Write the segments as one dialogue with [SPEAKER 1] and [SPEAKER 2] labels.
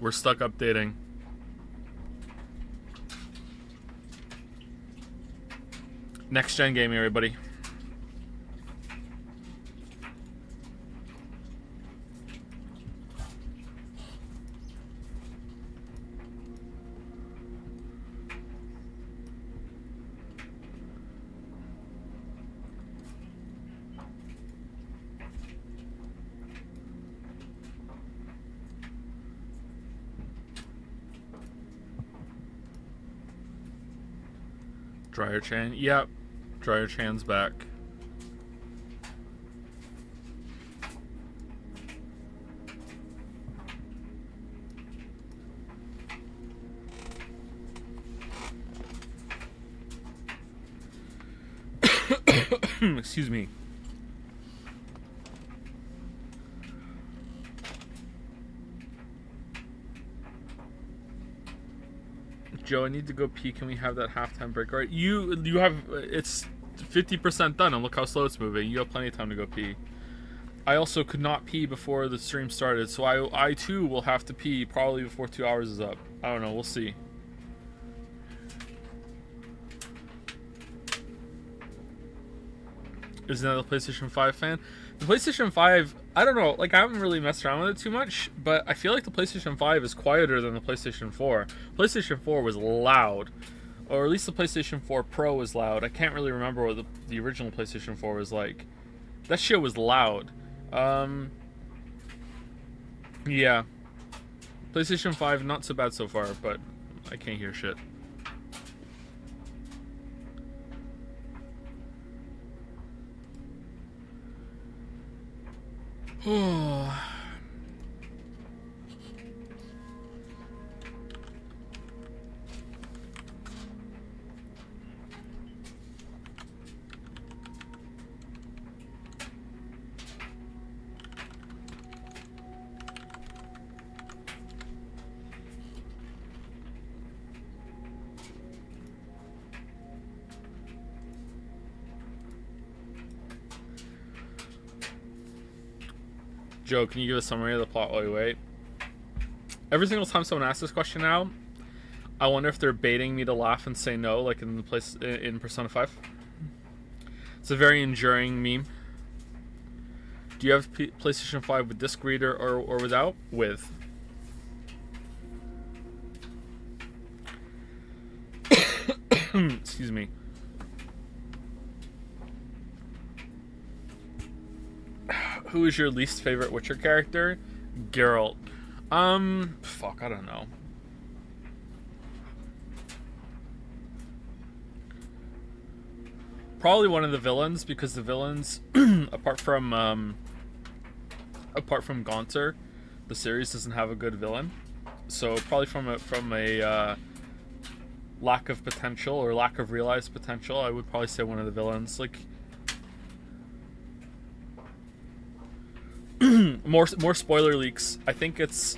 [SPEAKER 1] We're stuck updating. Next gen gaming, everybody. Dryer Chan. Yep. Dryer Chan's back. Excuse me. Joe, I need to go pee. Can we have that halftime break? All right, you have, it's 50% done, and look how slow it's moving. You have plenty of time to go pee. I also could not pee before the stream started, so I too will have to pee probably before 2 hours is up. I don't know. We'll see. Is another PlayStation 5 fan? The PlayStation 5, I don't know, like I haven't really messed around with it too much, but I feel like the PlayStation 5 is quieter than the PlayStation 4. PlayStation 4 was loud, or at least the PlayStation 4 Pro was loud. I can't really remember what the original PlayStation 4 was like. That shit was loud. Yeah. PlayStation 5, not so bad so far, but I can't hear shit. Joe, can you give a summary of the plot while we wait? Every single time someone asks this question now, I wonder if they're baiting me to laugh and say no, like in Persona 5. It's a very enduring meme. Do you have PlayStation 5 with disc reader or without? With. Excuse me. Who is your least favorite Witcher character? Geralt. Fuck, I don't know. Probably one of the villains, because the villains, apart from Gaunter, the series doesn't have a good villain. So probably from a lack of potential or lack of realized potential, I would probably say one of the villains. Like more spoiler leaks. I think it's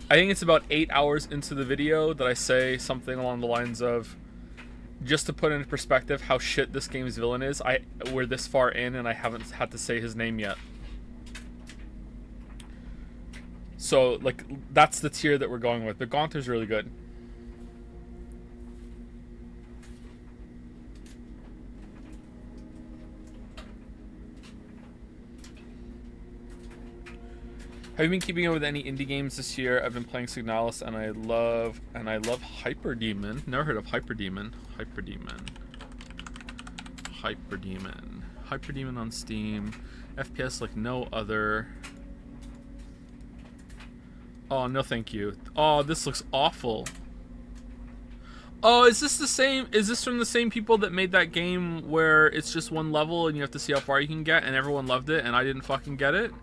[SPEAKER 1] about 8 hours into the video that I say something along the lines of, just to put into perspective how shit this game's villain is, we're this far in and I haven't had to say his name yet. So like that's the tier that we're going with. But Gaunter's really good. Have you been keeping up with any indie games this year? I've been playing Signalis and I love Hyperdemon. Never heard of Hyperdemon. Hyperdemon on Steam. FPS like no other. Oh, no thank you. Oh, this looks awful. Oh, is this from the same people that made that game where it's just one level and you have to see how far you can get and everyone loved it and I didn't fucking get it?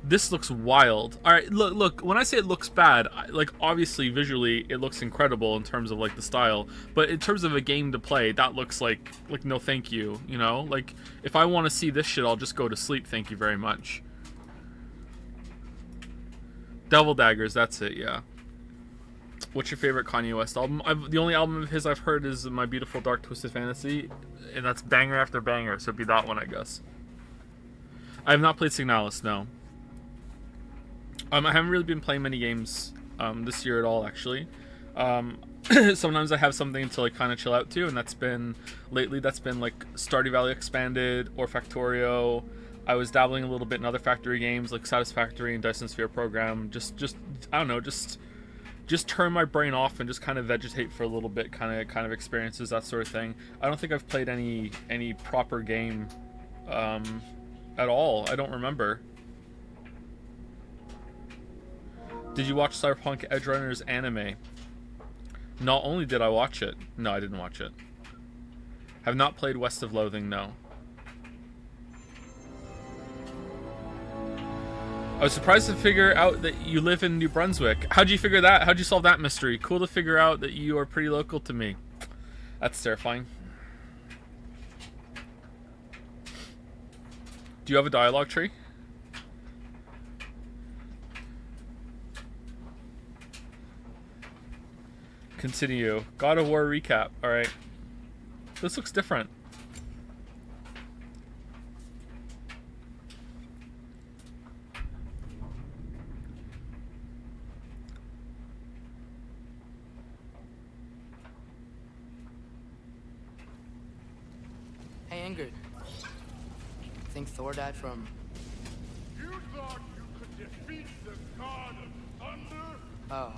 [SPEAKER 1] This looks wild. All right, look. When I say it looks bad, like obviously visually it looks incredible in terms of like the style, but in terms of a game to play, that looks like no thank you. You know, like if I want to see this shit, I'll just go to sleep. Thank you very much. Devil Daggers, that's it. Yeah. What's your favorite Kanye West album? The only album of his I've heard is My Beautiful Dark Twisted Fantasy, and that's banger after banger. So it'd be that one, I guess. I have not played Signalis, no. I haven't really been playing many games this year at all, actually. Sometimes I have something to like kind of chill out to, and that's been like Stardew Valley Expanded or Factorio. I was dabbling a little bit in other factory games like Satisfactory and Dyson Sphere Program. Just I don't know, just turn my brain off and just kind of vegetate for a little bit, kind of experiences, that sort of thing. I don't think I've played any proper game at all. I don't remember. Did you watch Cyberpunk Edgerunners anime? Not only did I watch it, no, I didn't watch it. Have not played West of Loathing, no. I was surprised to figure out that you live in New Brunswick. How'd you figure that? How'd you solve that mystery? Cool to figure out that you are pretty local to me. That's terrifying. Do you have a dialogue tree? Continue. God of War recap. Alright. This looks different.
[SPEAKER 2] Hey, Ingrid. Think Thor died from...
[SPEAKER 3] You thought you could defeat the god of thunder?
[SPEAKER 2] Oh.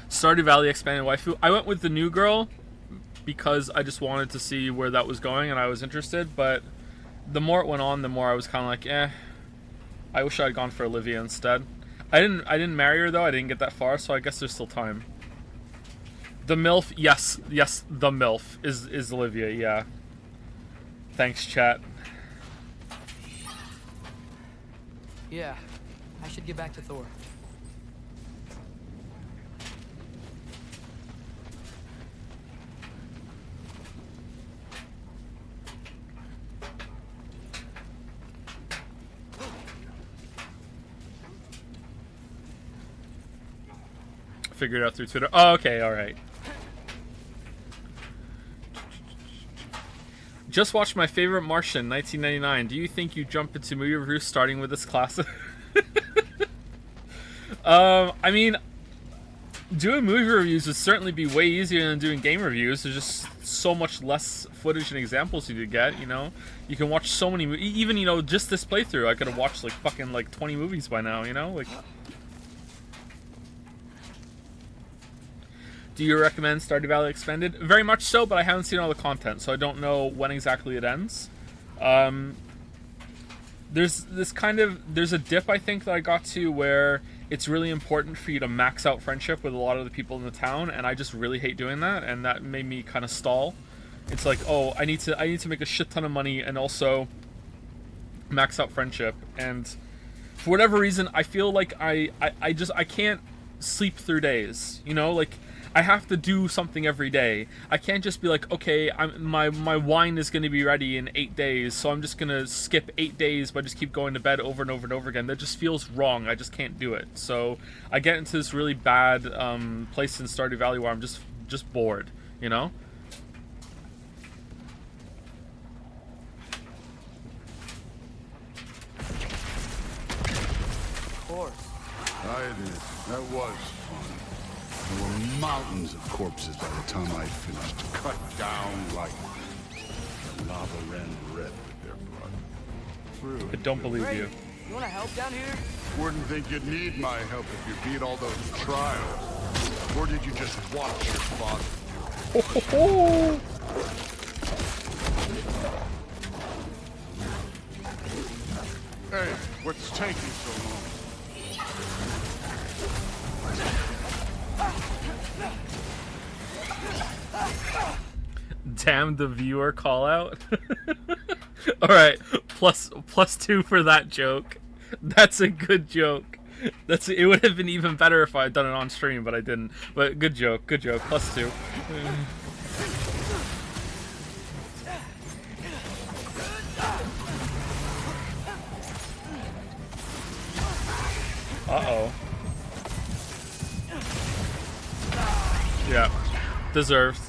[SPEAKER 1] Stardew Valley Expanded Waifu. I went with the new girl because I just wanted to see where that was going and I was interested, but the more it went on, the more I was kind of like, eh. I wish I had gone for Olivia instead. I didn't marry her though. I didn't get that far, so I guess there's still time. The MILF, yes, the MILF is Olivia, yeah. Thanks, chat.
[SPEAKER 2] Yeah, I should get back to Thor.
[SPEAKER 1] Figured it out through Twitter. Oh, okay, alright. Just watched my favorite Martian, 1999. Do you think you jump into movie reviews starting with this classic? I mean, doing movie reviews would certainly be way easier than doing game reviews. There's just so much less footage and examples you could get, you know? You can watch so many even, you know, just this playthrough, I could have watched like fucking like 20 movies by now, you know? Like... Do you recommend Stardew Valley Expanded? Very much so, but I haven't seen all the content, so I don't know when exactly it ends. There's a dip, I think, that I got to where it's really important for you to max out friendship with a lot of the people in the town, and I just really hate doing that, and that made me kind of stall. It's like, oh, I need to make a shit ton of money and also max out friendship, and for whatever reason, I feel like I can't sleep through days, you know, like. I have to do something every day. I can't just be like, okay, my wine is going to be ready in 8 days, so I'm just going to skip 8 days but just keep going to bed over and over and over again. That just feels wrong. I just can't do it. So I get into this really bad place in Stardew Valley where I'm just bored, you know?
[SPEAKER 2] Of course.
[SPEAKER 3] I did. That was fun. There were mountains of corpses by the time I finished, cut down like the lava ran red with their blood. True.
[SPEAKER 1] I don't believe you.
[SPEAKER 2] You want to help down here?
[SPEAKER 3] Wouldn't think you'd need my help if you beat all those trials. Or did you just watch your father do it?
[SPEAKER 1] Oh,
[SPEAKER 3] Hey, what's taking so long?
[SPEAKER 1] Damn the viewer call out. Alright, plus 2 for that joke. That's a good joke. It would have been even better if I had done it on stream, but I didn't. But good joke, plus 2. Uh-oh. Yeah. Deserved.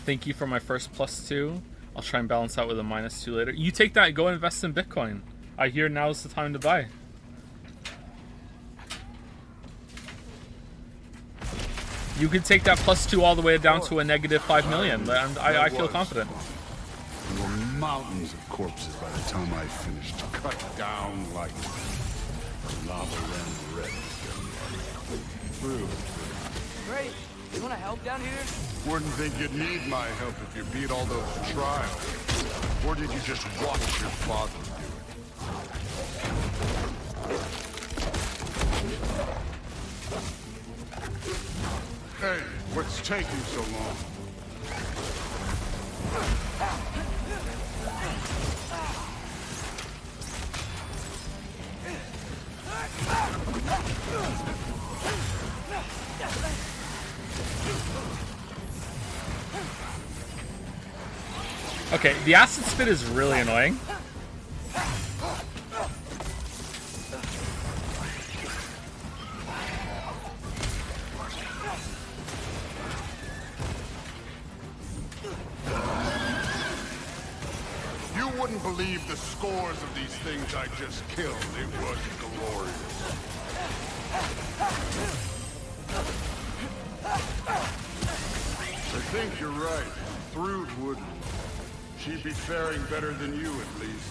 [SPEAKER 1] Thank you for my first +2. I'll try and balance out with a -2 later. You take that, go invest in Bitcoin. I hear now's the time to buy. You could take that +2 all the way down to a -5 million. And I feel confident.
[SPEAKER 3] There were mountains of corpses by the time I finished, cut down like lava ran red. True.
[SPEAKER 2] Great. You want to help down here?
[SPEAKER 3] Wouldn't think you'd need my help if you beat all those trials. Or did you just watch your father do it? Hey, what's taking so long?
[SPEAKER 1] Okay, the acid spit is really annoying.
[SPEAKER 3] You wouldn't believe the scores of these things I just killed. It was glorious. I think you're right. Thrud wouldn't. She'd be faring better than you, at least.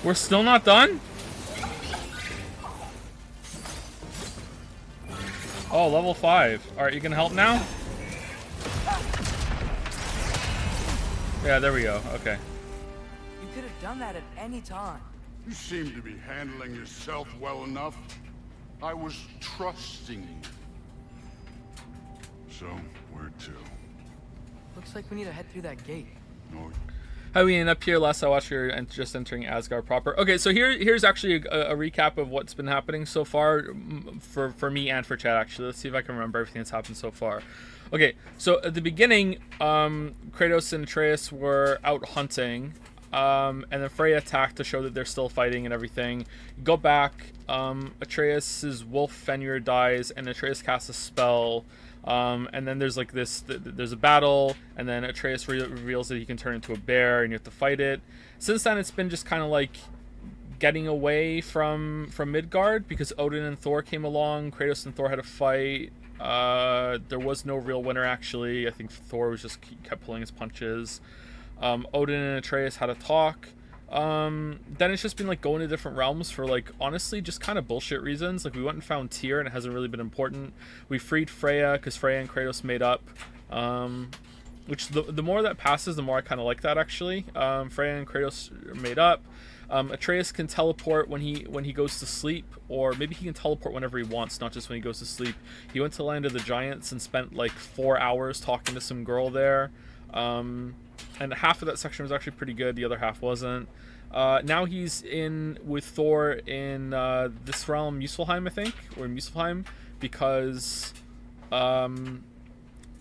[SPEAKER 1] We're still not done? Oh, level 5. Alright, you can help now? Yeah, there we go. Okay.
[SPEAKER 2] You could have done that at any time.
[SPEAKER 3] You seem to be handling yourself well enough. I was trusting you. So, where to?
[SPEAKER 2] Looks like we need to head through that gate.
[SPEAKER 3] No.
[SPEAKER 1] How we end up here? Last I watched, you're just entering Asgard proper. Okay, so here's actually a recap of what's been happening so far for me and for Chad. Actually, let's see if I can remember everything that's happened so far. Okay, so at the beginning, Kratos and Atreus were out hunting, and then Freya attacked to show that they're still fighting and everything. Go back, Atreus's wolf Fenrir dies, and Atreus casts a spell. And then there's like this, there's a battle, and then Atreus reveals that he can turn into a bear, and you have to fight it. Since then, it's been just kind of like getting away from Midgard, because Odin and Thor came along. Kratos and Thor had a fight. There was no real winner, actually. I think Thor was just kept pulling his punches. Odin and Atreus had a talk. Then it's just been like going to different realms for like honestly just kind of bullshit reasons. Like we went and found Tyr and it hasn't really been important. We freed Freya because Freya and Kratos made up, which the more that passes, the more I kind of like that actually. Freya and Kratos made up. Atreus can teleport when he goes to sleep, or maybe he can teleport whenever he wants, not just when he goes to sleep. He went to Land of the Giants and spent like 4 hours talking to some girl there. And half of that section was actually pretty good, the other half wasn't. Now he's in with Thor in this realm, Muspelheim, I think, or Muspelheim, because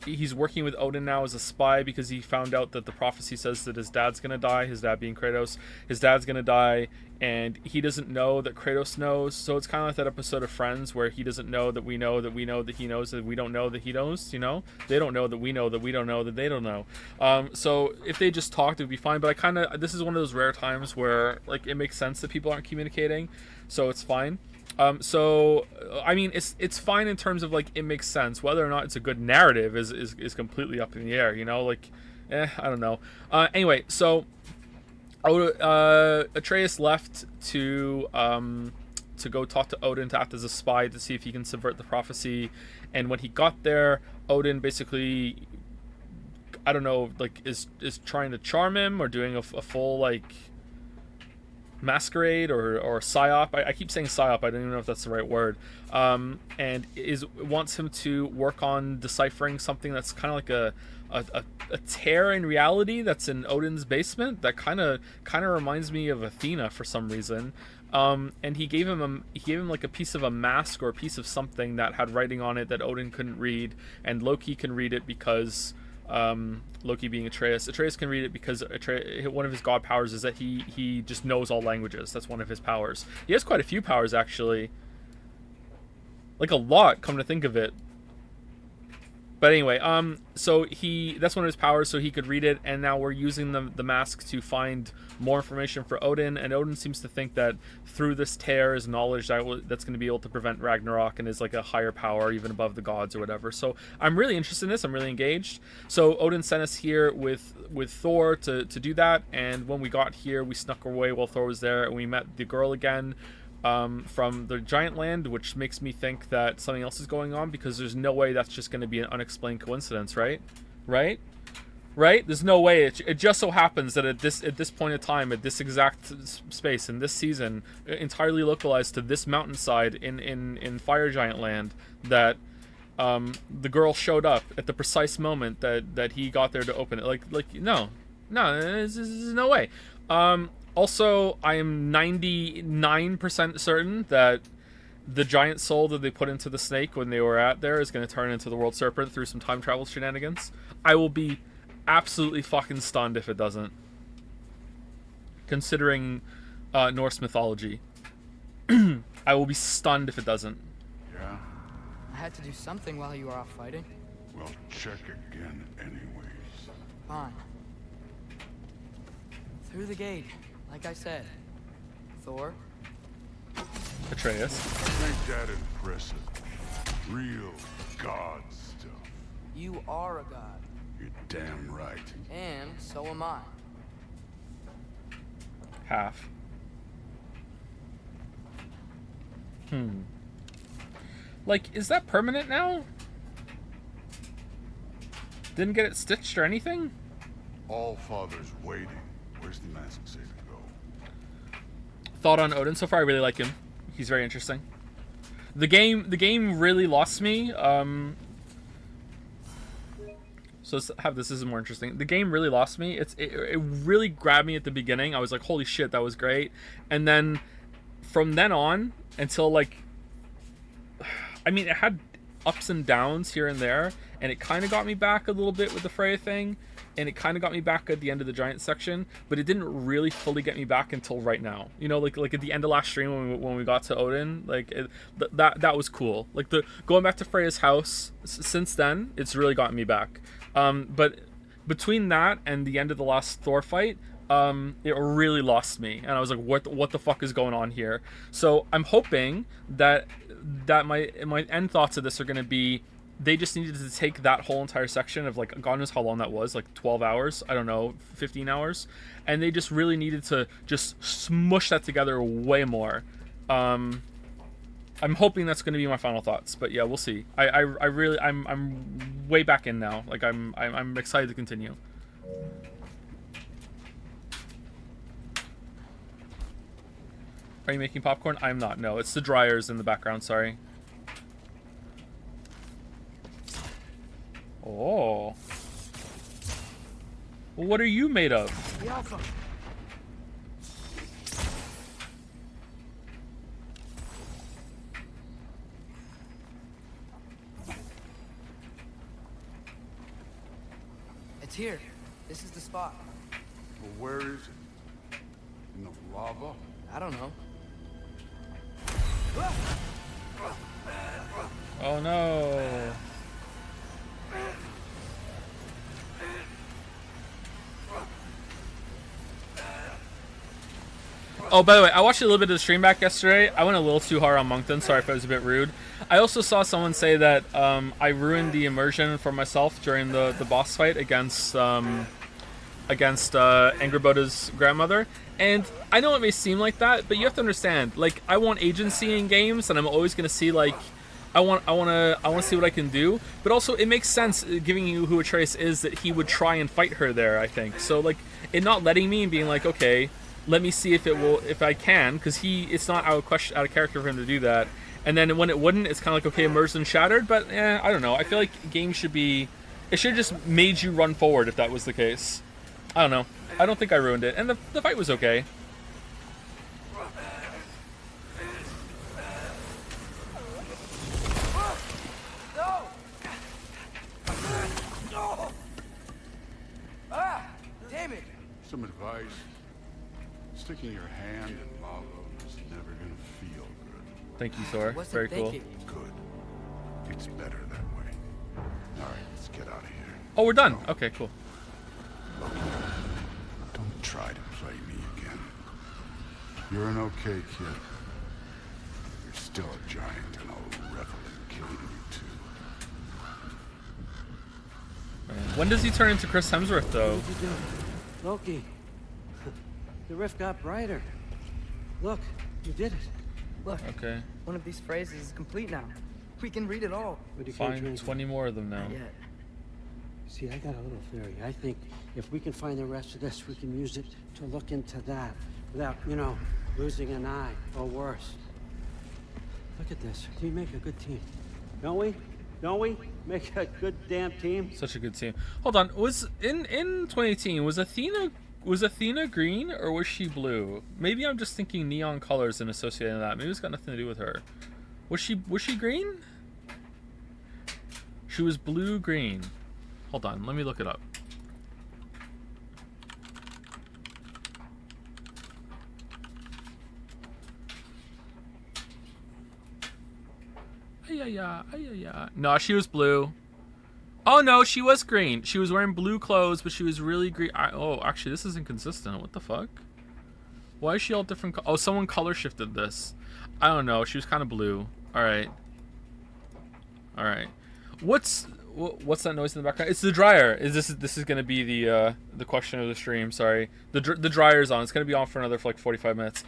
[SPEAKER 1] he's working with Odin now as a spy, because he found out that the prophecy says that his dad's gonna die, his dad being Kratos. His dad's gonna die, and he doesn't know that Kratos knows. So it's kind of like that episode of Friends where he doesn't know that we know that we know that he knows that we don't know that he knows, you know? They don't know that we know that we don't know that they don't know. So if they just talked, it would be fine. But this is one of those rare times where like it makes sense that people aren't communicating, so it's fine. So I mean, it's fine in terms of like it makes sense. Whether or not it's a good narrative is completely up in the air, you know? Like, I don't know. Anyway, so Atreus left to go talk to Odin to act as a spy to see if he can subvert the prophecy. And when he got there, Odin basically, I don't know, like is trying to charm him or doing a full like masquerade or psyop. I keep saying psyop. I don't even know if that's the right word. And wants him to work on deciphering something that's kind of like a tear in reality that's in Odin's basement that kind of reminds me of Athena for some reason. And he gave him like a piece of a mask or a piece of something that had writing on it that Odin couldn't read, and Loki can read it because Loki being Atreus can read it because one of his god powers is that he just knows all languages. That's one of his powers. He has quite a few powers actually, like a lot, come to think of it. But anyway, so that's one of his powers, so he could read it, and now we're using the mask to find more information for Odin, and Odin seems to think that through this tear is knowledge that's going to be able to prevent Ragnarok and is like a higher power, even above the gods or whatever. So I'm really interested in this. I'm really engaged. So Odin sent us here with Thor to do that, and when we got here, we snuck away while Thor was there, and we met the girl again. From the giant land, which makes me think that something else is going on, because there's no way that's just going to be an unexplained coincidence, right? There's no way. It just so happens that at this point in time, at this exact space in this season, entirely localized to this mountainside in Fire Giant Land, that the girl showed up at the precise moment that he got there to open it. No, there's no way. Also, I am 99% certain that the giant soul that they put into the snake when they were out there is going to turn into the world serpent through some time travel shenanigans. I will be absolutely fucking stunned if it doesn't, considering Norse mythology. I will be stunned if it doesn't.
[SPEAKER 3] Yeah?
[SPEAKER 2] I had to do something while you were off fighting.
[SPEAKER 3] Well, check again anyways.
[SPEAKER 2] Fine. Through the gate, like I said. Thor?
[SPEAKER 1] Atreus.
[SPEAKER 3] Ain't that impressive? Real god stuff.
[SPEAKER 2] You are a god.
[SPEAKER 3] You're damn right.
[SPEAKER 2] And so am I.
[SPEAKER 1] Half. Like, is that permanent now? Didn't get it stitched or anything?
[SPEAKER 3] All father's waiting. Where's the mask say to go?
[SPEAKER 1] Thought on Odin. So far, I really like him. He's very interesting. The game really lost me. So let's have this is more interesting. The game really lost me. It really grabbed me at the beginning. I was like, holy shit, that was great. And then from then on until like, I mean, it had ups and downs here and there, and it kind of got me back a little bit with the Freya thing, and it kind of got me back at the end of the giant section, but it didn't really fully get me back until right now. You know, like at the end of last stream when we got to Odin, like that was cool. Like the going back to Freya's house since then, it's really gotten me back. But between that and the end of the last Thor fight, it really lost me, and I was like, what the fuck is going on here? So I'm hoping that my end thoughts of this are going to be, they just needed to take that whole entire section of like, God knows how long that was, like 12 hours, I don't know, 15 hours, and they just really needed to just smush that together way more. I'm hoping that's going to be my final thoughts, but yeah, we'll see. I'm way back in now. Like I'm excited to continue. Are you making popcorn? I'm not. No, it's the dryers in the background. Sorry. Oh. Well, what are you made of?
[SPEAKER 2] The Alpha. It's here. This is the spot.
[SPEAKER 3] Well, where is it? In the lava?
[SPEAKER 2] I don't know.
[SPEAKER 1] Oh no. Oh, by the way, I watched a little bit of the stream back yesterday. I went a little too hard on Moncton. Sorry if I was a bit rude. I also saw someone say that I ruined the immersion for myself during the boss fight against against Angrboda's grandmother. And I know it may seem like that, but you have to understand, like, I want agency in games, and I'm always gonna see, like, I want to see what I can do. But also, it makes sense, giving you who Atreus is, that he would try and fight her there, I think. So, like, it not letting me and being like, okay, let me see if I can, because it's not out of character for him to do that. And then when it wouldn't, it's kind of like, okay, immersed and shattered. But I don't know. I feel like games should be, it should have just made you run forward if that was the case. I don't know. I don't think I ruined it, and the fight was okay.
[SPEAKER 2] Damn it!
[SPEAKER 3] Some advice. Sticking your hand in lava is never gonna feel good.
[SPEAKER 1] Thank you, Thor.
[SPEAKER 2] What's
[SPEAKER 1] Very
[SPEAKER 2] it
[SPEAKER 1] cool.
[SPEAKER 2] thinking?
[SPEAKER 3] Good. It's better that way. Alright, let's get out of here.
[SPEAKER 1] Oh, we're done. Okay, cool.
[SPEAKER 3] Don't try to play me again. You're an okay kid. You're still a giant, and I'll revel in killing you too.
[SPEAKER 1] When does he turn into Chris Hemsworth, though?
[SPEAKER 4] What did you do? Loki. The rift got brighter. Look, you did it.
[SPEAKER 2] Look,
[SPEAKER 1] Okay.
[SPEAKER 2] one of these phrases is complete now. We can read it all.
[SPEAKER 4] But you can't
[SPEAKER 1] Find
[SPEAKER 4] drink
[SPEAKER 1] 20 more of them now.
[SPEAKER 2] Not yet.
[SPEAKER 4] See, I got a little theory. I think if we can find the rest of this, we can use it to look into that without, losing an eye or worse. Look at this. We make a good team. Don't we? Don't we? Make a good damn team.
[SPEAKER 1] Such a good team. Hold on. Was in 2018 was Athena green or was she blue? Maybe I'm just thinking neon colors and associating that. Maybe it's got nothing to do with her. Was she green? She was blue green. Hold on, let me look it up. No, she was blue. Oh no, she was green. She was wearing blue clothes, but she was really green. Oh, actually, this is inconsistent. What the fuck? Why is she all different? Oh, someone color shifted this. I don't know. She was kind of blue. All right. All right. What's that noise in the background? It's the dryer. This is gonna be the question of the stream? Sorry. The dryer's on. It's gonna be on for another 45 minutes.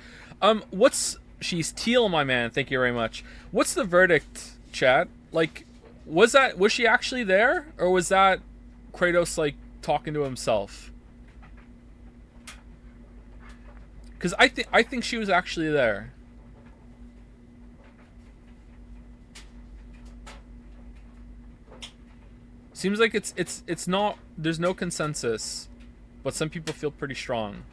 [SPEAKER 1] She's teal, my man. Thank you very much. What's the verdict, chat? Like, was she actually there, or was that Kratos like talking to himself? Because I think she was actually there. Seems like it's not. There's no consensus, but some people feel pretty strong.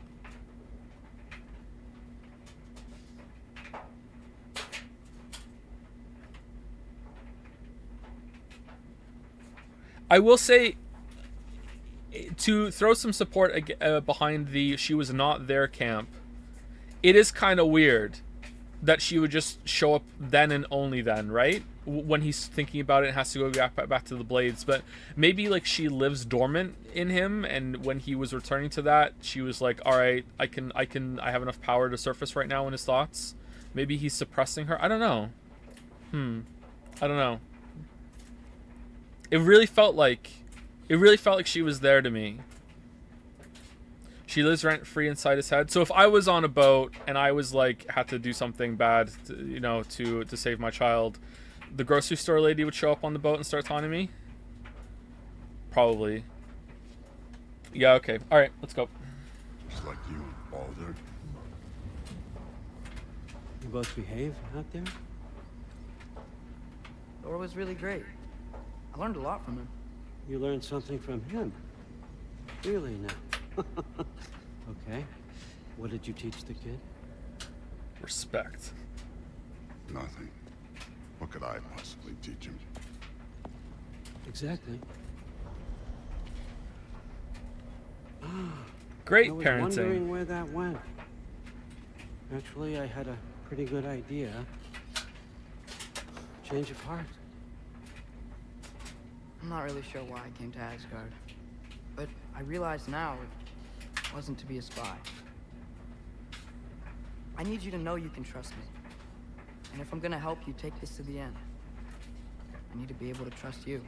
[SPEAKER 1] I will say, to throw some support behind the she was not there camp, it is kind of weird that she would just show up then and only then, right? When he's thinking about it and has to go back to the blades. But maybe like she lives dormant in him, and when he was returning to that, she was like, all right, I have enough power to surface right now in his thoughts. Maybe he's suppressing her. I don't know. I don't know. It really felt like she was there to me. She lives rent free inside his head. So if I was on a boat and I was like had to do something bad, to save my child, the grocery store lady would show up on the boat and start taunting me. Probably. Yeah. Okay. All right. Let's go.
[SPEAKER 3] Just like you and Baldur.
[SPEAKER 4] You both behave out there?
[SPEAKER 2] Thor was really great. I learned a lot from him.
[SPEAKER 4] You learned something from him? Really now? Okay. What did you teach the kid?
[SPEAKER 1] Respect.
[SPEAKER 3] Nothing. What could I possibly teach him?
[SPEAKER 4] Exactly.
[SPEAKER 1] Great
[SPEAKER 4] I was
[SPEAKER 1] parenting.
[SPEAKER 4] wondering where that went. Actually, I had a pretty good idea. Change of heart.
[SPEAKER 2] I'm not really sure why I came to Asgard, but I realize now it wasn't to be a spy. I need you to know you can trust me. And if I'm gonna help you take this to the end, I need to be able to trust you.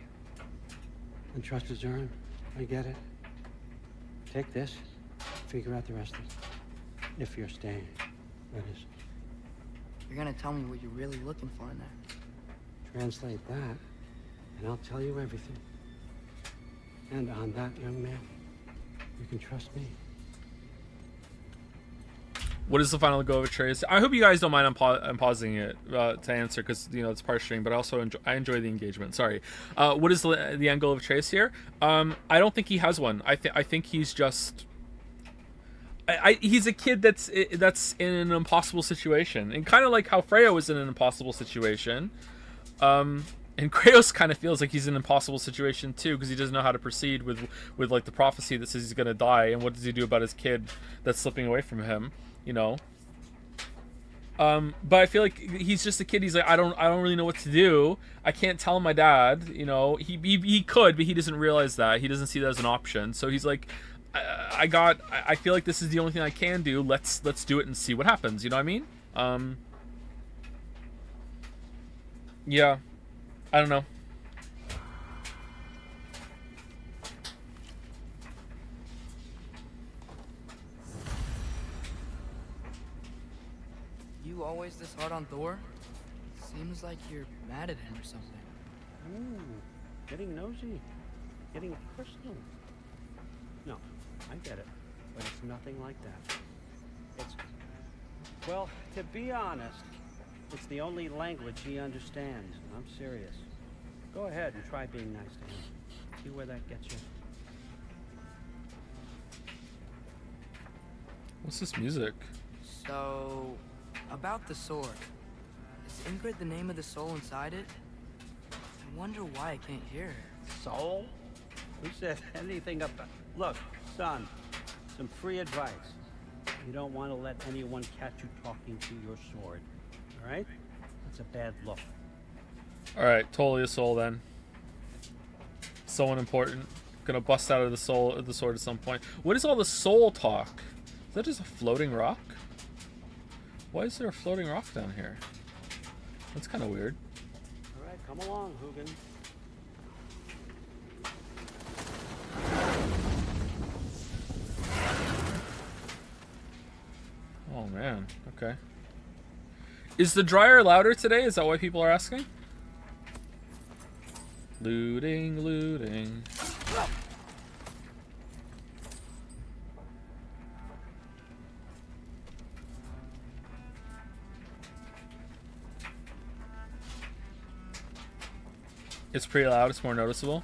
[SPEAKER 4] And trust is earned. I get it. Take this, figure out the rest of it. If you're staying, that is.
[SPEAKER 2] You're gonna tell me what you're really looking for in there.
[SPEAKER 4] Translate that, and I'll tell you everything. And on that, young man, you can trust me.
[SPEAKER 1] What is the final go of Atreus? I hope you guys don't mind I'm pausing it to answer, because it's part stream, but I also enjoy the engagement. Sorry. What is the end goal of Atreus here? I don't think he has one. I think he's just. He's a kid that's in an impossible situation, and kind of like how Freya was in an impossible situation. And Kratos kind of feels like he's in an impossible situation too, because he doesn't know how to proceed with like the prophecy that says he's gonna die, and what does he do about his kid that's slipping away from him? But I feel like he's just a kid. He's like, I don't really know what to do. I can't tell my dad. He could, but he doesn't realize that. He doesn't see that as an option. So he's like, I feel like this is the only thing I can do. Let's do it and see what happens. You know what I mean? Yeah. I don't know.
[SPEAKER 2] You always this hard on Thor? Seems like you're mad at him or something.
[SPEAKER 4] Getting nosy. Getting personal. No, I get it. But it's nothing like that. It's... Well, to be honest, it's the only language he understands. I'm serious. Go ahead and try being nice to him. See where that gets you.
[SPEAKER 1] What's this music?
[SPEAKER 2] So, about the sword. Is Ingrid the name of the soul inside it? I wonder why I can't hear her.
[SPEAKER 4] Soul? Who said anything about... Look, son, some free advice. You don't want to let anyone catch you talking to your sword. All right? That's a bad look.
[SPEAKER 1] Alright, totally a soul then. So unimportant. Gonna bust out of the sword at some point. What is all the soul talk? Is that just a floating rock? Why is there a floating rock down here? That's kind of weird.
[SPEAKER 4] All right, come along, Hugin.
[SPEAKER 1] Oh man, okay. Is the dryer louder today? Is that why people are asking? Looting, looting. It's pretty loud, it's more noticeable.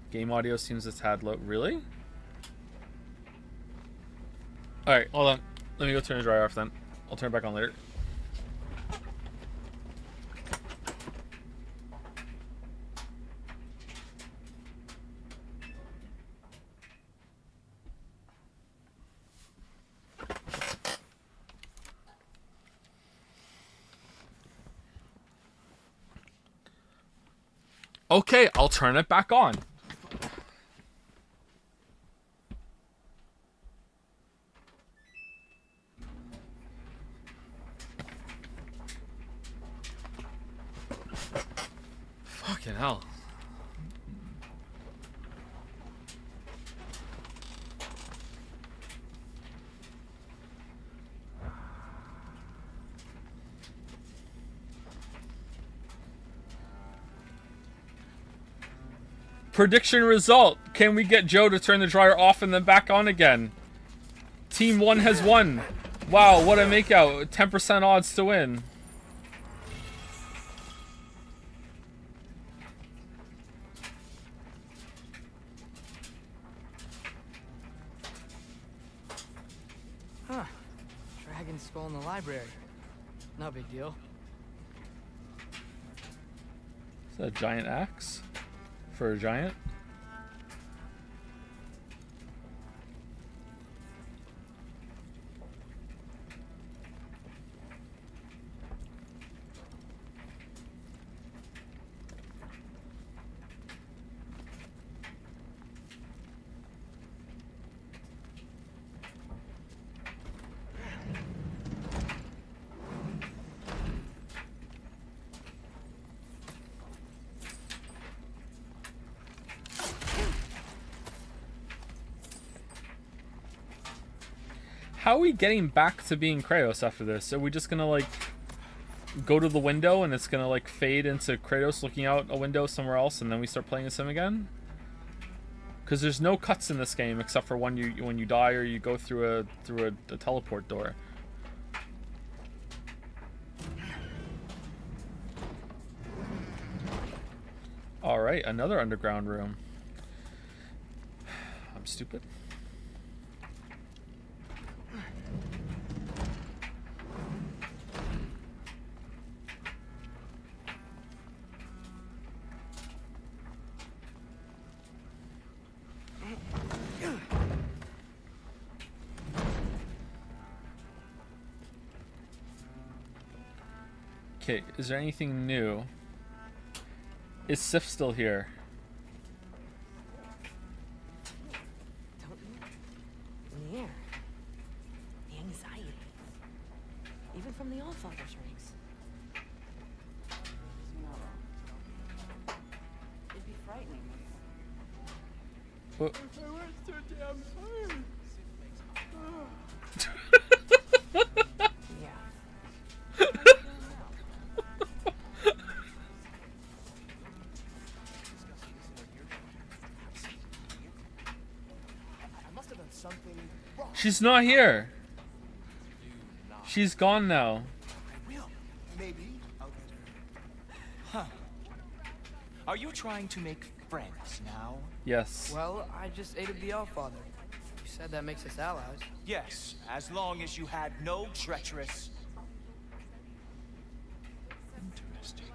[SPEAKER 1] Game audio seems a tad low. Really? Alright, hold on. Let me go turn the dryer off then. I'll turn it back on later. Okay, I'll turn it back on. Fucking hell. Prediction result. Can we get Joe to turn the dryer off and then back on again? Team 1 has won. Wow, what a makeout. 10% odds to win.
[SPEAKER 2] Huh. Dragon skull in the library. No big deal.
[SPEAKER 1] Is that a giant axe? For a giant? How are we getting back to being Kratos after this? Are we just gonna like go to the window and it's gonna like fade into Kratos looking out a window somewhere else, and then we start playing as him again? Because there's no cuts in this game except for when you die or you go through a teleport door. All right, another underground room. I'm stupid. Okay, is there anything new? Is Sif still here?
[SPEAKER 5] Don't you? In the air. The anxiety. Even from the Allfather's rings. It'd be frightening.
[SPEAKER 1] What?
[SPEAKER 5] Yeah.
[SPEAKER 1] She's not here. She's gone now.
[SPEAKER 6] I will. Maybe I'll get her. Huh. Are you trying to make friends now?
[SPEAKER 1] Yes.
[SPEAKER 2] Well, I just aided the Allfather. You said that makes us allies.
[SPEAKER 6] Yes, as long as you had no treacherous... Interesting.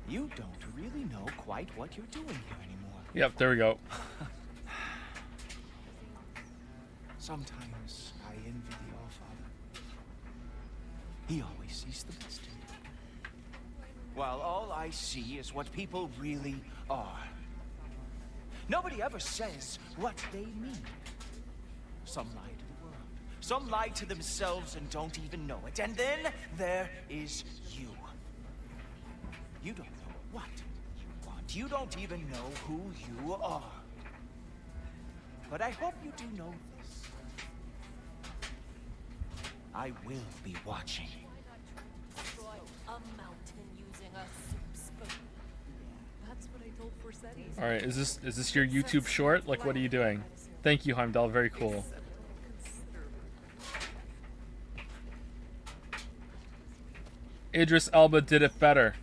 [SPEAKER 6] You don't really know quite what you're doing here anymore.
[SPEAKER 1] Yep, there we go.
[SPEAKER 6] Sometimes I envy the Allfather. He always sees the best in you. While all I see is what people really are. Nobody ever says what they mean. Some lie to the world. Some lie to themselves and don't even know it. And then there is you. You don't know what you want. You don't even know who you are. But I hope you do know this. I will be watching.
[SPEAKER 5] Destroy a mountain using a soup spoon. That's what I told Forsetti.
[SPEAKER 1] All right, is this your YouTube short? Like, what are you doing? Thank you, Heimdall. Very cool. Idris Elba did it better.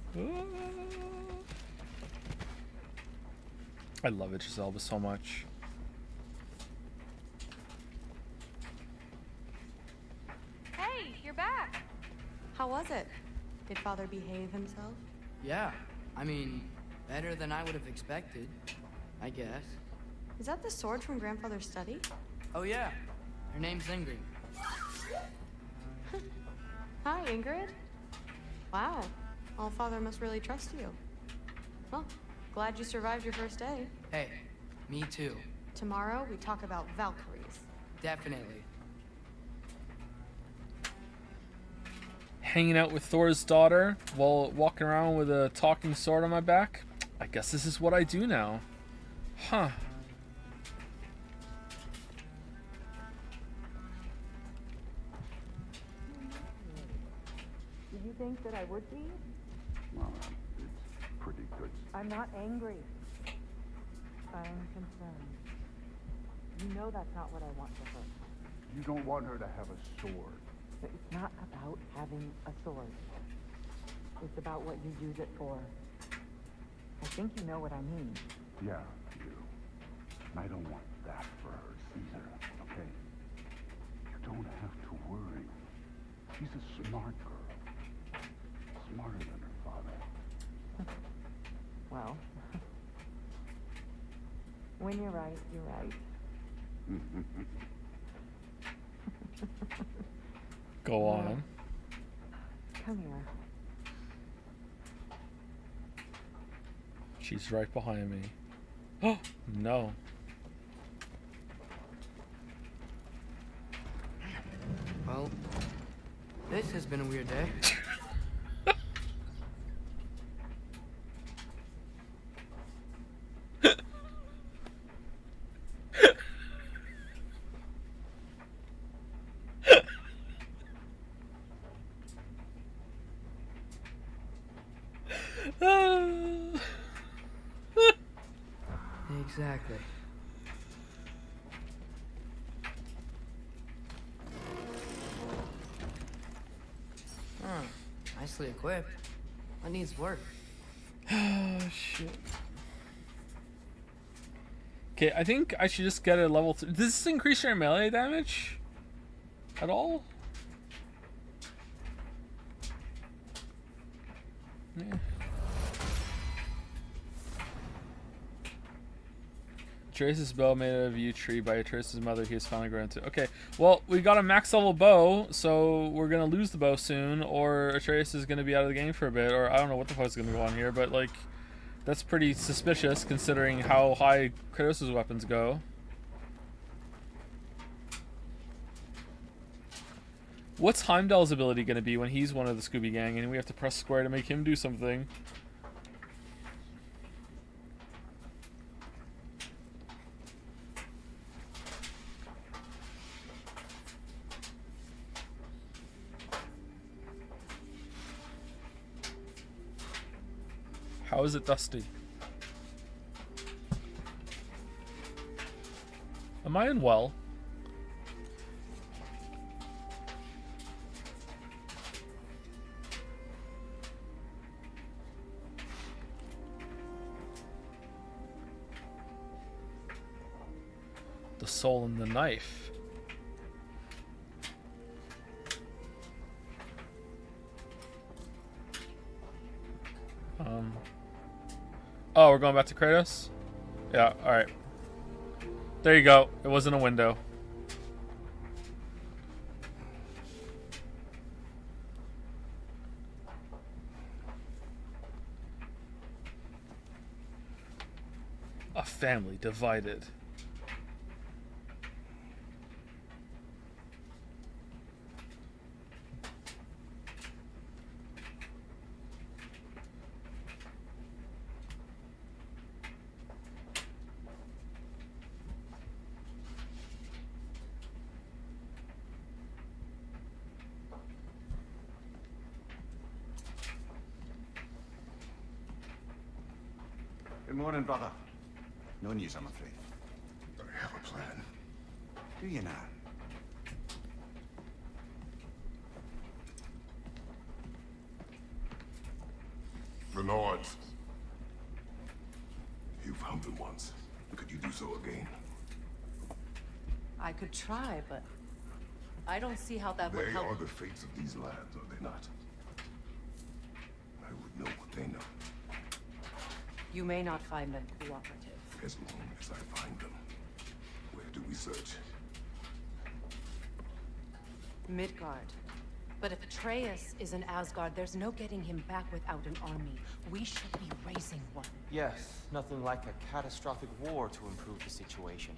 [SPEAKER 1] I love Idris Elba so much.
[SPEAKER 7] Hey, you're back. How was it? Did Father behave himself?
[SPEAKER 2] Yeah, I mean, better than I would have expected, I guess.
[SPEAKER 7] Is that the sword from Grandfather's study?
[SPEAKER 2] Oh yeah, her name's Ingrid.
[SPEAKER 7] Hi, Ingrid. Wow, Allfather must really trust you. Well, glad you survived your first day.
[SPEAKER 2] Hey, me too.
[SPEAKER 7] Tomorrow, we talk about Valkyries.
[SPEAKER 2] Definitely.
[SPEAKER 1] Hanging out with Thor's daughter while walking around with a talking sword on my back? I guess this is what I do now. Huh.
[SPEAKER 8] Did you think that I would be?
[SPEAKER 3] Well, it's pretty good.
[SPEAKER 8] I'm not angry. I'm concerned. You know that's not what I want for her.
[SPEAKER 3] You don't want her to have a sword.
[SPEAKER 8] But it's not about having a sword. It's about what you use it for. I think you know what I mean.
[SPEAKER 3] Yeah, you. And I don't want that for her either, okay? You don't have to worry. She's a smart girl. Smarter than her father.
[SPEAKER 8] Well, when you're right, you're right.
[SPEAKER 1] Go on.
[SPEAKER 8] Come here.
[SPEAKER 1] She's right behind me. Oh, no.
[SPEAKER 2] Well, this has been a weird day. Exactly. Huh. Nicely equipped. What needs work?
[SPEAKER 1] Oh, shit. Okay, I think I should just get a level 3. Does this increase your melee damage at all? Yeah. Trace's bow made out of a yew tree by Trace's mother. He has finally grown to. Okay, well, we got a max level bow, so we're gonna lose the bow soon, or Atreus is gonna be out of the game for a bit, or I don't know what the fuck's gonna go on here, but like, that's pretty suspicious considering how high Kratos' weapons go. What's Heimdall's ability gonna be when he's one of the Scooby Gang, and we have to press square to make him do something? How is it dusty? Am I in well? The soul and the knife. Oh, we're going back to Kratos? Yeah, alright. There you go. It wasn't a window. A family divided.
[SPEAKER 3] Good morning, brother. No news, I'm afraid. I have a plan. Do you now?
[SPEAKER 9] The Nords. You found them once. Could you do so again?
[SPEAKER 5] I could try, but I don't see how that would
[SPEAKER 9] They
[SPEAKER 5] help.
[SPEAKER 9] are the fates of these lands, are they not? I would know what they know,
[SPEAKER 5] You may not find them cooperative.
[SPEAKER 9] as long as I find them. Where do we search?
[SPEAKER 5] Midgard. But if Atreus is in Asgard, there's no getting him back without an army. We should be raising one.
[SPEAKER 6] Yes, nothing like a catastrophic war to improve the situation.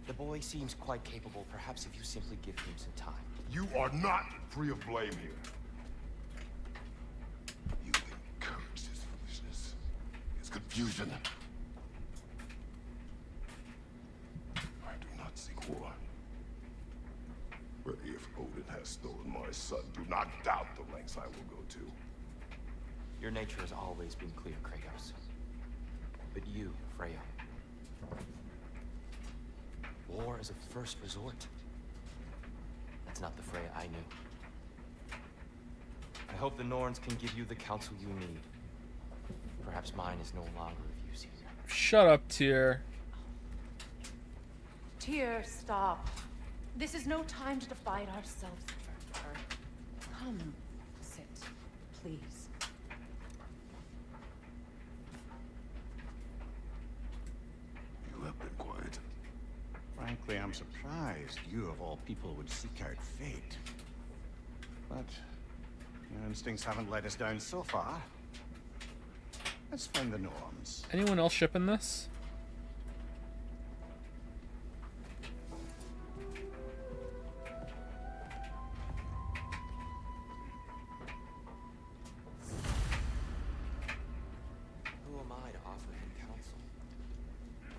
[SPEAKER 6] The boy seems quite capable. Perhaps if you simply give him some time.
[SPEAKER 9] You are not free of blame here. You encouraged his foolishness, his confusion. I do not seek war. But if Odin has stolen my son, do not doubt the lengths I will go to.
[SPEAKER 6] Your nature has always been clear, Kratos. But you, Freya. War is a first resort. That's not the Freya I knew. I hope the Norns can give you the counsel you need. Perhaps mine is no longer of use here.
[SPEAKER 1] Shut up, Tyr.
[SPEAKER 5] Tyr, stop. This is no time to divide ourselves further. Come, sit, please.
[SPEAKER 9] You have been quiet.
[SPEAKER 3] Frankly, I'm surprised you of all people would seek out fate. But your instincts haven't let us down so far. Let's find the Norns.
[SPEAKER 1] Anyone else shipping this?
[SPEAKER 6] Who am I to offer him counsel?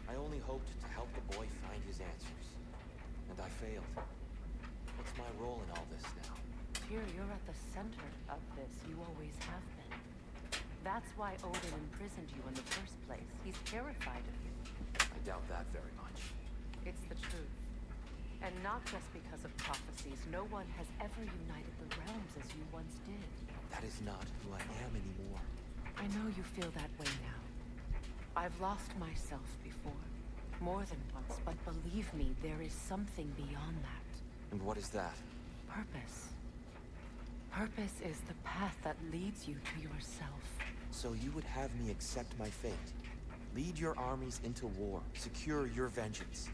[SPEAKER 6] I only hoped to help the boy find his answers. And I failed. What's my role in all this now?
[SPEAKER 5] Tyr, you're at the center of this. You always have been. That's why Odin imprisoned you in the first place. He's terrified of you.
[SPEAKER 6] I doubt that very much.
[SPEAKER 5] It's the truth. And not just because of prophecies. No one has ever united the realms as you once did.
[SPEAKER 6] That is not who I am anymore.
[SPEAKER 5] I know you feel that way now. I've lost myself before. More than once, but believe me, there is something beyond that.
[SPEAKER 6] And what is that?
[SPEAKER 5] Purpose. Purpose is the path that leads you to yourself.
[SPEAKER 6] So you would have me accept my fate? Lead your armies into war, secure your vengeance.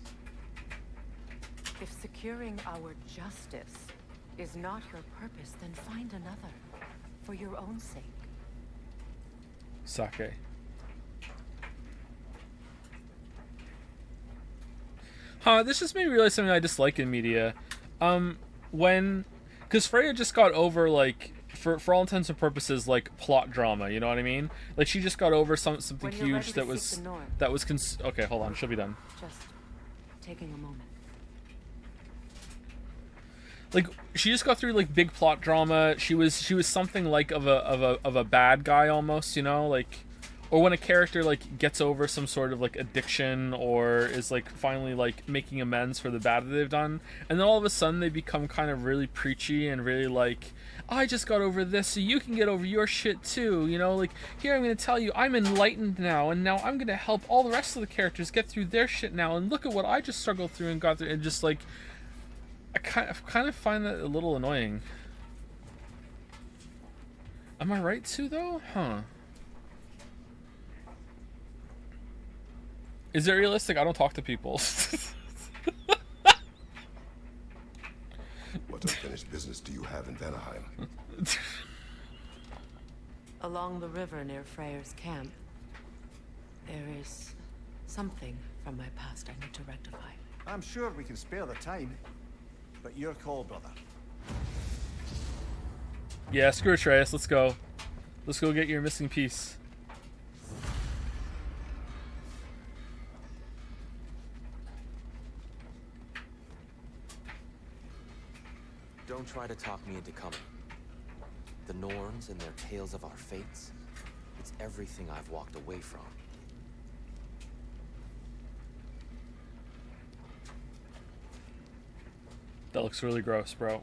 [SPEAKER 5] If securing our justice is not your purpose, then find another. For your own sake.
[SPEAKER 1] Sake. Huh, this just made me realize something I dislike in media. Because Freya just got over, like, for all intents and purposes, like, plot drama, you know what I mean? Like, she just got over something huge that was, okay, hold on, she'll be done.
[SPEAKER 5] Just taking a moment.
[SPEAKER 1] Like, she just got through, like, big plot drama. She was something like of a bad guy almost, you know, like, or when a character like gets over some sort of like addiction or is like finally like making amends for the bad that they've done, and then all of a sudden they become kind of really preachy and really like, I just got over this so you can get over your shit too, you know, like, here I'm going to tell you I'm enlightened now, and now I'm going to help all the rest of the characters get through their shit now, and look at what I just struggled through and got through, and just like, I kind of find that a little annoying. Am I right too though? Huh. Is it realistic? I don't talk to people.
[SPEAKER 9] What unfinished business do you have in Vanaheim?
[SPEAKER 5] Along the river near Freyr's camp, there is something from my past I need to rectify.
[SPEAKER 10] I'm sure we can spare the time, but your call, brother.
[SPEAKER 1] Yeah, screw Atreus. Let's go. Let's go get your missing piece.
[SPEAKER 6] Don't try to talk me into coming. The Norns and their tales of our fates, it's everything I've walked away from.
[SPEAKER 1] That looks really gross, bro.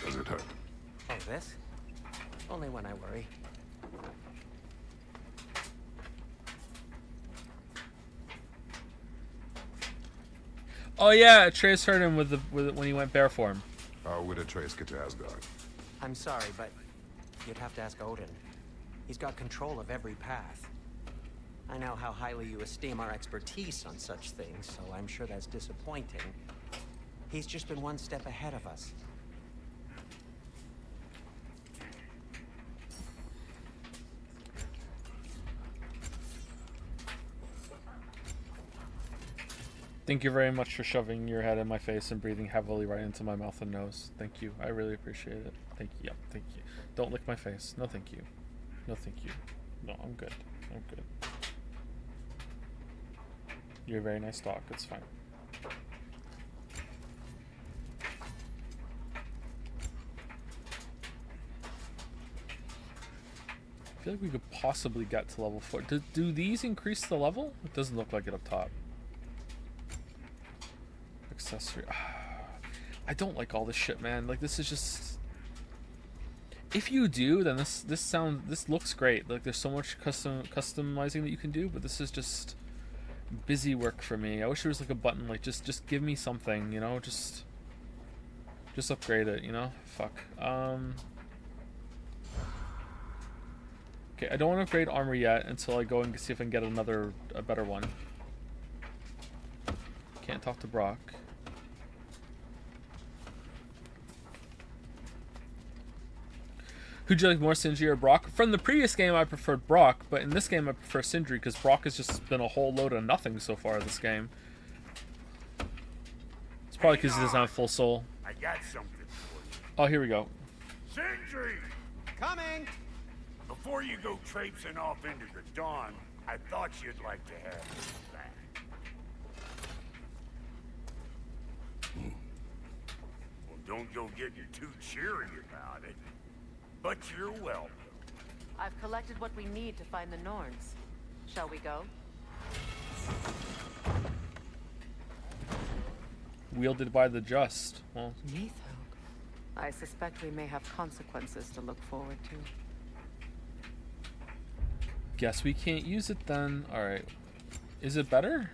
[SPEAKER 9] Does it hurt?
[SPEAKER 4] Oh, this? Only when I worry.
[SPEAKER 1] Oh yeah, Atreus hurt him with when he went bear form.
[SPEAKER 9] How would Atreus get to Asgard?
[SPEAKER 4] I'm sorry, but you'd have to ask Odin. He's got control of every path. I know how highly you esteem our expertise on such things, so I'm sure that's disappointing. He's just been one step ahead of us.
[SPEAKER 1] Thank you very much for shoving your head in my face and breathing heavily right into my mouth and nose. Thank you. I really appreciate it. Thank you. Yep, thank you. Don't lick my face. No, thank you. No, thank you. No, I'm good. I'm good. You're a very nice dog. It's fine. I feel like we could possibly get to level 4. Do these increase the level? It doesn't look like it up top. Accessory. I don't like all this shit, man. Like, this is just... If you do, then this looks great. Like, there's so much customizing that you can do, but this is just busy work for me. I wish there was like a button, like, just give me something, you know? Just upgrade it, you know? Fuck. Okay, I don't want to upgrade armor yet until I go and see if I can get a better one. Can't talk to Brock. Who'd you like more, Sindri or Brock? From the previous game, I preferred Brock, but in this game, I prefer Sindri because Brock has just been a whole load of nothing so far this game. It's probably because he doesn't have full soul.
[SPEAKER 3] I got something for you.
[SPEAKER 1] Oh, here we go.
[SPEAKER 3] Sindri!
[SPEAKER 10] Coming!
[SPEAKER 3] Before you go traipsing off into the dawn, I thought you'd like to have that.
[SPEAKER 9] Don't go getting too cheery about it. But you're welcome.
[SPEAKER 5] I've collected what we need to find the Norns. Shall we go?
[SPEAKER 1] Wielded by the just. Well,
[SPEAKER 5] Neathog. I suspect we may have consequences to look forward to.
[SPEAKER 1] guess we can't use it then. Alright. Is it better?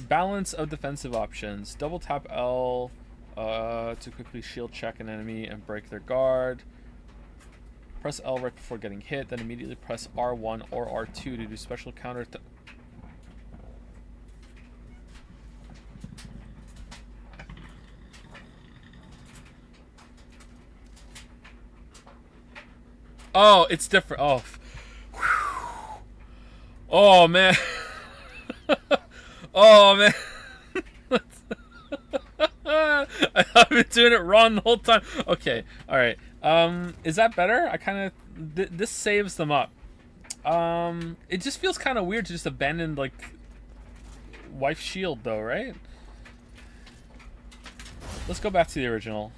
[SPEAKER 1] Balance of defensive options. Double tap L to quickly shield check an enemy and break their guard. Press L right before getting hit, then immediately press R1 or R2 to do special counter. Oh, it's different. Oh, oh man. Oh man. I've been doing it wrong the whole time. Okay, all right. Is that better? I kind of this saves them up. It just feels kind of weird to just abandon like wife's shield though, right? Let's go back to the original.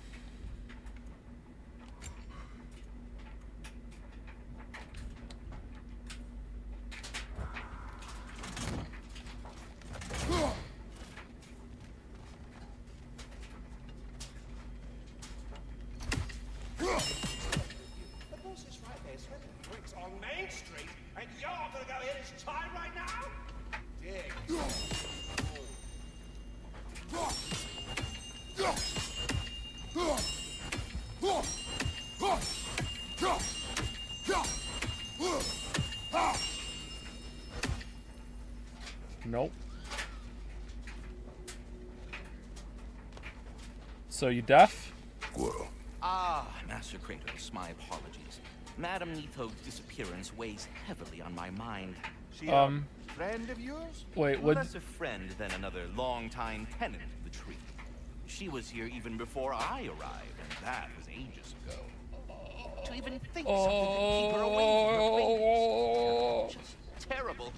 [SPEAKER 1] Nope. So you deaf?
[SPEAKER 3] Well.
[SPEAKER 11] Ah, Master Kratos, my apologies. Madame Neathog's disappearance weighs heavily on my mind.
[SPEAKER 10] She a friend of yours?
[SPEAKER 1] Wait, what?
[SPEAKER 11] Less a friend than another long-time tenant of the tree. She was here even before I arrived, and that was ages ago. To even think something could keep her away from her babies. Just terrible.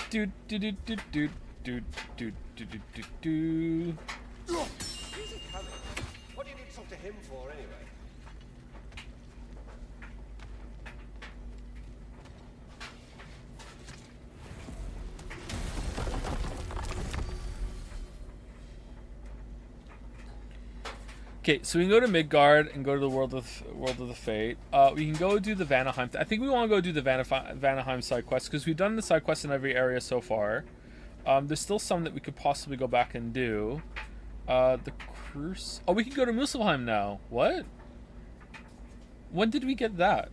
[SPEAKER 1] Do do do do do do do do do do do.
[SPEAKER 12] Who's he coming? What do you need to talk to him for anyway?
[SPEAKER 1] Okay, so we can go to Midgard and go to the World of the Fate. We can go do the Vanaheim. I think we want to go do the Vanaheim side quest because we've done the side quest in every area so far. There's still some that we could possibly go back and do. The cruise. Oh, we can go to Muspelheim now. What? When did we get that?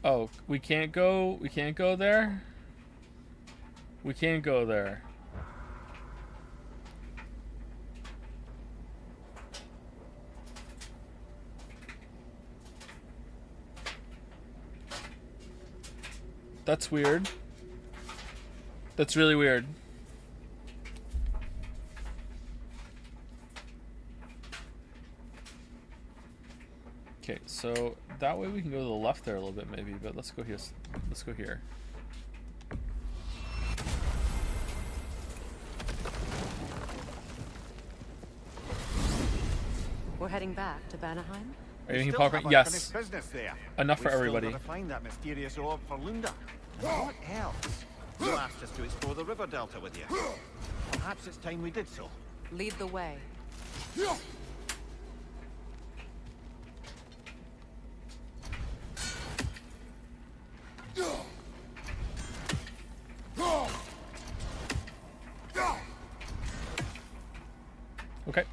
[SPEAKER 1] Oh, we can't go there? We can't go there. That's weird. That's really weird. Okay, so that way we can go to the left there a little bit maybe, but let's go here. Let's go here.
[SPEAKER 5] We're heading back to Vanaheim?
[SPEAKER 1] Are you making yes.
[SPEAKER 10] There.
[SPEAKER 1] Enough for everybody.
[SPEAKER 10] We've still got to find that mysterious orb for Lunda. What else? You asked us to explore the river delta with you. Perhaps it's time we did so.
[SPEAKER 5] Lead the way.
[SPEAKER 1] Okay.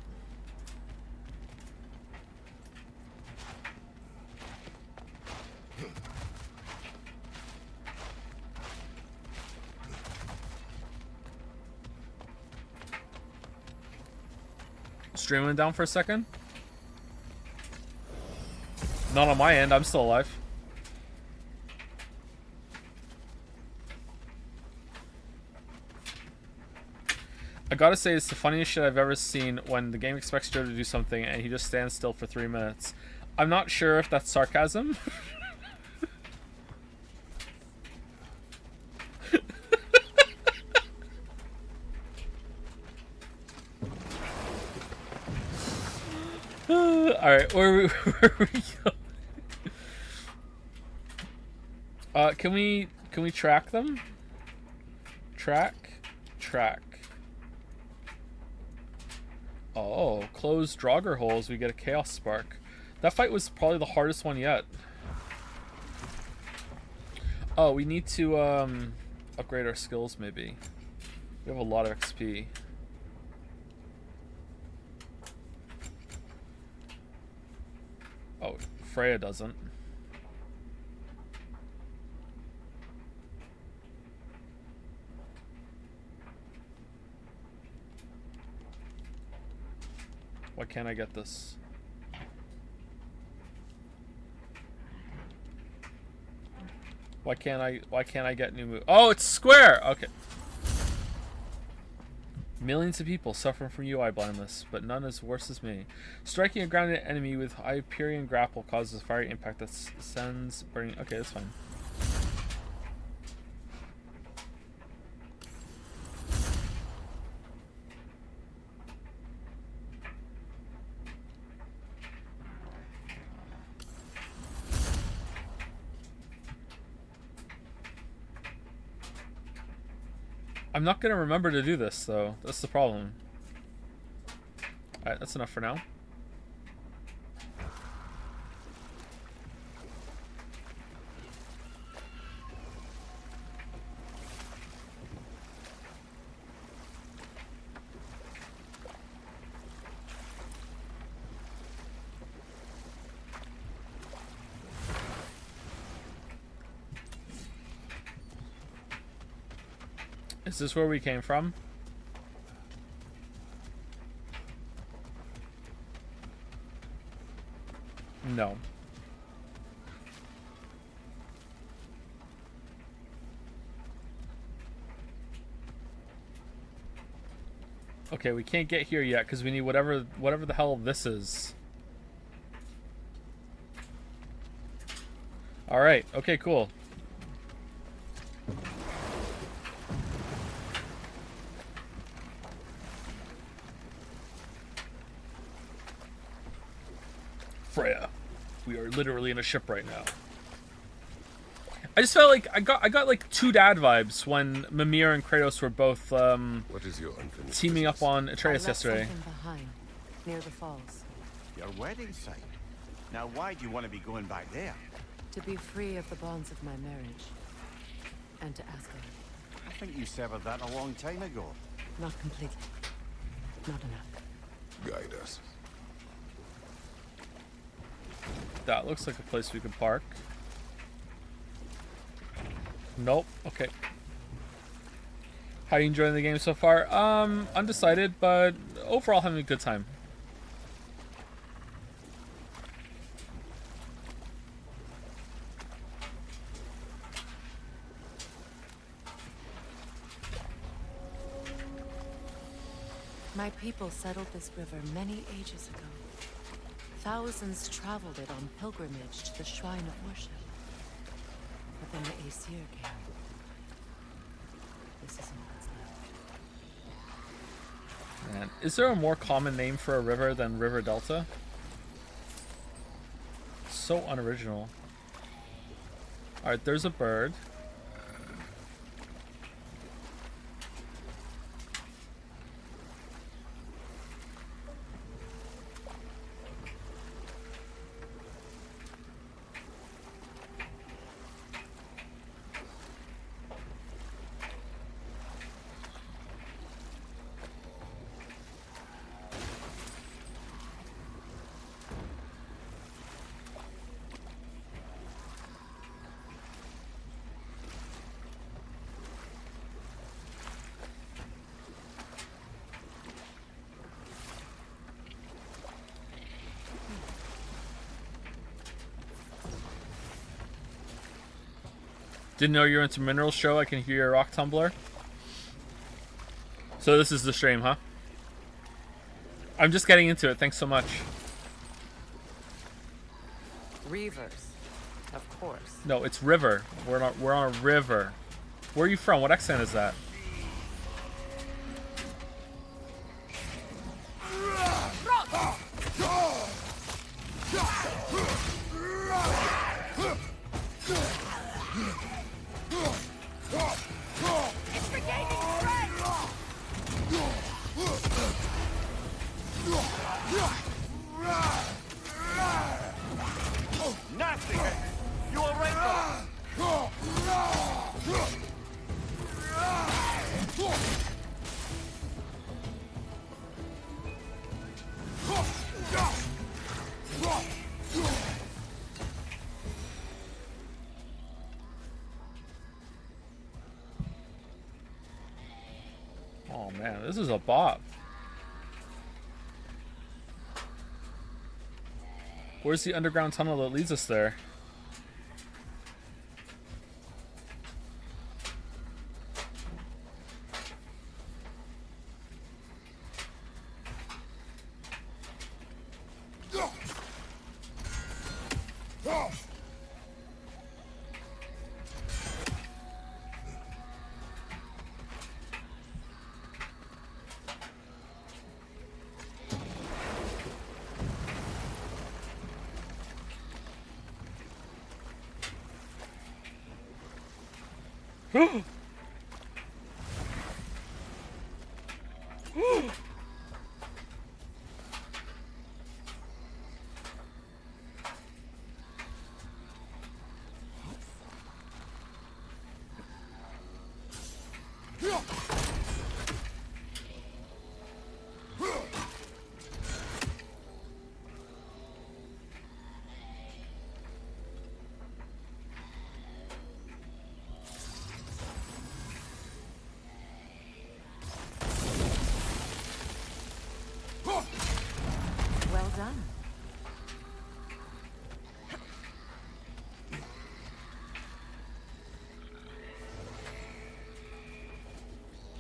[SPEAKER 1] Stream went down for a second. Not on my end. I'm still alive. I gotta say, it's the funniest shit I've ever seen when the game expects Joe to do something and he just stands still for 3 minutes. I'm not sure if that's sarcasm. Alright, where we go? Can we track them? Track. Oh, close Draugr holes, we get a Chaos Spark. That fight was probably the hardest one yet. Oh, we need to upgrade our skills maybe. We have a lot of XP. Oh, Freya doesn't. Why can't I get this? Why can't I get new move? Oh, it's square. Okay. Millions of people suffering from UI blindness, but none as worse as me. Striking a grounded enemy with Hyperion grapple causes a fiery impact that sends burning. Okay, that's fine. I'm not gonna remember to do this though. That's the problem. Alright, that's enough for now. Is this where we came from? No. Okay, we can't get here yet because we need whatever the hell this is. All right. Okay, cool. Freya, we are literally in a ship right now. I just felt like I got like two dad vibes when Mimir and Kratos were both
[SPEAKER 9] what is your
[SPEAKER 1] teaming up on Atreus yesterday.
[SPEAKER 5] Something behind, near the falls.
[SPEAKER 10] Your wedding site. Now, why do you want to be going back there?
[SPEAKER 5] To be free of the bonds of my marriage, and to Asgard.
[SPEAKER 10] I think you severed that a long time ago.
[SPEAKER 5] Not completely. Not enough.
[SPEAKER 9] Guide us.
[SPEAKER 1] That looks like a place we could park. Nope. Okay. How are you enjoying the game so far? Undecided, but overall having a good time.
[SPEAKER 5] My people settled this river many ages ago. Thousands traveled it on pilgrimage to the shrine of worship. But then the Aesir came. This is all that's left.
[SPEAKER 1] Man, is there a more common name for a river than River Delta? So unoriginal. Alright, there's a bird. Didn't know you were into minerals show. I can hear your rock tumbler. So this is the stream, huh? I'm just getting into it. Thanks so much.
[SPEAKER 5] Reavers, of course.
[SPEAKER 1] No, it's river. We're on a river. Where are you from? What accent is that?
[SPEAKER 6] Nasty! You all right, brother?
[SPEAKER 1] Oh man, this is a bop. Where's the underground tunnel that leads us there?
[SPEAKER 5] Well done.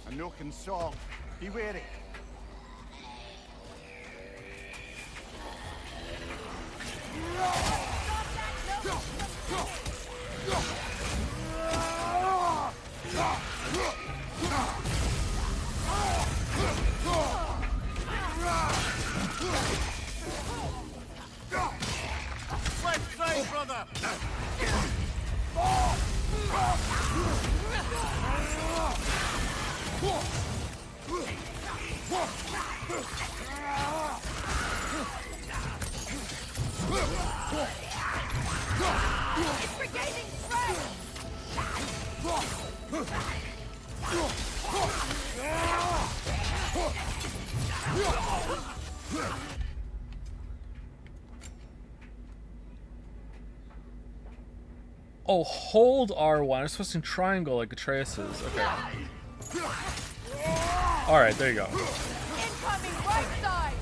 [SPEAKER 6] A nook and song. Be wary.
[SPEAKER 10] Left side, brother!
[SPEAKER 13] It's regaining strength!
[SPEAKER 1] Oh, hold R1. I'm supposed to triangle like Atreus's. Okay. Alright, there you go.
[SPEAKER 13] Incoming right side!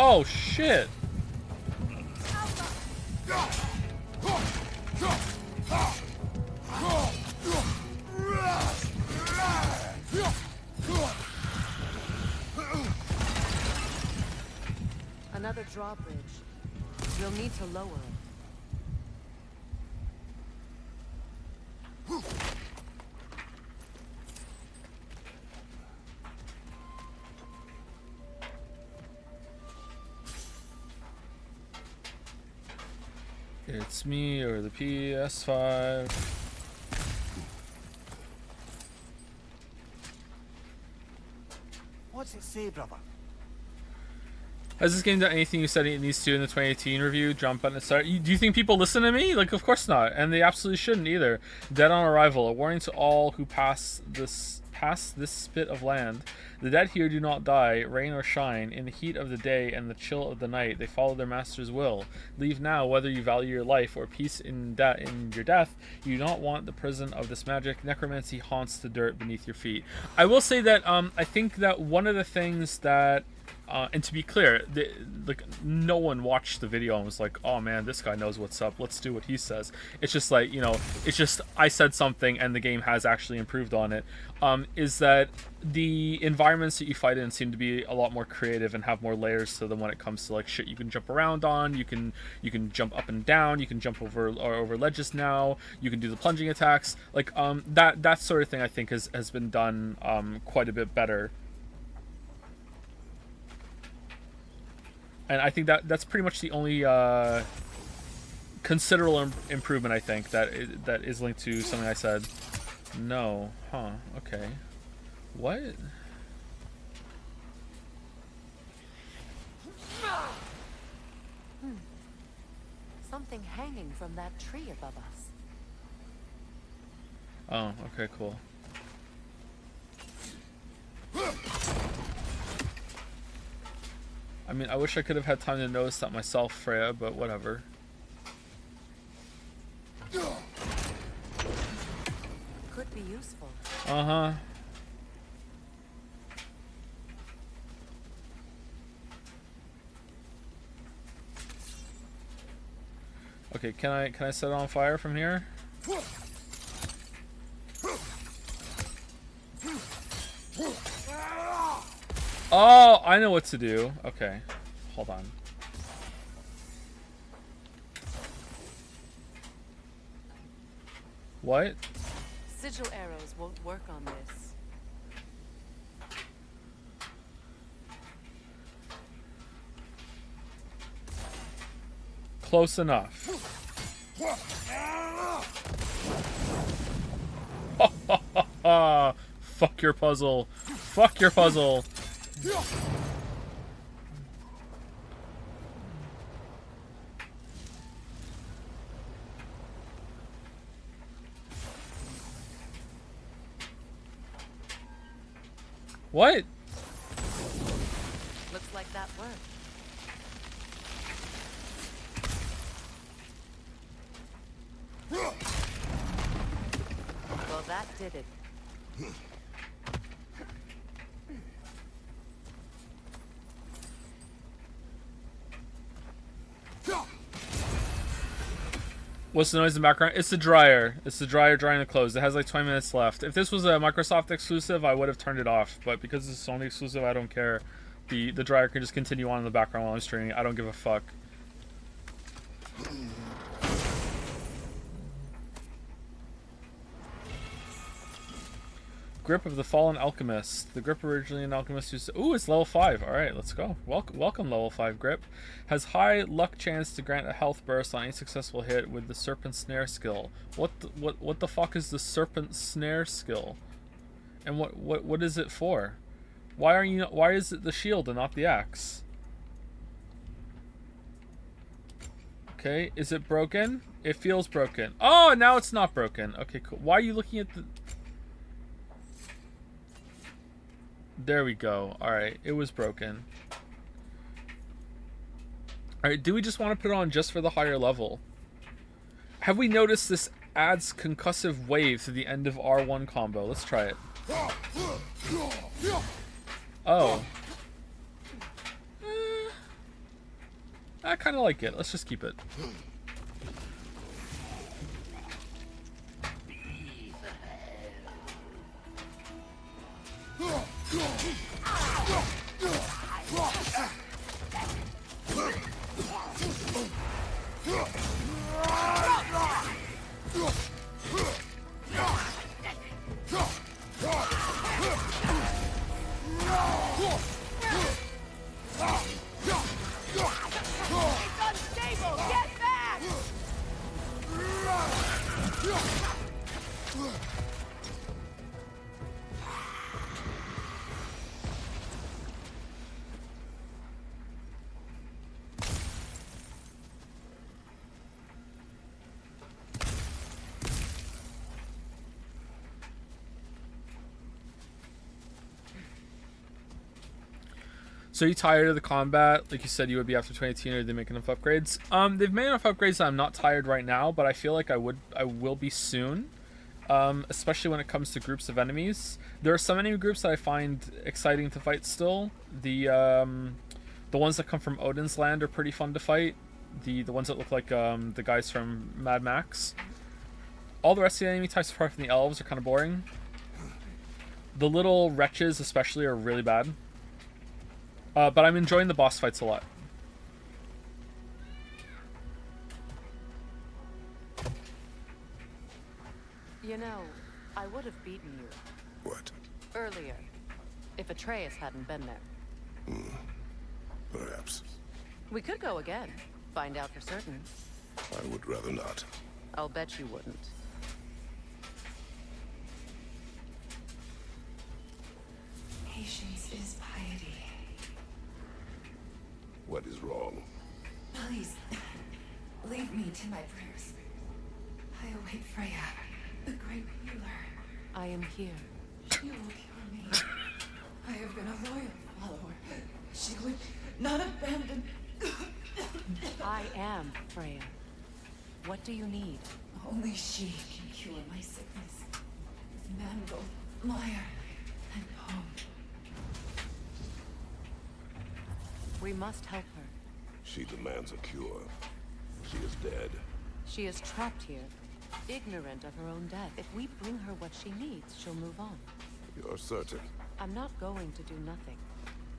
[SPEAKER 1] Oh, shit.
[SPEAKER 5] Another drawbridge. You'll need to lower it.
[SPEAKER 1] It's me or the PS5.
[SPEAKER 6] What's it say, brother?
[SPEAKER 1] Has this game done anything you said it needs to in the 2018 review? Jump button and start. Do you think people listen to me? Like, of course not, and they absolutely shouldn't either. Dead on arrival. A warning to all who pass this spit of land. The dead here do not die, rain or shine. In the heat of the day and the chill of the night, they follow their master's will. Leave now, whether you value your life or peace in your death. You do not want the prison of this magic. Necromancy haunts the dirt beneath your feet. I will say that I think that one of the things that and to be clear, like no one watched the video and was like, "Oh man, this guy knows what's up. Let's do what he says." It's just like, you know, it's just I said something and the game has actually improved on it. Is that the environments that you fight in seem to be a lot more creative and have more layers to them when it comes to like shit you can jump around on. You can jump up and down. You can jump over ledges now. You can do the plunging attacks. Like that sort of thing I think has been done quite a bit better. And I think that's pretty much the only considerable improvement I think that is linked to something I said. No, huh? Okay, what?
[SPEAKER 5] Something hanging from that tree above us.
[SPEAKER 1] Oh, okay, cool. I mean, I wish I could have had time to notice that myself, Freya, but whatever.
[SPEAKER 5] Could be useful.
[SPEAKER 1] Uh-huh. Okay, can I set it on fire from here? Oh, I know what to do. Okay, hold on. What?
[SPEAKER 5] Sigil arrows won't work on this.
[SPEAKER 1] Close enough. Fuck your puzzle. Fuck your puzzle. What?
[SPEAKER 5] Looks like that worked. Well, that did it.
[SPEAKER 1] What's the noise in the background? It's the dryer. It's the dryer drying the clothes. It has like 20 minutes left. If this was a Microsoft exclusive, I would have turned it off. But because it's a Sony exclusive, I don't care. The dryer can just continue on in the background while I'm streaming. I don't give a fuck. Grip of the Fallen Alchemist. The grip originally an alchemist used. Ooh, it's level 5. All right, let's go. Welcome, level 5 grip. Has high luck chance to grant a health burst on any successful hit with the Serpent Snare skill. What the fuck is the Serpent Snare skill? And what is it for? Why is it the shield and not the axe? Okay, is it broken? It feels broken. Oh, now it's not broken. Okay, cool. Why are you looking at the... There we go. Alright, it was broken. Alright, do we just want to put it on just for the higher level? Have we noticed this adds concussive wave to the end of R1 combo? Let's try it. Oh. I kind of like it. Let's just keep it.
[SPEAKER 13] It's unstable! Get back!
[SPEAKER 1] So you tired of the combat? Like you said you would be after 2018, or did they make enough upgrades? They've made enough upgrades that I'm not tired right now, but I feel like I will be soon. Especially when it comes to groups of enemies. There are some enemy groups that I find exciting to fight still. The ones that come from Odin's land are pretty fun to fight. The ones that look like the guys from Mad Max. All the rest of the enemy types apart from the elves are kind of boring. The little wretches especially are really bad. But I'm enjoying the boss fights a lot.
[SPEAKER 5] You know, I would have beaten you.
[SPEAKER 9] What?
[SPEAKER 5] Earlier, if Atreus hadn't been there.
[SPEAKER 9] Perhaps.
[SPEAKER 5] We could go again, find out for certain.
[SPEAKER 9] I would rather not.
[SPEAKER 5] I'll bet you wouldn't.
[SPEAKER 14] Patience is piety.
[SPEAKER 9] What is wrong?
[SPEAKER 14] Please, leave me to my prayers. I await Freya, the great healer.
[SPEAKER 5] I am here.
[SPEAKER 14] She will cure me. I have been a loyal follower. She would not abandon.
[SPEAKER 5] I am Freya. What do you need?
[SPEAKER 14] Only she can cure my sickness. With mangold, mire, and poem.
[SPEAKER 5] We must help her.
[SPEAKER 9] She demands a cure. She is dead.
[SPEAKER 5] She is trapped here, ignorant of her own death. If we bring her what she needs, she'll move on.
[SPEAKER 9] You're certain?
[SPEAKER 5] I'm not going to do nothing.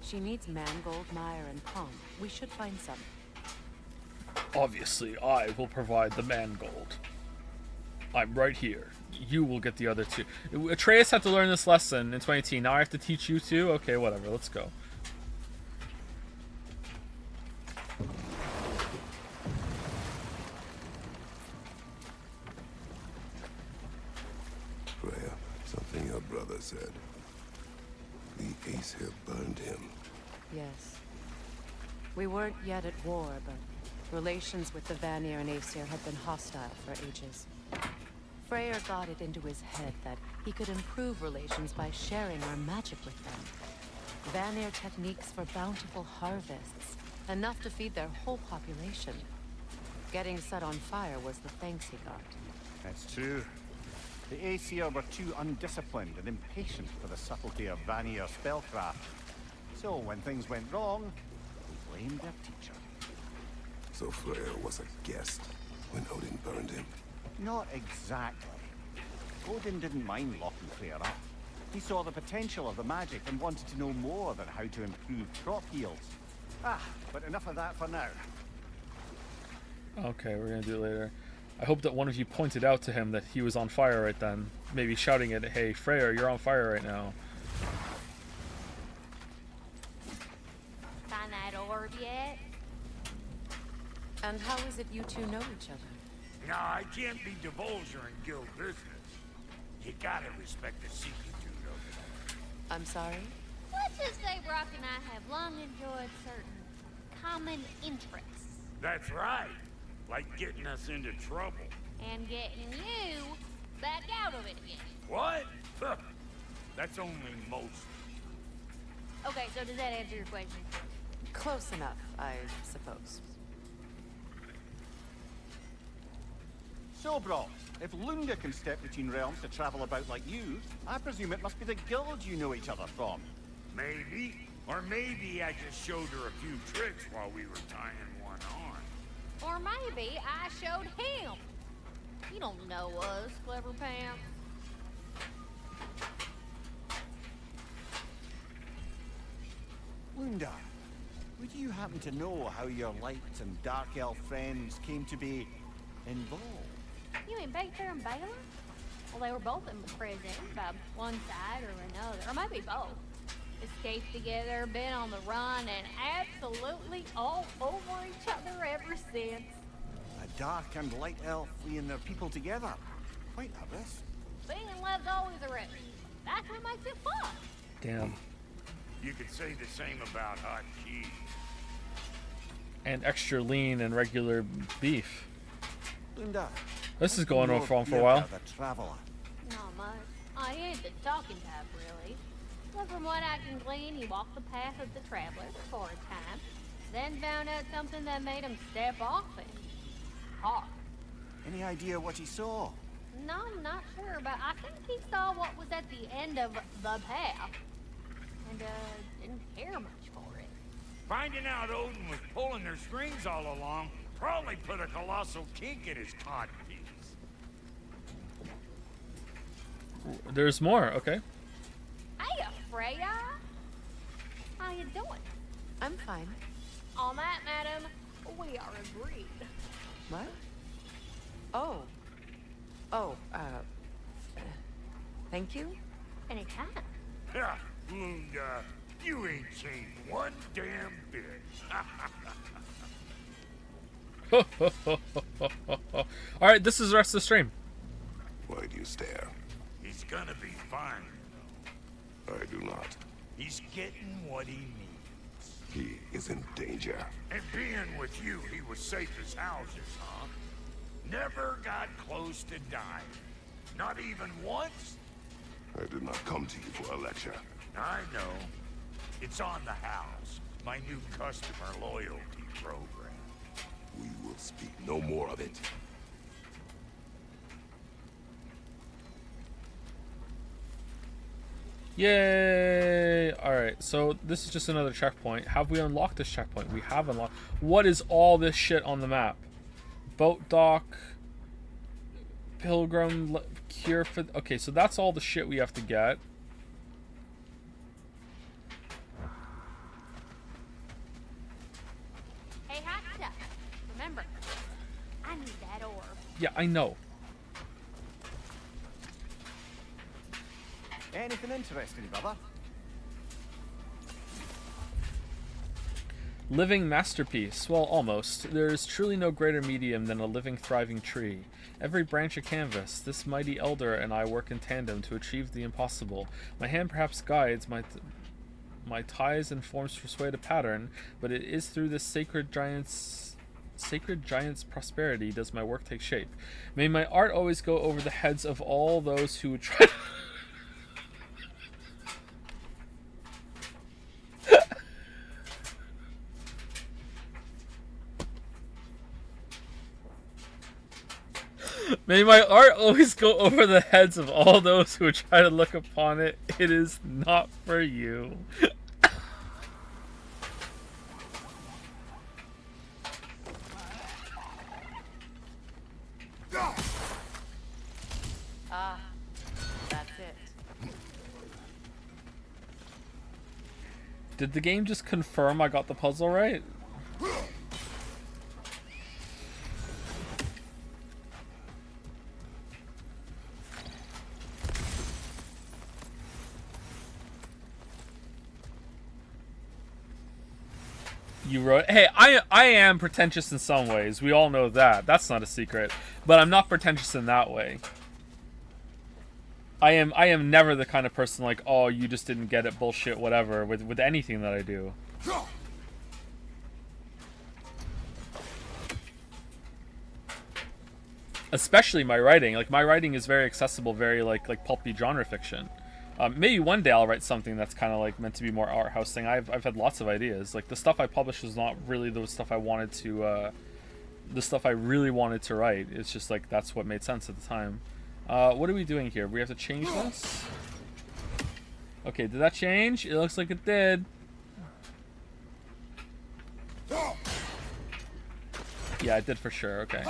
[SPEAKER 5] She needs mangold, mire, and palm. We should find some.
[SPEAKER 1] Obviously, I will provide the mangold. I'm right here. You will get the other two. Atreus had to learn this lesson in 2018. Now I have to teach you too? Okay, whatever. Let's go.
[SPEAKER 9] Freya, something your brother said. The Aesir burned him.
[SPEAKER 5] Yes. We weren't yet at war, but relations with the Vanir and Aesir had been hostile for ages. Freyr got it into his head that he could improve relations by sharing our magic with them. Vanir techniques for bountiful harvests, enough to feed their whole population. Getting set on fire was the thanks he got.
[SPEAKER 10] That's true. The Aesir were too undisciplined and impatient for the subtlety of Vanir spellcraft. So when things went wrong, they blamed their teacher.
[SPEAKER 9] So Freya was a guest when Odin burned him?
[SPEAKER 10] Not exactly. Odin didn't mind locking Freya up. He saw the potential of the magic and wanted to know more than how to improve crop yields. But enough of that for now.
[SPEAKER 1] Okay, we're gonna do it later. I hope that one of you pointed out to him that he was on fire right then. Maybe shouting it, hey, Freyr, you're on fire right now.
[SPEAKER 13] Find that orb yet?
[SPEAKER 5] And how is it you two know each other?
[SPEAKER 15] No, I can't be divulger in guild business. You gotta respect the secret dude over there.
[SPEAKER 5] I'm sorry?
[SPEAKER 13] Let's just say Brock and I have long enjoyed certain common interests.
[SPEAKER 15] That's right. Like getting us into trouble.
[SPEAKER 13] And getting you back out of it again.
[SPEAKER 15] What? Huh. That's only most.
[SPEAKER 13] Okay, so does that answer your question?
[SPEAKER 5] Close enough, I suppose.
[SPEAKER 10] So, Brock, if Lunda can step between realms to travel about like you, I presume it must be the guild you know each other from.
[SPEAKER 15] Maybe. Or maybe I just showed her a few tricks while we were tying one on.
[SPEAKER 13] Or maybe I showed him. You don't know us, Clever Pants.
[SPEAKER 10] Lunda, would you happen to know how your light and dark elf friends came to be involved?
[SPEAKER 13] You mean Baker and Baylor? Well, they were both in prison by one side or another, or maybe both. Escaped together, been on the run, and absolutely all over each other ever since.
[SPEAKER 10] A dark and light elf fleeing their people together. Quite a risk.
[SPEAKER 13] Being in love's always a risk. That's what makes it fun.
[SPEAKER 1] Damn.
[SPEAKER 15] You could say the same about hot cheese.
[SPEAKER 1] And extra lean and regular beef.
[SPEAKER 10] Lunda,
[SPEAKER 1] this is going on for a while.
[SPEAKER 10] The traveler.
[SPEAKER 13] Not much. I ain't the talking type, really. Well, from what I can glean, he walked the path of the travelers for a time, then found out something that made him step off it. Hard.
[SPEAKER 10] Any idea what he saw?
[SPEAKER 13] No, I'm not sure, but I think he saw what was at the end of the path. And, didn't care much for it.
[SPEAKER 15] Finding out Odin was pulling their strings all along probably put a colossal kink in his codpiece.
[SPEAKER 1] There's more, okay.
[SPEAKER 13] Hey, Freya! How you doing?
[SPEAKER 5] I'm fine.
[SPEAKER 13] On that, madam, we are agreed.
[SPEAKER 5] What? Oh. Oh, thank you?
[SPEAKER 13] Anytime.
[SPEAKER 15] Yeah, and, you ain't changed one damn bit.
[SPEAKER 1] Alright, this is the rest of the stream.
[SPEAKER 9] Why do you stare?
[SPEAKER 15] He's gonna be fine.
[SPEAKER 9] I do not.
[SPEAKER 15] He's getting what he needs.
[SPEAKER 9] He is in danger.
[SPEAKER 15] And being with you, he was safe as houses, huh? Never got close to dying. Not even once?
[SPEAKER 9] I did not come to you for a lecture.
[SPEAKER 15] I know. It's on the house. My new customer loyalty program.
[SPEAKER 9] We will speak no more of it.
[SPEAKER 1] Yay! Alright, so this is just another checkpoint. Have we unlocked this checkpoint? We have unlocked. What is all this shit on the map? Boat dock. Pilgrim. Cure for... Okay, so that's all the shit we have to get.
[SPEAKER 13] Hey, hot stuff. Remember, I need that orb.
[SPEAKER 1] Yeah, I know.
[SPEAKER 10] Anything interesting, brother?
[SPEAKER 1] Living masterpiece. Well, almost. There is truly no greater medium than a living, thriving tree. Every branch a canvas. This mighty elder and I work in tandem to achieve the impossible. My hand perhaps guides, my ties and forms persuade a pattern, but it is through this sacred giant's prosperity does my work take shape. May my art always go over the heads of all those who would try. May my art always go over the heads of all those who try to look upon it. It is not for you.
[SPEAKER 5] Ah, that's it.
[SPEAKER 1] Did the game just confirm I got the puzzle right? You wrote, hey, I am pretentious in some ways. We all know that. That's not a secret. But I'm not pretentious in that way. I am never the kind of person like, oh, you just didn't get it, bullshit, whatever, with anything that I do. Especially my writing. Like, my writing is very accessible, very like pulpy genre fiction. Maybe one day I'll write something that's kind of like meant to be more art house thing. I've had lots of ideas. Like, the stuff I published was not really the stuff I wanted to, the stuff I really wanted to write. It's just like, that's what made sense at the time. What are we doing here? We have to change this? Okay, did that change? It looks like it did. Yeah, it did for sure. Okay.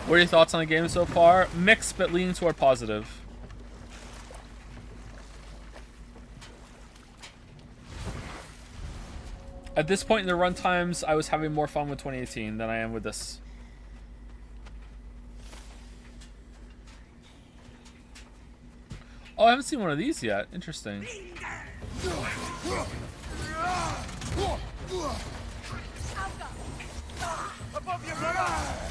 [SPEAKER 1] What are your thoughts on the game so far? Mixed, but leaning toward positive. At this point in the run times, I was having more fun with 2018 than I am with this. Oh, I haven't seen one of these yet. Interesting.
[SPEAKER 15] Above you, brother!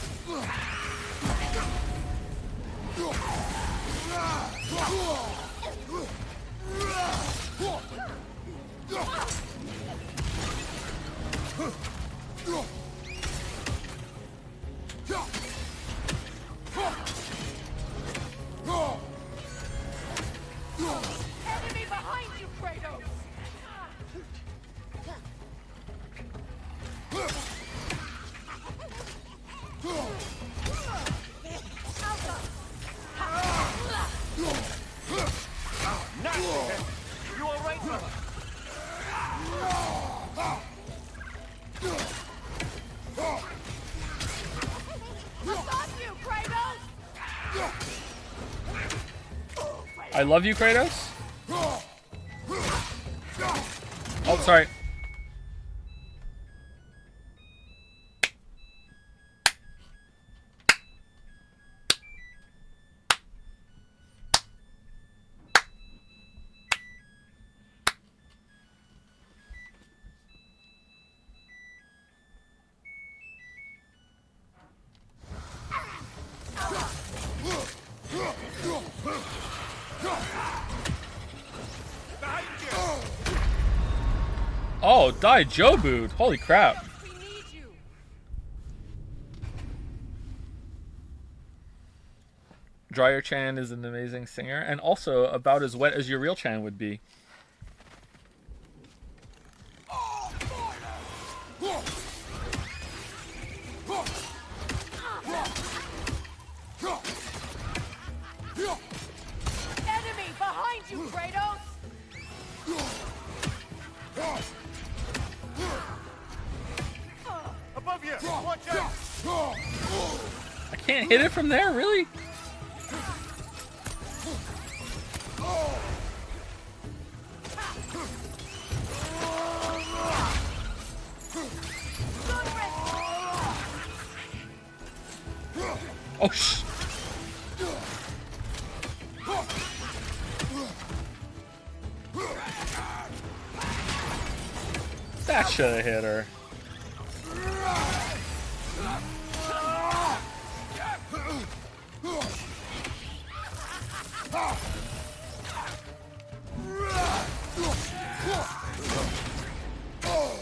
[SPEAKER 1] I love you, Kratos. Oh, sorry. Oh, die Jobu. Holy crap. Dryer Chan is an amazing singer and also about as wet as your real Chan would be.
[SPEAKER 16] Enemy behind you, Kratos!
[SPEAKER 10] Above you! Watch out!
[SPEAKER 1] I can't hit it from there, really? Oh, sh! That should have hit her.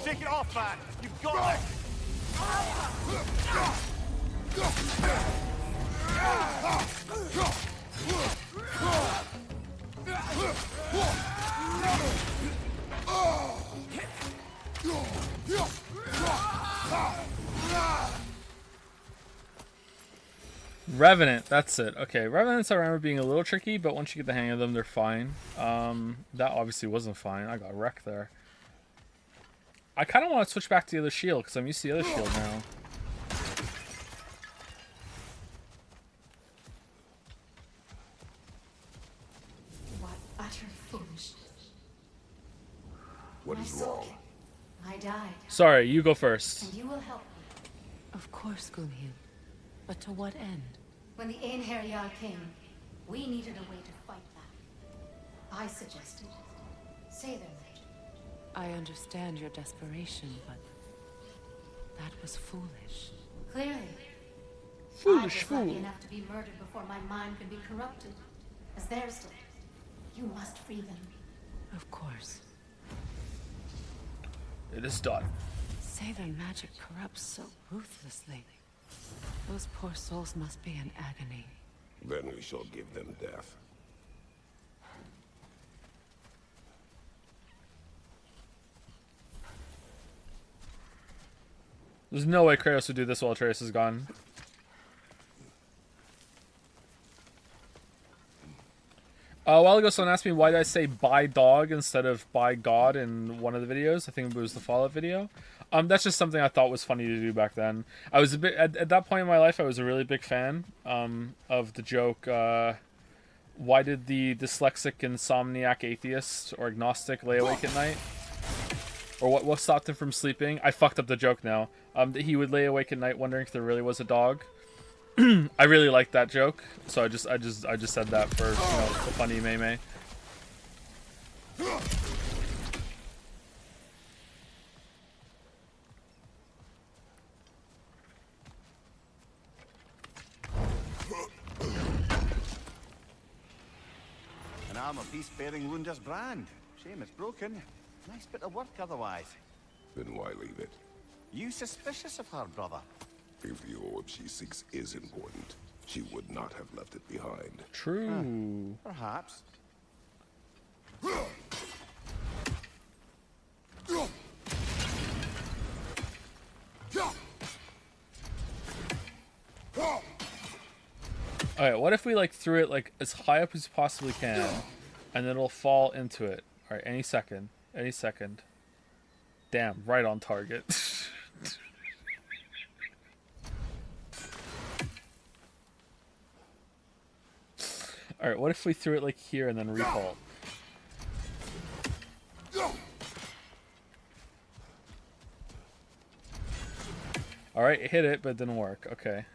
[SPEAKER 10] Take it off, man! You've got it!
[SPEAKER 1] Revenant, that's it. Okay, Revenants I remember being a little tricky, but once you get the hang of them, they're fine. That obviously wasn't fine. I got wrecked there. I kind of want to switch back to the other shield, because I'm used to the other shield now.
[SPEAKER 14] What utter foolishness.
[SPEAKER 9] What
[SPEAKER 14] My
[SPEAKER 9] is
[SPEAKER 14] soul
[SPEAKER 9] wrong?
[SPEAKER 14] came. I died.
[SPEAKER 1] Sorry, you go first.
[SPEAKER 14] And you will help me.
[SPEAKER 5] Of course, Gunhild. But to what end?
[SPEAKER 14] When the Einherjar came, we needed a way to fight back. I suggested say their magic.
[SPEAKER 5] I understand your desperation, but that was foolish.
[SPEAKER 14] Clearly.
[SPEAKER 1] Foolish
[SPEAKER 14] I was lucky
[SPEAKER 1] fool.
[SPEAKER 14] enough to be murdered before my mind could be corrupted, as theirs did. You must free them.
[SPEAKER 5] Of course.
[SPEAKER 1] It is done.
[SPEAKER 5] Say their magic corrupts so ruthlessly. Those poor souls must be in agony.
[SPEAKER 9] Then we shall give them death.
[SPEAKER 1] There's no way Kratos would do this while Atreus is gone. A while ago, someone asked me why did I say "by dog" instead of "by God" in one of the videos. I think it was the Fallout video. That's just something I thought was funny to do back then. I was a bit at that point in my life. I was a really big fan of the joke. Why did the dyslexic, insomniac, atheist, or agnostic lay awake at night? Or what stopped him from sleeping? I fucked up the joke now. That he would lay awake at night wondering if there really was a dog. I really liked that joke, so I just said that for the funny meme.
[SPEAKER 10] An armor piece bearing Lunda's brand. Shame it's broken. Nice bit of work otherwise.
[SPEAKER 9] Then why leave it?
[SPEAKER 10] You suspicious of her, brother?
[SPEAKER 9] If the orb she seeks is important, she would not have left it behind.
[SPEAKER 1] True.
[SPEAKER 10] Perhaps.
[SPEAKER 1] Alright, what if we threw it as high up as you possibly can, and then it'll fall into it. Alright, any second. Any second. Damn, right on target. Alright, what if we threw it like here and then repull? Alright, it hit it, but it didn't work. Okay.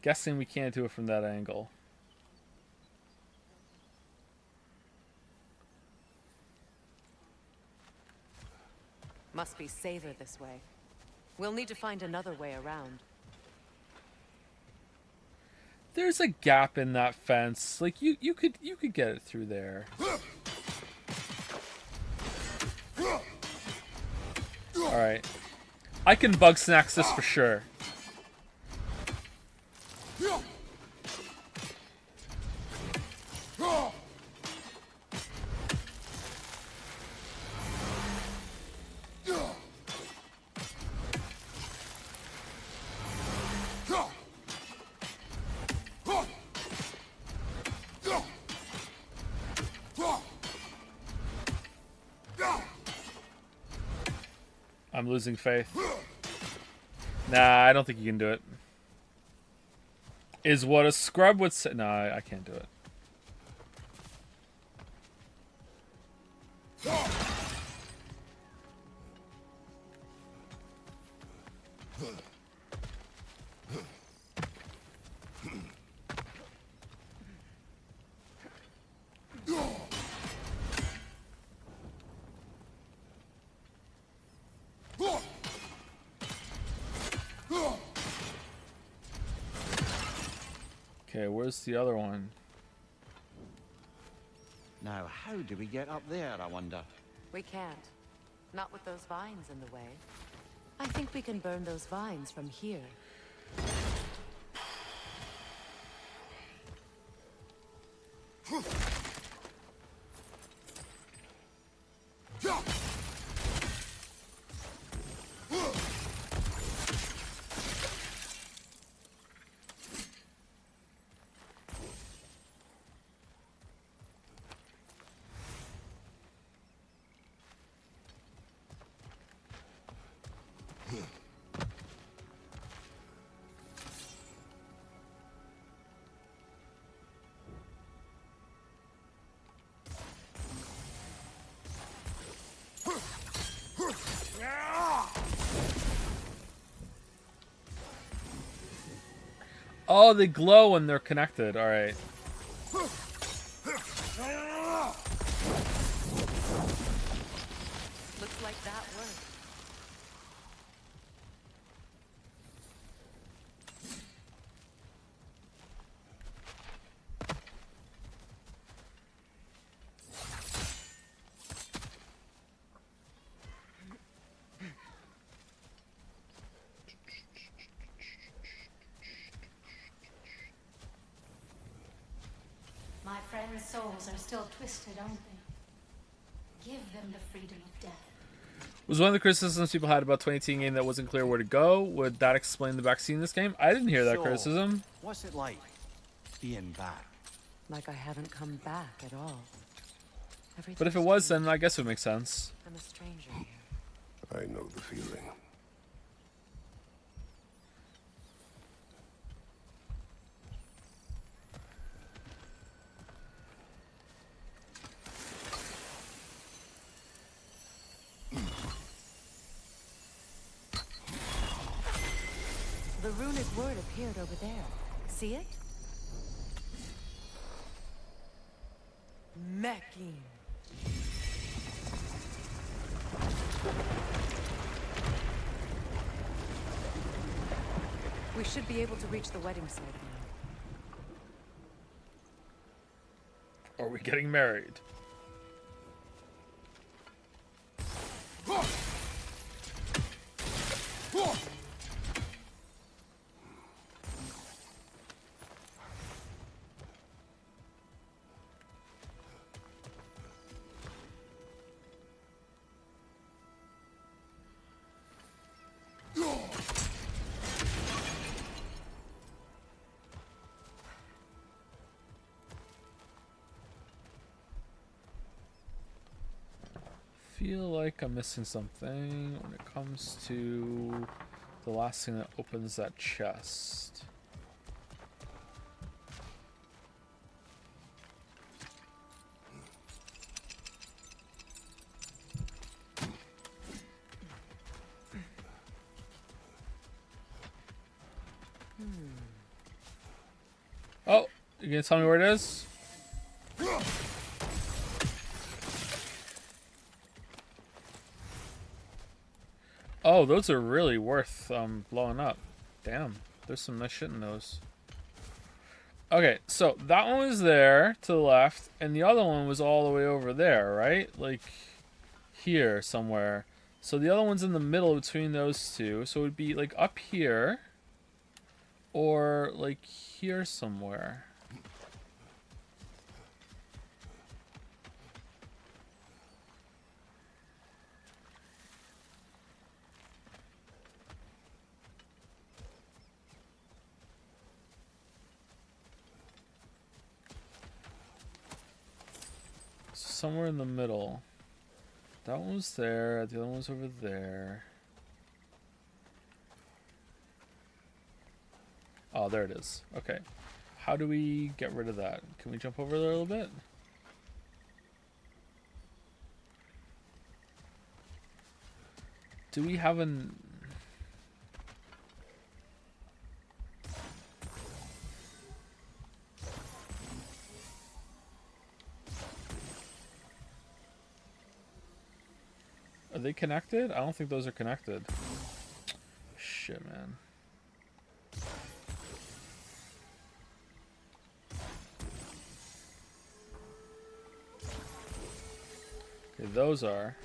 [SPEAKER 1] Guessing we can't do it from that angle.
[SPEAKER 5] Must be safer this way. We'll need to find another way around.
[SPEAKER 1] There's a gap in that fence. Like you could get it through there. Alright. I can bug snacks this for sure. I'm losing faith. Nah, I don't think you can do it. Is what a scrub would say. No, I can't do it. Okay, where's the other one?
[SPEAKER 10] Now, how do we get up there, I wonder?
[SPEAKER 5] We can't. Not with those vines in the way. I think we can burn those vines from here. Oh, they glow when they're connected. All right. Looks like that worked.
[SPEAKER 14] My friends' souls are still twisted, aren't they? Give them the freedom of death.
[SPEAKER 1] Was one of the criticisms people had about 2018 game that wasn't clear where to go? Would that explain the backseat in this game? I didn't hear that criticism.
[SPEAKER 10] What's it like being back?
[SPEAKER 5] Like I haven't come back at all.
[SPEAKER 1] But if it was, then I guess it would make sense.
[SPEAKER 5] I'm a stranger here.
[SPEAKER 9] I know the feeling.
[SPEAKER 5] The runic word appeared over there. See it? Mecking. We should be able to reach the wedding site now.
[SPEAKER 1] Are we getting married? Feel like I'm missing something when it comes to the last thing that opens that chest. You gonna tell me where it is? Oh, those are really worth blowing up. Damn, there's some nice shit in those. Okay, so that one was there to the left, and the other one was all the way over there, right? Like here somewhere. So the other one's in the middle between those two. So it would be like up here, or like here somewhere. Somewhere in the middle. That one was there, the other one was over there. Oh, there it is. Okay. How do we get rid of that? Can we jump over there a little bit? Do we have an... Are they connected? I don't think those are connected. Shit, man. Okay, those are.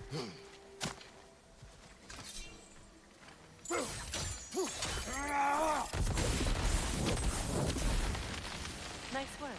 [SPEAKER 5] Nice work.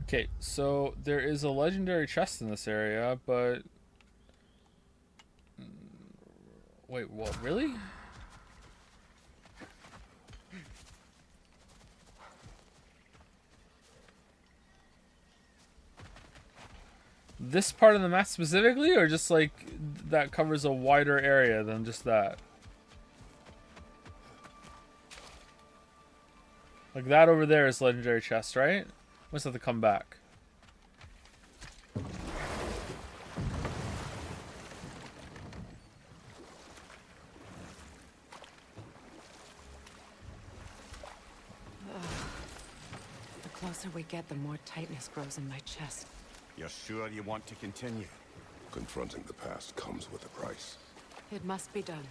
[SPEAKER 1] Okay, so there is a legendary chest in this area, but... Wait, what? Really? This part of the map specifically, or just like that covers a wider area than just that? Like that over there is legendary chest, right? Must have to come back.
[SPEAKER 5] The closer we get, the more tightness grows in my chest.
[SPEAKER 10] You're sure you want to continue?
[SPEAKER 9] Confronting the past comes with a price.
[SPEAKER 5] It must be done.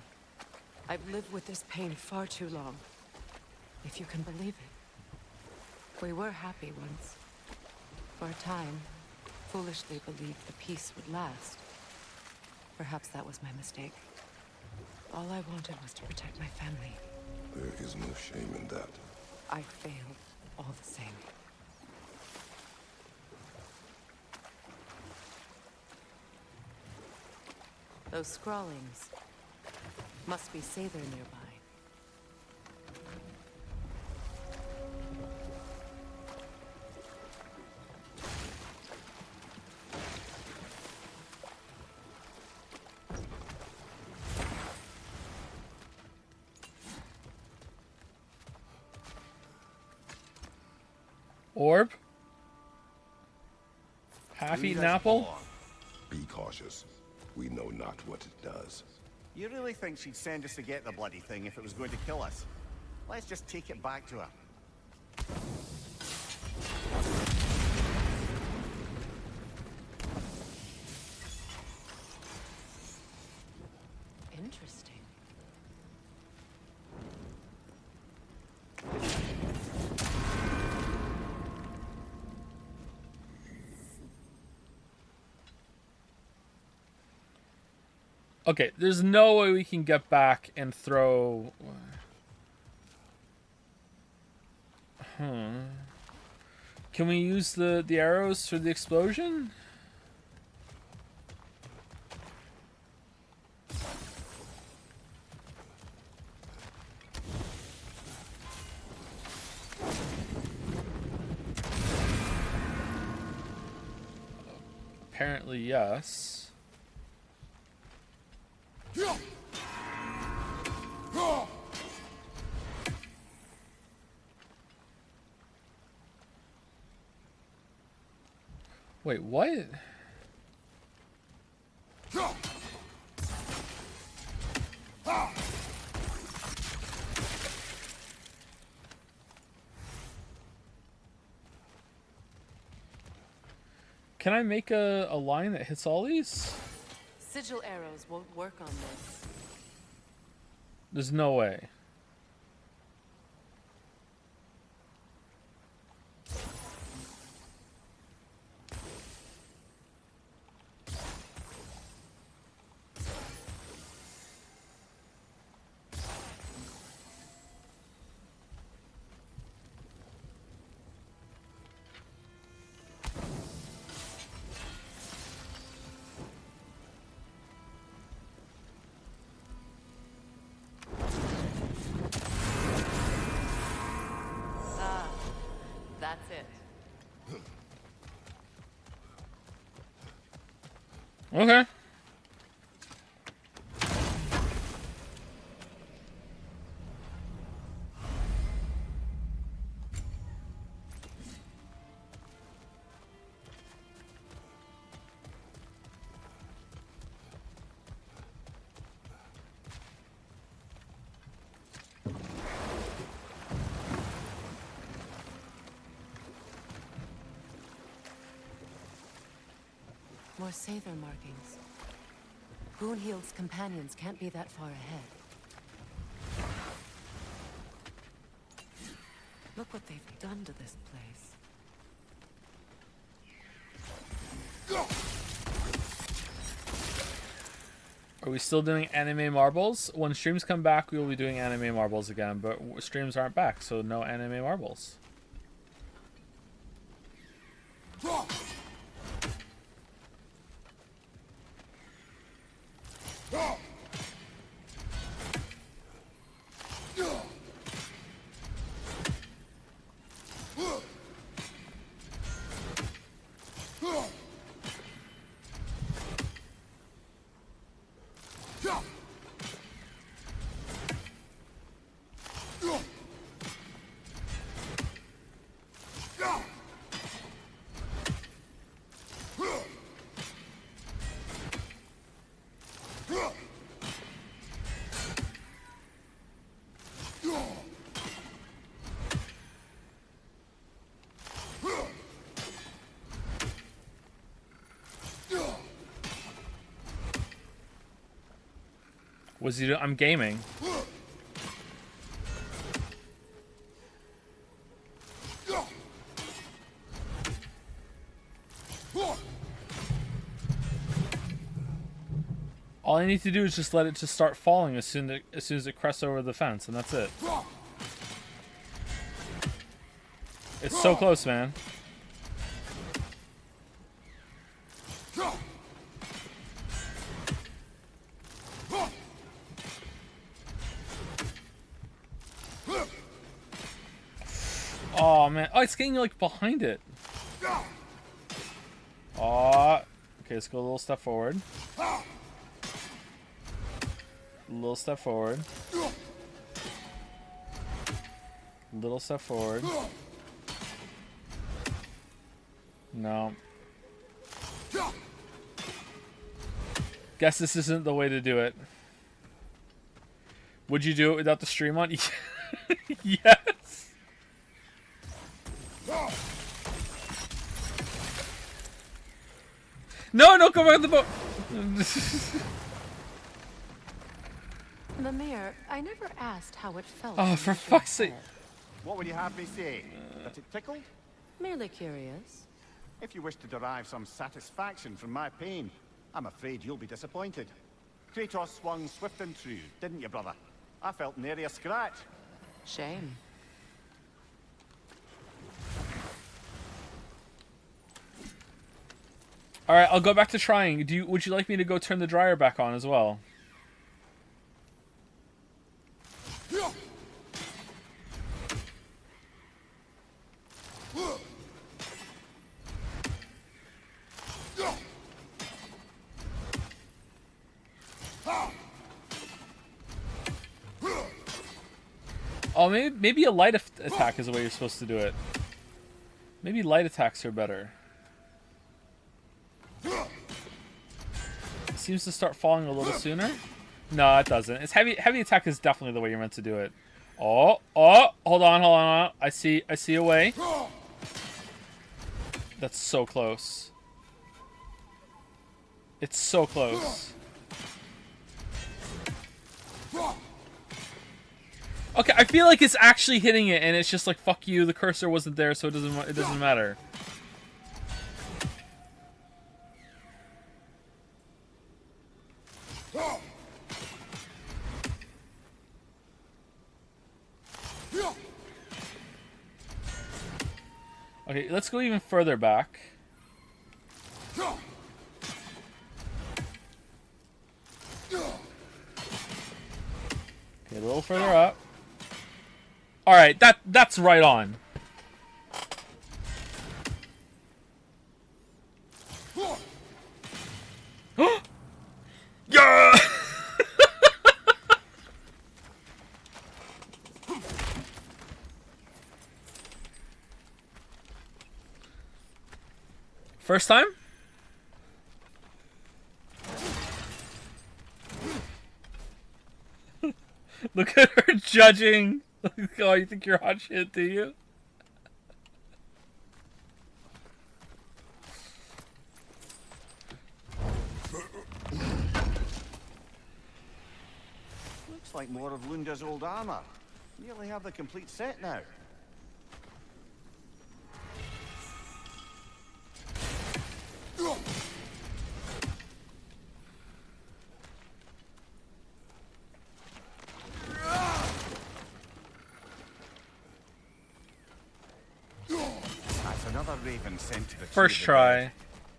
[SPEAKER 5] I've lived with this pain far too long. If you can believe it. We were happy once. For a time, foolishly believed the peace would last. Perhaps that was my mistake. All I wanted was to protect my family.
[SPEAKER 9] There is no shame in that.
[SPEAKER 5] I failed, all the same. Those scrawlings must be Sather nearby.
[SPEAKER 1] Orb? Half-eaten apple?
[SPEAKER 9] Be cautious. We know not what it does.
[SPEAKER 10] You really think she'd send us to get the bloody thing if it was going to kill us? Let's just take it back to her.
[SPEAKER 5] Interesting.
[SPEAKER 1] Okay, there's no way we can get back and throw... Can we use the arrows for the explosion? Apparently, yes. Wait, what? Can I make a line that hits all these?
[SPEAKER 5] Sigil arrows won't work on this.
[SPEAKER 1] There's no way.
[SPEAKER 5] That's it.
[SPEAKER 1] Okay.
[SPEAKER 5] More Sather markings. Brunhild's companions can't be that far ahead. Look what they've done to this place.
[SPEAKER 1] Are we still doing anime marbles? When streams come back, we will be doing anime marbles again, but streams aren't back, so no anime marbles. Was he? I'm gaming. All I need to do is just let it just start falling as soon as it crests over the fence, and that's it. It's so close, man. Oh man! Oh, it's getting like behind it. Oh, okay. Let's go a little step forward. A little step forward. Little step forward. No. Guess this isn't the way to do it. Would you do it without the stream on? Yes. No, no, come back to the boat.
[SPEAKER 5] Mimir, I never asked how it felt.
[SPEAKER 1] Oh, for fuck's sake.
[SPEAKER 10] What would you have me say? That it tickled?
[SPEAKER 5] Merely curious.
[SPEAKER 10] If you wish to derive some satisfaction from my pain, I'm afraid you'll be disappointed. Kratos swung swift and true, didn't you, brother? I felt nary a scratch.
[SPEAKER 5] Shame.
[SPEAKER 1] All right, I'll go back to trying. Would you like me to go turn the dryer back on as well? Oh, maybe a light attack is the way you're supposed to do it. Maybe light attacks are better. It seems to start falling a little sooner. No, it doesn't. It's heavy attack is definitely the way you're meant to do it. Oh, hold on. I see a way. That's so close. It's so close. Okay, I feel like it's actually hitting it, and it's just like, fuck you, the cursor wasn't there, so it doesn't matter. Okay, let's go even further back. Okay, a little further up. All right, that's right on. Yeah! First time? Look at her judging. Oh, you think you're hot shit, do you?
[SPEAKER 10] Looks like more of Lunda's old armor. Nearly have the complete set now. That's another raven sent to the
[SPEAKER 1] First try.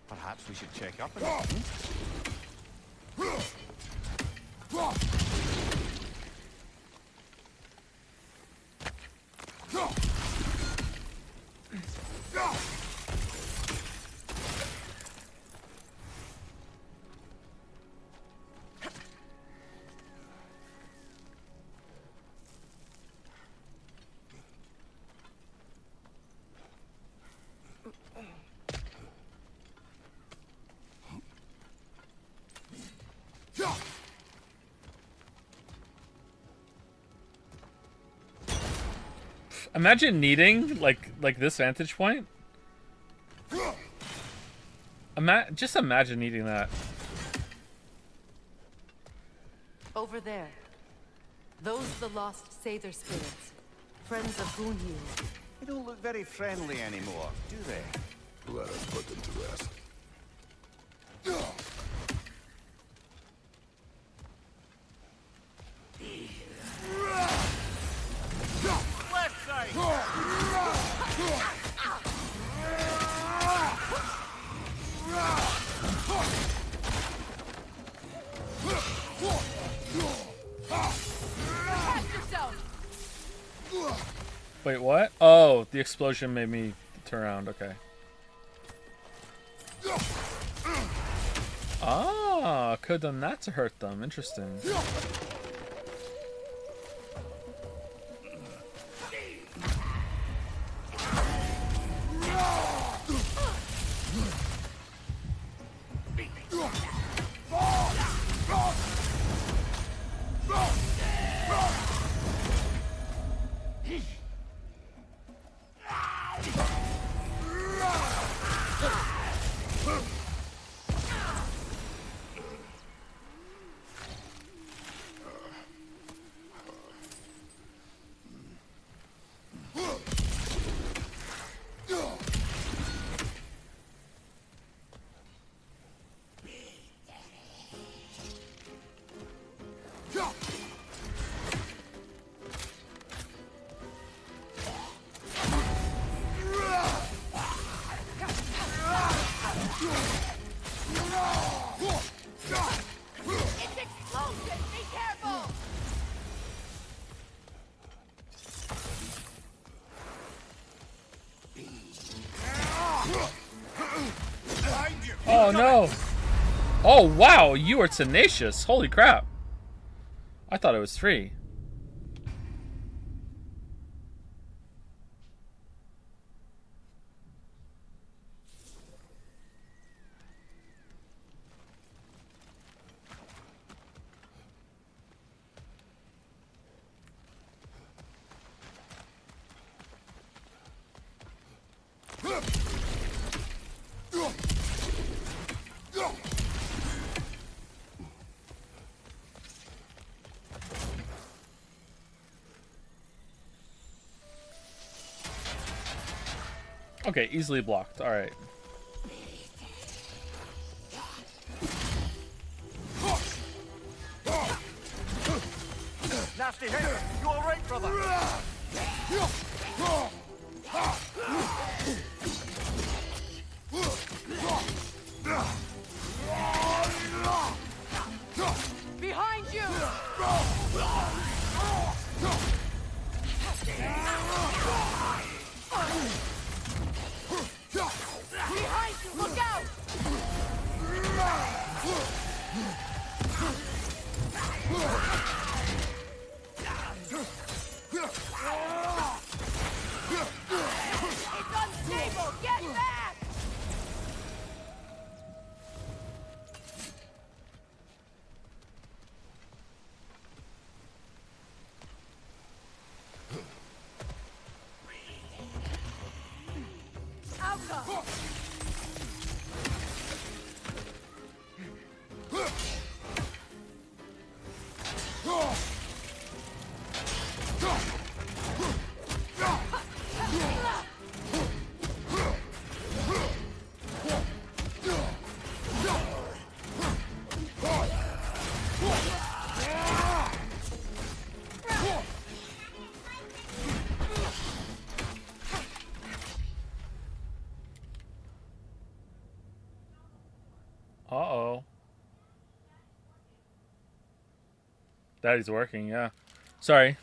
[SPEAKER 10] Perhaps we should check up on it.
[SPEAKER 1] Imagine needing like this vantage point. Just imagine needing that.
[SPEAKER 5] Over there. Those the lost Sather spirits. Friends of Gunhild.
[SPEAKER 10] They don't look very friendly anymore, do they?
[SPEAKER 9] Let us put them to rest.
[SPEAKER 10] Left side!
[SPEAKER 1] Wait, what? Oh, the explosion made me turn around. Okay. Ah, could have done that to hurt them. Interesting. Oh no! Oh wow, you are tenacious. Holy crap. I thought it was 3. Okay, easily blocked. All right.
[SPEAKER 10] Nasty hit! You all right, brother?
[SPEAKER 16] Behind you! Behind you! Look out! It's unstable! Get back! Outcome!
[SPEAKER 1] Uh-oh. Daddy's working, yeah. Sorry.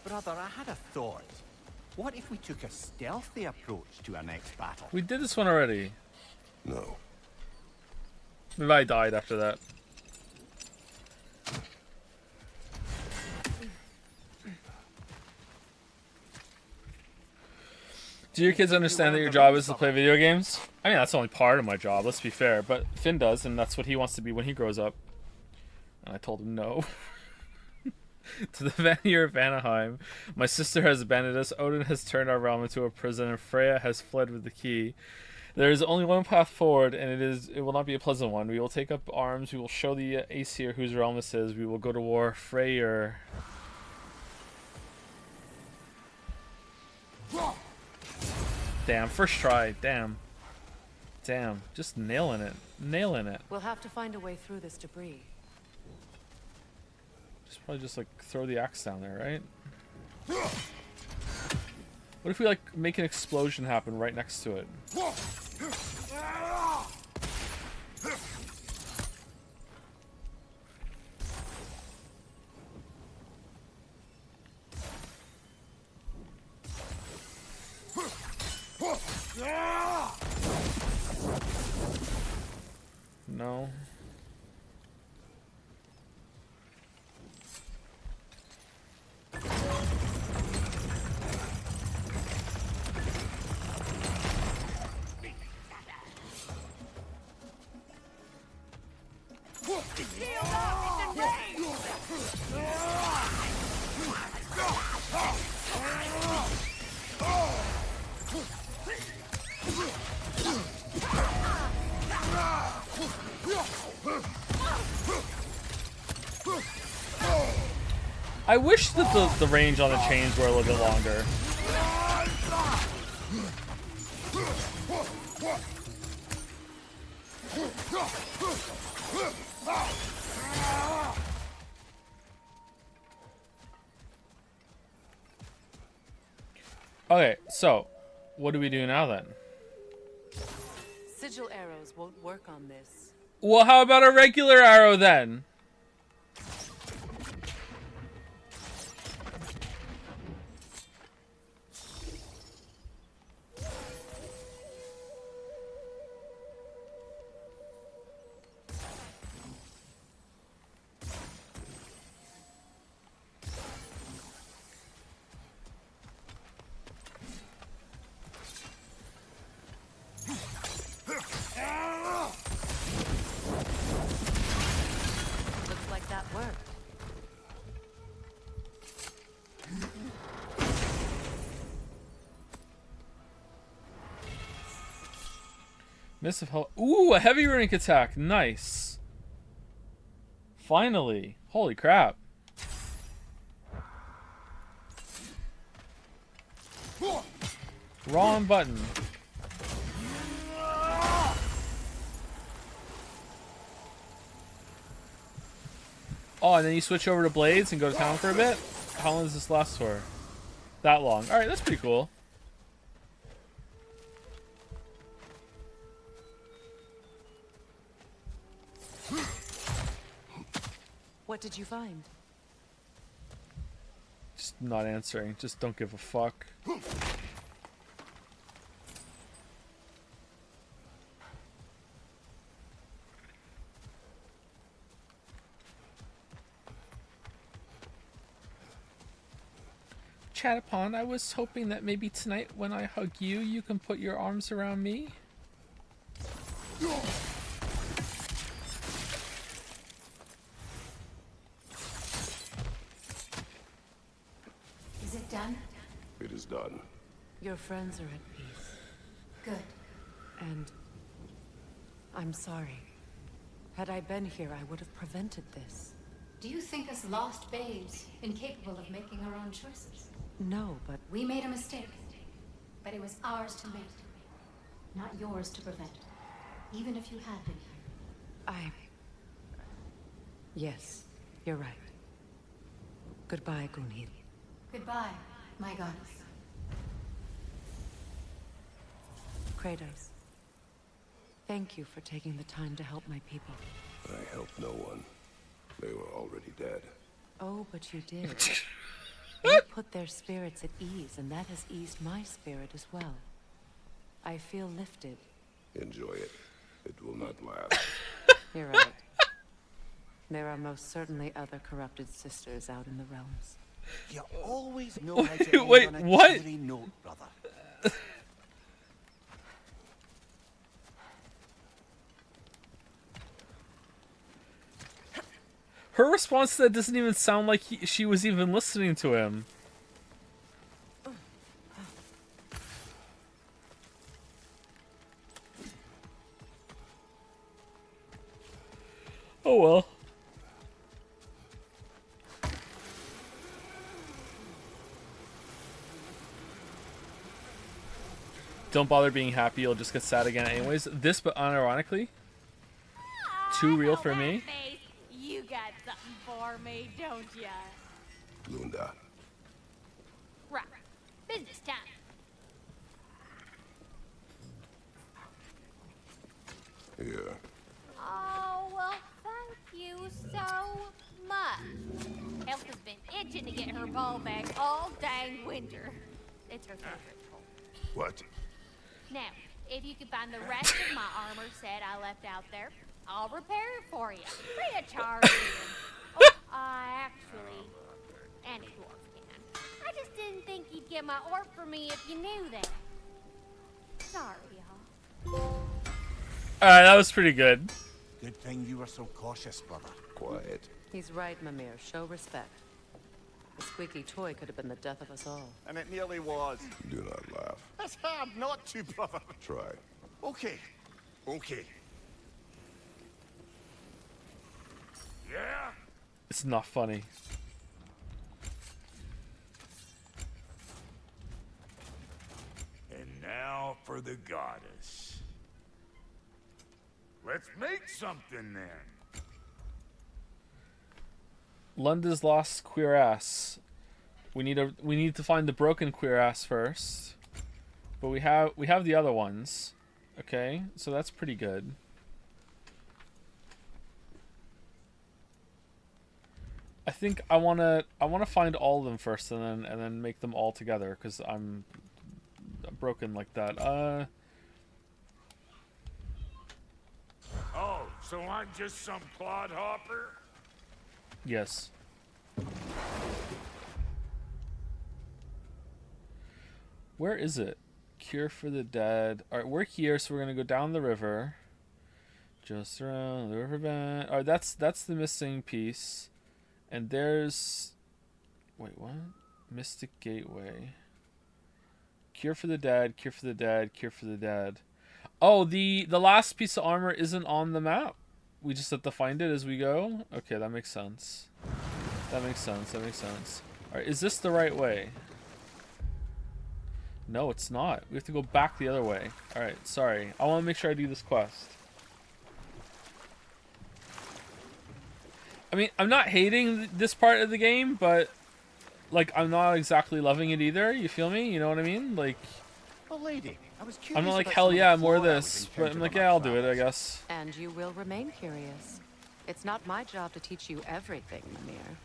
[SPEAKER 10] Brother, I had a thought. What if we took a stealthy approach to our next battle?
[SPEAKER 1] We did this one already.
[SPEAKER 9] No.
[SPEAKER 1] Maybe I died after that. Do your kids understand that your job is to play video games? I mean, that's only part of my job, let's be fair. But Finn does, and that's what he wants to be when he grows up. And I told him no. To the Vanir of Vanaheim, my sister has abandoned us, Odin has turned our realm into a prison, and Freya has fled with the key. There is only one path forward, and it will not be a pleasant one. We will take up arms, we will show the Aesir whose realm this is, we will go to war. Freyr. Damn, first try, damn. Damn, just nailing it. Nailing it.
[SPEAKER 5] We'll have to find a way through this debris.
[SPEAKER 1] Probably just like throw the axe down there, right? What if we like make an explosion happen right next to it? No. I wish that the range on the chains were a little bit longer. Okay, so what do we do now then?
[SPEAKER 5] Sigil arrows won't work on this.
[SPEAKER 1] Well, how about a regular arrow then? Miss of Hell. Ooh, a heavy runic attack. Nice. Finally. Holy crap. Wrong button. Oh, and then you switch over to blades and go to town for a bit? How long does this last for? That long. Alright, that's pretty cool.
[SPEAKER 5] What did you find?
[SPEAKER 1] Just not answering. Just don't give a fuck. Chatapon, I was hoping that maybe tonight when I hug you, you can put your arms around me.
[SPEAKER 14] Is it done?
[SPEAKER 9] It is done.
[SPEAKER 5] Your friends are at peace.
[SPEAKER 14] Good.
[SPEAKER 5] And I'm sorry. Had I been here, I would have prevented this.
[SPEAKER 14] Do you think us lost babes, incapable of making our own choices?
[SPEAKER 5] No, but
[SPEAKER 14] We made a mistake, but it was ours to make, not yours to prevent. Even if you had been here.
[SPEAKER 5] yes, you're right. Goodbye, Gunhild.
[SPEAKER 14] Goodbye, my goddess.
[SPEAKER 5] Kratos, thank you for taking the time to help my people.
[SPEAKER 9] I helped no one. They were already dead.
[SPEAKER 5] Oh, but you did. You put their spirits at ease, and that has eased my spirit as well. I feel lifted.
[SPEAKER 9] Enjoy it. It will not last.
[SPEAKER 5] You're right. There are most certainly other corrupted sisters out in the realms.
[SPEAKER 10] You always know how to end
[SPEAKER 1] Wait,
[SPEAKER 10] on a
[SPEAKER 1] what?
[SPEAKER 10] cheery note, brother.
[SPEAKER 1] Her response to that doesn't even sound like she was even listening to him. Oh well. Don't bother being happy, you'll just get sad again anyways. This, but unironically, too real for me.
[SPEAKER 13] Face, you got something for me, don't ya?
[SPEAKER 9] Lunda.
[SPEAKER 13] Right. Business time.
[SPEAKER 9] Here.
[SPEAKER 13] Oh, well, thank you so much. Elsa's been itching to get her ball back all dang winter. It's her favorite toy.
[SPEAKER 9] What?
[SPEAKER 13] Now, if you can find the rest of my armor set I left out there, I'll repair it for you. Free of charge. Oh, actually, any dwarf can. I just didn't think you'd get my orb for me if you knew that. Sorry, y'all.
[SPEAKER 1] Alright, that was pretty good.
[SPEAKER 10] Good thing you were so cautious, brother.
[SPEAKER 9] Quiet.
[SPEAKER 5] He's right, Mimir. Show respect. The squeaky toy could have been the death of us all.
[SPEAKER 10] And it nearly was.
[SPEAKER 9] Do not laugh.
[SPEAKER 10] It's hard not to, brother.
[SPEAKER 9] Try.
[SPEAKER 10] Okay. Okay.
[SPEAKER 15] Yeah?
[SPEAKER 1] It's not funny.
[SPEAKER 15] And now for the goddess. Let's make something then.
[SPEAKER 1] Lunda's lost queer ass. We need to find the broken queer ass first. But we have the other ones. Okay, so that's pretty good. I think I wanna find all of them first and then make them all together because I'm broken like that.
[SPEAKER 15] Oh, so I'm just some clodhopper?
[SPEAKER 1] Yes. Where is it? Cure for the dead. Alright, we're here, so we're gonna go down the river. Just around the riverbed. Alright, that's the missing piece. And there's... Wait, what? Mystic Gateway. Cure for the dead, cure for the dead, cure for the dead. Oh, the last piece of armor isn't on the map. We just have to find it as we go. Okay, that makes sense. That makes sense. That makes sense. All right, is this the right way? No, it's not. We have to go back the other way. All right, sorry. I want to make sure I do this quest. I mean, I'm not hating this part of the game, but like I'm not exactly loving it either. You feel me? You know what I mean? Like,
[SPEAKER 10] Oh, lady, I was curious.
[SPEAKER 1] I'm not like
[SPEAKER 10] about
[SPEAKER 1] hell
[SPEAKER 10] some of the
[SPEAKER 1] yeah, more of
[SPEAKER 10] flora we've
[SPEAKER 1] this, but I'm
[SPEAKER 10] encountered
[SPEAKER 1] like
[SPEAKER 10] on
[SPEAKER 1] yeah,
[SPEAKER 10] our
[SPEAKER 1] I'll do it, I
[SPEAKER 10] travels.
[SPEAKER 1] guess.
[SPEAKER 5] And you will remain curious. It's not my job to teach you everything, Mimir.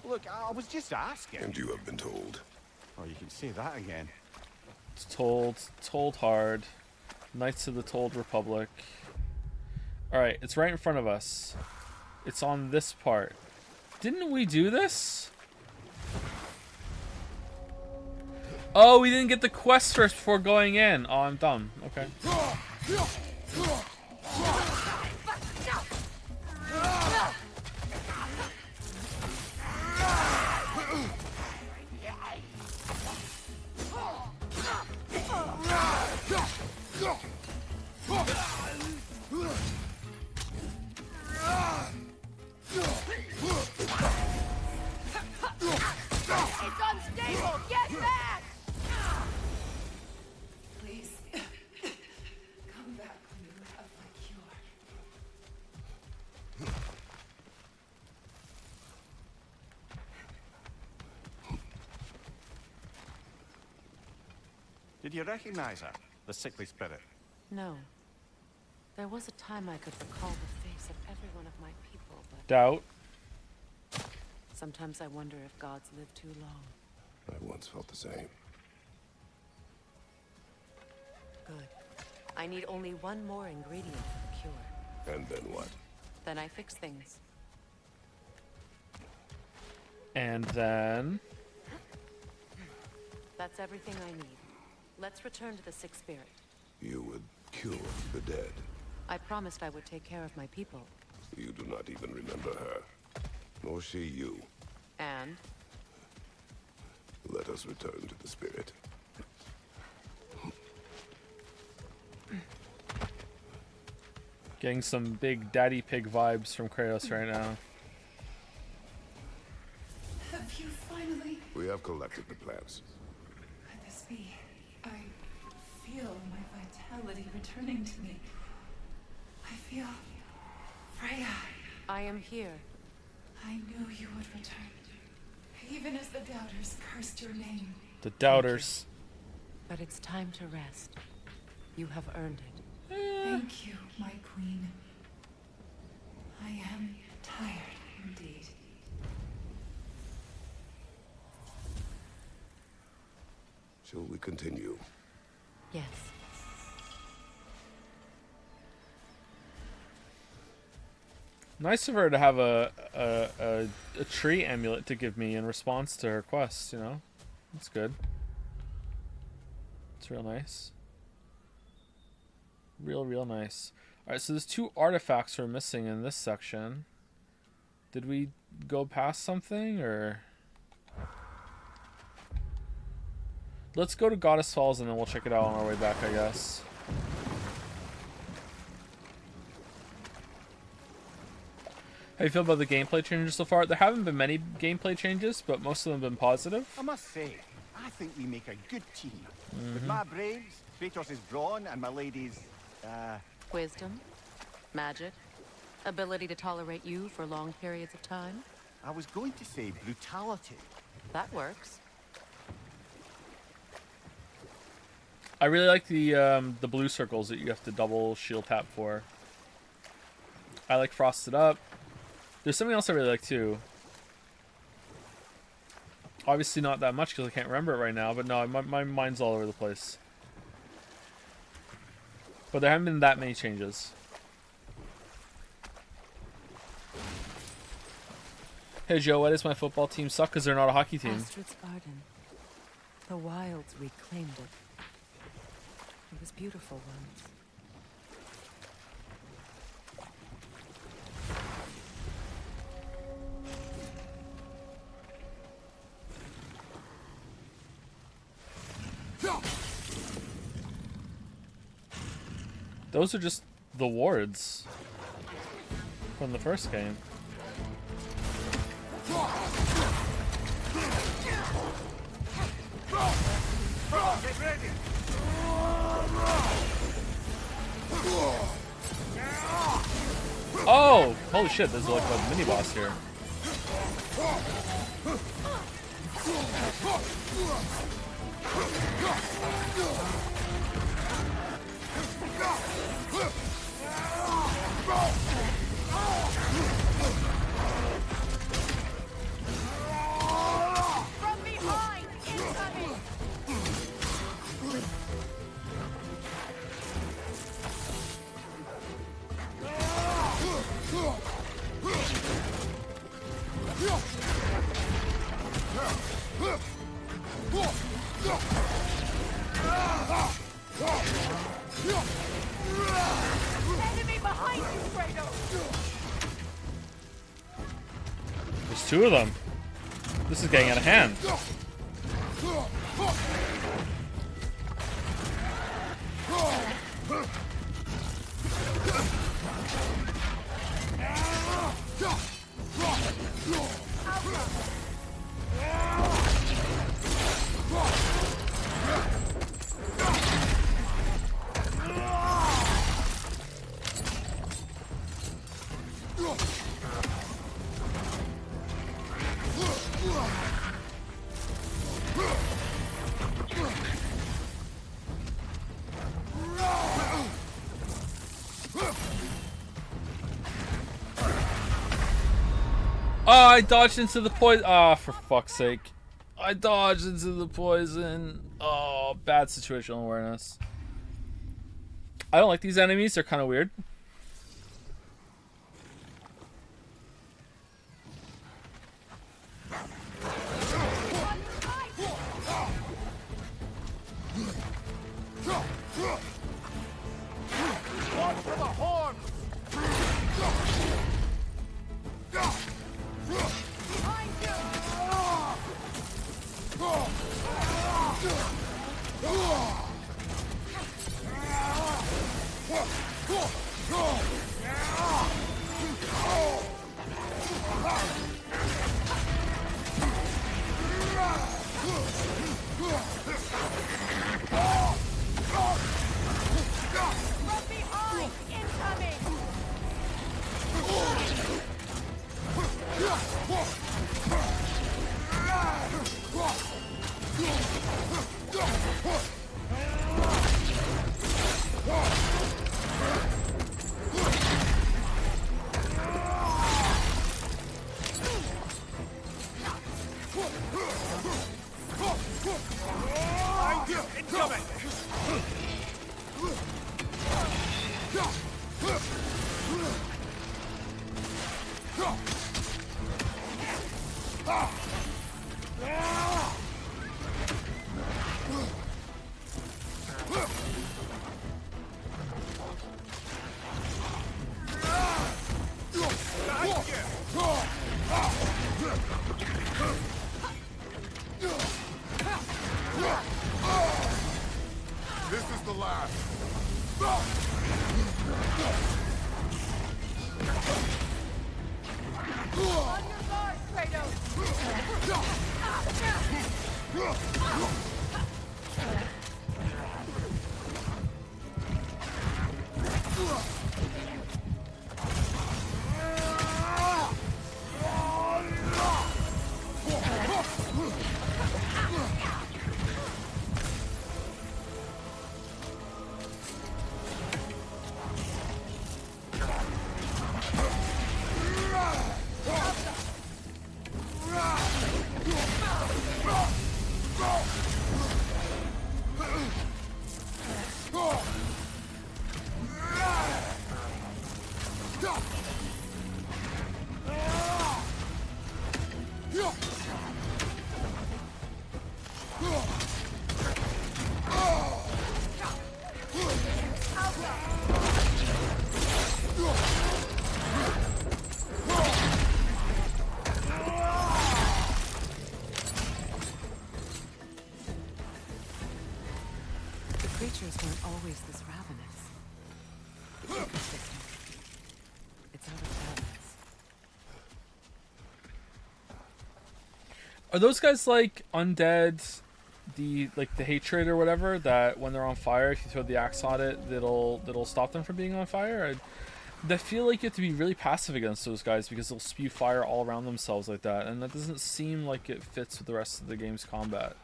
[SPEAKER 10] Look, I was just asking.
[SPEAKER 9] And you have been told.
[SPEAKER 10] Oh, you can say that again.
[SPEAKER 1] It's told hard. Knights of the Told Republic. All right, it's right in front of us. It's on this part. Didn't we do this? Oh, we didn't get the quest first before going in. Oh, I'm dumb. Okay.
[SPEAKER 16] It's unstable! Get back!
[SPEAKER 14] Please, come back when you have my cure.
[SPEAKER 10] Did you recognize her, the sickly spirit?
[SPEAKER 5] No. There was a time I could recall the face of every one of my people, but
[SPEAKER 1] Doubt.
[SPEAKER 5] sometimes I wonder if gods live too long.
[SPEAKER 9] I once felt the same.
[SPEAKER 5] Good. I need only one more ingredient for the cure.
[SPEAKER 9] And then what?
[SPEAKER 5] Then I fix things.
[SPEAKER 1] And then
[SPEAKER 5] That's everything I need. Let's return to the Sick Spirit.
[SPEAKER 9] You would cure the dead.
[SPEAKER 5] I promised I would take care of my people.
[SPEAKER 9] You do not even remember her. Nor she you.
[SPEAKER 5] And?
[SPEAKER 9] Let us return to the spirit.
[SPEAKER 1] getting some big Daddy Pig vibes from Kratos right now.
[SPEAKER 14] Have you finally...
[SPEAKER 9] We have collected the plants.
[SPEAKER 14] Could this be? I feel my vitality returning to me. I feel... Freya.
[SPEAKER 5] I am here.
[SPEAKER 14] I knew you would return. Even as the doubters cursed your name.
[SPEAKER 1] The doubters.
[SPEAKER 5] But it's time to rest. You have earned it.
[SPEAKER 14] Thank you, my queen. I am tired indeed.
[SPEAKER 9] Shall we continue?
[SPEAKER 5] Yes.
[SPEAKER 1] Nice of her to have a tree amulet to give me in response to her quest, you know? That's good. It's real nice. Real nice. Alright, so there's 2 artifacts we're missing in this section. Did we go past something, or...? Let's go to Goddess Falls and then we'll check it out on our way back, I guess. How do you feel about the gameplay changes so far? There haven't been many gameplay changes, but most of them have been positive.
[SPEAKER 10] I must say, I think we make a good team. With my brains, Kratos' brawn, and my lady's,
[SPEAKER 5] Wisdom, magic, ability to tolerate you for long periods of time.
[SPEAKER 10] I was going to say brutality.
[SPEAKER 5] That works.
[SPEAKER 1] I really like the blue circles that you have to double shield tap for. I like Frosted Up. There's something else I really like too. Obviously not that much because I can't remember it right now, but no, my mind's all over the place. But there haven't been that many changes. Hey Joe, why does my football team suck? Because they're not a hockey team.
[SPEAKER 5] Astrid's garden. The wilds reclaimed it. It was beautiful once.
[SPEAKER 1] Those are just the wards from the first game.
[SPEAKER 15] Get ready.
[SPEAKER 1] Oh! Holy shit, there's like a mini boss here.
[SPEAKER 16] From behind! Incoming! Enemy behind you, Kratos!
[SPEAKER 1] There's two of them. This is getting out of hand. Oh, I dodged into the poison. Ah, oh, for fuck's sake. I dodged into the poison. Oh, bad situational awareness. I don't like these enemies. They're kind of weird.
[SPEAKER 15] Watch for the horn!
[SPEAKER 16] Behind you! From behind! Incoming!
[SPEAKER 15] Incoming! This is the last.
[SPEAKER 1] Are those guys like undead? The hatred or whatever, that when they're on fire, if you throw the axe on it, that'll stop them from being on fire. I feel like you have to be really passive against those guys because they'll spew fire all around themselves like that, and that doesn't seem like it fits with the rest of the game's combat.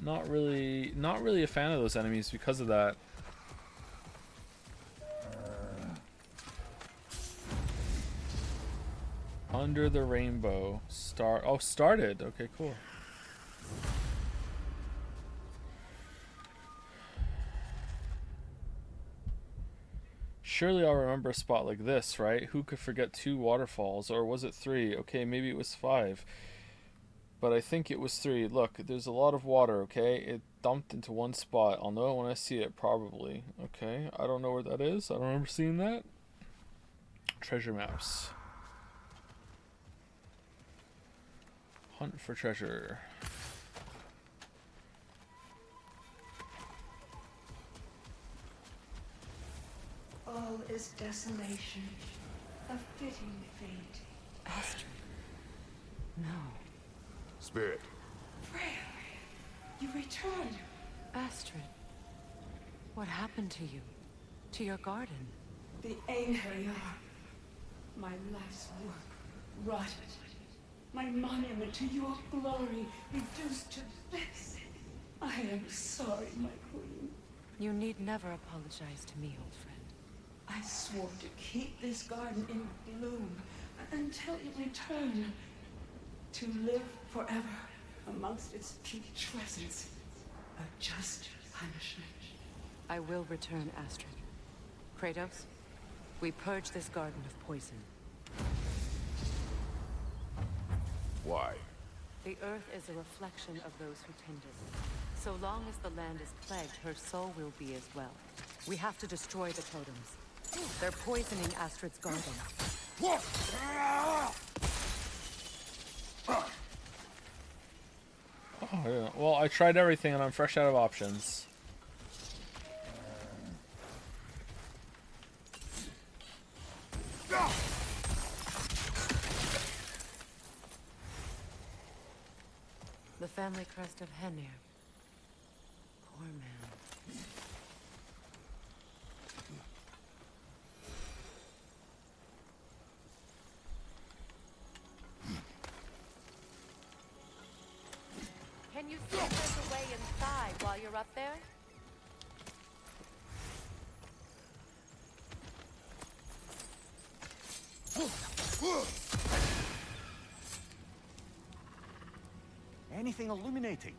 [SPEAKER 1] Not really a fan of those enemies because of that. Under the rainbow. Started. Okay, cool. Surely I'll remember a spot like this, right? Who could forget 2 waterfalls? Or was it 3? Okay, maybe it was 5. But I think it was 3. Look, there's a lot of water, okay? It dumped into one spot. I'll know it when I see it, probably. Okay, I don't know where that is. I don't remember seeing that. Treasure maps. Hunt for treasure.
[SPEAKER 14] All is desolation, a fitting fate.
[SPEAKER 5] Astrid. No.
[SPEAKER 9] Spirit.
[SPEAKER 14] Freya, you returned.
[SPEAKER 5] Astrid. What happened to you? To your garden?
[SPEAKER 14] The Anger, my life's work rotted. My monument to your glory reduced to this. I am sorry, my queen.
[SPEAKER 5] You need never apologize to me, old friend.
[SPEAKER 14] I swore to keep this garden in bloom until you return. To live forever amongst its putrescence. A just punishment.
[SPEAKER 5] I will return, Astrid. Kratos, we purge this garden of poison.
[SPEAKER 9] Why?
[SPEAKER 5] The earth is a reflection of those who tend it. So long as the land is plagued, her soul will be as well. We have to destroy the totems. They're poisoning Astrid's garden.
[SPEAKER 1] Oh, yeah. Well, I tried everything and I'm fresh out of options.
[SPEAKER 5] The family crest of Henir. Poor man.
[SPEAKER 13] Can you see if there's a way inside while you're up there?
[SPEAKER 10] Anything illuminating?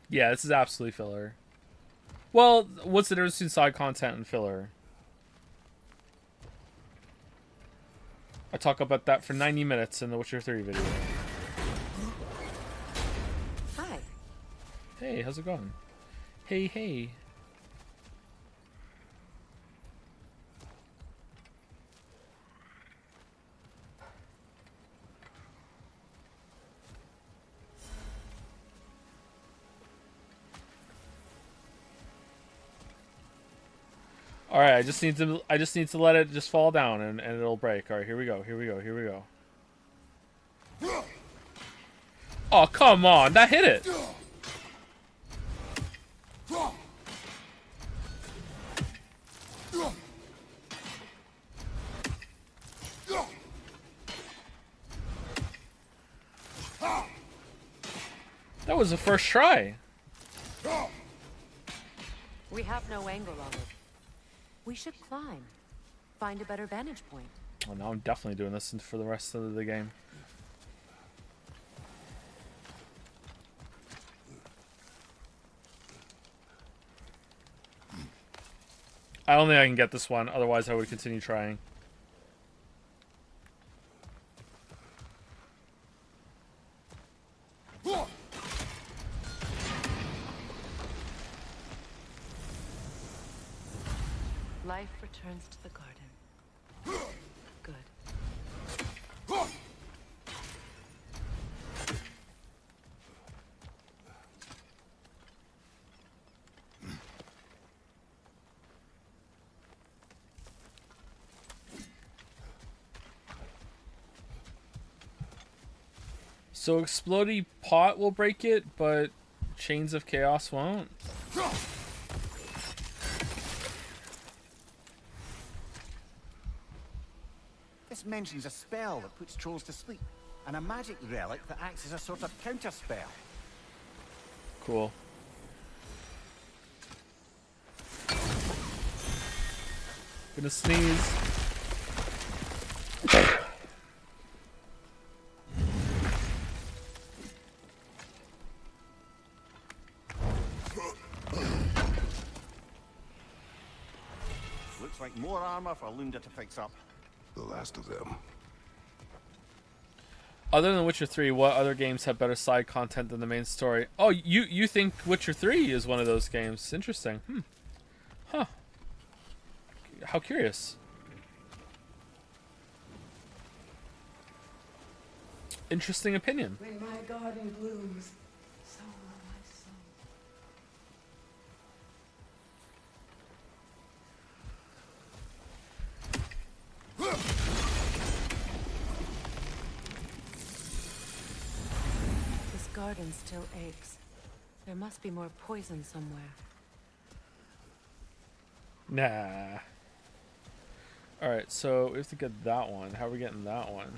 [SPEAKER 1] Yeah, this is absolutely filler. Well, what's the difference between side content and filler? I talk about that for 90 minutes in the Witcher 3 video.
[SPEAKER 5] Hi.
[SPEAKER 1] Hey, how's it going? Hey, hey. All right, I just need to let it just fall down and it'll break. All right, here we go. Here we go. Here we go. Oh, come on. That hit it. That was the first try.
[SPEAKER 5] We have no angle on it. We should climb. Find a better vantage point.
[SPEAKER 1] Well, now I'm definitely doing this for the rest of the game. I don't think I can get this one, otherwise I would continue trying.
[SPEAKER 5] Life returns to the garden. Good.
[SPEAKER 1] So explodey pot will break it, but chains of chaos won't.
[SPEAKER 10] This mentions a spell that puts trolls to sleep, and a magic relic that acts as a sort of counter spell.
[SPEAKER 1] Cool. Gonna sneeze.
[SPEAKER 10] Looks like more armor for Lunda to fix up.
[SPEAKER 9] The last of them.
[SPEAKER 1] Other than Witcher 3, what other games have better side content than the main story? Oh, you think Witcher 3 is one of those games? Interesting. Huh. How curious. Interesting opinion.
[SPEAKER 14] When my garden blooms, so will my soul.
[SPEAKER 5] This garden still aches. There must be more poison somewhere.
[SPEAKER 1] Nah. Alright, so we have to get that one. How are we getting that one?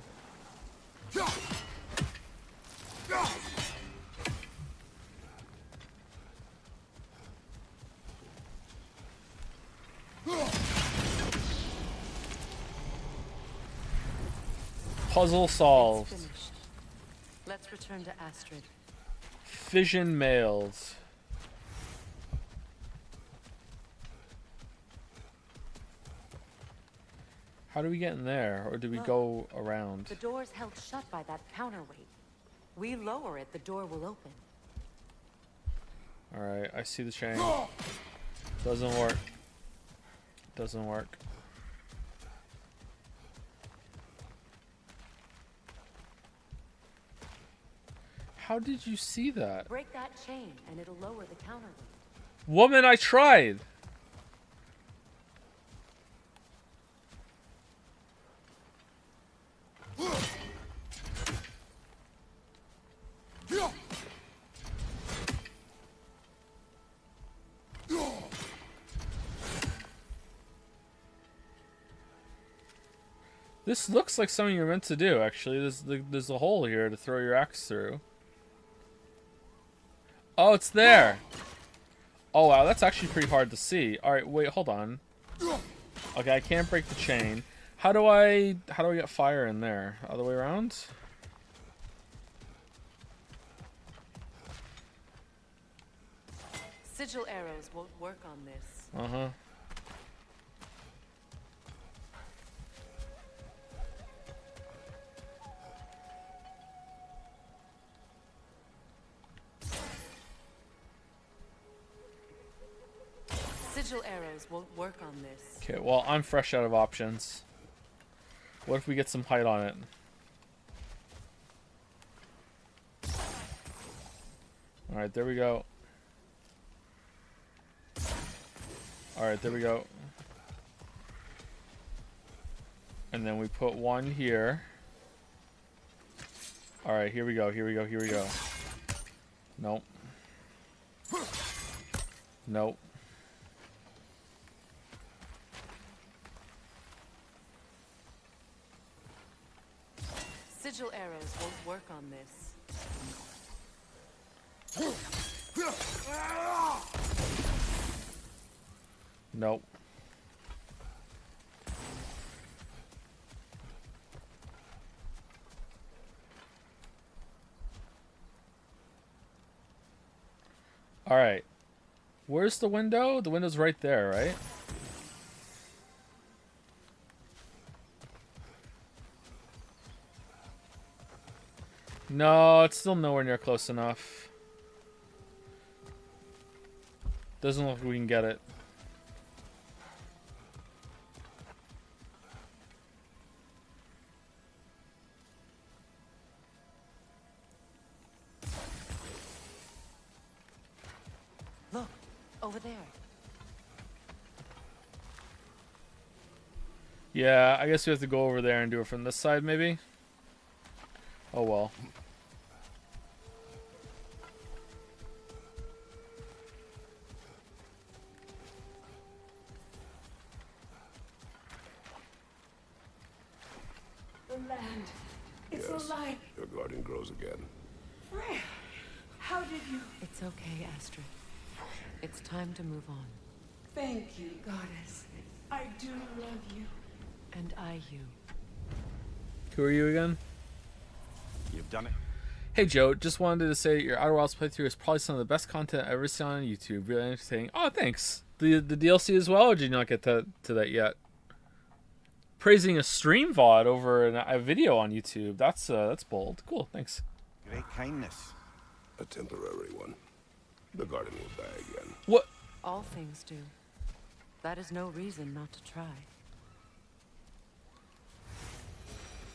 [SPEAKER 1] Puzzle solved.
[SPEAKER 5] It's finished. Let's return to Astrid.
[SPEAKER 1] Fission mails. How do we get in there? Or do we go around?
[SPEAKER 5] The door's held shut by that counterweight. We lower it, the door will open.
[SPEAKER 1] Alright, I see the chain. Doesn't work. Doesn't work. How did you see that?
[SPEAKER 5] Break that chain and it'll lower the counterweight.
[SPEAKER 1] Woman, I tried! This looks like something you're meant to do, actually. There's a hole here to throw your axe through. Oh, it's there! Oh, wow, that's actually pretty hard to see. Alright, wait, hold on. Okay, I can't break the chain. How do I get fire in there? Other way around?
[SPEAKER 5] Sigil arrows won't work on this.
[SPEAKER 1] Uh-huh.
[SPEAKER 5] Sigil arrows won't work on this.
[SPEAKER 1] Okay, well, I'm fresh out of options. What if we get some height on it? Alright, there we go. Alright, there we go. And then we put one here. Alright, here we go, here we go, here we go. Nope. Nope.
[SPEAKER 5] Sigil arrows won't work on this.
[SPEAKER 1] Nope. Alright. Where's the window? The window's right there, right? No, it's still nowhere near close enough. Doesn't look like we can get it.
[SPEAKER 5] Look, over there.
[SPEAKER 1] Yeah, I guess we have to go over there and do it from this side, maybe? Oh well.
[SPEAKER 14] land. It's
[SPEAKER 9] Yes,
[SPEAKER 14] alive.
[SPEAKER 9] your guardian grows again.
[SPEAKER 14] Freya, how did you...
[SPEAKER 5] It's okay, Astrid. It's time to move on.
[SPEAKER 14] Thank you, goddess. I do love you.
[SPEAKER 5] And I you.
[SPEAKER 1] Who are you again?
[SPEAKER 10] You've done it.
[SPEAKER 1] Hey Joe, just wanted to say your Outer Wilds playthrough is probably some of the best content I've ever seen on YouTube. Really entertaining. Oh, thanks. The DLC as well, or did you not get to that yet? Praising a stream VOD over a video on YouTube. That's bold. Cool, thanks.
[SPEAKER 10] Great kindness.
[SPEAKER 9] A temporary one. The guardian will die again.
[SPEAKER 1] What?
[SPEAKER 5] All things do. That is no reason not to try.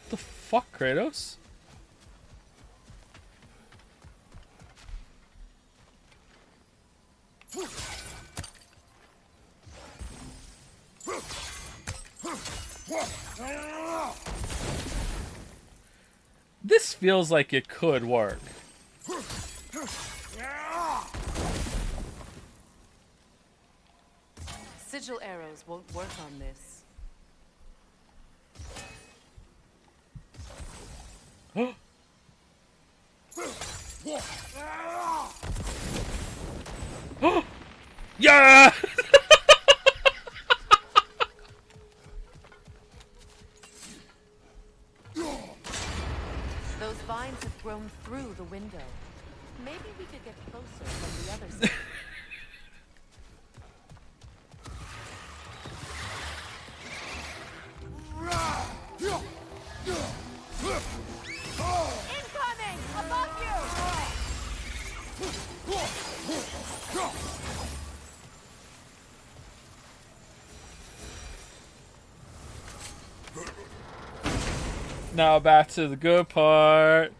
[SPEAKER 1] The fuck, Kratos? This feels like it could work.
[SPEAKER 5] Sigil arrows won't work on this.
[SPEAKER 1] Yeah!
[SPEAKER 5] Those vines have grown through the window. Maybe we could get closer from the other side.
[SPEAKER 16] Incoming! Above
[SPEAKER 1] Now back to the good part.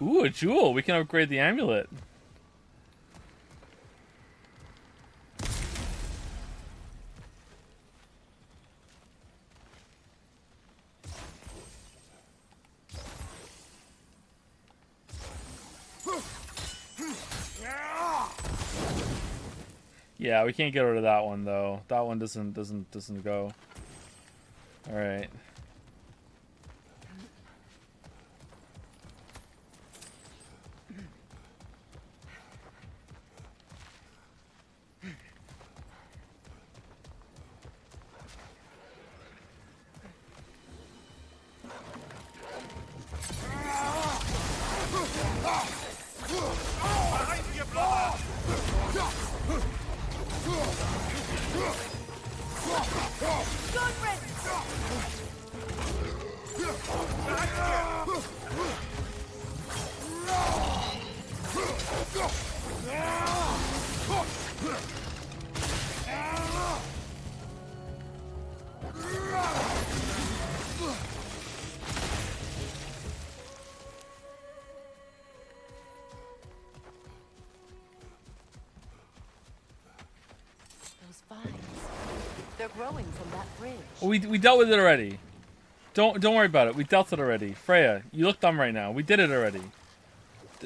[SPEAKER 1] Ooh, a jewel. We can upgrade the amulet. Yeah, we can't get rid of that one though. That one doesn't go. All right.
[SPEAKER 5] They're growing from that bridge.
[SPEAKER 1] We dealt with it already. Don't worry about it. We dealt it already. Freya, you look dumb right now. We did it already.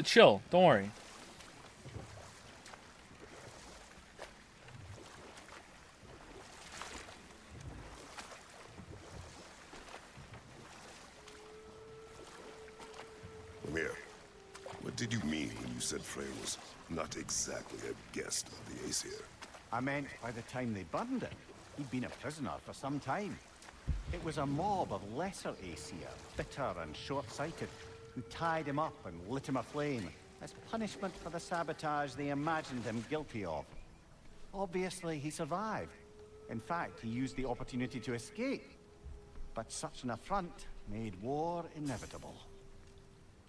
[SPEAKER 1] Chill. Don't worry.
[SPEAKER 9] Mimir, what did you mean when you said Freya was not exactly a guest of the Aesir?
[SPEAKER 10] I meant by the time they burned it, he'd been a prisoner for some time. It was a mob of lesser Aesir, bitter and short-sighted, who tied him up and lit him aflame as punishment for the sabotage they imagined him guilty of. Obviously, he survived. In fact, he used the opportunity to escape. But such an affront made war inevitable.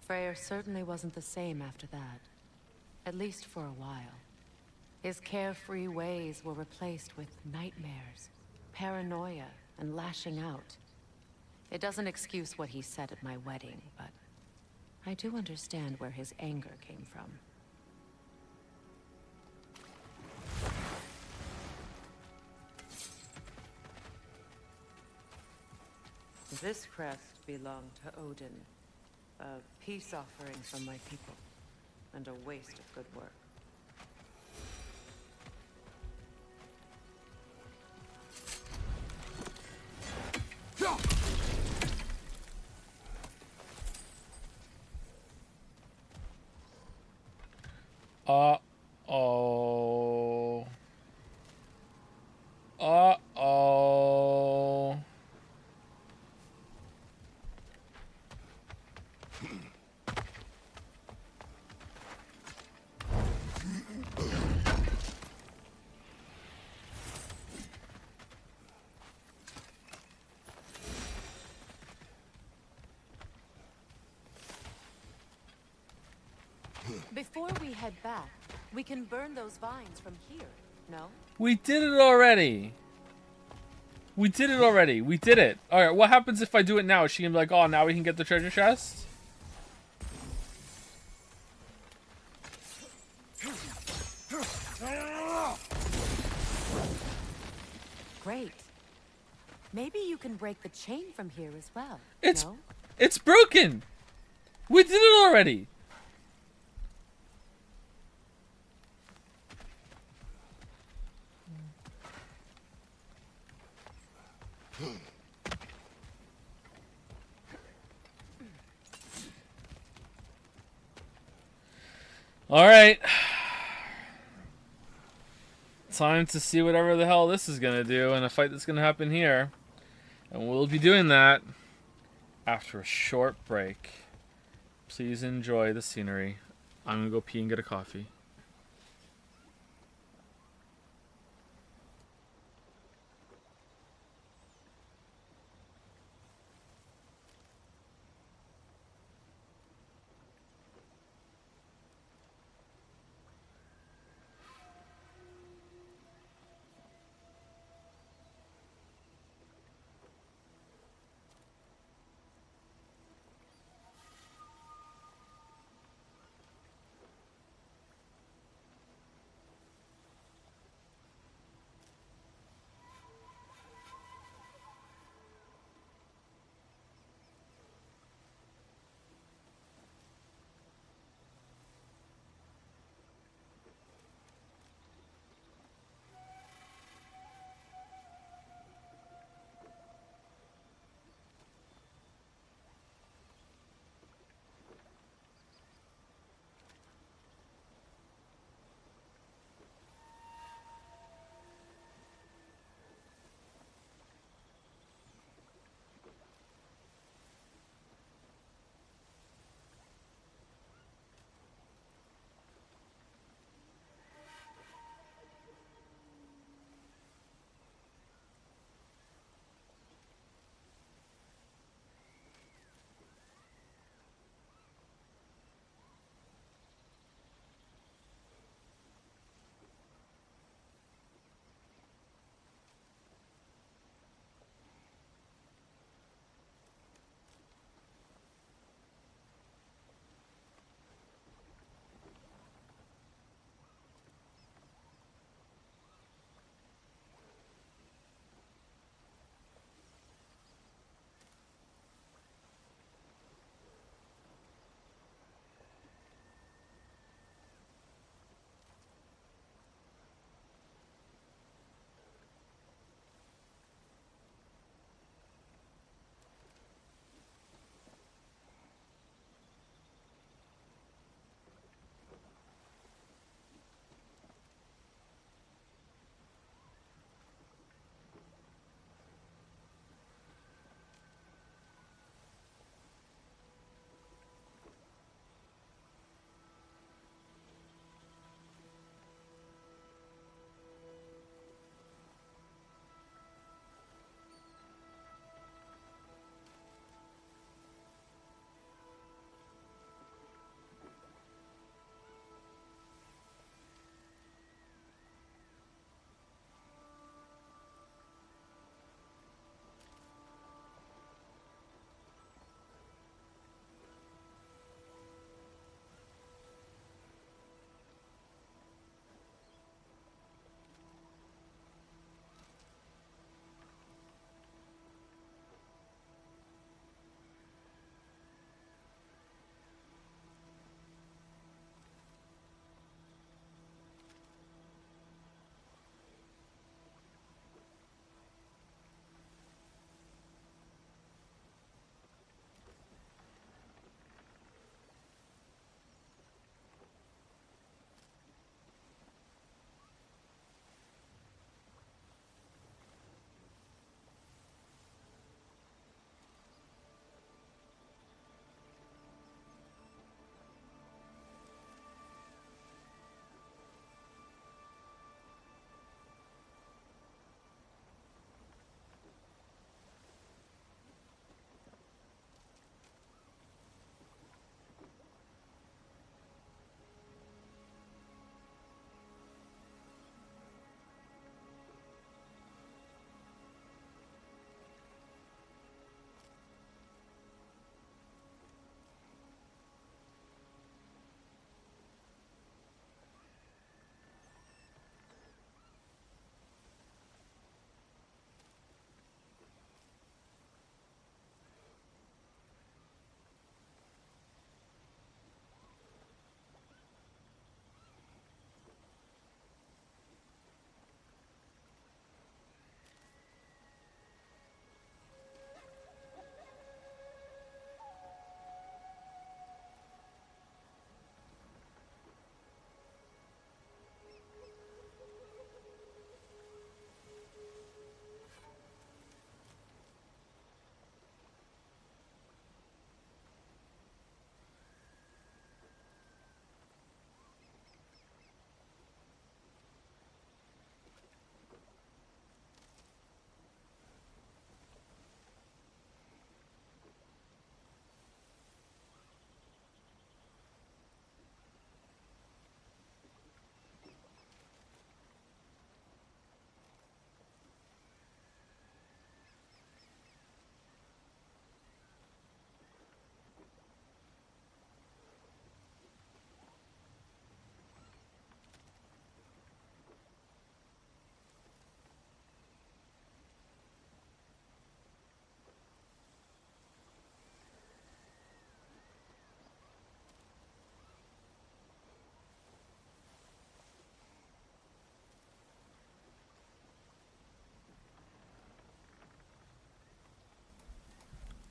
[SPEAKER 5] Freyr certainly wasn't the same after that. At least for a while. His carefree ways were replaced with nightmares, paranoia, and lashing out. It doesn't excuse what he said at my wedding, but I do understand where his anger came from. This crest belonged to Odin, a peace offering from my people, and a waste of good work. Before we head back, we can burn those vines from here, no?
[SPEAKER 1] We did it already. We did it already. We did it. Alright, what happens if I do it now? Is she gonna be like, oh, now we can get the treasure chest?
[SPEAKER 5] Great. Maybe you can break the chain from here as well,
[SPEAKER 1] It's
[SPEAKER 5] no?
[SPEAKER 1] It's broken! We did it already! Alright. Time to see whatever the hell this is gonna do and a fight that's gonna happen here. And we'll be doing that after a short break. Please enjoy the scenery. I'm gonna go pee and get a coffee.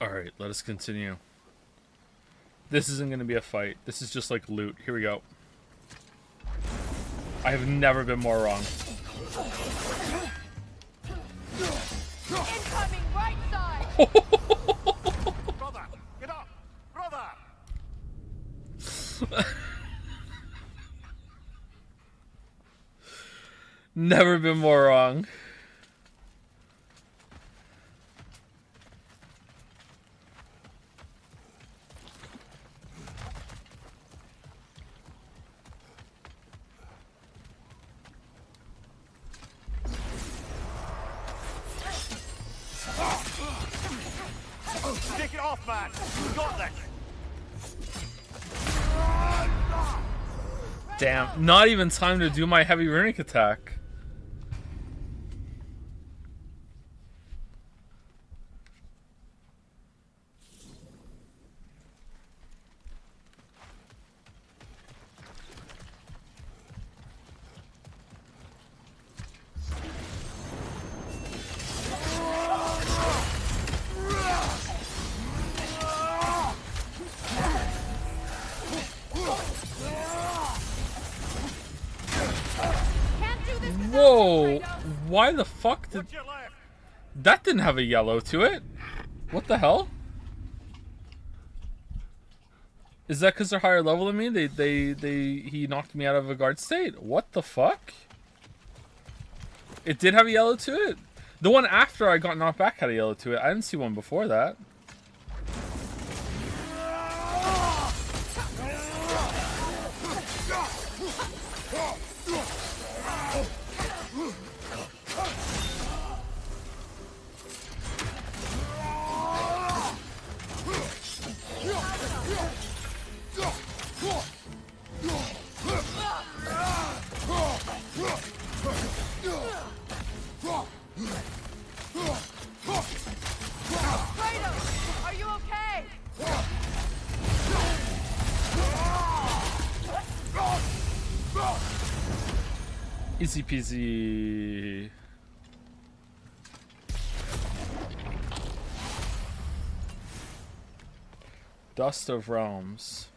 [SPEAKER 1] Alright, let us continue. This isn't going to be a fight. This is just like loot. Here we go. I have never been more wrong.
[SPEAKER 16] Incoming right side!
[SPEAKER 10] Brother! Get up! Brother!
[SPEAKER 1] Never been more wrong.
[SPEAKER 10] Take it off, man! You got this!
[SPEAKER 1] Damn, not even time to do my heavy runic attack. Whoa! Why the fuck did... That didn't have a yellow to it. What the hell? Is that because they're higher level than me? He knocked me out of a guard state? What the fuck? It did have a yellow to it? The one after I got knocked back had a yellow to it. I didn't see one before that.
[SPEAKER 16] Kratos, are you okay?
[SPEAKER 1] Easy peasy. Dust of Realms.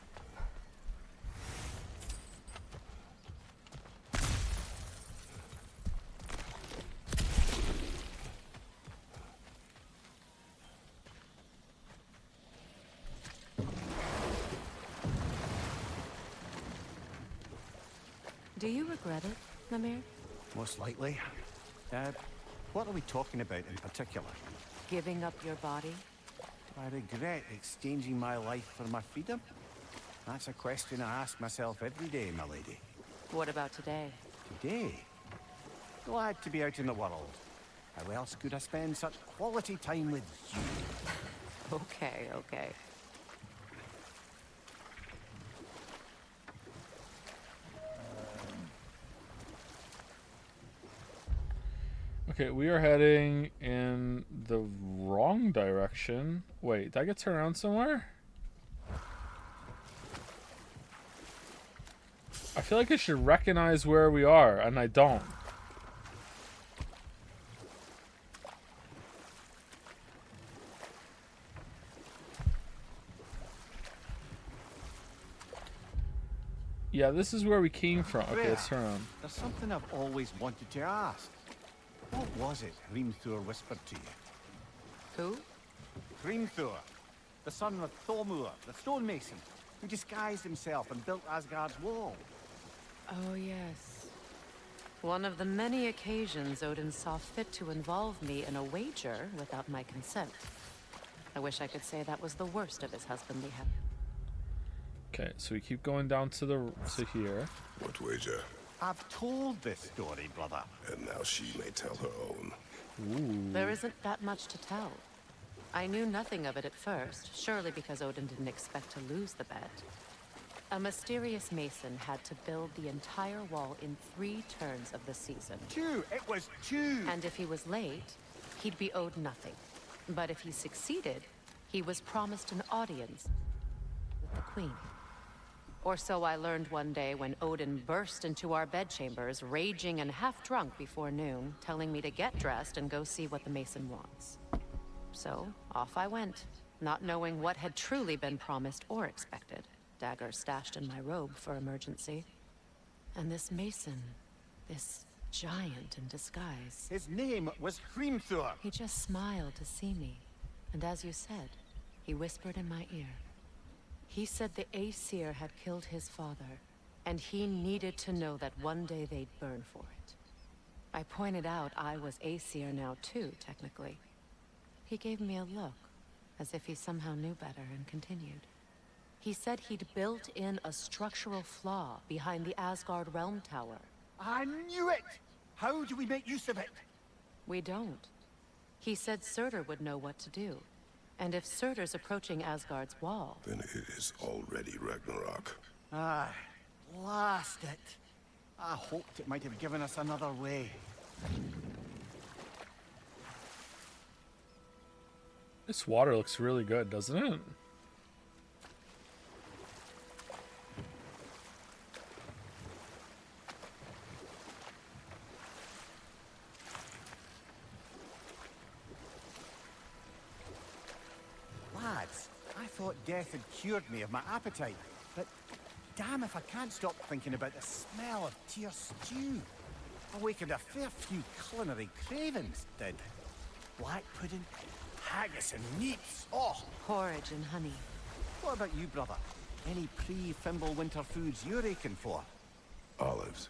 [SPEAKER 5] Do you regret it, Namir?
[SPEAKER 10] Most likely. What are we talking about in particular?
[SPEAKER 5] Giving up your body?
[SPEAKER 10] Do I regret exchanging my life for my freedom? That's a question I ask myself every day, my lady.
[SPEAKER 5] What about today?
[SPEAKER 10] Today? Glad to be out in the world. How else could I spend such quality time with you?
[SPEAKER 5] Okay, okay.
[SPEAKER 1] Okay, we are heading in the wrong direction. Wait, did I get turned around somewhere? I feel like I should recognize where we are, and I don't. Yeah, this is where we came from. Okay, let's turn around.
[SPEAKER 10] There's something I've always wanted to ask. What was it Hrimthur whispered to you?
[SPEAKER 5] Who?
[SPEAKER 10] Hrimthur, the son of Thormur, the stonemason, who disguised himself and built Asgard's wall.
[SPEAKER 5] Oh, yes. One of the many occasions Odin saw fit to involve me in a wager without my consent. I wish I could say that was the worst of his husbandly habits.
[SPEAKER 1] Okay, so we keep going down to here.
[SPEAKER 9] What wager?
[SPEAKER 10] I've told this story, brother.
[SPEAKER 9] And now she may tell her own.
[SPEAKER 1] Ooh.
[SPEAKER 5] There isn't that much to tell. I knew nothing of it at first, surely because Odin didn't expect to lose the bet. A mysterious mason had to build the entire wall in 3 turns of the season.
[SPEAKER 10] 2! It was 2!
[SPEAKER 5] And if he was late, he'd be owed nothing. But if he succeeded, he was promised an audience with the queen. Or so I learned one day when Odin burst into our bedchambers, raging and half-drunk before noon, telling me to get dressed and go see what the mason wants. So, off I went, not knowing what had truly been promised or expected. Dagger stashed in my robe for emergency. And this mason, this giant in disguise.
[SPEAKER 10] His name was Hrimthur.
[SPEAKER 5] He just smiled to see me. And as you said, he whispered in my ear. He said the Aesir had killed his father, and he needed to know that one day they'd burn for it. I pointed out I was Aesir now too, technically. He gave me a look, as if he somehow knew better, and continued. He said he'd built in a structural flaw behind the Asgard Realm Tower.
[SPEAKER 10] I knew it! How do we make use of it?
[SPEAKER 5] We don't. He said Surtur would know what to do. And if Surtur's approaching Asgard's wall...
[SPEAKER 9] Then it is already Ragnarok.
[SPEAKER 10] Ah, blast it. I hoped it might have given us another way.
[SPEAKER 1] This water looks really good, doesn't it?
[SPEAKER 10] Lads, I thought death had cured me of my appetite, but damn if I can't stop thinking about the smell of Tyr stew. Awakened a fair few culinary cravings, did. Black pudding, haggis and neeps, oh!
[SPEAKER 5] Porridge and honey.
[SPEAKER 10] What about you, brother? Any pre-Fimble winter foods you're aching for?
[SPEAKER 9] Olives.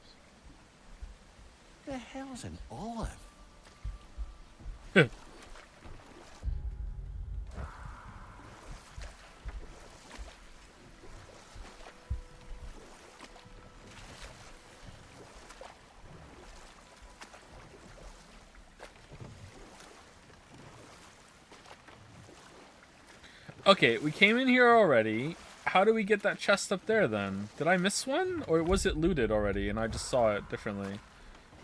[SPEAKER 10] The hell's an olive?
[SPEAKER 1] Okay, we came in here already. How do we get that chest up there then? Did I miss one? Or was it looted already and I just saw it differently?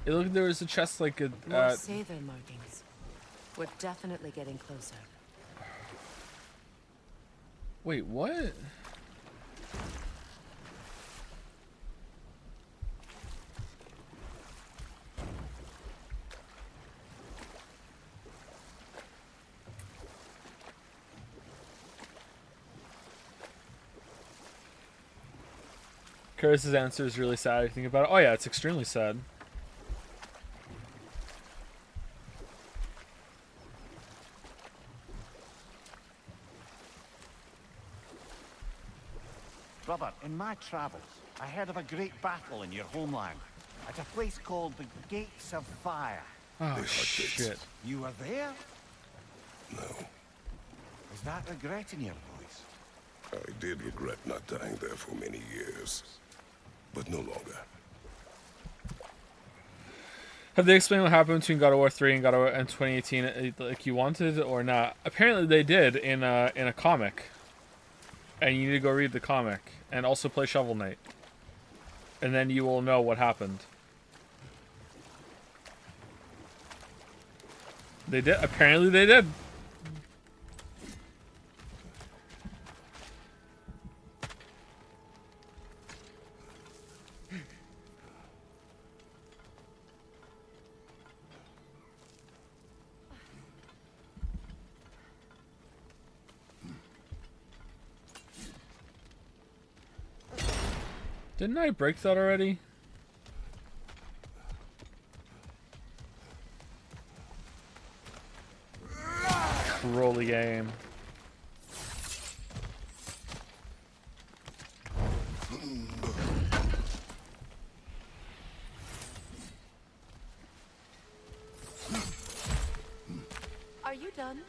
[SPEAKER 1] It looked like there was a chest like a...
[SPEAKER 5] More Sather markings. We're definitely getting closer.
[SPEAKER 1] Wait, what? Curtis's answer is really sad. I think about it. Oh yeah, it's extremely sad.
[SPEAKER 10] Brother, in my travels, I heard of a great battle in your homeland, at a place called the Gates of Fire.
[SPEAKER 1] Oh, shit.
[SPEAKER 10] You were there?
[SPEAKER 9] No.
[SPEAKER 10] Is that regret in your voice?
[SPEAKER 9] I did regret not dying there for many years, but no longer.
[SPEAKER 1] Have they explained what happened between God of War 3 and God of War and 2018 like you wanted or not? Apparently they did in a comic. And you need to go read the comic and also play Shovel Knight. And then you will know what happened. They did. Apparently they did. Didn't I break that already? Trolly game.
[SPEAKER 5] Are you done?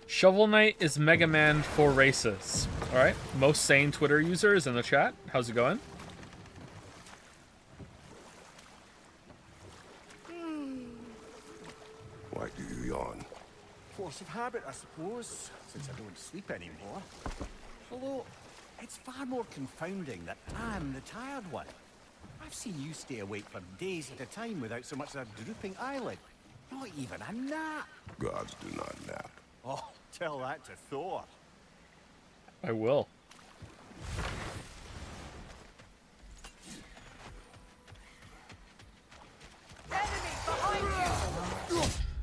[SPEAKER 1] Shovel Knight is Mega Man for races. Alright, most sane Twitter users in the chat. How's it going?
[SPEAKER 9] Why do you yawn?
[SPEAKER 10] Force of habit, I suppose, since I don't sleep anymore. Although, it's far more confounding that I'm the tired one. I've seen you stay awake for days at a time without so much as a drooping eyelid. Not even a nap.
[SPEAKER 9] Gods do not nap.
[SPEAKER 10] Oh, tell that to Thor.
[SPEAKER 1] I will.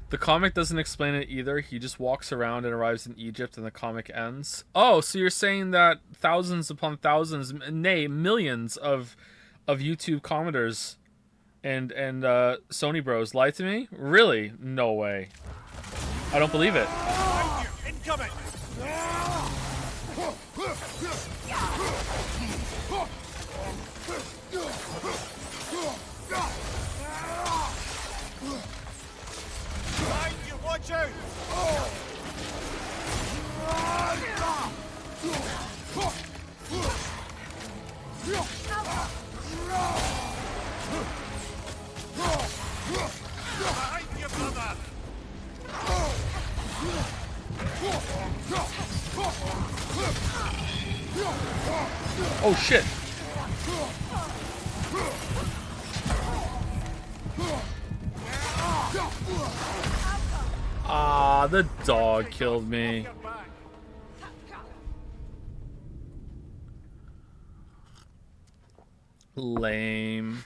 [SPEAKER 1] The comic doesn't explain it either. He just walks around and arrives in Egypt and the comic ends. Oh, so you're saying that thousands upon thousands, nay, millions of YouTube commenters and Sony bros lied to me? Really? No way. I don't believe it.
[SPEAKER 15] Incoming!
[SPEAKER 6] Behind you, watch out!
[SPEAKER 15] Behind you, brother!
[SPEAKER 1] Oh shit. Ah, the dog killed me. Lame.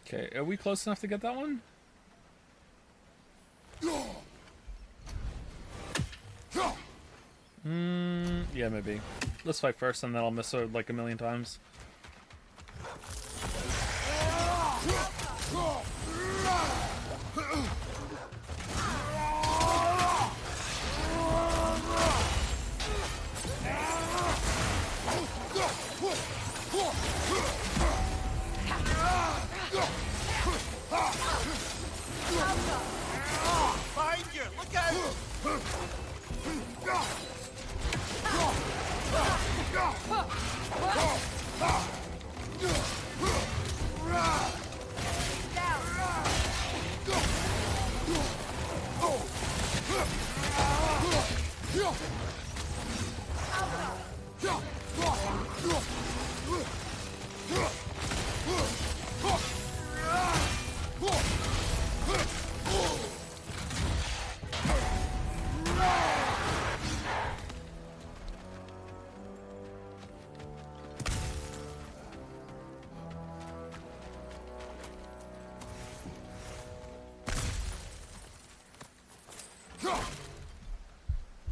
[SPEAKER 1] Okay, are we close enough to get that one? Yeah, maybe. Let's fight first, and then I'll miss her like a million times.
[SPEAKER 6] Behind you, look out!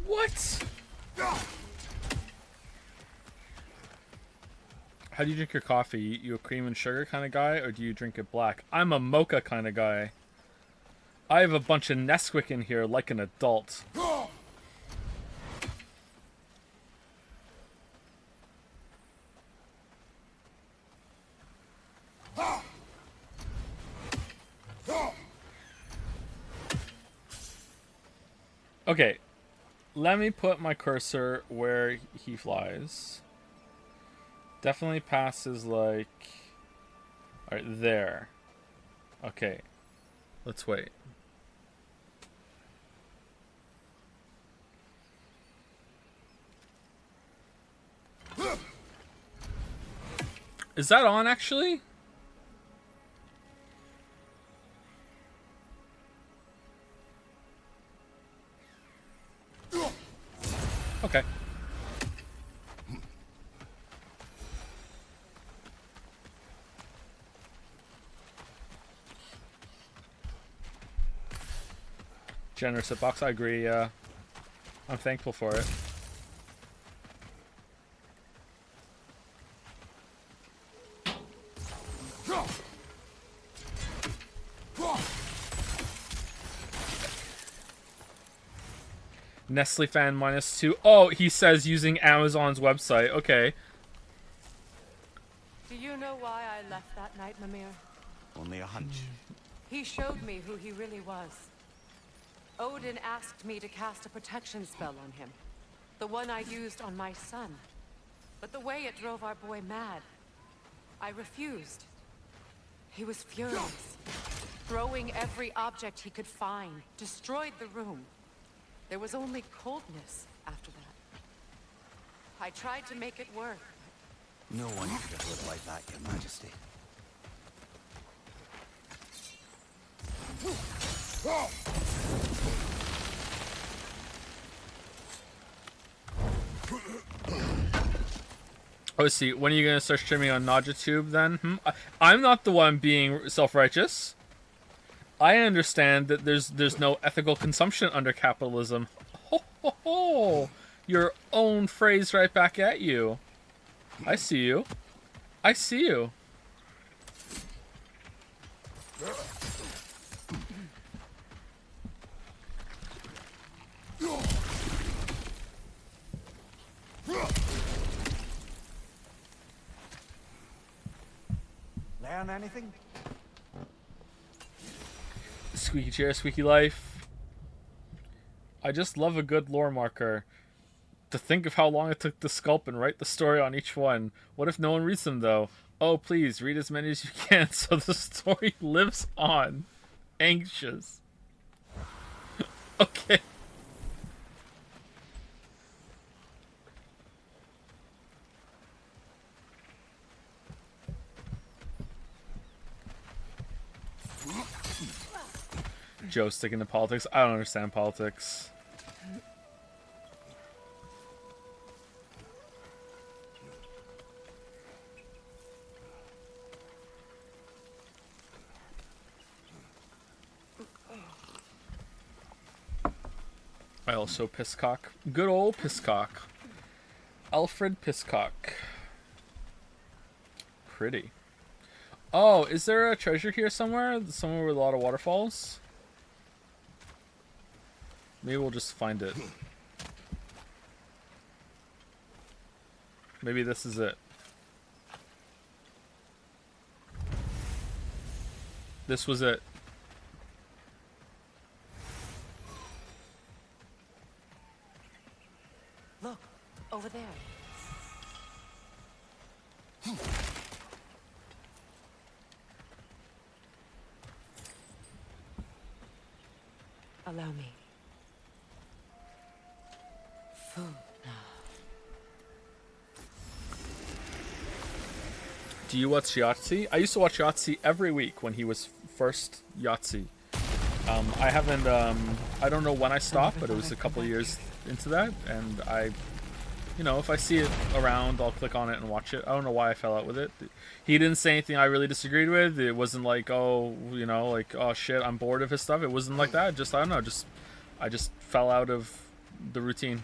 [SPEAKER 1] What? How do you drink your coffee? You a cream and sugar kind of guy, or do you drink it black? I'm a mocha kind of guy. I have a bunch of Nesquik in here like an adult. Okay, let me put my cursor where he flies. Definitely passes like... Alright, there. Okay, let's wait. Is that on actually? Okay. Generous hitbox, I agree, I'm thankful for it. Nestle fan -2. Oh, he says using Amazon's website. Okay.
[SPEAKER 5] Do you know why I left that night, Mimir?
[SPEAKER 10] Only a hunch.
[SPEAKER 5] He showed me who he really was. Odin asked me to cast a protection spell on him. The one I used on my son. But the way it drove our boy mad, I refused. He was furious, throwing every object he could find, destroyed the room. There was only coldness after that. I tried to make it work.
[SPEAKER 10] No one could have lived like that, Your Majesty.
[SPEAKER 1] Oh, see, when are you gonna start streaming on NajaTube then? I'm not the one being self-righteous. I understand that there's no ethical consumption under capitalism. Ho ho ho! Your own phrase right back at you. I see you. I see you.
[SPEAKER 10] Learn anything?
[SPEAKER 1] Squeaky chair, squeaky life. I just love a good lore marker. To think of how long it took to sculpt and write the story on each one. What if no one reads them, though? Oh, please, read as many as you can so the story lives on. Anxious. Okay. Joe sticking to politics. I don't understand politics. I also Pisscock. Good old Pisscock. Alfred Pisscock. Pretty. Oh, is there a treasure here somewhere? Somewhere with a lot of waterfalls? Maybe we'll just find it. Maybe this is it. This was it.
[SPEAKER 5] Look, over there. Allow me. Food now.
[SPEAKER 1] Do you watch Yahtzee? I used to watch Yahtzee every week when he was first Yahtzee. I haven't, I don't know when I stopped, but it was a couple of years into that, and I, you know, if I see it around, I'll click on it and watch it. I don't know why I fell out with it. He didn't say anything I really disagreed with. It wasn't like, oh, you know, like, oh shit, I'm bored of his stuff. It wasn't like that. Just, I don't know, I just fell out of the routine.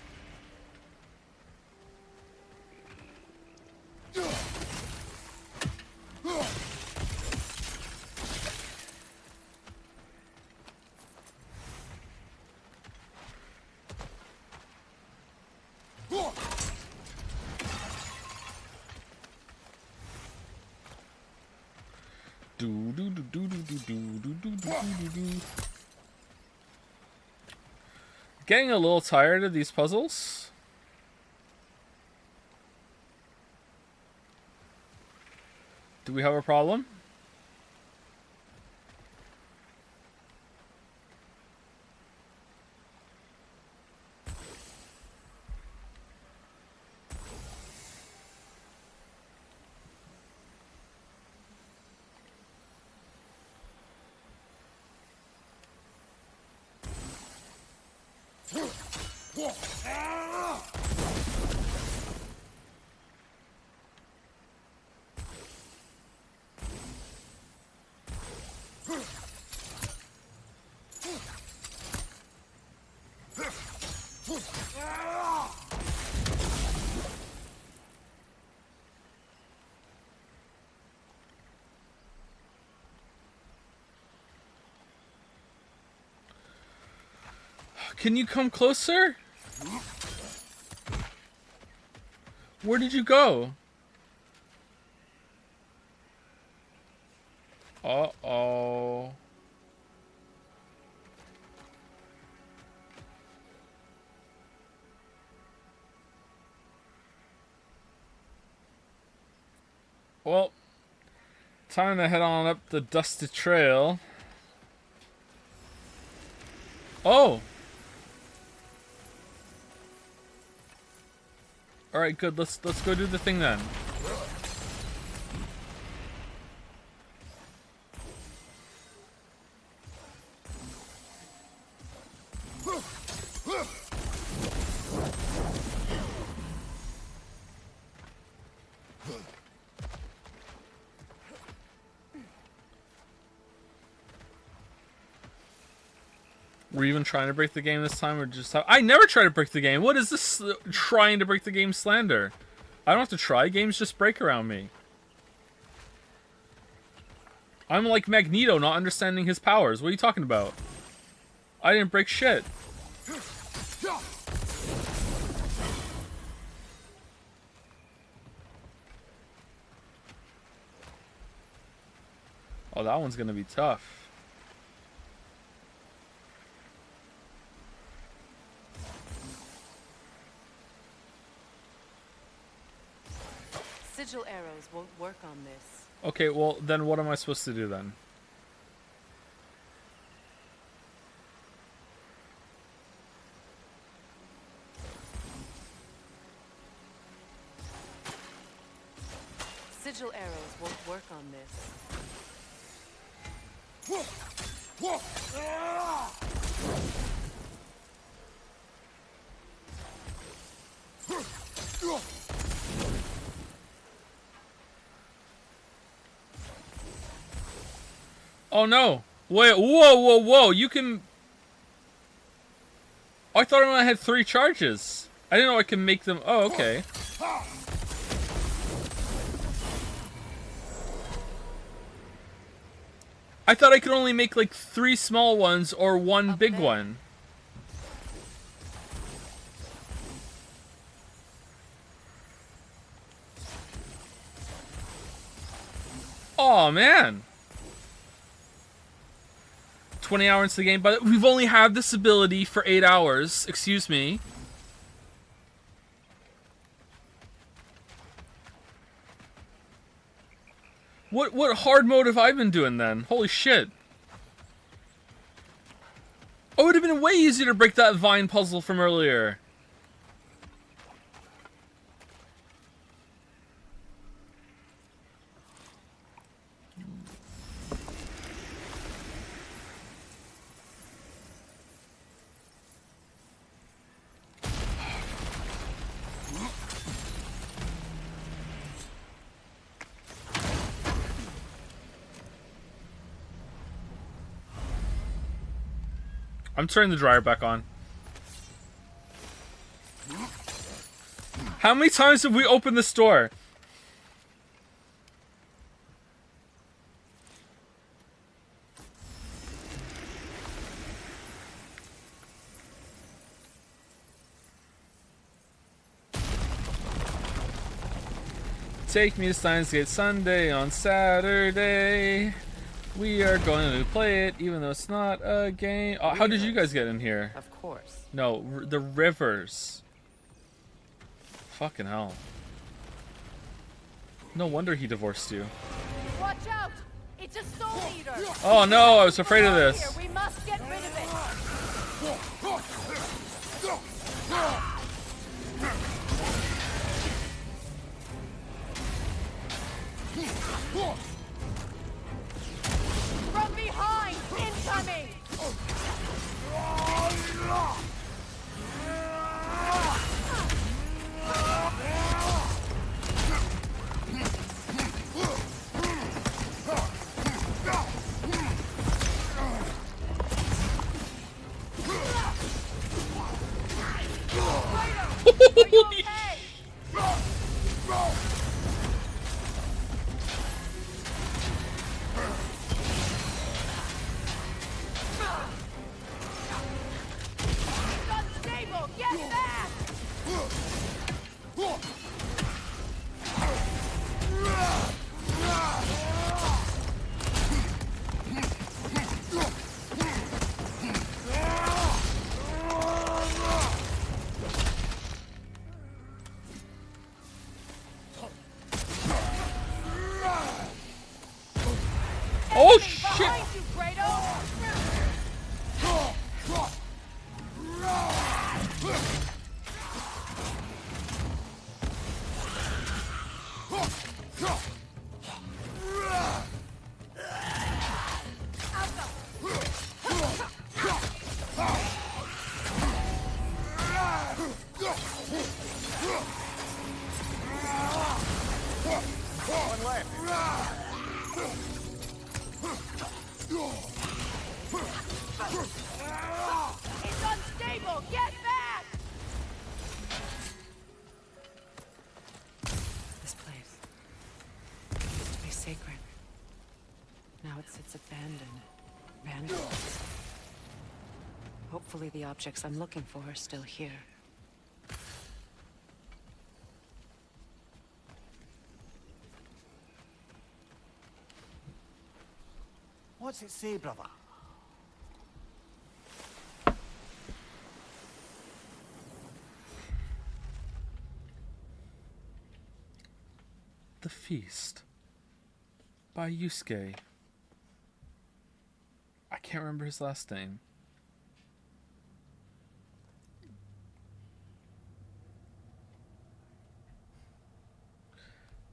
[SPEAKER 1] Getting a little tired of these puzzles. Do we have a problem? Can you come closer? Where did you go? Uh-oh. Well, time to head on up the dusty trail. Oh! Alright, good. Let's go do the thing then. Were you even trying to break the game this time, or just I never try to break the game. What is this trying to break the game slander? I don't have to try. Games just break around me. I'm like Magneto, not understanding his powers. What are you talking about? I didn't break shit. Oh, that one's gonna be tough.
[SPEAKER 5] Sigil arrows won't work on this.
[SPEAKER 1] Okay, well, then what am I supposed to do then?
[SPEAKER 5] Sigil arrows won't work on this.
[SPEAKER 1] Oh no! Wait, whoa! You can... I thought I only had 3 charges. I didn't know I can make them... Oh, okay. I thought I could only make like 3 small ones or 1 big one. Oh man! 20 hours into the game, but we've only had this ability for 8 hours. Excuse me. What hard mode have I been doing then? Holy shit. Oh, it would have been way easier to break that vine puzzle from earlier. I'm turning the dryer back on. How many times have we opened this door? Take me to Steins Gate Sunday on Saturday. We are going to play it, even though it's not a game. Oh, how did you guys get in here?
[SPEAKER 2] Of course.
[SPEAKER 1] No, the rivers. Fucking hell. No wonder he divorced you.
[SPEAKER 16] Watch out! It's a soul eater!
[SPEAKER 1] Oh no, I was afraid of this.
[SPEAKER 16] Here, we must get rid of it! From behind! Incoming! Unstable! Get back!
[SPEAKER 1] Oh shit!
[SPEAKER 16] Behind you, Kratos!
[SPEAKER 10] One left.
[SPEAKER 16] stable! Get back!
[SPEAKER 5] This place used to be sacred. Now it sits abandoned, vandalized. Hopefully the objects I'm looking for are still here.
[SPEAKER 10] What's it say, brother?
[SPEAKER 1] The Feast by Yusuke. I can't remember his last name.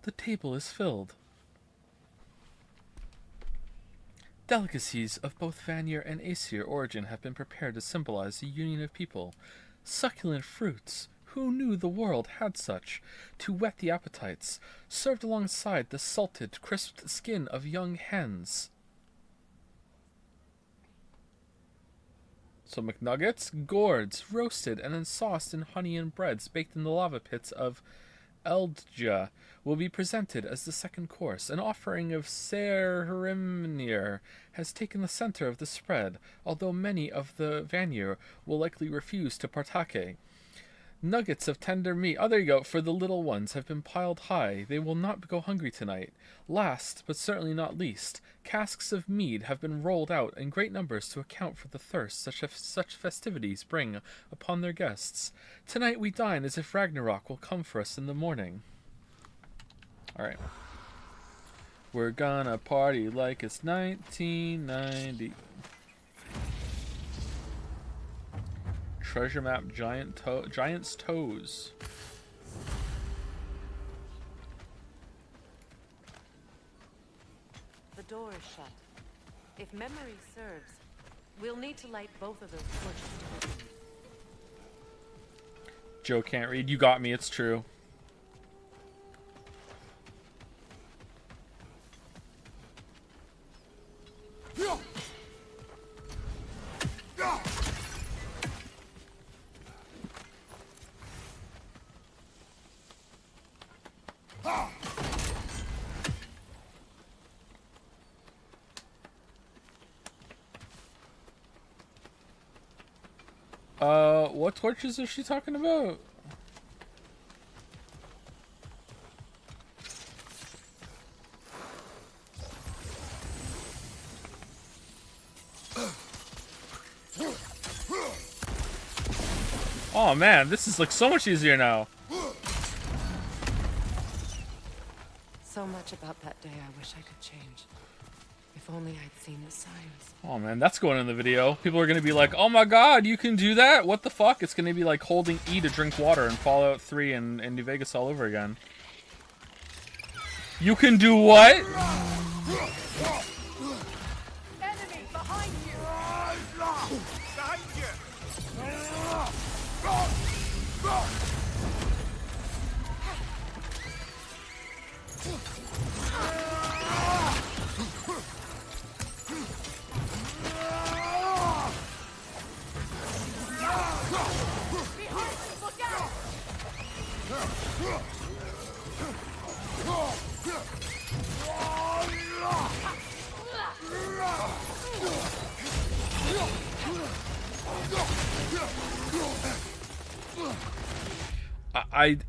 [SPEAKER 1] The table is filled. Delicacies of both Vanir and Aesir origin have been prepared to symbolize the union of people. Succulent fruits, who knew the world had such, to whet the appetites, served alongside the salted, crisped skin of young hens. So McNuggets, gourds, roasted and then sauced in honey and breads baked in the lava pits of Eldja will be presented as the second course. An offering of Serhrimnir has taken the center of the spread, although many of the Vanir will likely refuse to partake. Nuggets of tender meat, oh there you go, for the little ones have been piled high. They will not go hungry tonight. Last, but certainly not least, casks of mead have been rolled out in great numbers to account for the thirst such festivities bring upon their guests. Tonight we dine as if Ragnarok will come for us in the morning. Alright. We're gonna party like it's 1990. Treasure map, giant's toes.
[SPEAKER 5] The door is shut. If memory serves, we'll need to light both of those torches to open.
[SPEAKER 1] Joe can't read. You got me, it's true. What torches is she talking about? Oh man, this is like so much easier now.
[SPEAKER 5] So much about that day I wish I could change. If only I'd seen the signs.
[SPEAKER 1] Oh man, that's going in the video. People are gonna be like, oh my god, you can do that? What the fuck? It's gonna be like holding E to drink water in Fallout 3 and New Vegas all over again. You can do what?
[SPEAKER 16] Enemy behind you!
[SPEAKER 6] Behind you!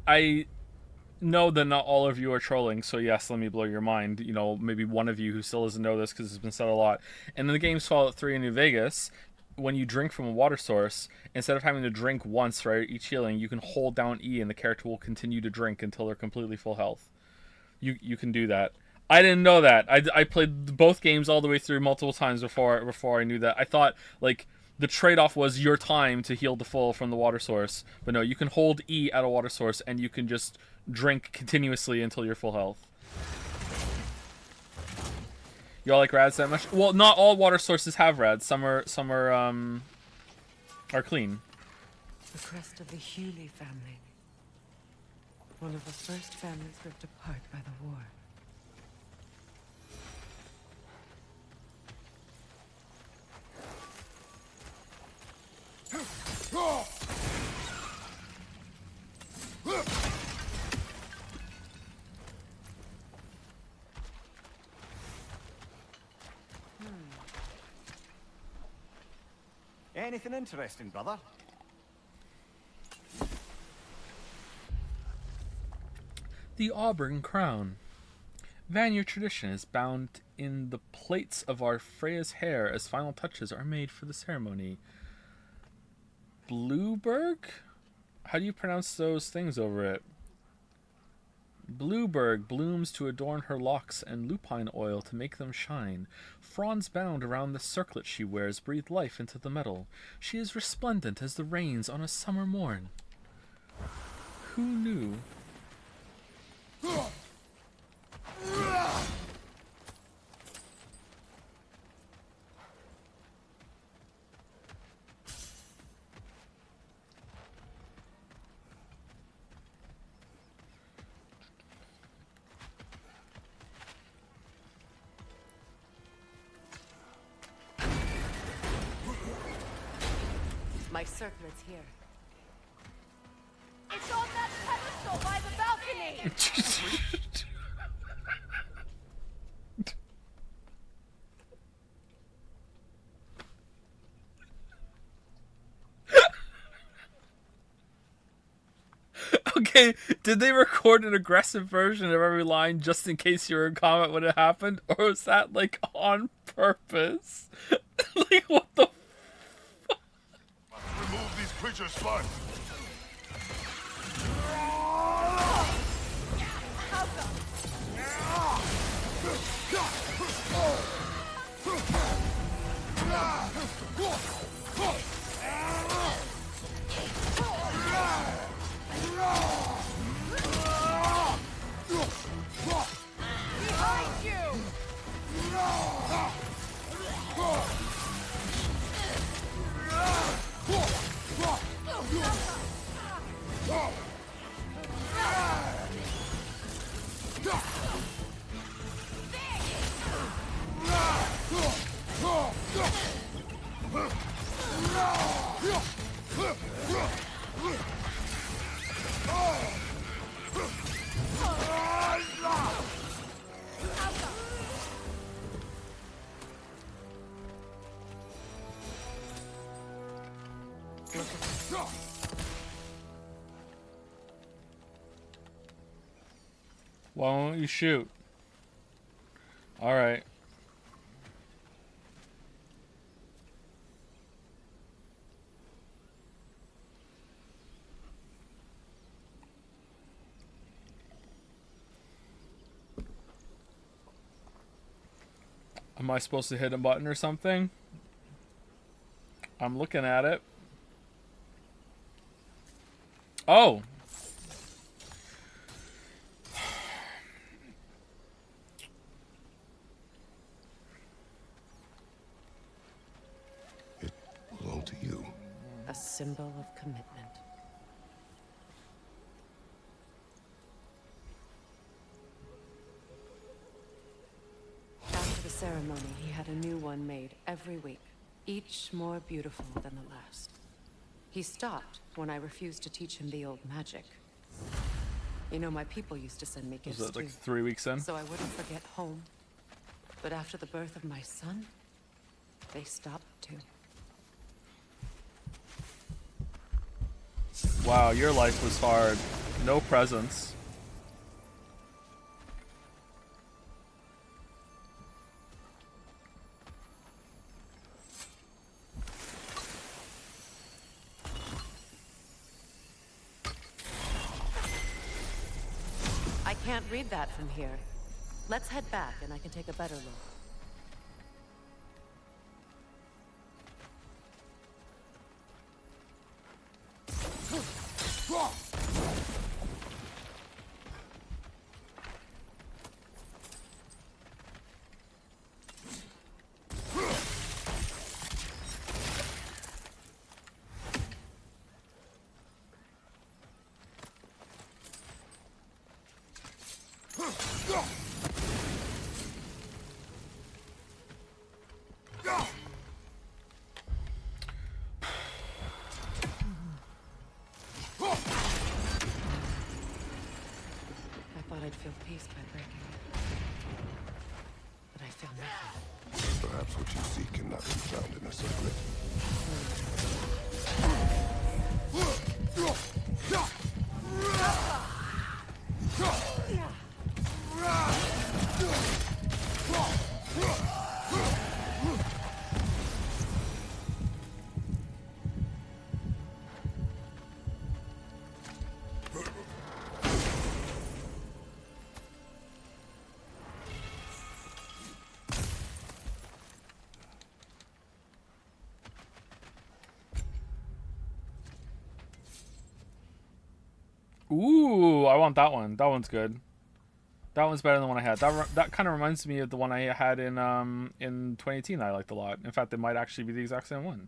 [SPEAKER 1] I know that not all of you are trolling, so yes, let me blow your mind. You know, maybe one of you who still doesn't know this because it's been said a lot. And in the game's Fallout 3 in New Vegas, when you drink from a water source, instead of having to drink once for each healing, you can hold down E and the character will continue to drink until they're completely full health. You can do that. I didn't know that. I played both games all the way through multiple times before I knew that. I thought, like, the trade-off was your time to heal to full from the water source. But no, you can hold E at a water source and you can just drink continuously until you're full health. Y'all like rads that much? Well, not all water sources have rads. Some are clean.
[SPEAKER 5] The crest of the Hewley family. One of the first families ripped apart by the war.
[SPEAKER 10] Anything interesting, brother?
[SPEAKER 1] The Auburn Crown. Vanir tradition is bound in the plaits of our Freya's hair as final touches are made for the ceremony. Blueberg? How do you pronounce those things over it? Blueberg blooms to adorn her locks and lupine oil to make them shine. Fronds bound around the circlet she wears breathe life into the metal. She is resplendent as the rains on a summer morn. Who knew?
[SPEAKER 5] My circlet's here.
[SPEAKER 16] It's on that pedestal by the balcony!
[SPEAKER 1] Okay, did they record an aggressive version of every line just in case you were in comment when it happened? Or was that, like, on purpose? Like, what the
[SPEAKER 9] Remove these creatures first.
[SPEAKER 16] Behind you!
[SPEAKER 1] Why won't you shoot? Alright. Am I supposed to hit a button or something? I'm looking at it. Oh!
[SPEAKER 9] It belonged to you.
[SPEAKER 5] A symbol of commitment. After the ceremony, he had a new one made every week, each more beautiful than the last. He stopped when I refused to teach him the old magic. You know, my people used to send me gifts
[SPEAKER 1] Was that like
[SPEAKER 5] too,
[SPEAKER 1] 3 weeks in?
[SPEAKER 5] so I wouldn't forget home. But after the birth of my son, they stopped too.
[SPEAKER 1] Wow, your life was hard. No presents.
[SPEAKER 5] I can't read that from here. Let's head back and I can take a better look. I thought I'd feel peace by breaking it. But I feel nothing.
[SPEAKER 9] Perhaps what you seek cannot be found in a circlet.
[SPEAKER 1] Ooh, I want that one. That one's good. That one's better than the one I had. That kind of reminds me of the one I had in 2018 that I liked a lot. In fact, it might actually be the exact same one.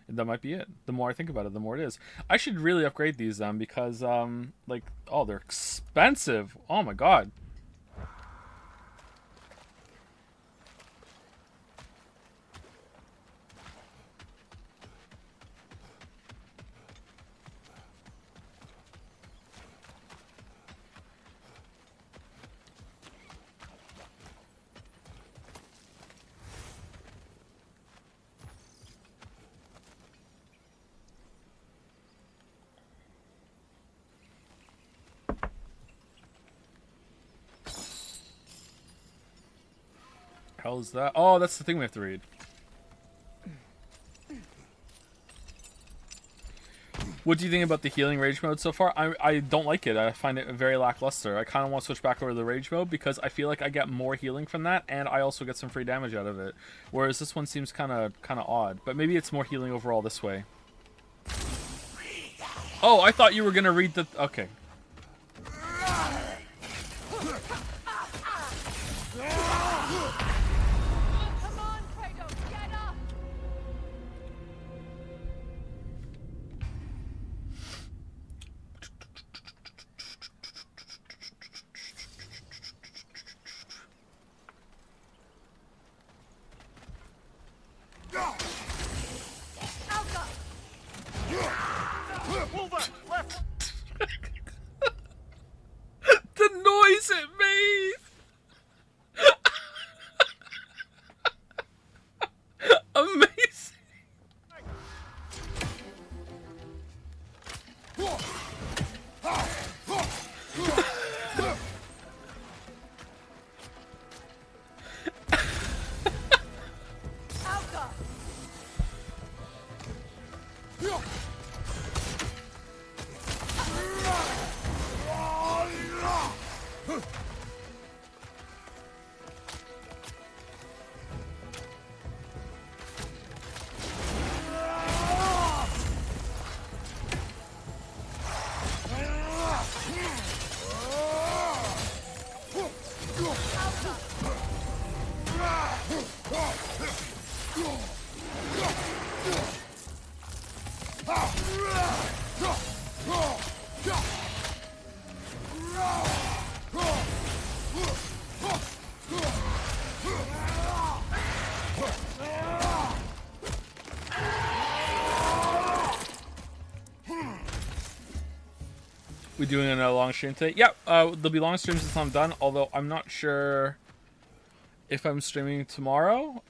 [SPEAKER 1] And that might be it. The more I think about it, the more it is. I should really upgrade these then because like, oh, they're expensive. Oh my god. How's that? Oh, that's the thing we have to read. What do you think about the healing rage mode so far? I don't like it. I find it very lackluster. I kind of want to switch back over to the rage mode because I feel like I get more healing from that, and I also get some free damage out of it. Whereas this one seems kind of odd. But maybe it's more healing overall this way. Oh, I thought you were gonna read the. Okay. The noise it made! Amazing! We doing another long stream today? Yeah, there'll be long streams until I'm done, although I'm not sure if I'm streaming tomorrow.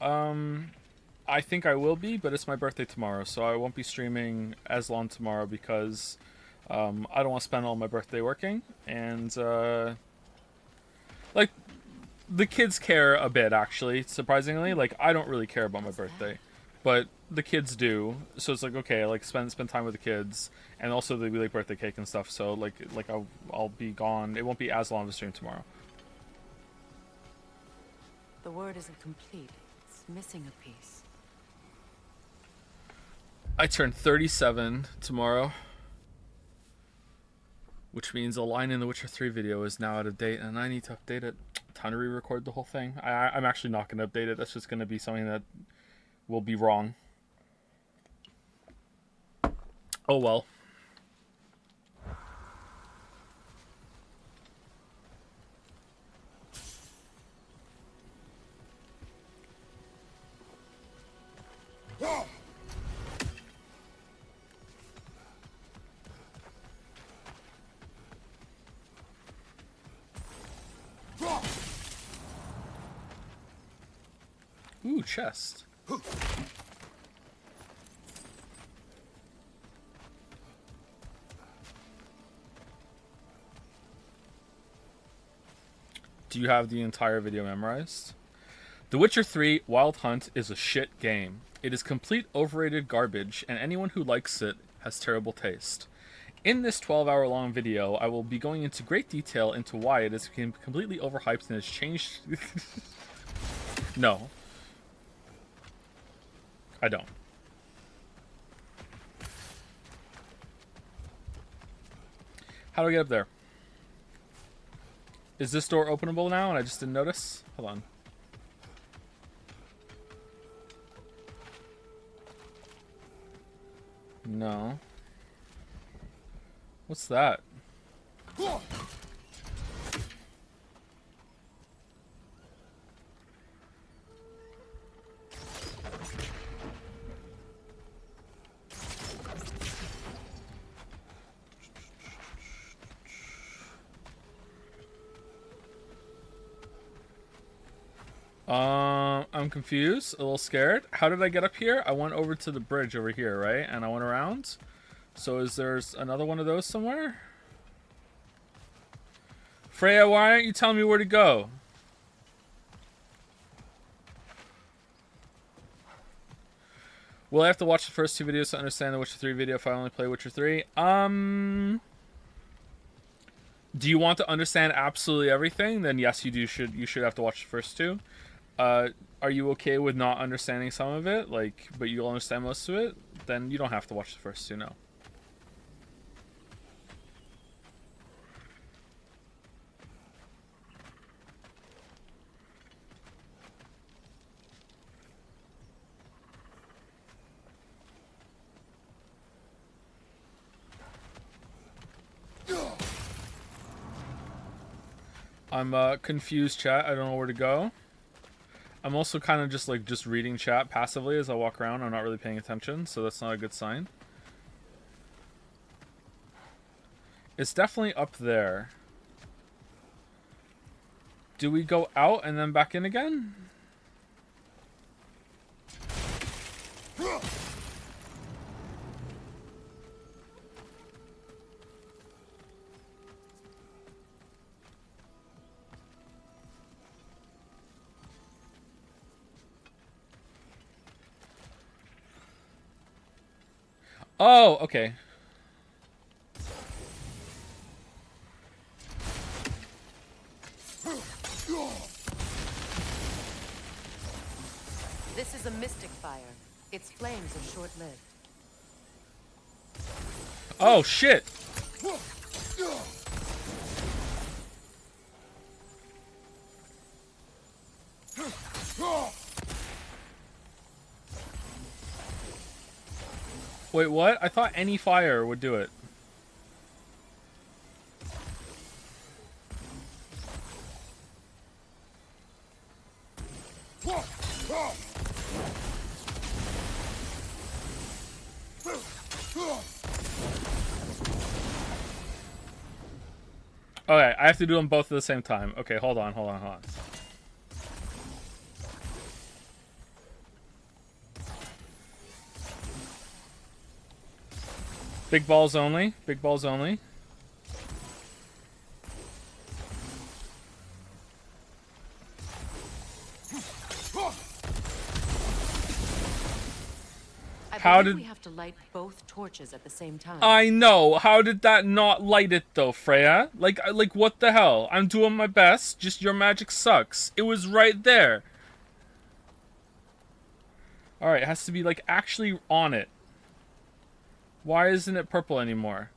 [SPEAKER 1] I think I will be, but it's my birthday tomorrow, so I won't be streaming as long tomorrow because I don't want to spend all my birthday working. And, like, the kids care a bit, actually, surprisingly. Like, I don't really care about my birthday, but the kids do. So it's like, okay, like, spend time with the kids. And also they like birthday cake and stuff, so like I'll be gone. It won't be as long of a stream tomorrow.
[SPEAKER 5] The word isn't complete. It's missing a piece.
[SPEAKER 1] I turn 37 tomorrow, which means a line in the Witcher 3 video is now out of date, and I need to update it. Time to re-record the whole thing. I'm actually not going to update it. That's just going to be something that will be wrong. Oh well. Ooh, chest. Do you have the entire video memorized? The Witcher 3 Wild Hunt is a shit game. It is complete overrated garbage, and anyone who likes it has terrible taste. In this 12-hour long video, I will be going into great detail into why it has become completely overhyped and has changed... No. I don't. How do I get up there? Is this door openable now and I just didn't notice? Hold on. No. What's that? I'm confused, a little scared. How did I get up here? I went over to the bridge over here, right? And I went around. So is there another one of those somewhere? Freya, why aren't you telling me where to go? Will I have to watch the first two videos to understand the Witcher 3 video if I only play Witcher 3? Do you want to understand absolutely everything? Then yes, you should have to watch the first two. Are you okay with not understanding some of it, but you'll understand most of it? Then you don't have to watch the first two, no. I'm confused, chat. I don't know where to go. I'm also kind of just reading chat passively as I walk around. I'm not really paying attention, so that's not a good sign. It's definitely up there. Do we go out and then back in again? Oh, okay.
[SPEAKER 5] This is a mystic fire. Its flames are short-lived.
[SPEAKER 1] Oh, shit! Wait, what? I thought any fire would do it. Okay, I have to do them both at the same time. Okay, hold on. Big balls only. Big balls only.
[SPEAKER 5] I believe we have to light both torches at the same time.
[SPEAKER 1] I know. How did that not light it though, Freya? Like what the hell? I'm doing my best. Just your magic sucks. It was right there. All right, it has to be actually on it. Why isn't it purple anymore?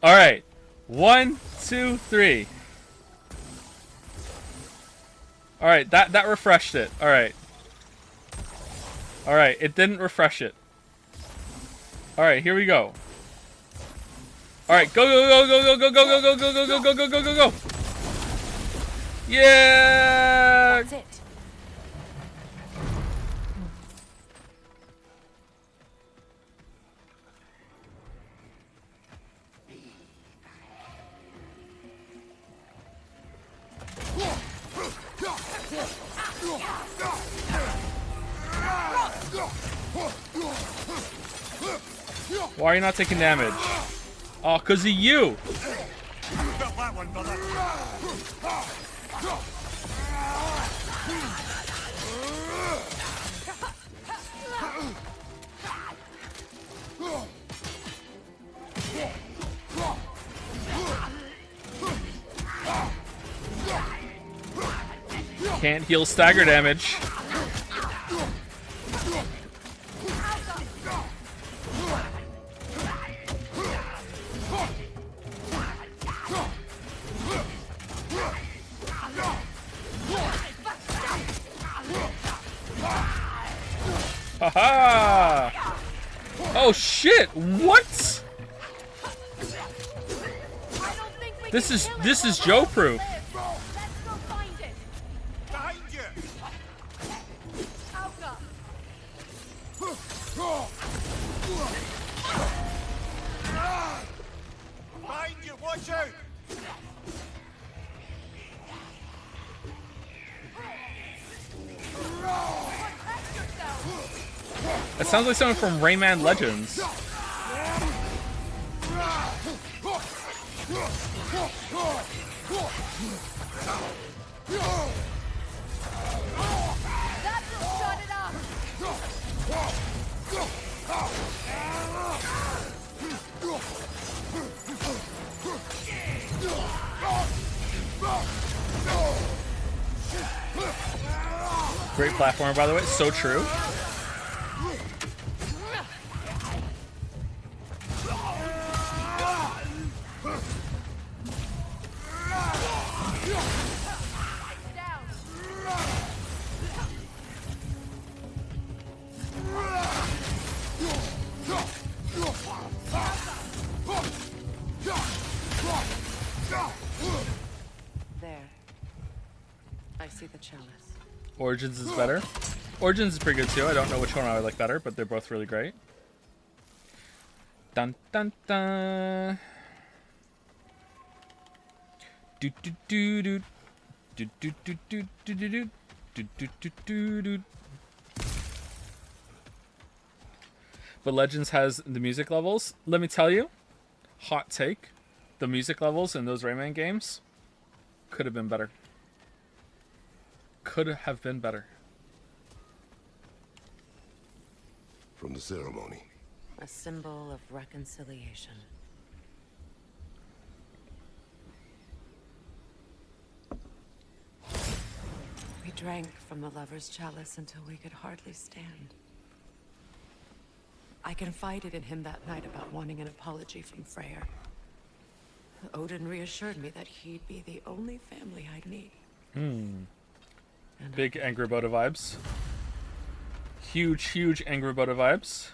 [SPEAKER 1] All right. 1, 2, 3. All right, that refreshed it. All right. All right, it didn't refresh it. All right, here we go. All right, go go go go go go go go go go go go go go go go. Yeah.
[SPEAKER 5] That's it.
[SPEAKER 1] Why are you not taking damage? Oh, 'cause of you.
[SPEAKER 10] Got that one, brother.
[SPEAKER 1] Can't heal stagger damage. Haha! Oh shit! What? This is Joe proof.
[SPEAKER 10] Behind you. Behind you. Watch out.
[SPEAKER 1] That sounds like someone from Rayman Legends. Great platform, by the way. So true.
[SPEAKER 5] There. I see the chalice.
[SPEAKER 1] Origins is better. Origins is pretty good too. I don't know which one I would like better, but they're both really great. Dun dun dun. Do do do do. Do do do do do do do. Do do do do do. But Legends has the music levels. Let me tell you, hot take, the music levels in those Rayman games could have been better. Could have been better.
[SPEAKER 9] From the ceremony.
[SPEAKER 5] A symbol of reconciliation. We drank from the lover's chalice until we could hardly stand. I confided in him that night about wanting an apology from Freyr. Odin reassured me that he'd be the only family I'd need.
[SPEAKER 1] Big Angry Boda vibes. Huge Angry Boda vibes.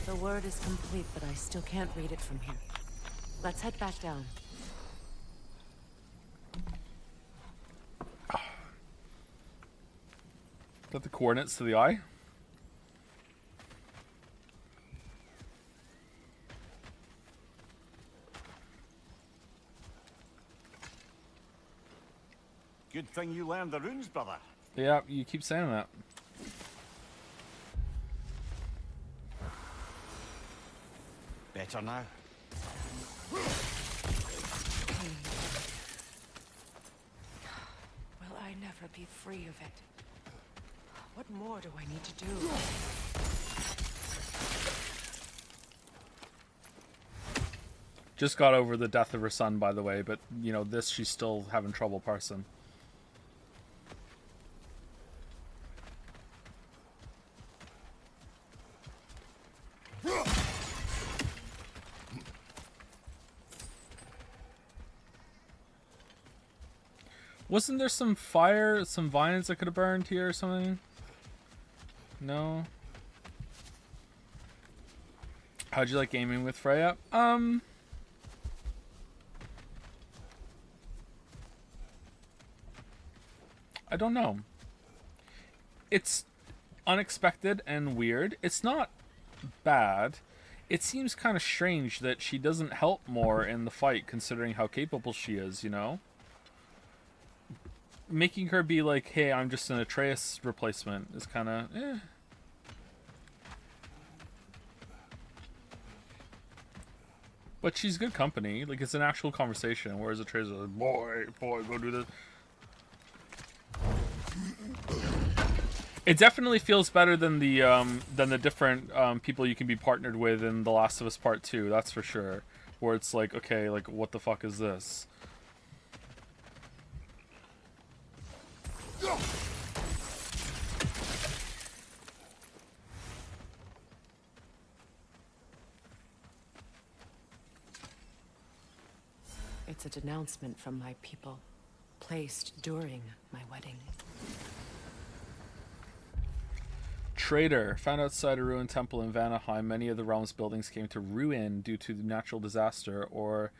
[SPEAKER 5] The word is complete, but I still can't read it from here. Let's head back down.
[SPEAKER 1] Is that the coordinates to the eye?
[SPEAKER 10] Good thing you learned the runes, brother.
[SPEAKER 1] Yeah, you keep saying that.
[SPEAKER 10] Better now.
[SPEAKER 5] Will I never be free of it? What What more do I need to do?
[SPEAKER 1] Just got over the death of her son, by the way, but, you know, this she's still having trouble parsing. Wasn't there some fire, some vines that could have burned here or something? No? How'd you like gaming with Freya? I don't know. It's unexpected and weird. It's not bad. It seems kind of strange that she doesn't help more in the fight considering how capable she is, you know? Making her be like, hey, I'm just an Atreus replacement is kind of, eh. But she's good company. Like, it's an actual conversation, whereas Atreus is like, boy, go do this. It definitely feels better than the different people you can be partnered with in The Last of Us Part 2, that's for sure. Where it's like, okay, like, what the fuck is this?
[SPEAKER 5] It's a denouncement from my people, placed during my wedding.
[SPEAKER 1] Traitor. Found outside a ruined temple in Vanaheim, many of the realm's buildings came to ruin due to natural disaster, or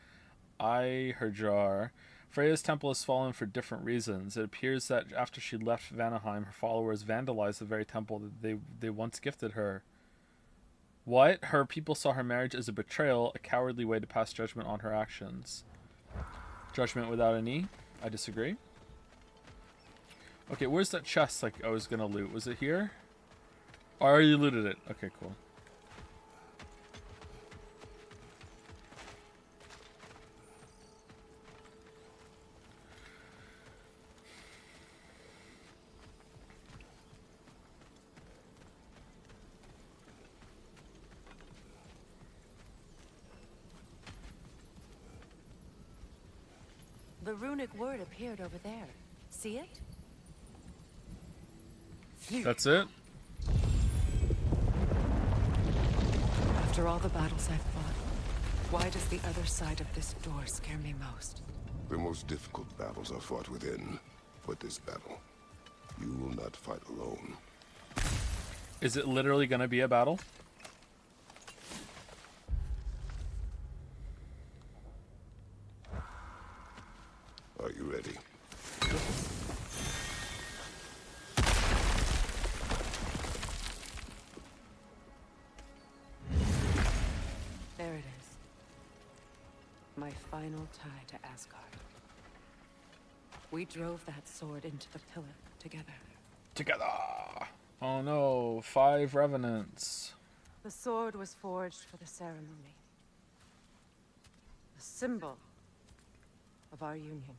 [SPEAKER 1] Iherjar. Freya's temple has fallen for different reasons. It appears that after she left Vanaheim, her followers vandalized the very temple that they once gifted her. What? Her people saw her marriage as a betrayal, a cowardly way to pass judgment on her actions. Judgment without an E? I disagree. Okay, where's that chest like I was gonna loot? Was it here? Oh, I already looted it. Okay, cool.
[SPEAKER 5] The runic word appeared over there. See it?
[SPEAKER 1] That's it?
[SPEAKER 5] After all the battles I've fought, why does the other side of this door scare me most?
[SPEAKER 9] The most difficult battles are fought within. For this battle, you will not fight alone.
[SPEAKER 1] Is it literally gonna be a battle?
[SPEAKER 9] Are you ready?
[SPEAKER 5] There it is. My final tie to Asgard. We drove that sword into the pillar together.
[SPEAKER 1] Together! Oh no, 5 revenants.
[SPEAKER 5] The sword was forged for the ceremony. A symbol of our union.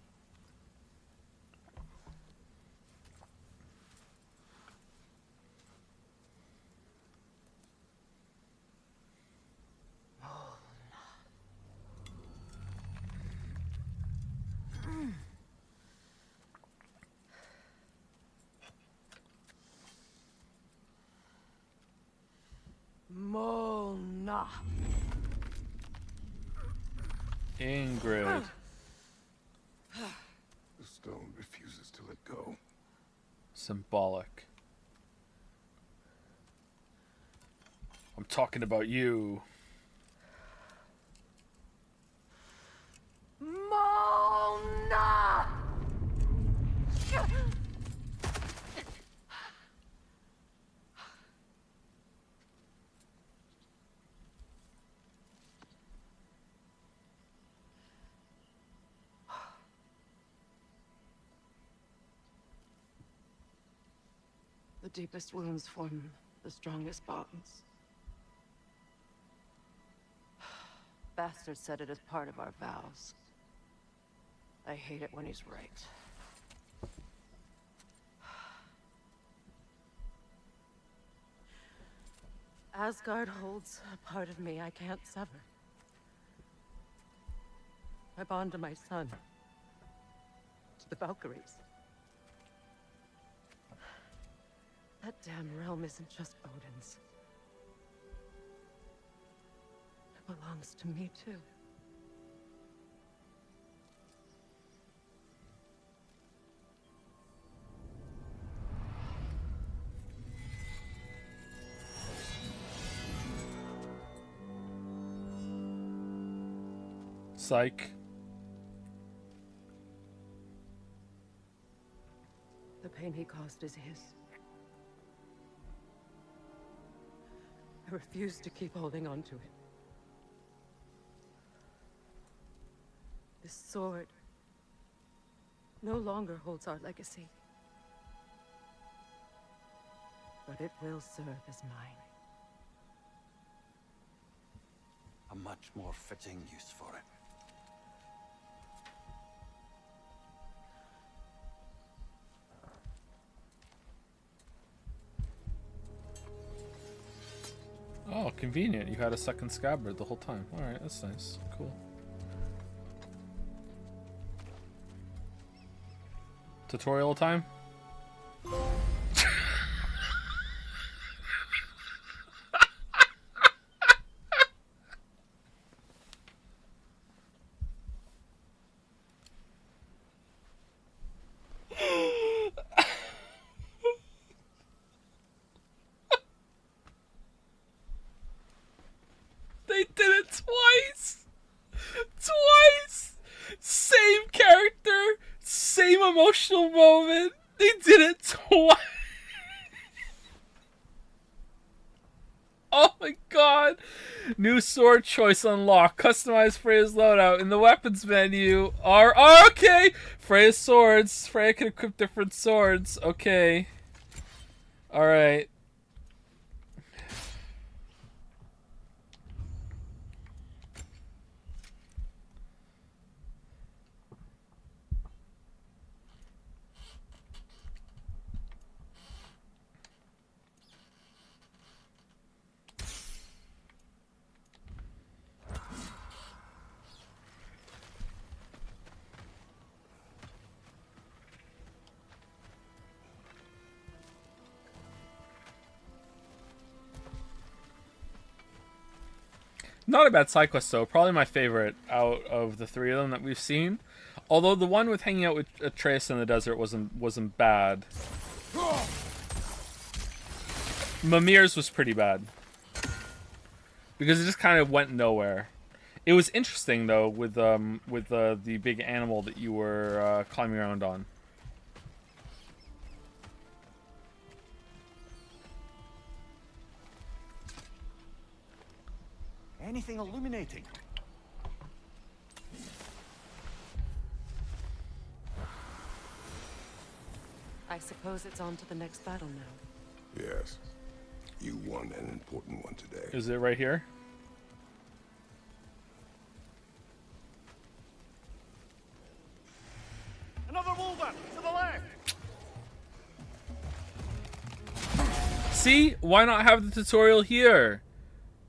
[SPEAKER 5] Mona.
[SPEAKER 1] Ingrid.
[SPEAKER 9] The stone refuses to let go.
[SPEAKER 1] Symbolic. I'm talking about you.
[SPEAKER 16] Mona!
[SPEAKER 5] The deepest wounds form the strongest bonds. Bastard said it as part of our vows. I hate it when he's right. Asgard holds a part of me I can't sever. I bond to my son, to the Valkyries. That damn realm isn't just Odin's. It belongs to me, too.
[SPEAKER 1] Psych.
[SPEAKER 5] The pain he caused is his. I refuse to keep holding on to it. This sword no longer holds our legacy. But it will serve as mine.
[SPEAKER 4] A much more fitting use for it.
[SPEAKER 1] Oh, convenient. You had a second scabbard the whole time. Alright, that's nice. Cool. Tutorial time? They did it twice! Twice! Same character, same emotional moment. They did it twice. Oh my god. New sword choice unlocked. Customize Freya's loadout in the weapons menu. Okay. Freya's swords. Freya can equip different swords. Okay. Alright. Not a bad side quest though. Probably my favorite out of the three of them that we've seen. Although the one with hanging out with Atreus in the desert wasn't bad. Mimir's was pretty bad because it just kind of went nowhere. It was interesting though with the big animal that you were climbing around on.
[SPEAKER 10] Anything illuminating?
[SPEAKER 5] I suppose it's on to the next battle now.
[SPEAKER 9] Yes. You won an important one today.
[SPEAKER 1] Is it right here?
[SPEAKER 10] Another wolver to the left.
[SPEAKER 1] See? Why not have the tutorial here?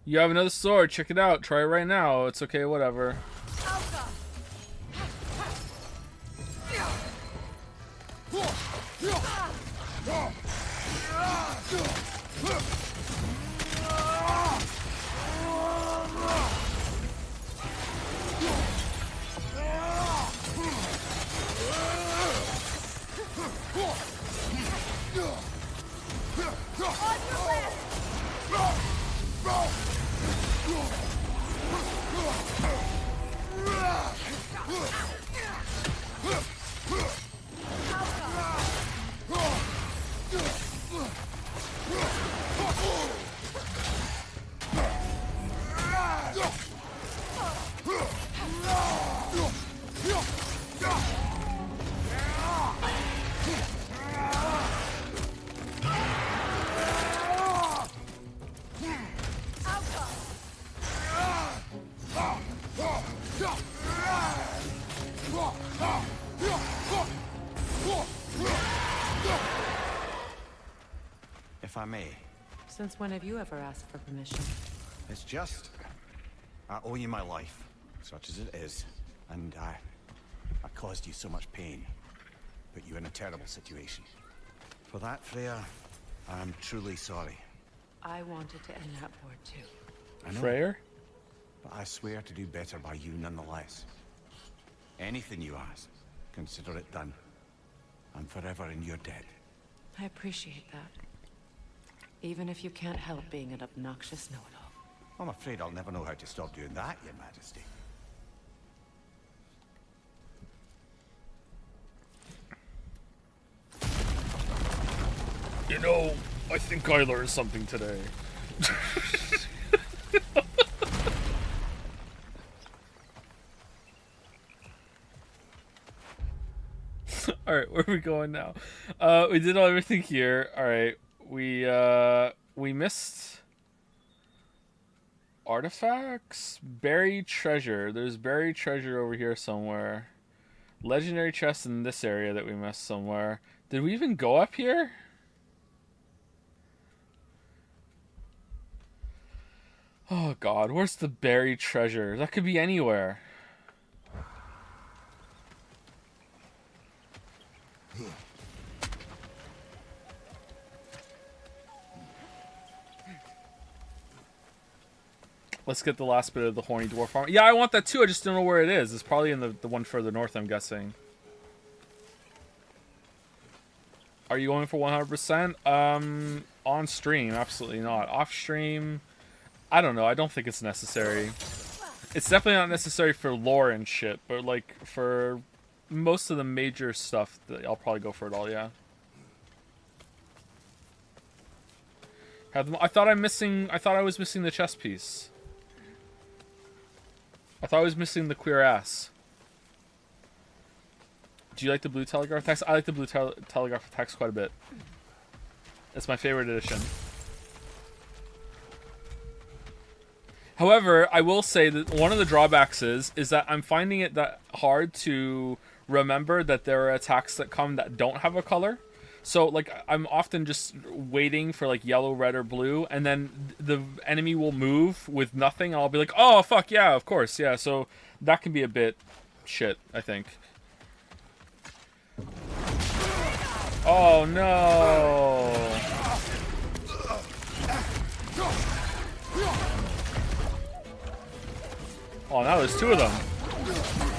[SPEAKER 1] You have another sword. Check it out. Try it right now. It's okay. Whatever.
[SPEAKER 10] If I may,
[SPEAKER 5] Since when have you ever asked for permission?
[SPEAKER 10] It's just... I owe you my life, such as it is. And I caused you so much pain. Put you in a terrible situation. For that, Freya, I'm truly sorry.
[SPEAKER 5] I wanted to end that war too.
[SPEAKER 10] I know,
[SPEAKER 1] Freyr?
[SPEAKER 10] but I swear to do better by you nonetheless. Anything you ask, consider it done. I'm forever in your debt.
[SPEAKER 5] I appreciate that. Even if you can't help being an obnoxious know-it-all.
[SPEAKER 10] I'm afraid I'll never know how to stop doing that, Your Majesty.
[SPEAKER 1] You know, I think I learned something today. Alright, where are we going now? We did everything here. Alright, we missed artifacts? Buried treasure. There's buried treasure over here somewhere. Legendary chest in this area that we missed somewhere. Did we even go up here? Oh god, where's the buried treasure? That could be anywhere. Let's get the last bit of the horny dwarf armor. Yeah, I want that too. I just don't know where it is. It's probably in the one further north, I'm guessing. Are you going for 100%? On stream, absolutely not. Off stream, I don't know. I don't think it's necessary. It's definitely not necessary for lore and shit, but like for most of the major stuff, I'll probably go for it all. Yeah. I thought I was missing the chest piece. I thought I was missing the queer ass. Do you like the blue telegraph text? I like the blue telegraph text quite a bit. It's my favorite edition. However, I will say that one of the drawbacks is that I'm finding it that hard to remember that there are attacks that come that don't have a color. So, like, I'm often just waiting for, like, yellow, red, or blue, and then the enemy will move with nothing, and I'll be like, oh, fuck, yeah, of course, yeah. So that can be a bit shit, I think. Oh, no. Oh, now there's two of them.
[SPEAKER 12] Go away from her.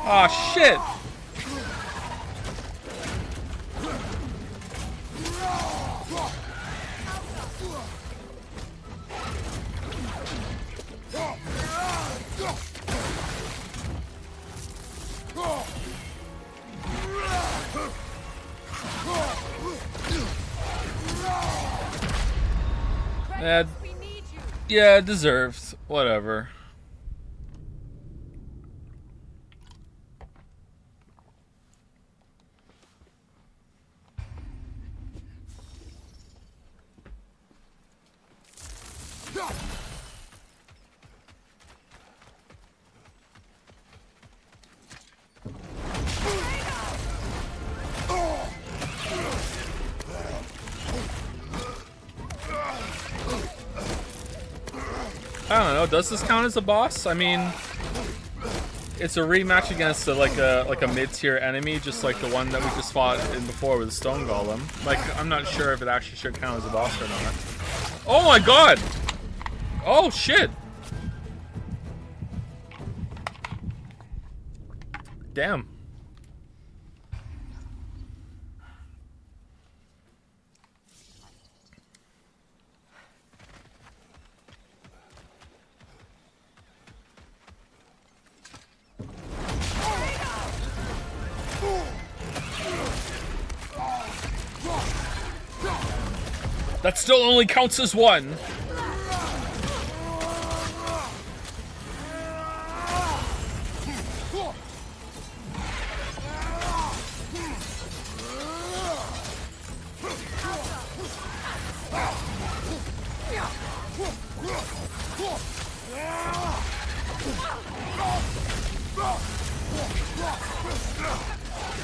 [SPEAKER 1] Oh shit! Yeah, deserved. Whatever. I don't know. Does this count as a boss? I mean, it's a rematch against like a mid-tier enemy, just like the one that we just fought in before with the stone golem. Like, I'm not sure if it actually should count as a boss or not. Oh my god! Oh shit! Damn. That still only counts as one.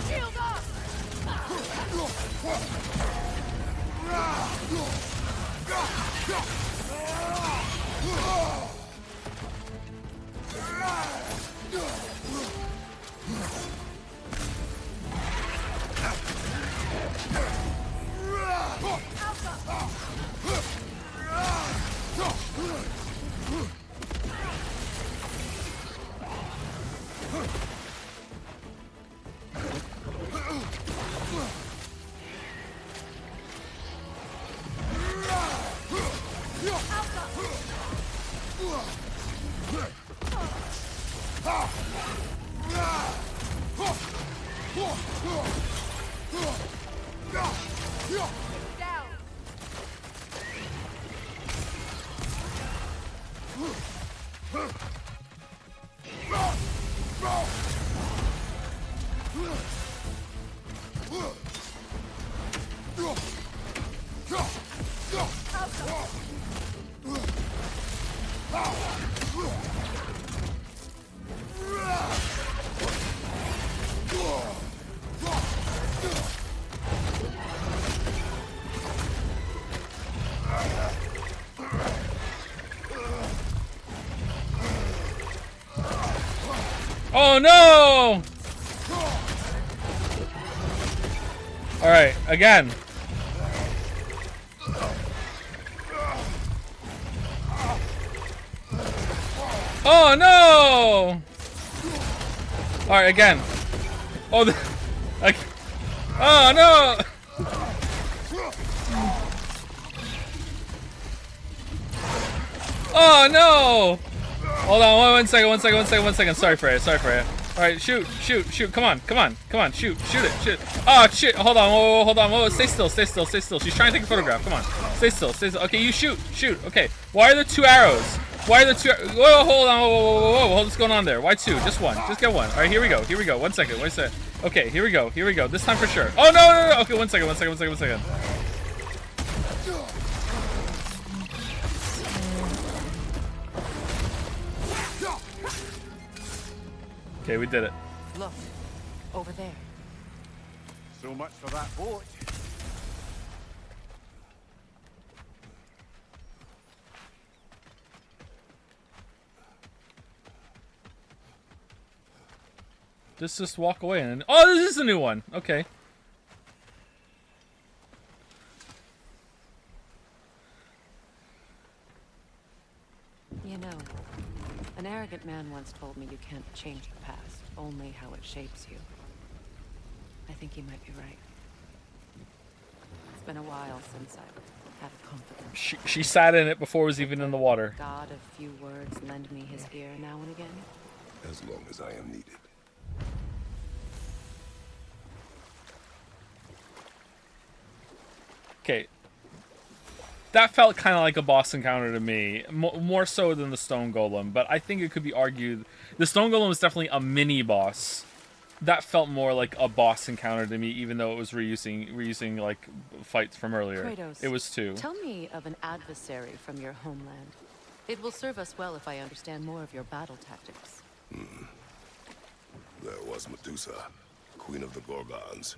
[SPEAKER 16] Shield up!
[SPEAKER 1] Oh no! Alright, again. Oh no! Alright, again. Oh, oh no! Oh no! Hold on, one second. Sorry, Freya. Alright, shoot. Come on, shoot it. Oh shit, hold on, whoa, stay still. She's trying to take a photograph, come on. Stay still. Okay, you shoot. Okay, why are there two arrows? Whoa, hold on, whoa, what's going on there? Why two? Just one, just get one. Alright, here we go. One second. Okay, here we go. This time for sure. Oh, no. Okay, one second. Okay, we did it.
[SPEAKER 5] Look, over there.
[SPEAKER 10] So much for that boat.
[SPEAKER 1] Just walk away and... Oh, this is a new one. Okay.
[SPEAKER 5] You know, an arrogant man once told me you can't change the past, only how it shapes you. I think he might be right. It's been a while since I've had a confidence.
[SPEAKER 1] She sat in it before it was even in the water.
[SPEAKER 5] God of few words lend me his ear now and again.
[SPEAKER 9] As long as I am needed.
[SPEAKER 1] Okay. That felt kind of like a boss encounter to me, more so than the Stone Golem, but I think it could be argued the Stone Golem was definitely a mini boss. That felt more like a boss encounter to me, even though it was reusing like fights from earlier.
[SPEAKER 5] Kratos,
[SPEAKER 1] it was two.
[SPEAKER 5] Tell me of an adversary from your homeland. It will serve us well if I understand more of your battle tactics.
[SPEAKER 9] There was Medusa, queen of the Gorgons.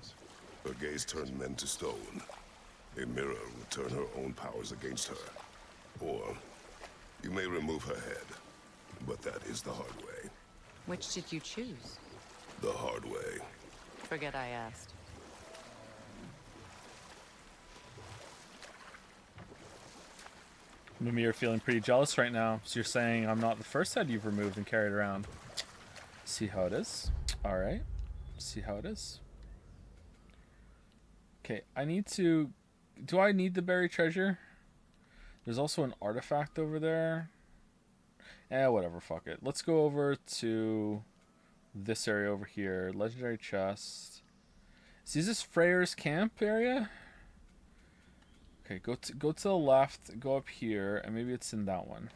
[SPEAKER 9] Her gaze turned men to stone. A mirror would turn her own powers against her. Or, you may remove her head, but that is the hard way.
[SPEAKER 5] Which did you choose?
[SPEAKER 9] The hard way.
[SPEAKER 5] Forget I asked.
[SPEAKER 1] Mimi, you're feeling pretty jealous right now. So you're saying I'm not the first head you've removed and carried around. See how it is? Alright. See how it is. Okay, I need to... Do I need the buried treasure? There's also an artifact over there. Whatever, fuck it. Let's go over to this area over here. Legendary chest. See, is this Freyr's camp area? Okay, go to the left, go up here, and maybe it's in that one.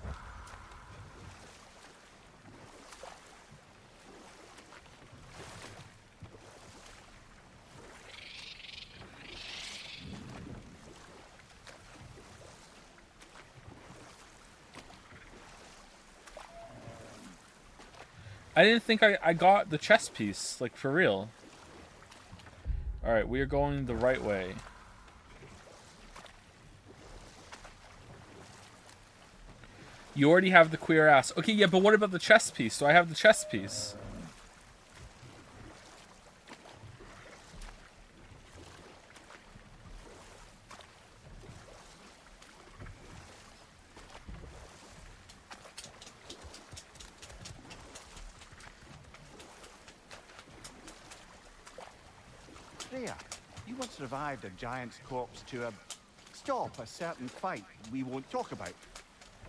[SPEAKER 1] I didn't think I got the chess piece, like, for real. Alright, we are going the right way. You already have the queer ass. Okay, yeah, but what about the chess piece? Do I have the chess piece?
[SPEAKER 10] There. You once revived a giant's corpse to stop a certain fight we won't talk about.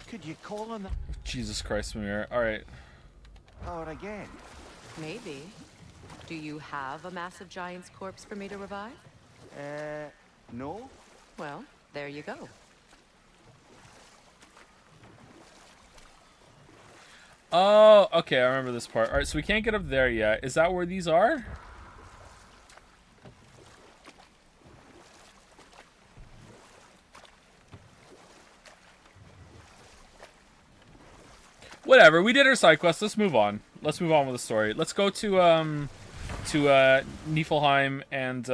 [SPEAKER 10] Could you call on the...
[SPEAKER 1] Jesus Christ, Mimir. Alright.
[SPEAKER 10] Or again?
[SPEAKER 5] Maybe. Do you have a massive giant's corpse for me to revive?
[SPEAKER 10] No.
[SPEAKER 5] Well, there you go.
[SPEAKER 1] Oh, okay, I remember this part. Alright, so we can't get up there yet. Is that where these are? Whatever, we did our side quest. Let's move on. Let's move on with the story. Let's go to Niflheim and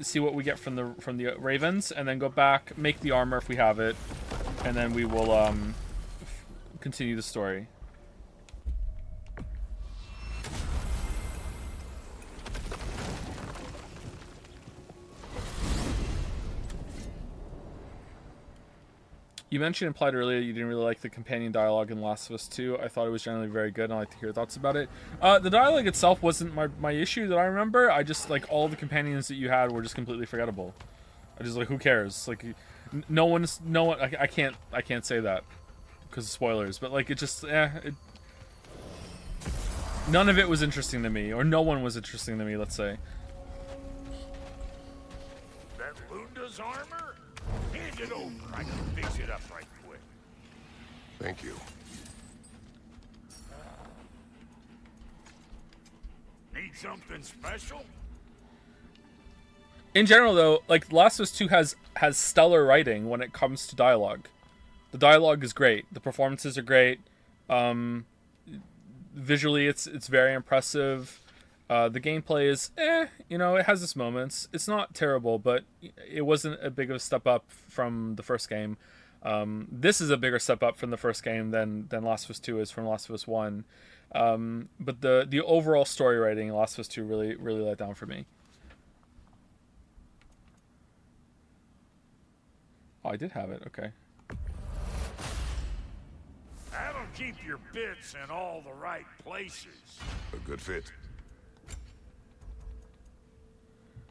[SPEAKER 1] see what we get from the ravens, and then go back, make the armor if we have it, and then we will continue the story. You mentioned implied earlier you didn't really like the companion dialogue in Last of Us 2. I thought it was generally very good, and I'd like to hear your thoughts about it. The dialogue itself wasn't my issue that I remember. I just, like, all the companions that you had were just completely forgettable. I just, like, who cares? Like, no one, I can't say that because of spoilers, but, like, it just, none of it was interesting to me, or no one was interesting to me, let's say.
[SPEAKER 15] That Lunda's armor? Hand it over. I can fix it up right quick.
[SPEAKER 9] Thank you.
[SPEAKER 15] Need something special?
[SPEAKER 1] In general, though, like, Last of Us 2 has stellar writing when it comes to dialogue. The dialogue is great. The performances are great. Visually, it's very impressive. The gameplay is, you know, it has its moments. It's not terrible, but it wasn't a big of a step up from the first game. This is a bigger step up from the first game than Last of Us 2 is from Last of Us 1. But the overall story writing in Last of Us 2 really let down for me. Oh, I did have it. Okay.
[SPEAKER 15] That'll keep your bits in all the right places.
[SPEAKER 9] A good fit.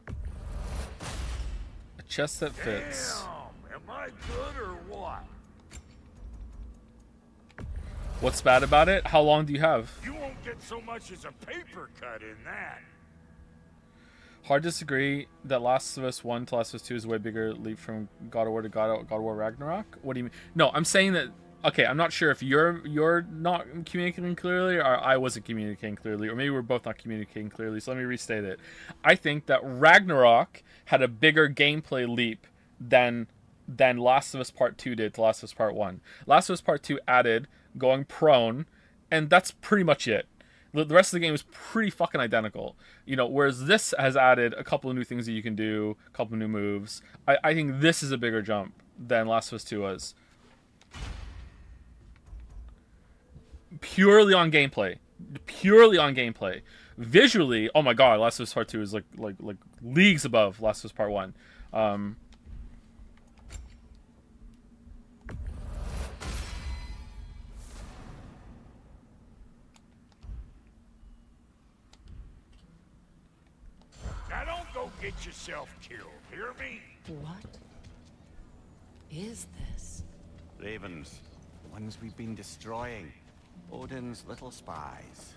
[SPEAKER 1] A chest that fits.
[SPEAKER 15] Damn, am I good or what?
[SPEAKER 1] What's bad about it? How long do you have?
[SPEAKER 15] You won't get so much as a paper cut in that.
[SPEAKER 1] Hard to disagree that Last of Us 1 to Last of Us 2 is a way bigger leap from God of War to God of War Ragnarok. What do you mean? No, I'm saying that. Okay, I'm not sure if you're not communicating clearly, or I wasn't communicating clearly, or maybe we're both not communicating clearly. So let me restate it. I think that Ragnarok had a bigger gameplay leap than Last of Us Part 2 did to Last of Us Part 1. Last of Us Part 2 added going prone, and that's pretty much it. The rest of the game is pretty fucking identical, you know, whereas this has added a couple of new things that you can do, a couple of new moves. I think this is a bigger jump than Last of Us 2 was. Purely on gameplay. Visually, oh my god, Last of Us Part 2 is like leagues above Last of Us Part 1.
[SPEAKER 15] Now don't go get yourself killed, hear me?
[SPEAKER 5] What is this?
[SPEAKER 10] Ravens. The ones we've been destroying. Odin's little spies.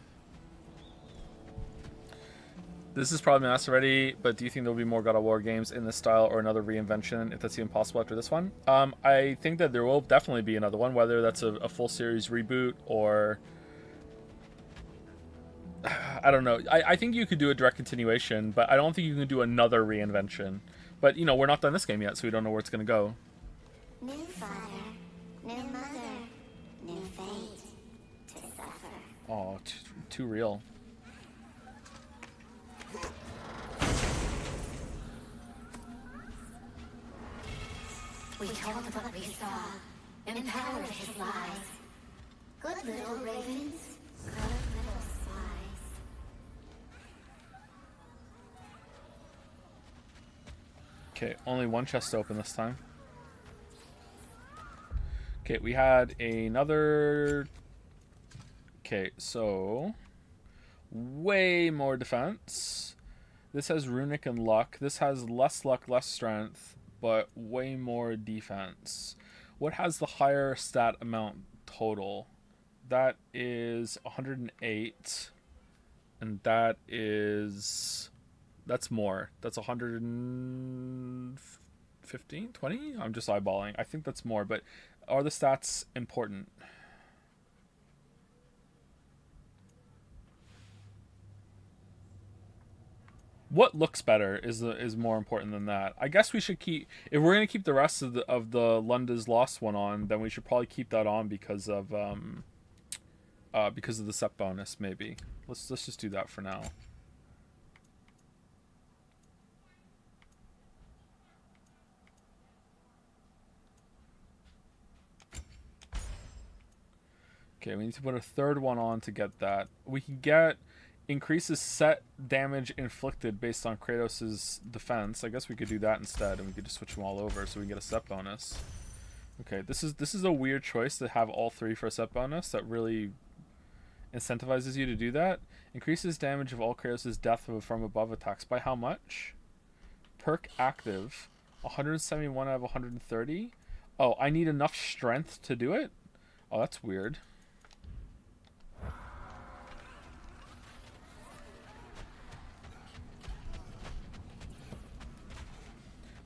[SPEAKER 1] This is probably been asked already, but do you think there will be more God of War games in this style or another reinvention, if that's even possible after this one? I think that there will definitely be another one, whether that's a full series reboot or... I don't know. I think you could do a direct continuation, but I don't think you can do another reinvention. But, you know, we're not done this game yet, so we don't know where it's going to go.
[SPEAKER 17] New father, new mother, new fate to suffer.
[SPEAKER 1] Oh, too real.
[SPEAKER 17] We told what we saw, empowered his lies. Good little ravens, good little spies.
[SPEAKER 1] Okay, only one chest to open this time. Okay, we had another... Okay, so... way more defense. This has runic and luck. This has less luck, less strength, but way more defense. What has the higher stat amount total? That is 108. And that is... that's more. That's 115? 20? I'm just eyeballing. I think that's more, but are the stats important? What looks better is more important than that. I guess we should keep, if we're gonna keep the rest of the Lunda's Lost one on, then we should probably keep that on because of the set bonus. Maybe let's just do that for now. Okay, we need to put a third one on to get that. We can get increases set damage inflicted based on Kratos' defense. I guess we could do that instead, and we could just switch them all over so we can get a set bonus. Okay, this is a weird choice to have all three for a set bonus. That really incentivizes you to do that. Increases damage of all Kratos' death from above attacks. By how much? Perk active. 171 out of 130. Oh, I need enough strength to do it? Oh, that's weird.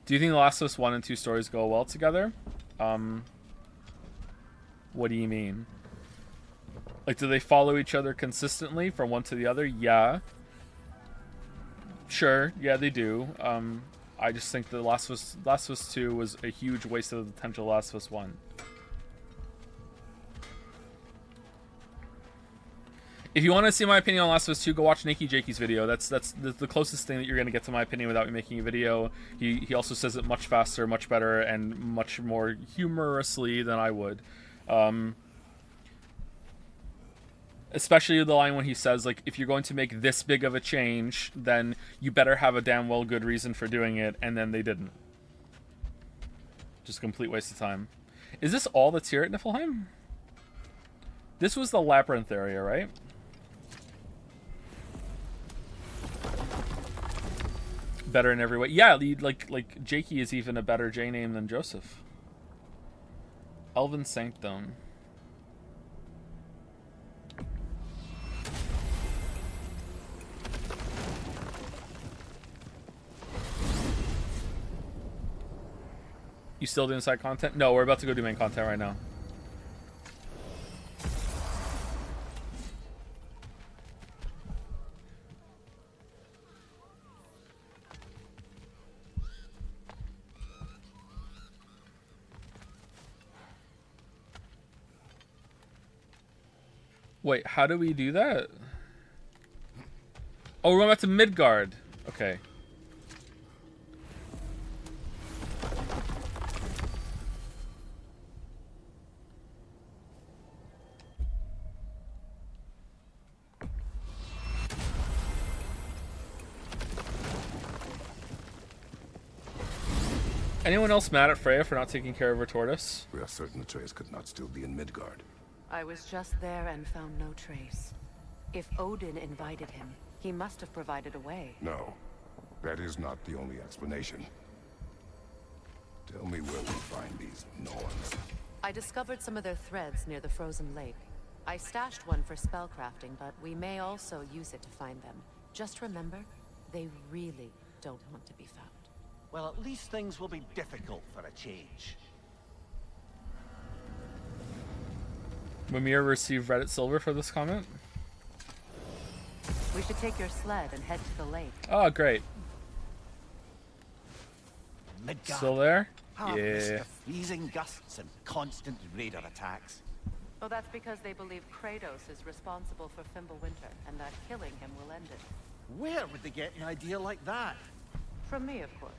[SPEAKER 1] Do you think The Last of Us 1 and 2 stories go well together? What do you mean? Like, do they follow each other consistently from one to the other? Yeah. Sure, yeah, they do. I just think The Last of Us 2 was a huge waste of the potential Last of Us 1. If you want to see my opinion on Last of Us 2, go watch Nakey Jakey's video. That's the closest thing that you're going to get to my opinion without me making a video. He also says it much faster, much better, and much more humorously than I would. Especially the line when he says, like, if you're going to make this big of a change, then you better have a damn well good reason for doing it, and then they didn't. Just a complete waste of time. Is this all that's here at Niflheim? This was the Labyrinth area, right? Better in every way. Yeah, like Jakey is even a better J name than Joseph. Elven Sanctum. You still doing side content? No, we're about to go do main content right now. Wait, how do we do that? Oh, we're going back to Midgard. Okay. Anyone else mad at Freya for not taking care of her tortoise?
[SPEAKER 9] We are certain Atreus could not still be in Midgard.
[SPEAKER 5] I was just there and found no trace. If Odin invited him, he must have provided a way.
[SPEAKER 9] No, that is not the only explanation. Tell me where we find these Norns.
[SPEAKER 5] I discovered some of their threads near the frozen lake. I stashed one for spellcrafting, but we may also use it to find them. Just remember, They really don't want to be found.
[SPEAKER 10] Well, at least things will be difficult for a change.
[SPEAKER 1] Mimir received Reddit Silver for this comment.
[SPEAKER 5] We should take your sled and head to the lake.
[SPEAKER 1] Oh, great.
[SPEAKER 10] Midgard.
[SPEAKER 1] Still there?
[SPEAKER 10] Harvest
[SPEAKER 1] Yeah.
[SPEAKER 10] of freezing gusts and constant raider attacks.
[SPEAKER 5] Well, that's because they believe Kratos is responsible for Fimbulwinter, and that killing him will end it.
[SPEAKER 10] Where would they get an idea like that?
[SPEAKER 5] From me, of course.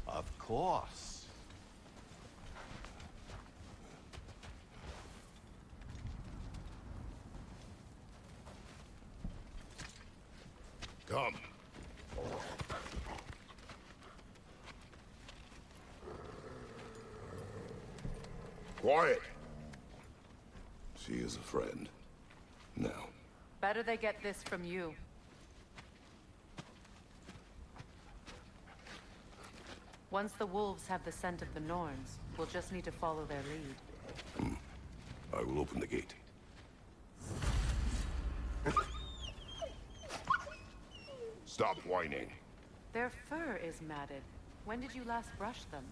[SPEAKER 10] Of course.
[SPEAKER 9] Come. Quiet. She is a friend. Now.
[SPEAKER 5] Better they get this from you. Once the wolves have the scent of the Norns, we'll just need to follow their lead.
[SPEAKER 9] I will open the gate. Stop whining.
[SPEAKER 5] Their fur is matted. When did you last brush them?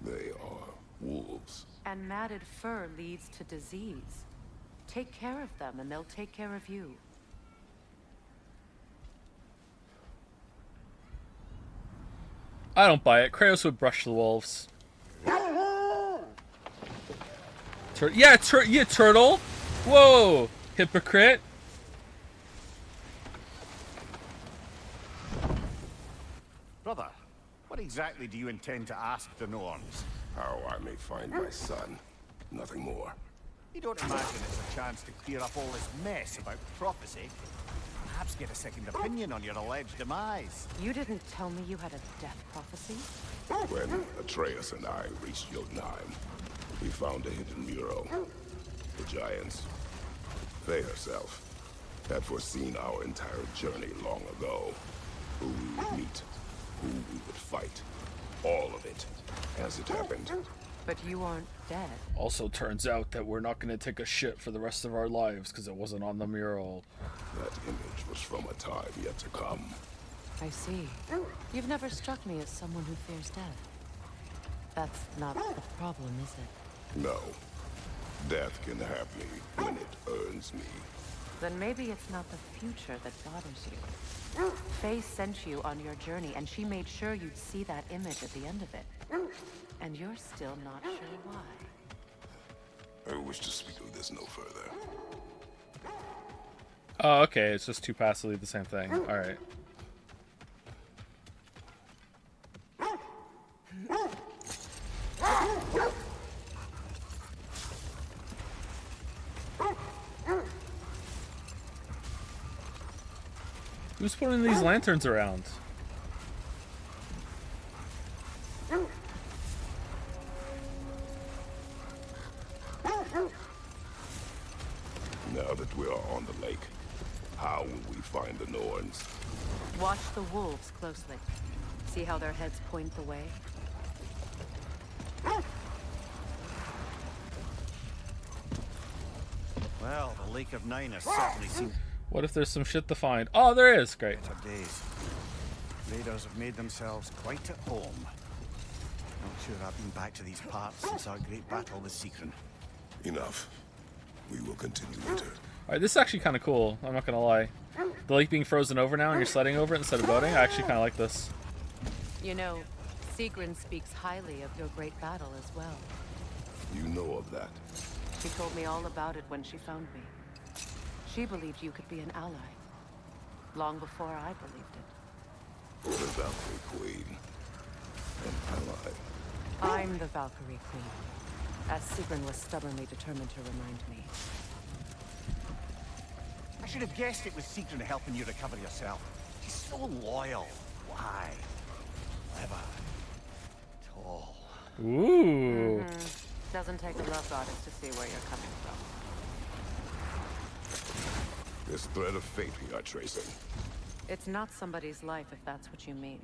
[SPEAKER 9] They are wolves.
[SPEAKER 5] And matted fur leads to disease. Take care of them, and they'll take care of you.
[SPEAKER 1] I don't buy it. Kratos would brush the wolves. Yeah, turtle. Whoa, hypocrite.
[SPEAKER 10] Brother, what exactly do you intend to ask the Norns?
[SPEAKER 9] How I may find my son. Nothing more.
[SPEAKER 10] You don't imagine it's a chance to clear up all this mess about prophecy? Perhaps get a second opinion on your alleged demise.
[SPEAKER 5] You didn't tell me you had a death prophecy?
[SPEAKER 9] When Atreus and I reached Jotunheim, we found a hidden mural. The giants, they herself, had foreseen our entire journey long ago. Who we would meet, who we would fight. All of it, as it happened.
[SPEAKER 5] But you aren't dead.
[SPEAKER 1] Also turns out that we're not going to take a shit for the rest of our lives because it wasn't on the mural.
[SPEAKER 9] That image was from a time yet to come.
[SPEAKER 5] I see. You've never struck me as someone who fears death. That's not the problem, is it?
[SPEAKER 9] No. Death can have me when it earns me.
[SPEAKER 5] Then maybe it's not the future that bothers you. Faye sent you on your journey, and she made sure you'd see that image at the end of it. And you're still not sure why.
[SPEAKER 9] I wish to speak of this no further.
[SPEAKER 1] Oh, okay. It's just two paths that lead the same thing. All right. Who's putting these lanterns around?
[SPEAKER 9] Now that we are on the lake, how will we find the Norns?
[SPEAKER 5] Watch the wolves closely. See how their heads point the way?
[SPEAKER 10] Well, the Lake of Nine has certainly seen
[SPEAKER 1] What if there's some shit to find? Oh, there is. Great.
[SPEAKER 10] better days. Raiders have made themselves quite at home. Not sure I've been back to these parts since our great battle with Sigrun.
[SPEAKER 9] Enough. We will continue later.
[SPEAKER 1] All right, this is actually kind of cool. I'm not gonna lie. The lake being frozen over now, and you're sledding over it instead of boating. I actually kind of like this.
[SPEAKER 5] You know, Sigrun speaks highly of your great battle as well.
[SPEAKER 9] You know of that.
[SPEAKER 5] She told me all about it when she found me. She believed you could be an ally. Long before I believed it.
[SPEAKER 9] The Valkyrie Queen. An ally.
[SPEAKER 5] I'm the Valkyrie Queen, as Sigrun was stubbornly determined to remind me.
[SPEAKER 10] I should have guessed it was Sigrun helping you recover yourself. She's so loyal. Why? Clever. Tall.
[SPEAKER 1] Ooh.
[SPEAKER 5] Doesn't take a love goddess to see where you're coming from.
[SPEAKER 9] This thread of fate we are tracing.
[SPEAKER 5] It's not somebody's life, if that's what you mean.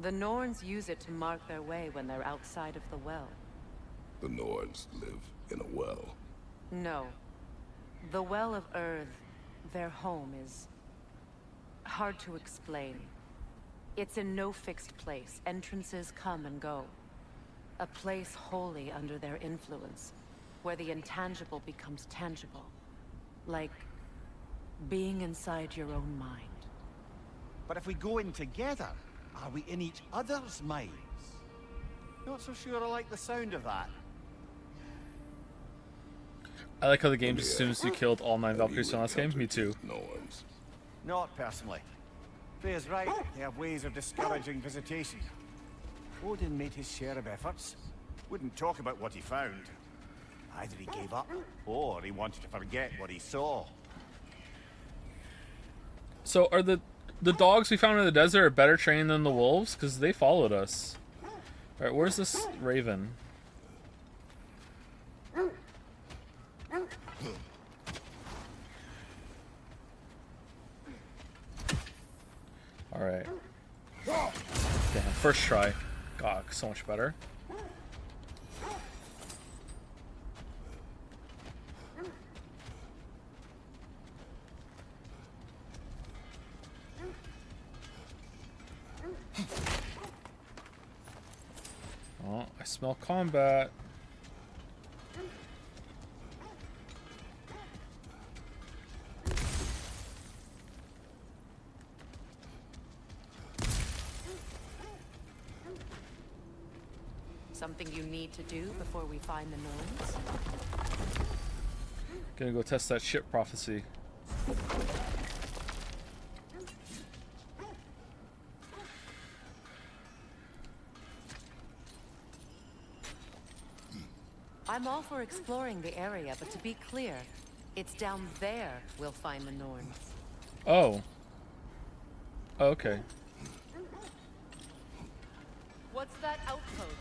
[SPEAKER 5] The Norns use it to mark their way when they're outside of the well.
[SPEAKER 9] The Norns live in a well.
[SPEAKER 5] No. The Well of Earth, their home, is Hard to explain. It's in no fixed place. Entrances come and go. A place wholly under their influence, where the intangible becomes tangible. Like being inside your own mind.
[SPEAKER 10] But if we go in together, are we in each other's minds? Not so sure I like the sound of that.
[SPEAKER 1] I like how the game just assumes you killed all 9 Valkyries in the last game. Me too.
[SPEAKER 10] Not personally. Freya's right. They have ways of discouraging visitation. Odin made his share of efforts. Wouldn't talk about what he found. Either he gave up, or he wanted to forget what he saw.
[SPEAKER 1] So are the dogs we found in the desert are better trained than the wolves? Because they followed us. Alright, where's this raven? Alright. Damn, first try. God, so much better. Oh, I smell combat.
[SPEAKER 5] Something you need to do before we find the Norns?
[SPEAKER 1] Gonna go test that ship prophecy.
[SPEAKER 5] I'm all for exploring the area, but to be clear, it's down there we'll find the Norns.
[SPEAKER 1] Oh. Oh, okay.
[SPEAKER 5] What's that outpost?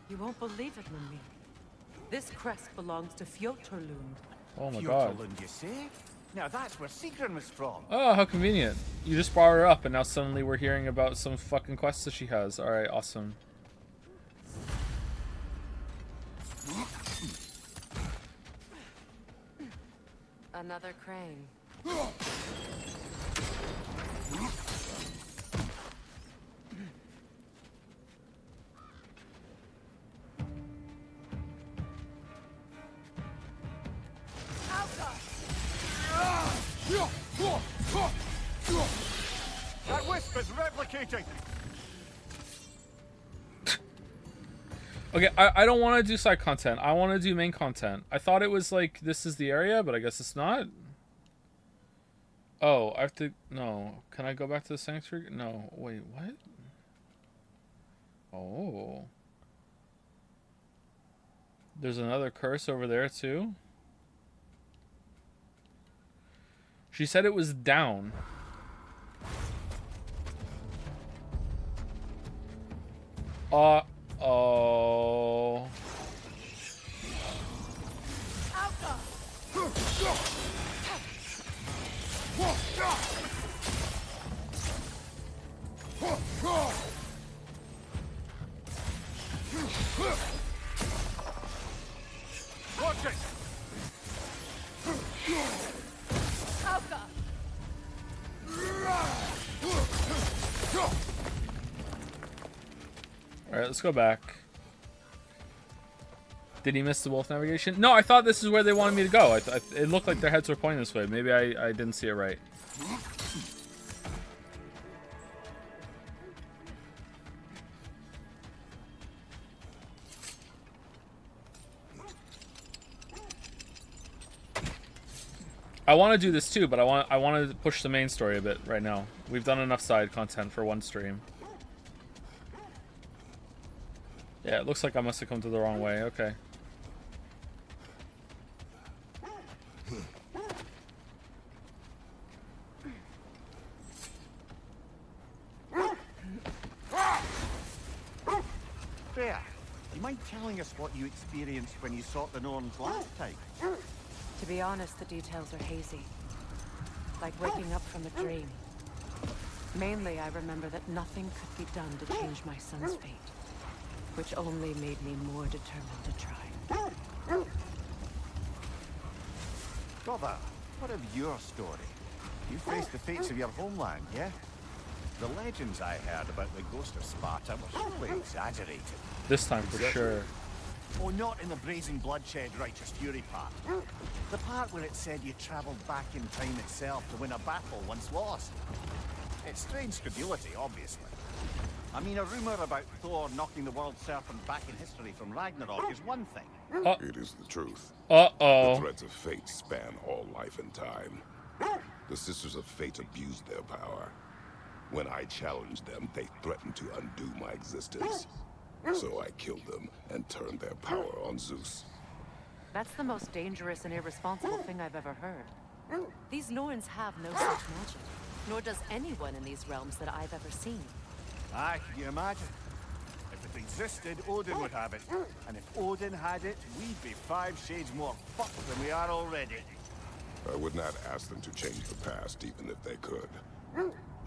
[SPEAKER 5] You won't believe it, Mummy. This crest belongs to Fjotorlund.
[SPEAKER 1] Oh my god.
[SPEAKER 10] Fjotorlund, you say? Now that's where Sigrun was from.
[SPEAKER 1] Oh, how convenient. You just brought her up and now suddenly we're hearing about some fucking quests that she has. Alright, awesome.
[SPEAKER 5] Another crane.
[SPEAKER 10] That wisp is replicating.
[SPEAKER 1] Okay, I don't want to do side content. I want to do main content. I thought it was like, this is the area, but I guess it's not. Oh, I have to... No. Can I go back to the sanctuary? No. Wait, what? Oh. There's another curse over there, too? She said it was down. Oh.
[SPEAKER 10] Watch it!
[SPEAKER 1] Alright, let's go back. Did he miss the wolf navigation? No, I thought this is where they wanted me to go. It looked like their heads were pointing this way. Maybe I didn't see it right. I want to do this too, but I want to push the main story a bit right now. We've done enough side content for one stream. Yeah, it looks like I must have come to the wrong way. Okay.
[SPEAKER 10] Freya, do you mind telling us what you experienced when you sought the Norns last time?
[SPEAKER 5] To be honest, the details are hazy. Like waking up from a dream. Mainly, I remember that nothing could be done to change my son's fate. Which only made me more determined to try.
[SPEAKER 10] Brother, what of your story? You faced the fates of your homeland, yeah? The legends I heard about the ghost of Sparta were surely exaggerated.
[SPEAKER 1] This time for sure.
[SPEAKER 10] Oh, not in the brazen bloodshed righteous fury part. The part where it said you travelled back in time itself to win a battle once lost. It's strange credulity, obviously. I mean, a rumour about Thor knocking the world serpent back in history from Ragnarok is one thing.
[SPEAKER 9] It is the truth.
[SPEAKER 1] Uh-oh.
[SPEAKER 9] The threads of fate span all life and time. The Sisters of Fate abused their power. When I challenged them, they threatened to undo my existence. So I killed them and turned their power on Zeus.
[SPEAKER 5] That's the most dangerous and irresponsible thing I've ever heard. These Norns have no such magic, nor does anyone in these realms that I've ever seen.
[SPEAKER 10] Aye, can you imagine? If it existed, Odin would have it. And if Odin had it, we'd be 5 shades more fucked than we are already.
[SPEAKER 9] I would not ask them to change the past, even if they could.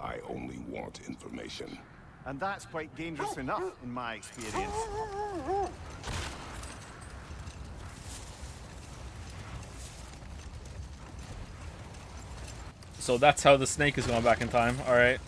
[SPEAKER 9] I only want information.
[SPEAKER 10] And that's quite dangerous enough, in my experience.
[SPEAKER 1] So that's how the snake is going back in time. All right.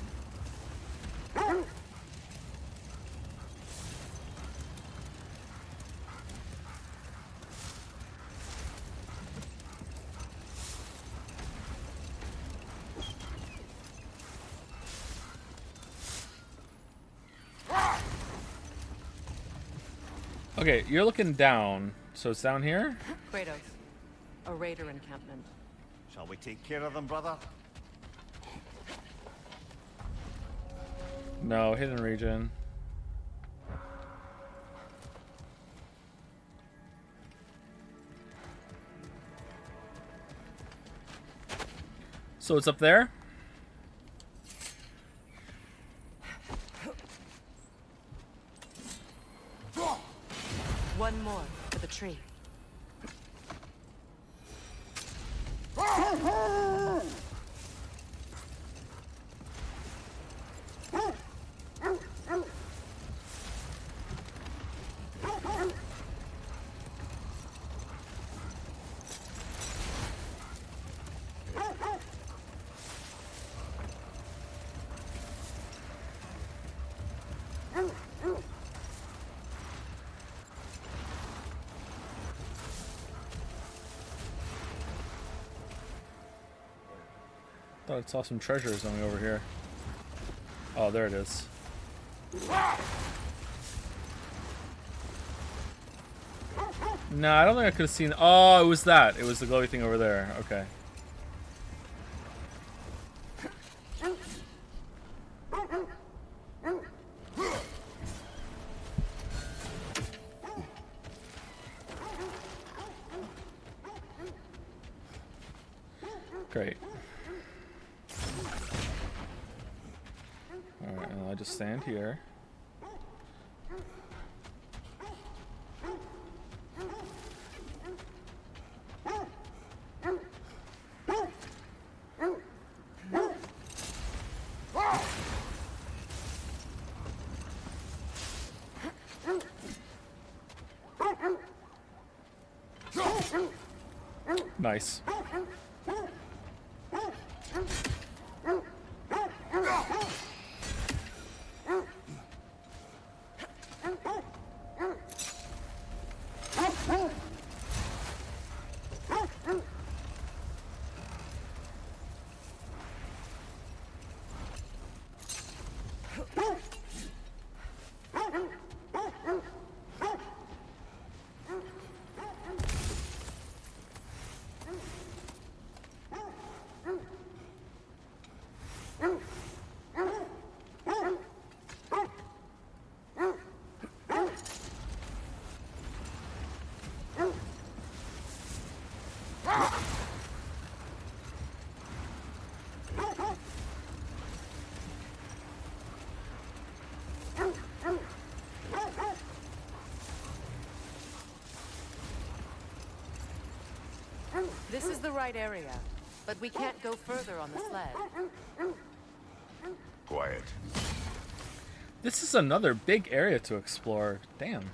[SPEAKER 1] Okay, you're looking down, so it's down here?
[SPEAKER 5] Kratos, a raider encampment.
[SPEAKER 10] Shall we take care of them, brother?
[SPEAKER 1] No, hidden region. So it's up there?
[SPEAKER 5] One more for the tree.
[SPEAKER 1] Thought I saw some treasure or something over here. Oh, there it is. No, I don't think I could have seen. Oh, it was that. It was the glowy thing over there. Okay. Great. Alright, and I'll just stand here. Nice.
[SPEAKER 5] This is the right area, but we can't go further on the sled.
[SPEAKER 9] Quiet.
[SPEAKER 1] This is another big area to explore. Damn.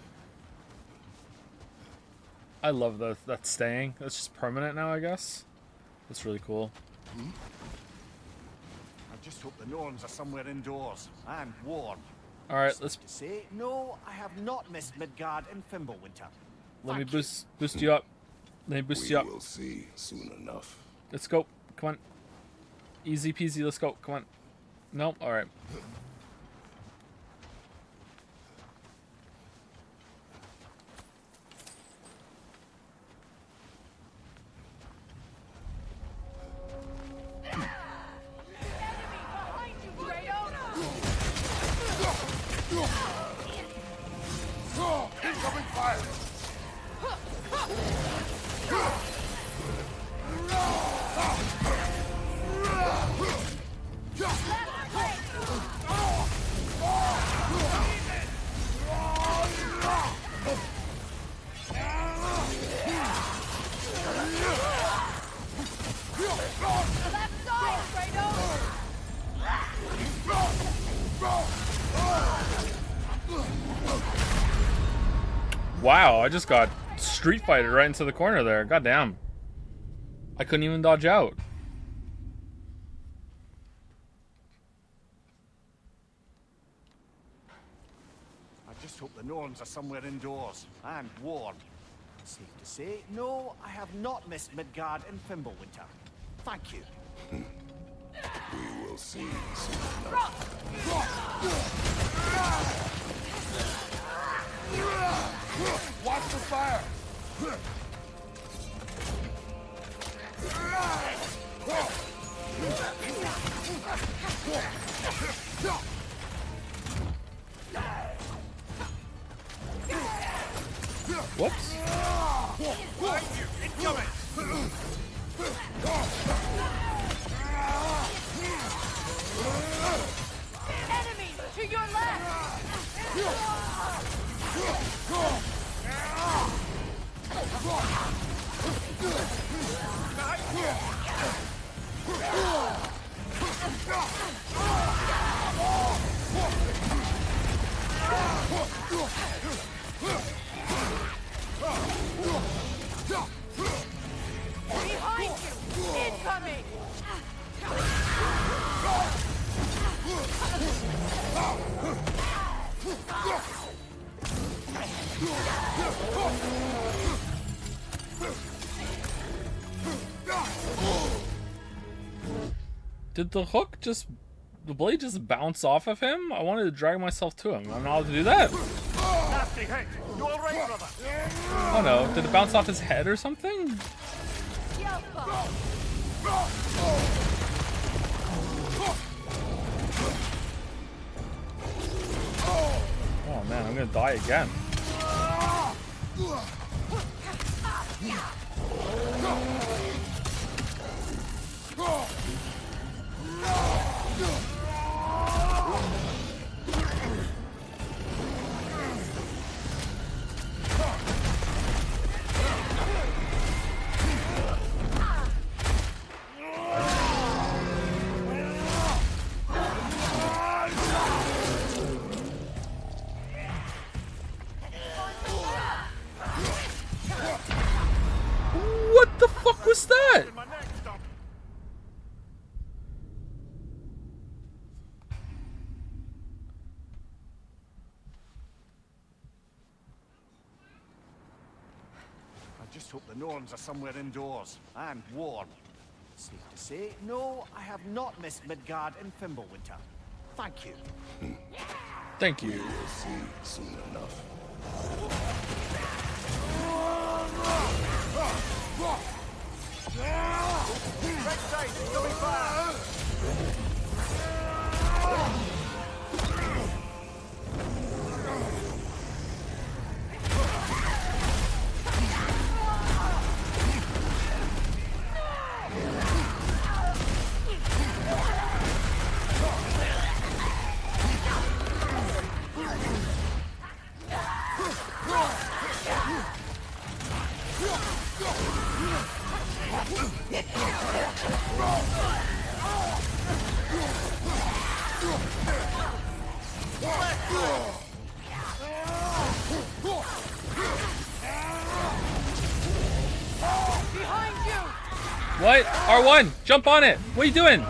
[SPEAKER 1] I love that staying. That's just permanent now, I guess. That's really cool.
[SPEAKER 10] I just hope the norns are somewhere indoors and warm.
[SPEAKER 1] All right, let's
[SPEAKER 10] to say no. I have not missed Midgard in Fimbulwinter.
[SPEAKER 1] let me boost you up. Let me boost you up.
[SPEAKER 9] We will see soon enough.
[SPEAKER 1] Let's go. Come on. Easy peasy. Let's go. Come on. Nope. All right.
[SPEAKER 15] Incoming fire!
[SPEAKER 1] Wow, I just got Street Fighter right into the corner there. God damn. I couldn't even dodge out.
[SPEAKER 10] I just hope the norns are somewhere indoors and warm. Safe to say, no, I have not missed Midgard in Fimbulwinter. Thank you.
[SPEAKER 9] We will see soon enough.
[SPEAKER 15] Watch the fire!
[SPEAKER 1] Whoops.
[SPEAKER 15] Incoming!
[SPEAKER 16] Enemy to your left! Behind you! Incoming!
[SPEAKER 1] Did the hook just... the blade just bounce off of him? I wanted to drag myself to him. I'm not allowed to do that.
[SPEAKER 10] Nasty hit. You all right, brother?
[SPEAKER 1] Oh no, did it bounce off his head or something? Oh man, I'm gonna die again. What the fuck was that?
[SPEAKER 10] I just hope the norns are somewhere indoors and warm. Safe to say, no, I have not missed Midgard in Fimbulwinter. Thank you.
[SPEAKER 1] Thank you.
[SPEAKER 9] We will see soon enough.
[SPEAKER 10] Right side, incoming fire!
[SPEAKER 1] What? R1, jump on it. What are you doing?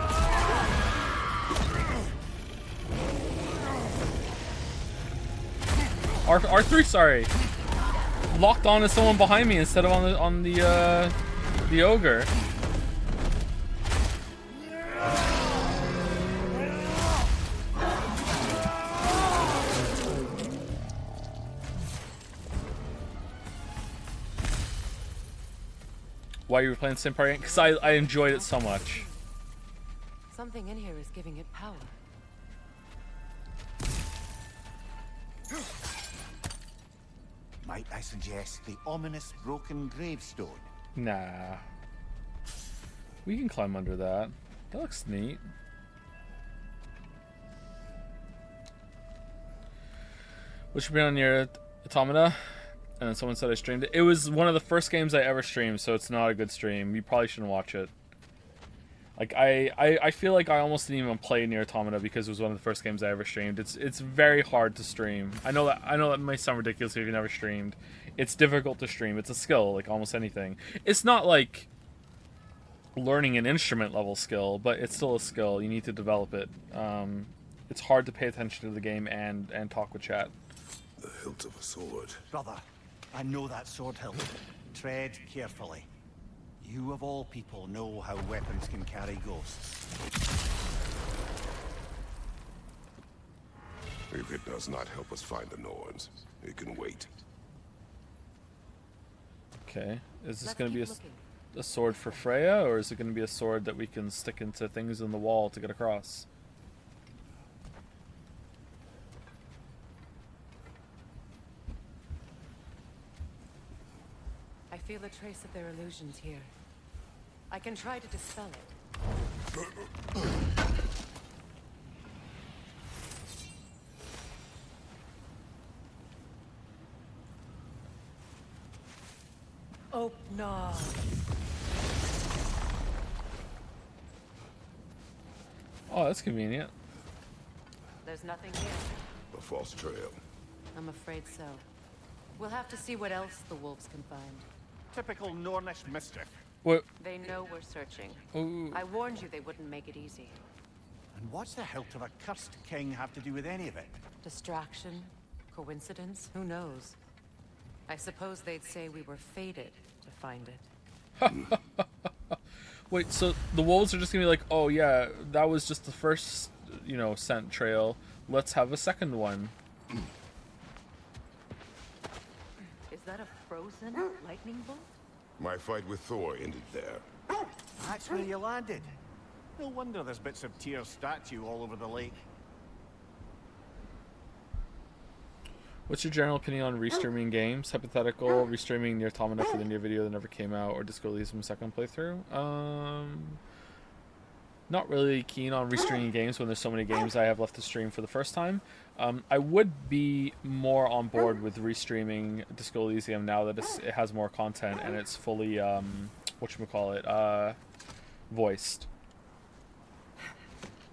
[SPEAKER 1] R3, sorry. Locked on to someone behind me instead of on the ogre. Why you were playing the same part again? Because I enjoyed it so much.
[SPEAKER 5] Something in here is giving it power.
[SPEAKER 10] Might I suggest the ominous broken gravestone?
[SPEAKER 1] Nah. We can climb under that. That looks neat. What should be on your automata? And then someone said I streamed it. It was one of the first games I ever streamed, so it's not a good stream. You probably shouldn't watch it. Like I feel like I almost didn't even play Nier Automata because it was one of the first games I ever streamed. It's very hard to stream. I know that may sound ridiculous if you've never streamed. It's difficult to stream. It's a skill, like almost anything. It's not like learning an instrument level skill, but it's still a skill. You need to develop it. It's hard to pay attention to the game and talk with chat.
[SPEAKER 9] The hilt of a sword.
[SPEAKER 10] Brother, I know that sword hilt. Tread carefully. You of all people know how weapons can carry ghosts.
[SPEAKER 9] If it does not help us find the Norns, it can wait.
[SPEAKER 1] Okay. Is this going to be a sword for Freya, or is it going to be a sword that we can stick into things in the wall to get across?
[SPEAKER 5] I feel a trace of their illusions here. I can try to dispel it. Oh, no.
[SPEAKER 1] Oh, that's convenient.
[SPEAKER 5] There's nothing here.
[SPEAKER 9] A false trail.
[SPEAKER 5] I'm afraid so. We'll have to see what else the wolves can find.
[SPEAKER 10] Typical Nornish mischief.
[SPEAKER 1] What?
[SPEAKER 5] They know we're searching.
[SPEAKER 1] Ooh.
[SPEAKER 5] I warned you they wouldn't make it easy.
[SPEAKER 10] And what's the hilt of a cursed king have to do with any of it?
[SPEAKER 5] Distraction? Coincidence? Who knows? I suppose they'd say we were fated to find it.
[SPEAKER 1] Wait, so the wolves are just gonna be like, oh yeah, that was just the first, scent trail. Let's have a second one.
[SPEAKER 8] Is that a frozen lightning bolt?
[SPEAKER 9] My fight with Thor ended there.
[SPEAKER 10] That's where you landed. No wonder there's bits of Tyr's statue all over the lake.
[SPEAKER 1] What's your general opinion on restreaming games? Hypothetical, restreaming Nier Automata for the Nier video that never came out, or Disco Elysium second playthrough? Not really keen on restreaming games when there's so many games I have left to stream for the first time. I would be more on board with restreaming Disco Elysium now that it has more content and it's fully, voiced.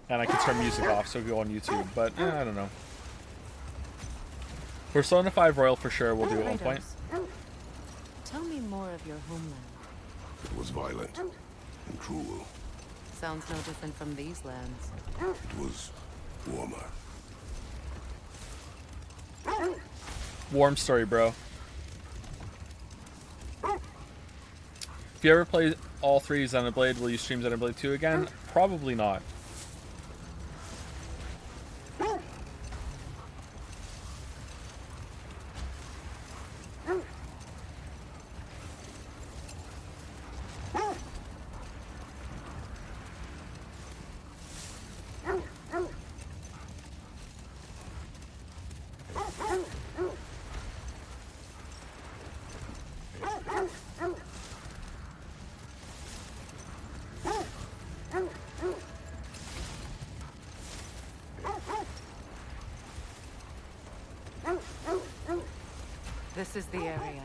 [SPEAKER 1] And I can turn music off, so go on YouTube, but I don't know. Persona 5 Royal for sure we'll do at one point.
[SPEAKER 5] Tell me more of your homeland.
[SPEAKER 9] It was violent and cruel.
[SPEAKER 5] Sounds no different from these lands.
[SPEAKER 9] It was warmer.
[SPEAKER 1] Warm story, bro. If you ever play all three Xenoblade, will you stream Xenoblade 2 again? Probably not.
[SPEAKER 5] This is the area.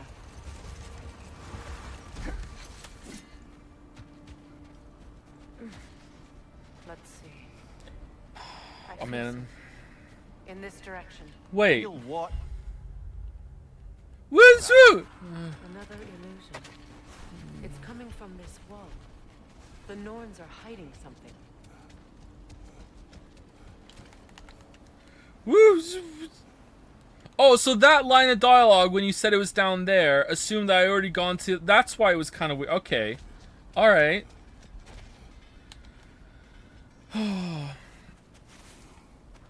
[SPEAKER 5] Let's see.
[SPEAKER 1] Oh man.
[SPEAKER 5] In this direction.
[SPEAKER 1] Wait.
[SPEAKER 10] What?
[SPEAKER 1] What's
[SPEAKER 5] Another illusion. It's coming from this wall. The Norns are hiding something.
[SPEAKER 1] Woo! Oh, so that line of dialogue when you said it was down there assumed that I already gone to. That's why it was kind of weird. Okay, all right.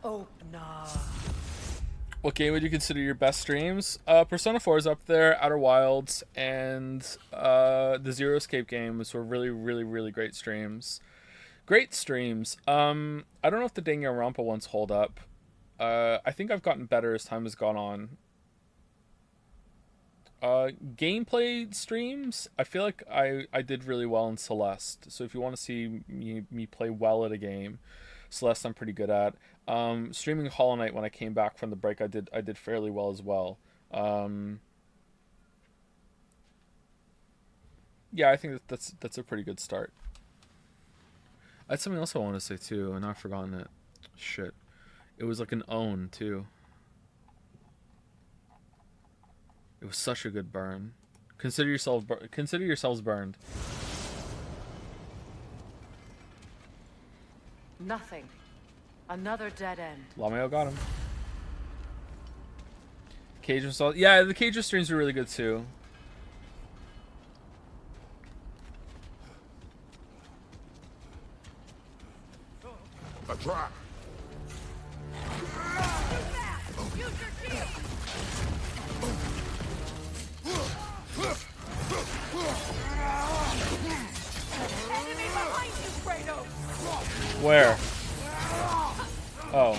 [SPEAKER 5] Oh, nah.
[SPEAKER 1] What game would you consider your best streams? Persona 4 is up there, Outer Wilds, and the Zero Escape games were really, really, really great streams. Great streams. I don't know if the Danganronpa ones hold up. I think I've gotten better as time has gone on. Gameplay streams, I feel like I did really well in Celeste. So if you want to see me play well at a game, Celeste I'm pretty good at. Streaming Hollow Knight when I came back from the break, I did fairly well as well. Yeah, I think that's a pretty good start. I had something else I wanted to say too, and I've forgotten it. Shit, it was like an own too. It was such a good burn. Consider yourselves burned.
[SPEAKER 5] Nothing. Another dead end.
[SPEAKER 1] Lameo got him. Cage was yeah, the Cage streams were really good too.
[SPEAKER 3] A trap.
[SPEAKER 16] Enemy behind you, Kratos!
[SPEAKER 1] Where? Oh.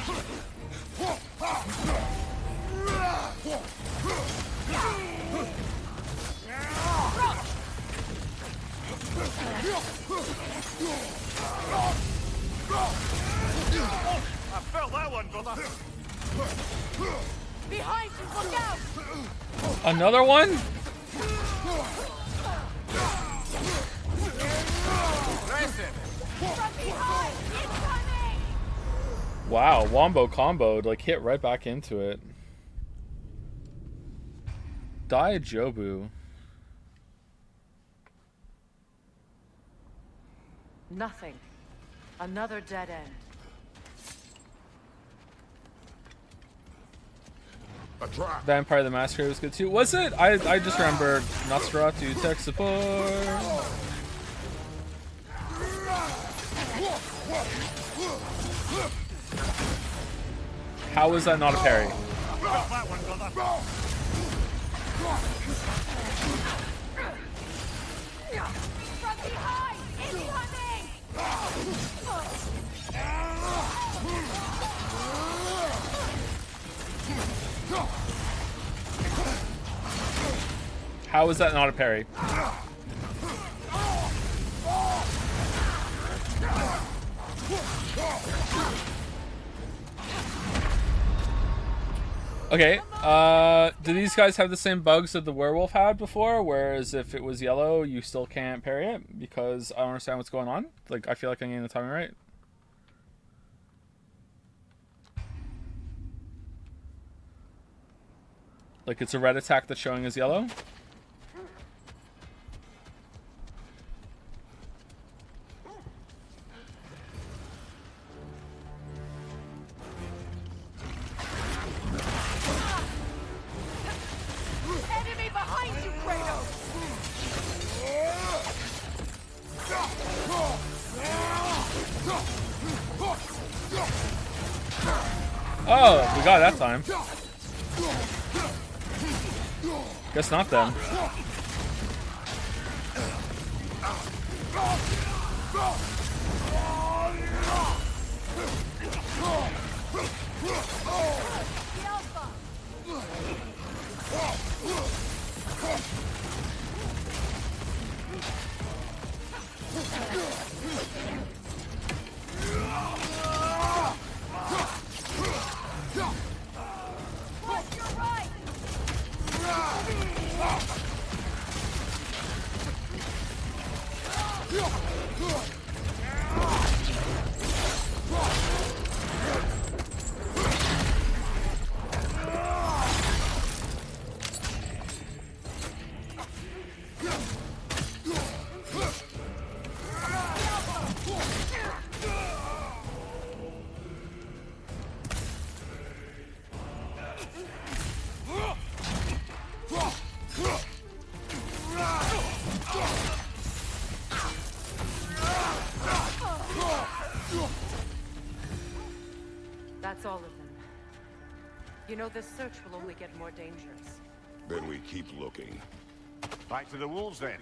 [SPEAKER 12] I felt that one, brother.
[SPEAKER 16] Behind you, look out!
[SPEAKER 1] Another one?
[SPEAKER 16] From behind! Incoming!
[SPEAKER 1] Wow, Wombo comboed, like hit right back into it. Daijobu.
[SPEAKER 5] Nothing. Another dead end.
[SPEAKER 3] A trap.
[SPEAKER 1] Vampire the Masquerade was good too. Was it? I just remember Nosferatu tech support. How was that not a parry?
[SPEAKER 16] From behind! Incoming!
[SPEAKER 1] How is that not a parry? Okay, do these guys have the same bugs that the werewolf had before? Whereas if it was yellow, you still can't parry it? Because I don't understand what's going on. Like, I feel like I'm getting the timing right. Like, it's a red attack that's showing as yellow?
[SPEAKER 16] Enemy behind you, Kratos!
[SPEAKER 1] Oh, we got it that time. Guess not then.
[SPEAKER 8] You know, this search will only get more dangerous.
[SPEAKER 9] Then we keep looking.
[SPEAKER 10] Back to the wolves then.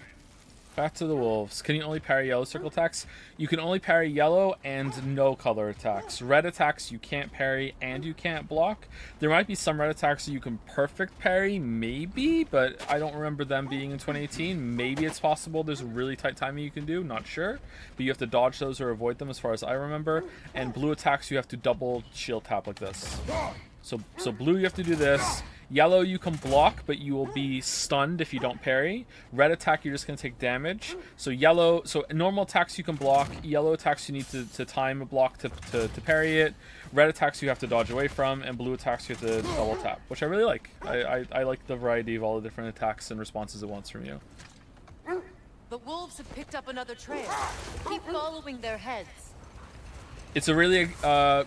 [SPEAKER 1] Back to the wolves. Can you only parry yellow circle attacks? You can only parry yellow and no color attacks. Red attacks you can't parry and you can't block. There might be some red attacks that you can perfect parry, maybe, but I don't remember them being in 2018. Maybe it's possible there's really tight timing you can do, not sure. But you have to dodge those or avoid them as far as I remember. And blue attacks you have to double shield tap like this. So blue you have to do this. Yellow you can block, but you will be stunned if you don't parry. Red attack, you're just going to take damage. So normal attacks you can block. Yellow attacks you need to time a block to parry it. Red attacks you have to dodge away from. And blue attacks you have to double tap, which I really like. I like the variety of all the different attacks and responses it wants from you.
[SPEAKER 5] The wolves have picked up another trail. Keep following their heads.
[SPEAKER 1] It's a really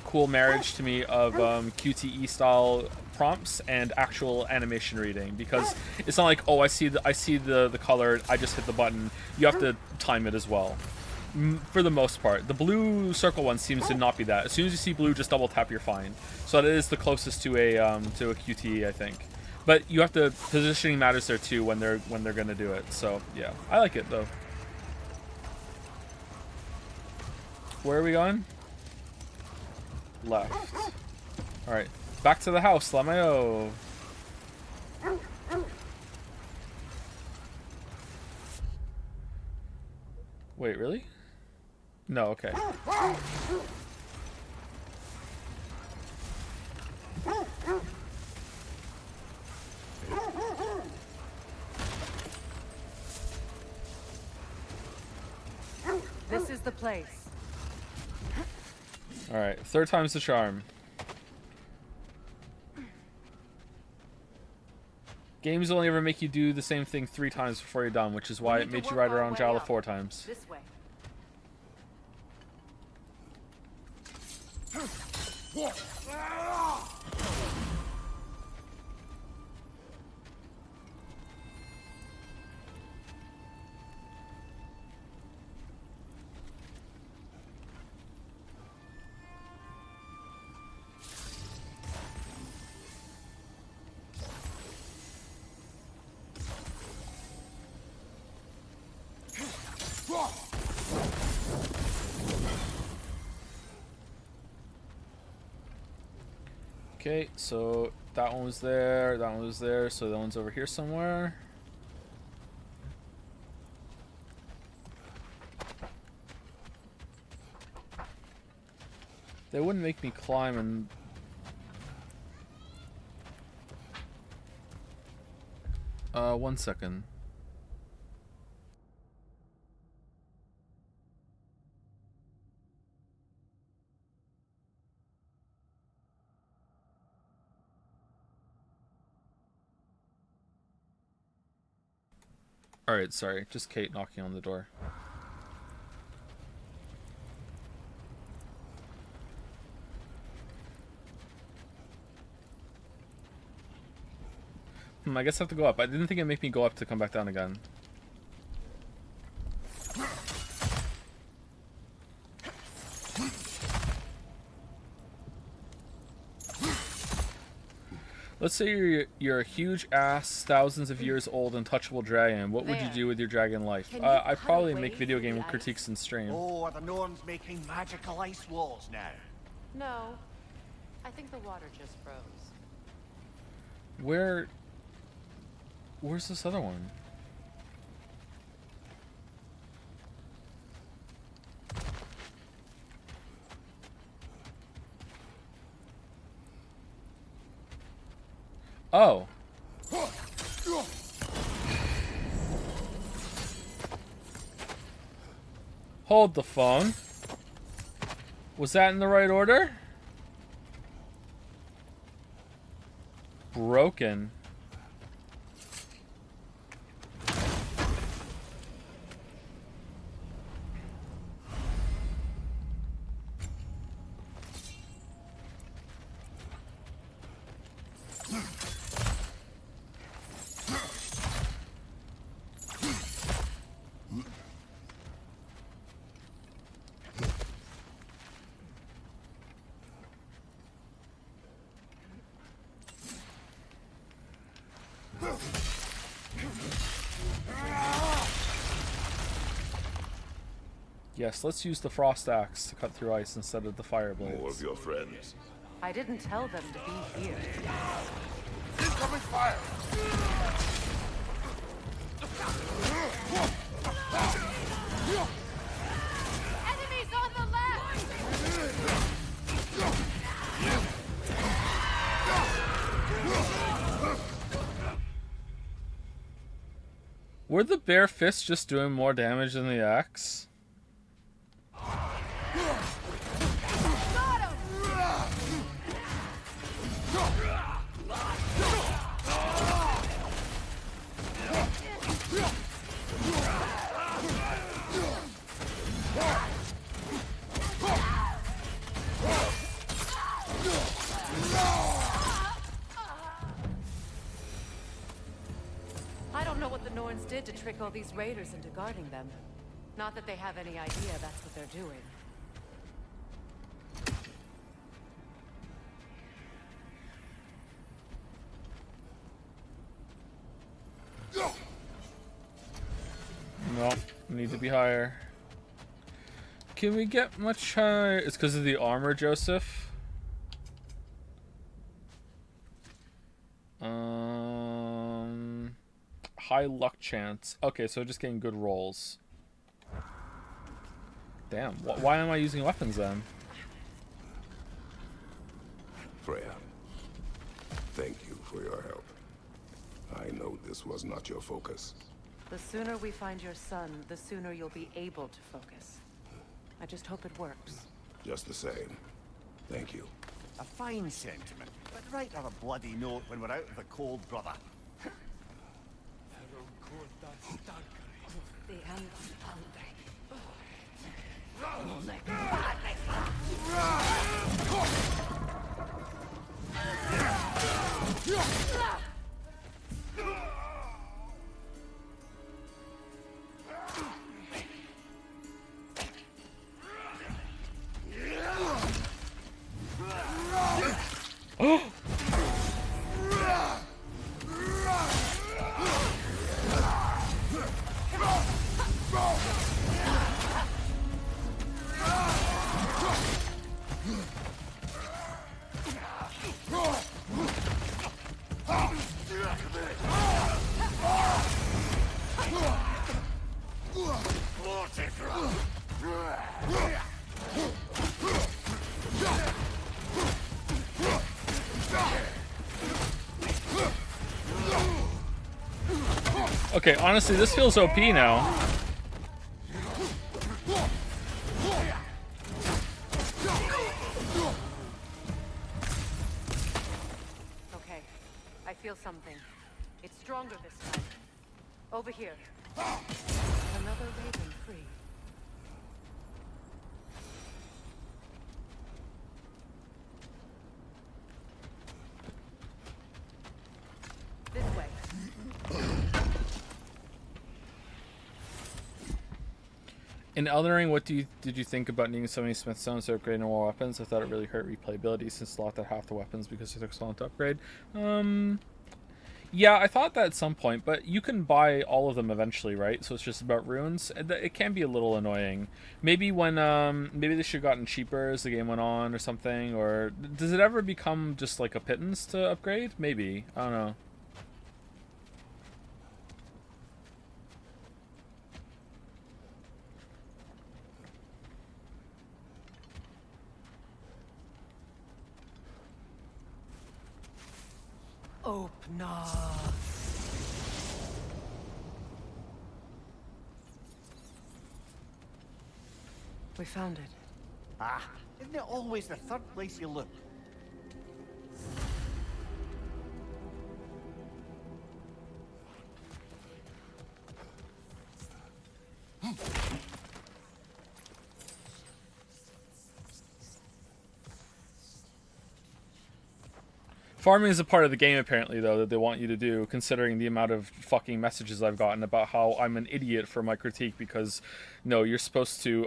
[SPEAKER 1] cool marriage to me of QTE style prompts and actual animation reading, because it's not like, oh, I see the color, I just hit the button. You have to time it as well. For the most part, the blue circle one seems to not be that. As soon as you see blue, just double tap, you're fine. So that is the closest to a QTE, I think. But you have to, positioning matters there too when they're gonna do it. So yeah, I like it though. Where are we going? Left. Alright. Back to the house, Lamayo. Wait, really? No, okay.
[SPEAKER 8] This is the place.
[SPEAKER 1] Alright, third time's the charm. Games only ever make you do the same thing 3 times before you're done, which is why it made you ride around Jala 4 times.
[SPEAKER 8] This way.
[SPEAKER 1] Okay, so that one was there, that one was there, so that one's over here somewhere. They wouldn't make me climb and... one second. Alright, sorry. Just Kate knocking on the door. I guess I have to go up. I didn't think it'd make me go up to come back down again. Let's say you're a huge ass, thousands of years old, untouchable dragon. What would you do with your dragon life? I'd probably make video game critiques and stream.
[SPEAKER 10] Oh, are the Norns making magical ice walls now?
[SPEAKER 5] No. I think the water just froze.
[SPEAKER 1] Where's this other one? Oh. Hold the phone. Was that in the right order? Broken. Yes, let's use the frost axe to cut through ice instead of the fire blades.
[SPEAKER 9] More of your friends.
[SPEAKER 8] I didn't tell them to be here.
[SPEAKER 15] Incoming fire!
[SPEAKER 16] Enemies on the left!
[SPEAKER 1] Were the bare fists just doing more damage than the axe?
[SPEAKER 5] I don't know what the Norns did to trick all these raiders into guarding them. Not that they have any idea that's what they're doing.
[SPEAKER 1] No, need to be higher. Can we get much higher? It's because of the armor, Joseph. High luck chance. Okay, so just getting good rolls. Damn, why am I using weapons then?
[SPEAKER 9] Freya, thank you for your help. I know this was not your focus.
[SPEAKER 5] The sooner we find your son, the sooner you'll be able to focus. I just hope it works.
[SPEAKER 9] Just the same. Thank you.
[SPEAKER 10] A fine sentiment, but write her a bloody note when we're out of the cold, brother.
[SPEAKER 1] Oh! Okay, honestly, this feels OP now.
[SPEAKER 5] Okay, I feel something. It's stronger this time. Over here. Another raven free. This way.
[SPEAKER 1] In Elden Ring, what did you think about needing so many smith stones to upgrade more weapons? I thought it really hurt replayability since it locked out half the weapons because it took so long to upgrade. Yeah, I thought that at some point, but you can buy all of them eventually, right? So it's just about runes. It can be a little annoying. Maybe when maybe they should have gotten cheaper as the game went on or something. Or does it ever become just like a pittance to upgrade? Maybe, I don't know.
[SPEAKER 5] Opener. We found it.
[SPEAKER 10] Ah, isn't it always the third place you look?
[SPEAKER 1] Farming is a part of the game, apparently, though, that they want you to do, considering the amount of fucking messages I've gotten about how I'm an idiot for my critique, because, no, you're supposed to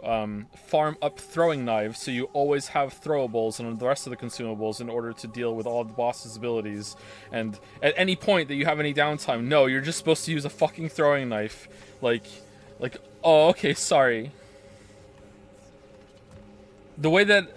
[SPEAKER 1] farm up throwing knives, so you always have throwables and the rest of the consumables in order to deal with all the boss's abilities, and at any point that you have any downtime, no, you're just supposed to use a fucking throwing knife. Like, oh, okay, sorry. the way that,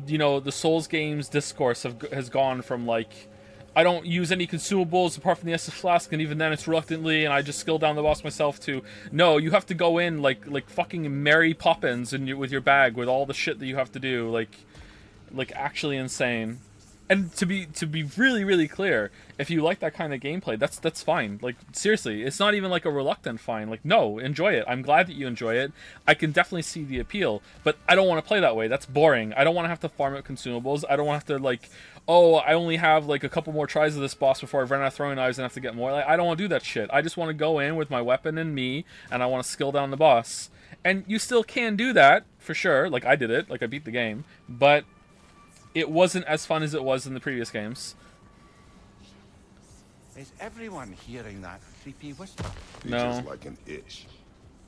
[SPEAKER 1] you know, the Souls games discourse has gone from like, I don't use any consumables apart from the Estus Flask, and even then it's reluctantly, and I just skill down the boss myself, to no, you have to go in like fucking Mary Poppins with your bag with all the shit that you have to do, like actually insane. And to be really, really clear, if you like that kind of gameplay, that's fine. Like, seriously, it's not even like a reluctant fine. Like, no, enjoy it. I'm glad that you enjoy it. I can definitely see the appeal, but I don't want to play that way. That's boring. I don't want to have to farm out consumables. I don't want to have to, like, oh, I only have like a couple more tries of this boss before I run out of throwing knives and have to get more. Like, I don't want to do that shit. I just want to go in with my weapon and me, and I want to skill down the boss. And you still can do that, for sure. Like, I did it. Like, I beat the game. But it wasn't as fun as it was in the previous games.
[SPEAKER 10] Is everyone hearing that creepy whisper?
[SPEAKER 1] No.
[SPEAKER 9] It's just like an itch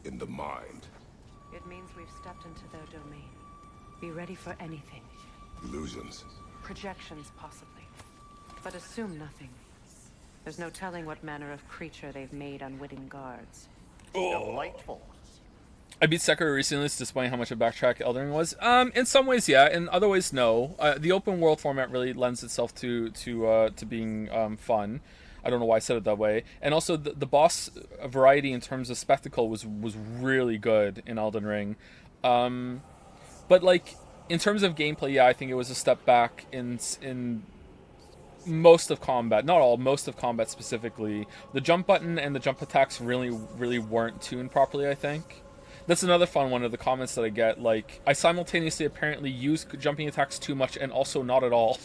[SPEAKER 9] in the mind.
[SPEAKER 8] It means we've stepped into their domain. Be ready for anything.
[SPEAKER 9] Illusions.
[SPEAKER 8] Projections, possibly. But assume nothing. There's no telling what manner of creature they've made unwitting guards.
[SPEAKER 10] Delightful.
[SPEAKER 1] I beat Sekiro recently. It's disappointing how much a backtrack Elden Ring was. In some ways, yeah. In other ways, no. The open world format really lends itself to being fun. I don't know why I said it that way. And also, the boss variety in terms of spectacle was really good in Elden Ring. But like, in terms of gameplay, yeah, I think it was a step back in most of combat. Not all, most of combat specifically. The jump button and the jump attacks really weren't tuned properly, I think. That's another fun one of the comments that I get. Like, I simultaneously apparently use jumping attacks too much and also not at all.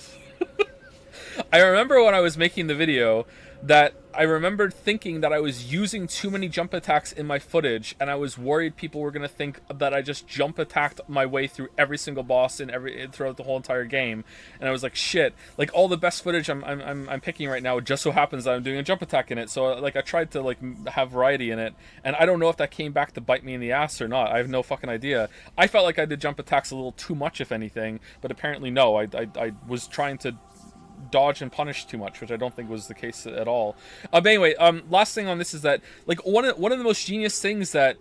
[SPEAKER 1] I remember when I was making the video that I remembered thinking that I was using too many jump attacks in my footage, and I was worried people were going to think that I just jump attacked my way through every single boss throughout the whole entire game. And I was like, shit, like all the best footage I'm picking right now, it just so happens that I'm doing a jump attack in it. So like I tried to like have variety in it, and I don't know if that came back to bite me in the ass or not. I have no fucking idea. I felt like I did jump attacks a little too much, if anything, but apparently no. I was trying to dodge and punish too much, which I don't think was the case at all. But anyway, last thing on this is that like one of the most genius things that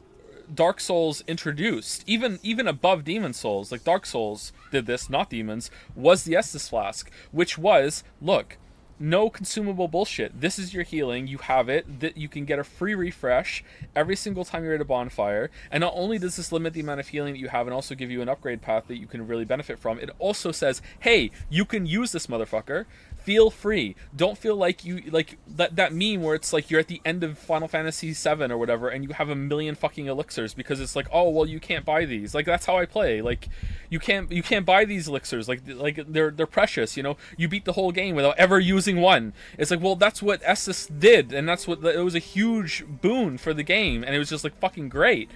[SPEAKER 1] Dark Souls introduced, even above Demon Souls, like Dark Souls did this, not Demons, was the Estus Flask, which was, look, no consumable bullshit. This is your healing. You have it. That you can get a free refresh every single time you're at a bonfire. And not only does this limit the amount of healing that you have and also give you an upgrade path that you can really benefit from, it also says, hey, you can use this motherfucker. Feel free. Don't feel like you like that meme where it's like you're at the end of Final Fantasy VII or whatever and you have a million fucking elixirs because it's like, oh well, you can't buy these. Like that's how I play. Like you can't buy these elixirs. Like they're precious. You know, you beat the whole game without ever using one. It's like, well, that's what Estus did, and that's what it was, a huge boon for the game, and it was just like fucking great.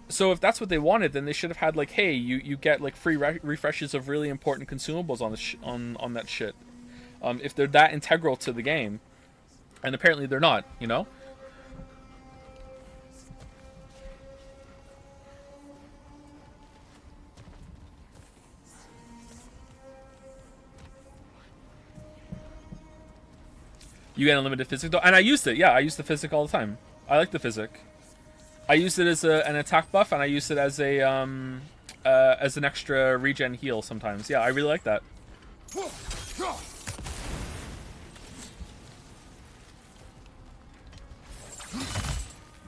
[SPEAKER 1] So if that's what they wanted, then they should have had like, hey, you get like free refreshes of really important consumables on that shit. If they're that integral to the game, and apparently they're not, you know? You get unlimited physic, and I used it. Yeah, I use the physic all the time. I like the physic. I used it as an attack buff, and I used it as an extra regen heal sometimes. Yeah, I really like that.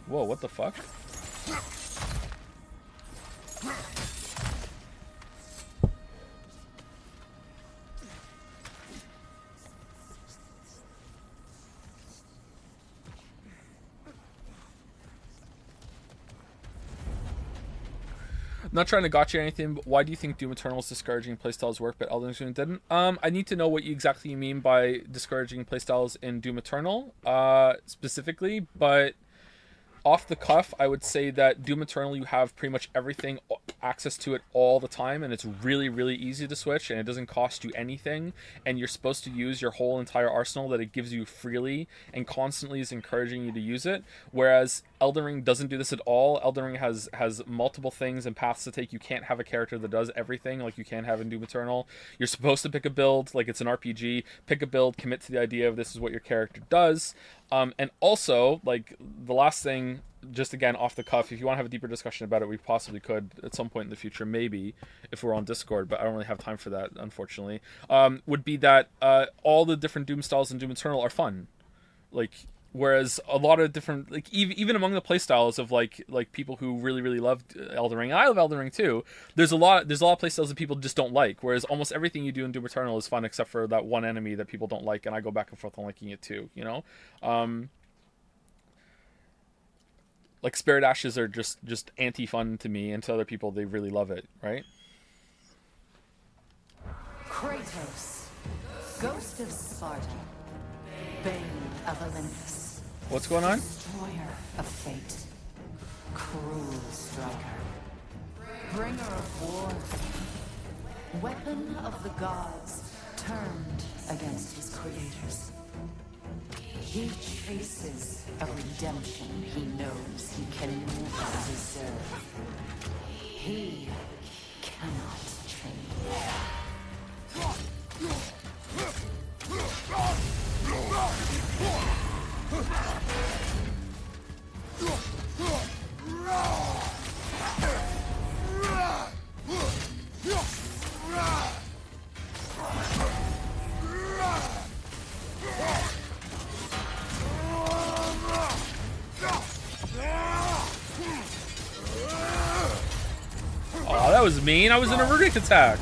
[SPEAKER 1] Whoa, what the fuck? Not trying to gotcha anything, but why do you think Doom Eternal's discouraging playstyles work, but Elden Ring didn't? I need to know what exactly you mean by discouraging playstyles in Doom Eternal, specifically, but off the cuff, I would say that Doom Eternal, you have pretty much everything, access to it all the time, and it's really, really easy to switch, and it doesn't cost you anything, and you're supposed to use your whole entire arsenal that it gives you freely, and constantly is encouraging you to use it, whereas Elden Ring doesn't do this at all. Elden Ring has multiple things and paths to take. You can't have a character that does everything like you can have in Doom Eternal. You're supposed to pick a build, like it's an RPG, pick a build, commit to the idea of this is what your character does, and also, like, the last thing just again off the cuff, if you want to have a deeper discussion about it, we possibly could at some point in the future, maybe if we're on Discord, but I don't really have time for that, unfortunately. Would be that all the different Doom styles in Doom Eternal are fun, like, whereas a lot of different, like, even among the playstyles of like people who really loved Elden Ring, and I love Elden Ring too, there's a lot of playstyles that people just don't like, whereas almost everything you do in Doom Eternal is fun except for that one enemy that people don't like, and I go back and forth on liking it too, you know. Like, Spirit Ashes are just anti-fun to me, and to other people they really love it, right?
[SPEAKER 5] Kratos, Ghost of Sparta, Bane of Olympus.
[SPEAKER 1] What's going on?
[SPEAKER 5] Destroyer of fate, cruel striker, bringer of war, weapon of the gods turned against his creators. He chases a redemption he knows he can never deserve. He cannot change.
[SPEAKER 1] Oh, that was mean. I was in a Runic attack.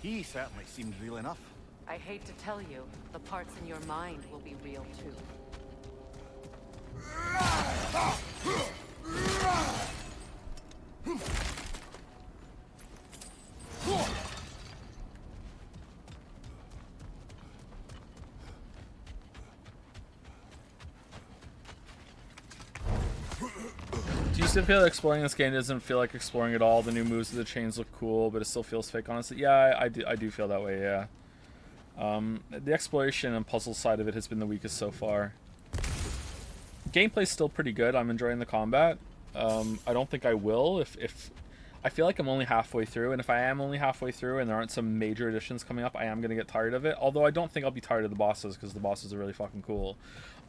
[SPEAKER 10] He certainly seemed real enough.
[SPEAKER 5] I hate to tell you, the parts in your mind will be real too.
[SPEAKER 1] Do you still feel like exploring this game doesn't feel like exploring at all? The new moves of the chains look cool, but it still feels fake, honestly. Yeah, I do feel that way, yeah. The exploration and puzzle side of it has been the weakest so far. Gameplay's still pretty good. I'm enjoying the combat. I don't think I will if I feel like I'm only halfway through, and if I am only halfway through and there aren't some major additions coming up, I am going to get tired of it. Although I don't think I'll be tired of the bosses, because the bosses are really fucking cool.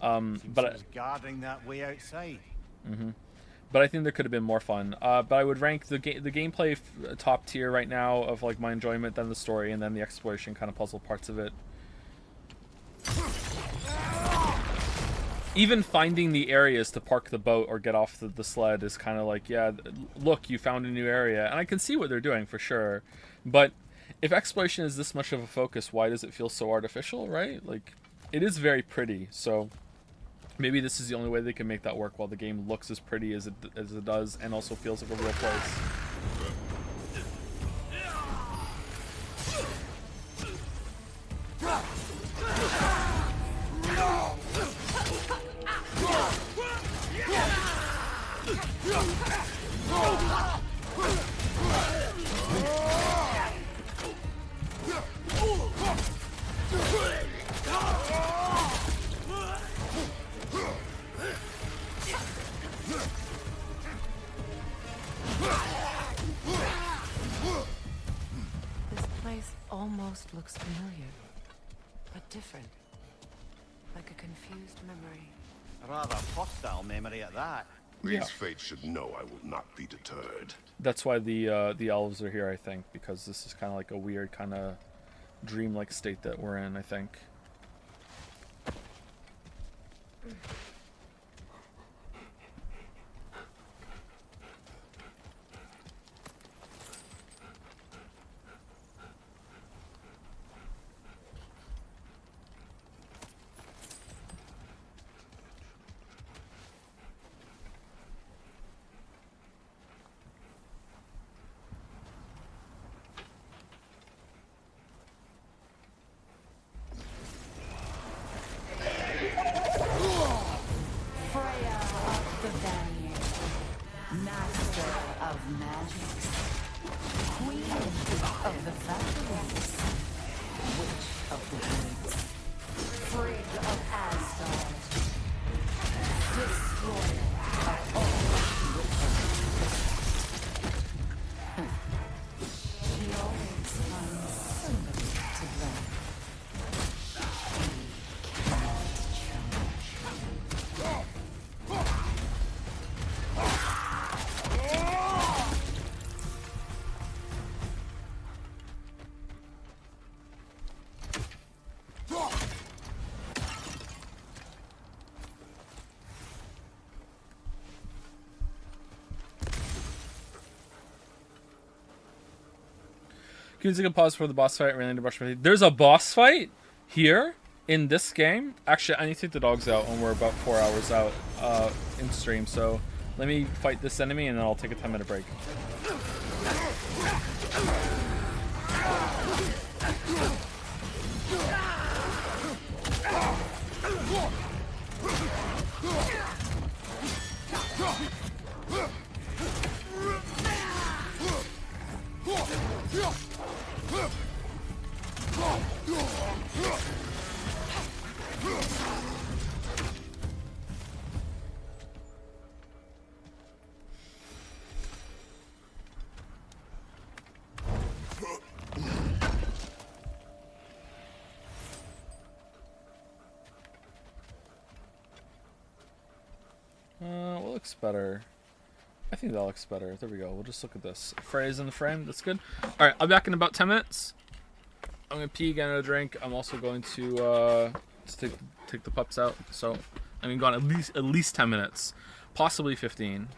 [SPEAKER 10] But guarding that way outside.
[SPEAKER 1] But I think there could have been more fun. But I would rank the gameplay top tier right now of like my enjoyment, then the story, and then the exploration kind of puzzle parts of it. Even finding the areas to park the boat or get off the sled is kind of like, yeah, look, you found a new area. And I can see what they're doing for sure. But if exploration is this much of a focus, why does it feel so artificial, right? Like, it is very pretty, so maybe this is the only way they can make that work while the game looks as pretty as it does and also feels like a real place.
[SPEAKER 5] This place almost looks familiar, but different. Like a confused memory.
[SPEAKER 10] A rather hostile memory at that.
[SPEAKER 9] These fates should know I will not be deterred.
[SPEAKER 1] That's why the elves are here, I think, because this is kind of like a weird kind of dreamlike state that we're in, I think.
[SPEAKER 5] Master of magic, Queen of the Valkyries, Witch of the Woods, Frigg of Asgard, Destroyer of all witches. She always finds somebody to blame.
[SPEAKER 1] Can you take a pause for the boss fight? Really need to brush my teeth. There's a boss fight here in this game. Actually, I need to take the dogs out, and we're about 4 hours out in stream. So let me fight this enemy, and then I'll take a 10-minute break. What looks better? I think that looks better. There we go. We'll just look at this. Phrase in the frame. That's good. All right, I'll be back in about 10 minutes. I'm gonna pee, get a drink. I'm also going to take the pups out. So I'm gone at least 10 minutes, possibly 15.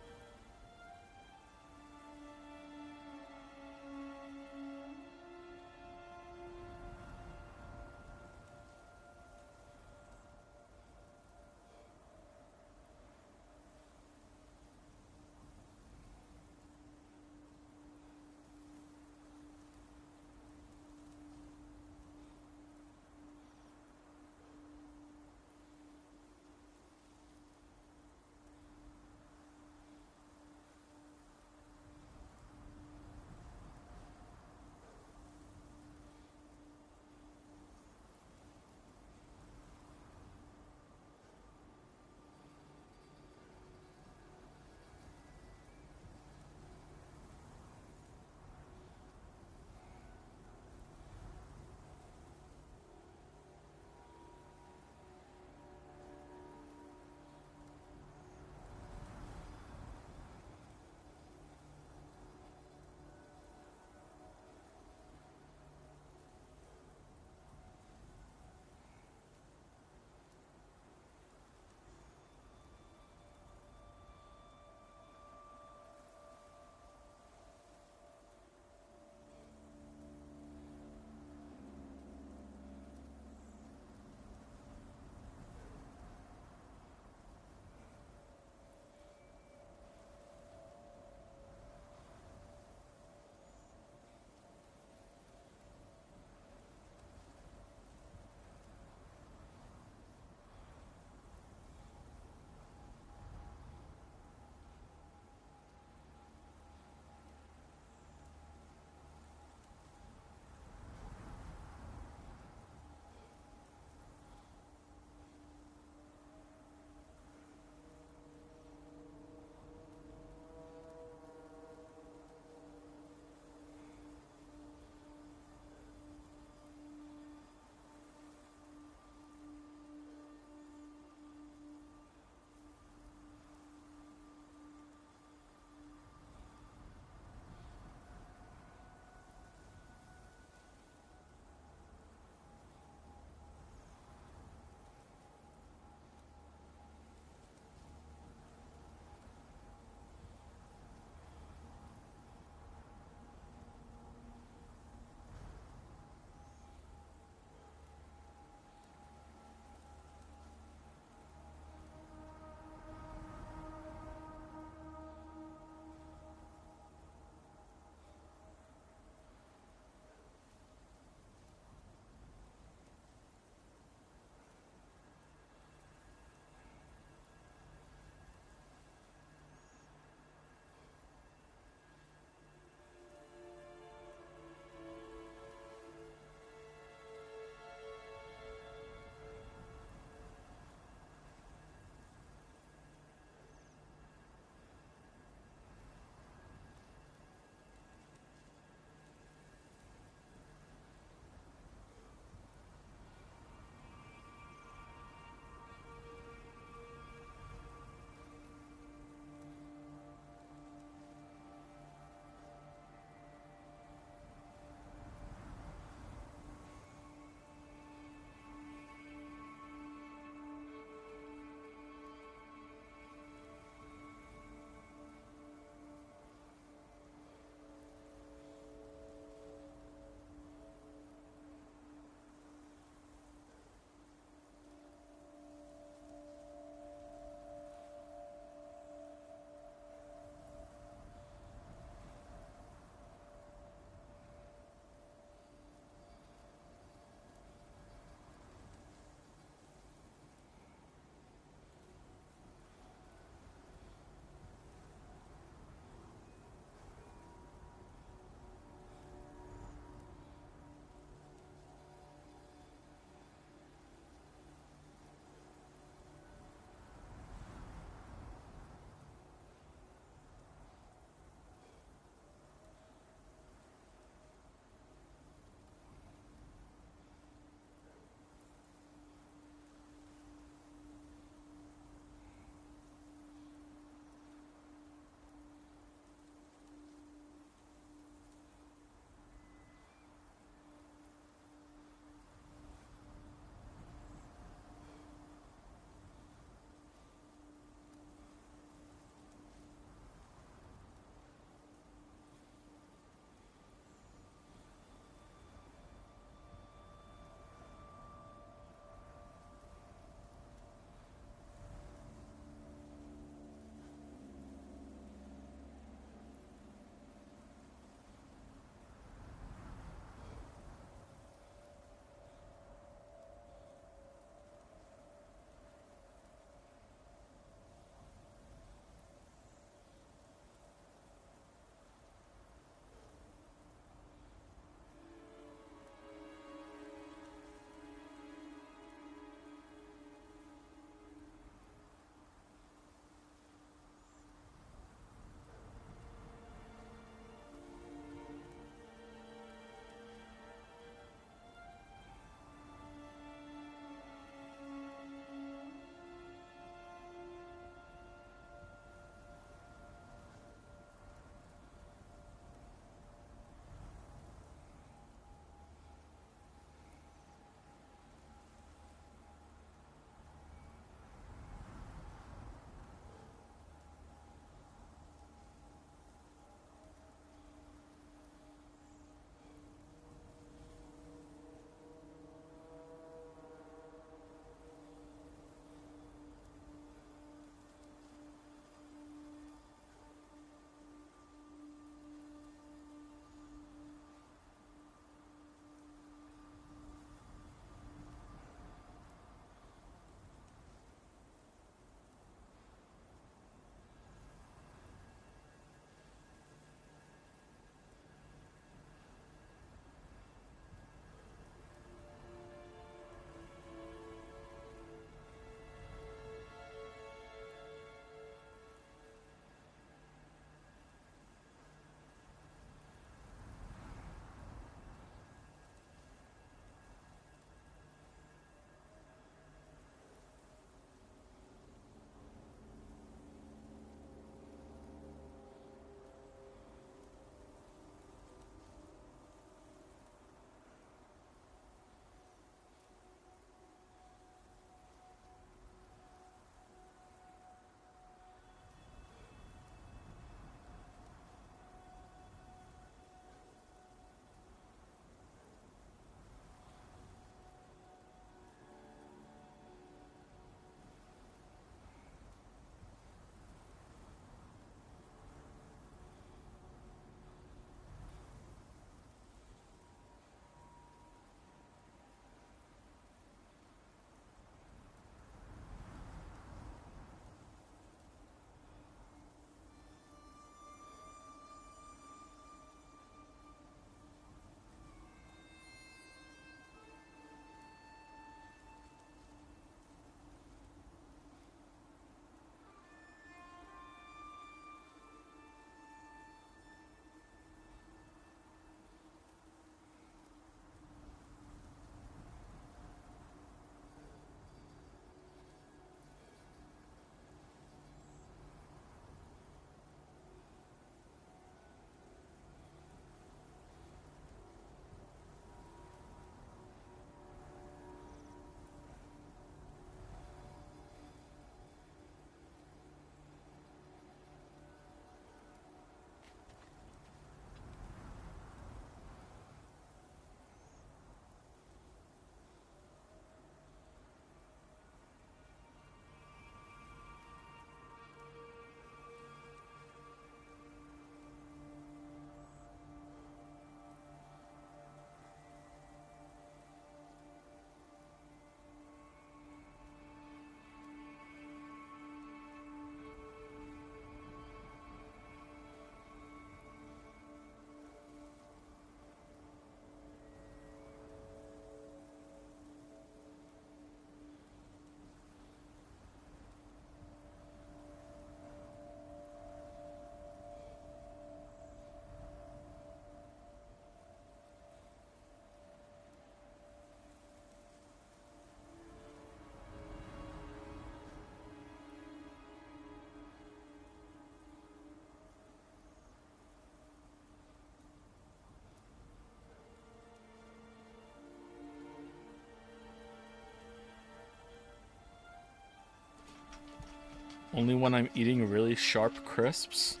[SPEAKER 1] Only when I'm eating really sharp crisps.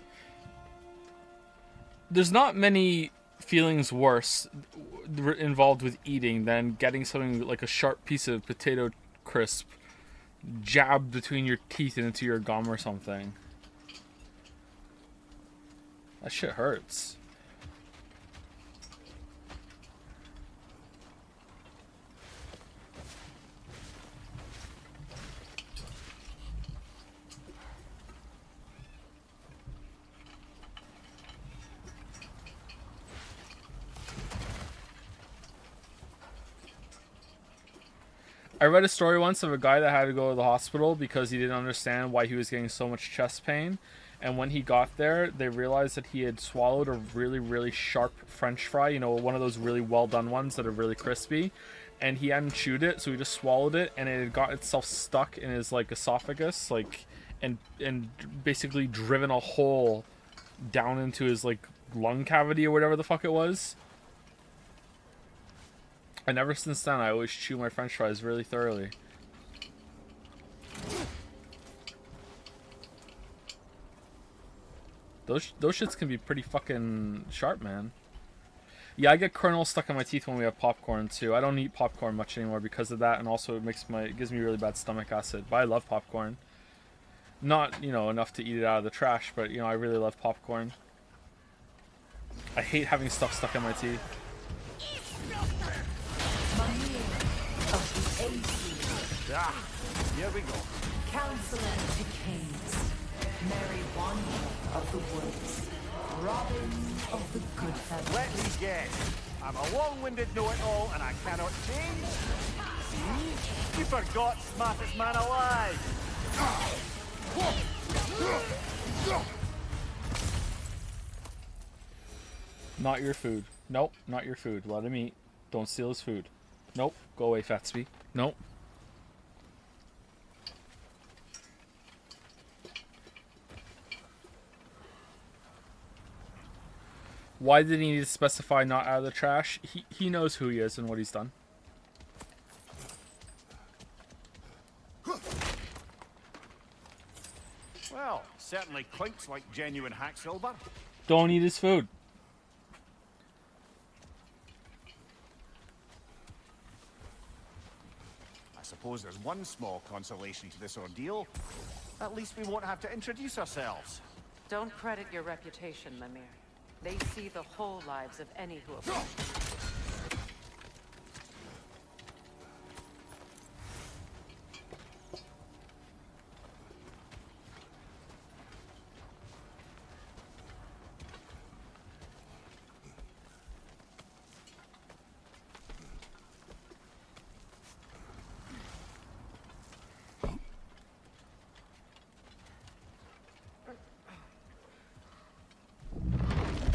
[SPEAKER 1] There's not many feelings worse involved with eating than getting something like a sharp piece of potato crisp jabbed between your teeth and into your gum or something. That shit hurts. I read a story once of a guy that had to go to the hospital because he didn't understand why he was getting so much chest pain. And when he got there, they realized that he had swallowed a really, really sharp French fry. You know, one of those really well done ones that are really crispy. And he hadn't chewed it, so he just swallowed it, and it had got itself stuck in his like esophagus, like, and basically driven a hole down into his like lung cavity or whatever the fuck it was. And ever since then, I always chew my French fries really thoroughly. Those shits can be pretty fucking sharp, man. Yeah, I get kernels stuck in my teeth when we have popcorn too. I don't eat popcorn much anymore because of that, and also it gives me really bad stomach acid. But I love popcorn. Not, you know, enough to eat it out of the trash, but you know, I really love popcorn. I hate having stuff stuck in my teeth.
[SPEAKER 10] Here we go.
[SPEAKER 8] Counselor to Kings, Mary Wanderer of the Woods, Robin of the Good Feather.
[SPEAKER 10] Let me guess. I'm a long-winded know-it-all and I cannot change. See? You forgot smartest man alive.
[SPEAKER 1] Not your food. Nope, not your food. Let him eat. Don't steal his food. Nope. Go away, Fatsby. Nope. Why did he need to specify not out of the trash? He knows who he is and what he's done.
[SPEAKER 10] Well, certainly clinks like genuine hack silver.
[SPEAKER 1] Don't eat his food.
[SPEAKER 10] I suppose there's one small consolation to this ordeal. At least we won't have to introduce ourselves.
[SPEAKER 8] Don't credit your reputation, Mimir. They see the whole lives of any who approach.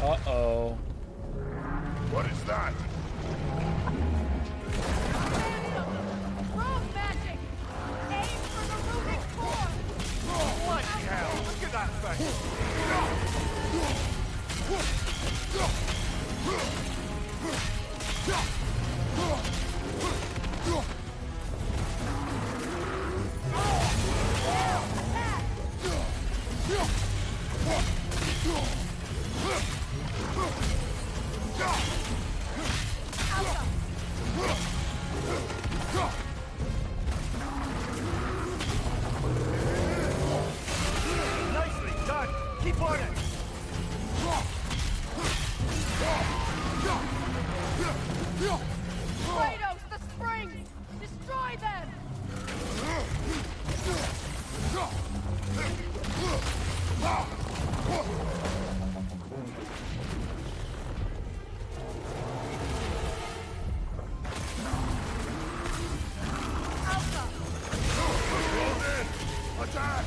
[SPEAKER 1] Uh-oh.
[SPEAKER 15] What is that?
[SPEAKER 16] Rogue magic! Aim for the Rubik core!
[SPEAKER 10] Bloody hell! Look at that thing! Nicely done! Keep on it!
[SPEAKER 16] Kratos, the springs! Destroy them!
[SPEAKER 15] Attack!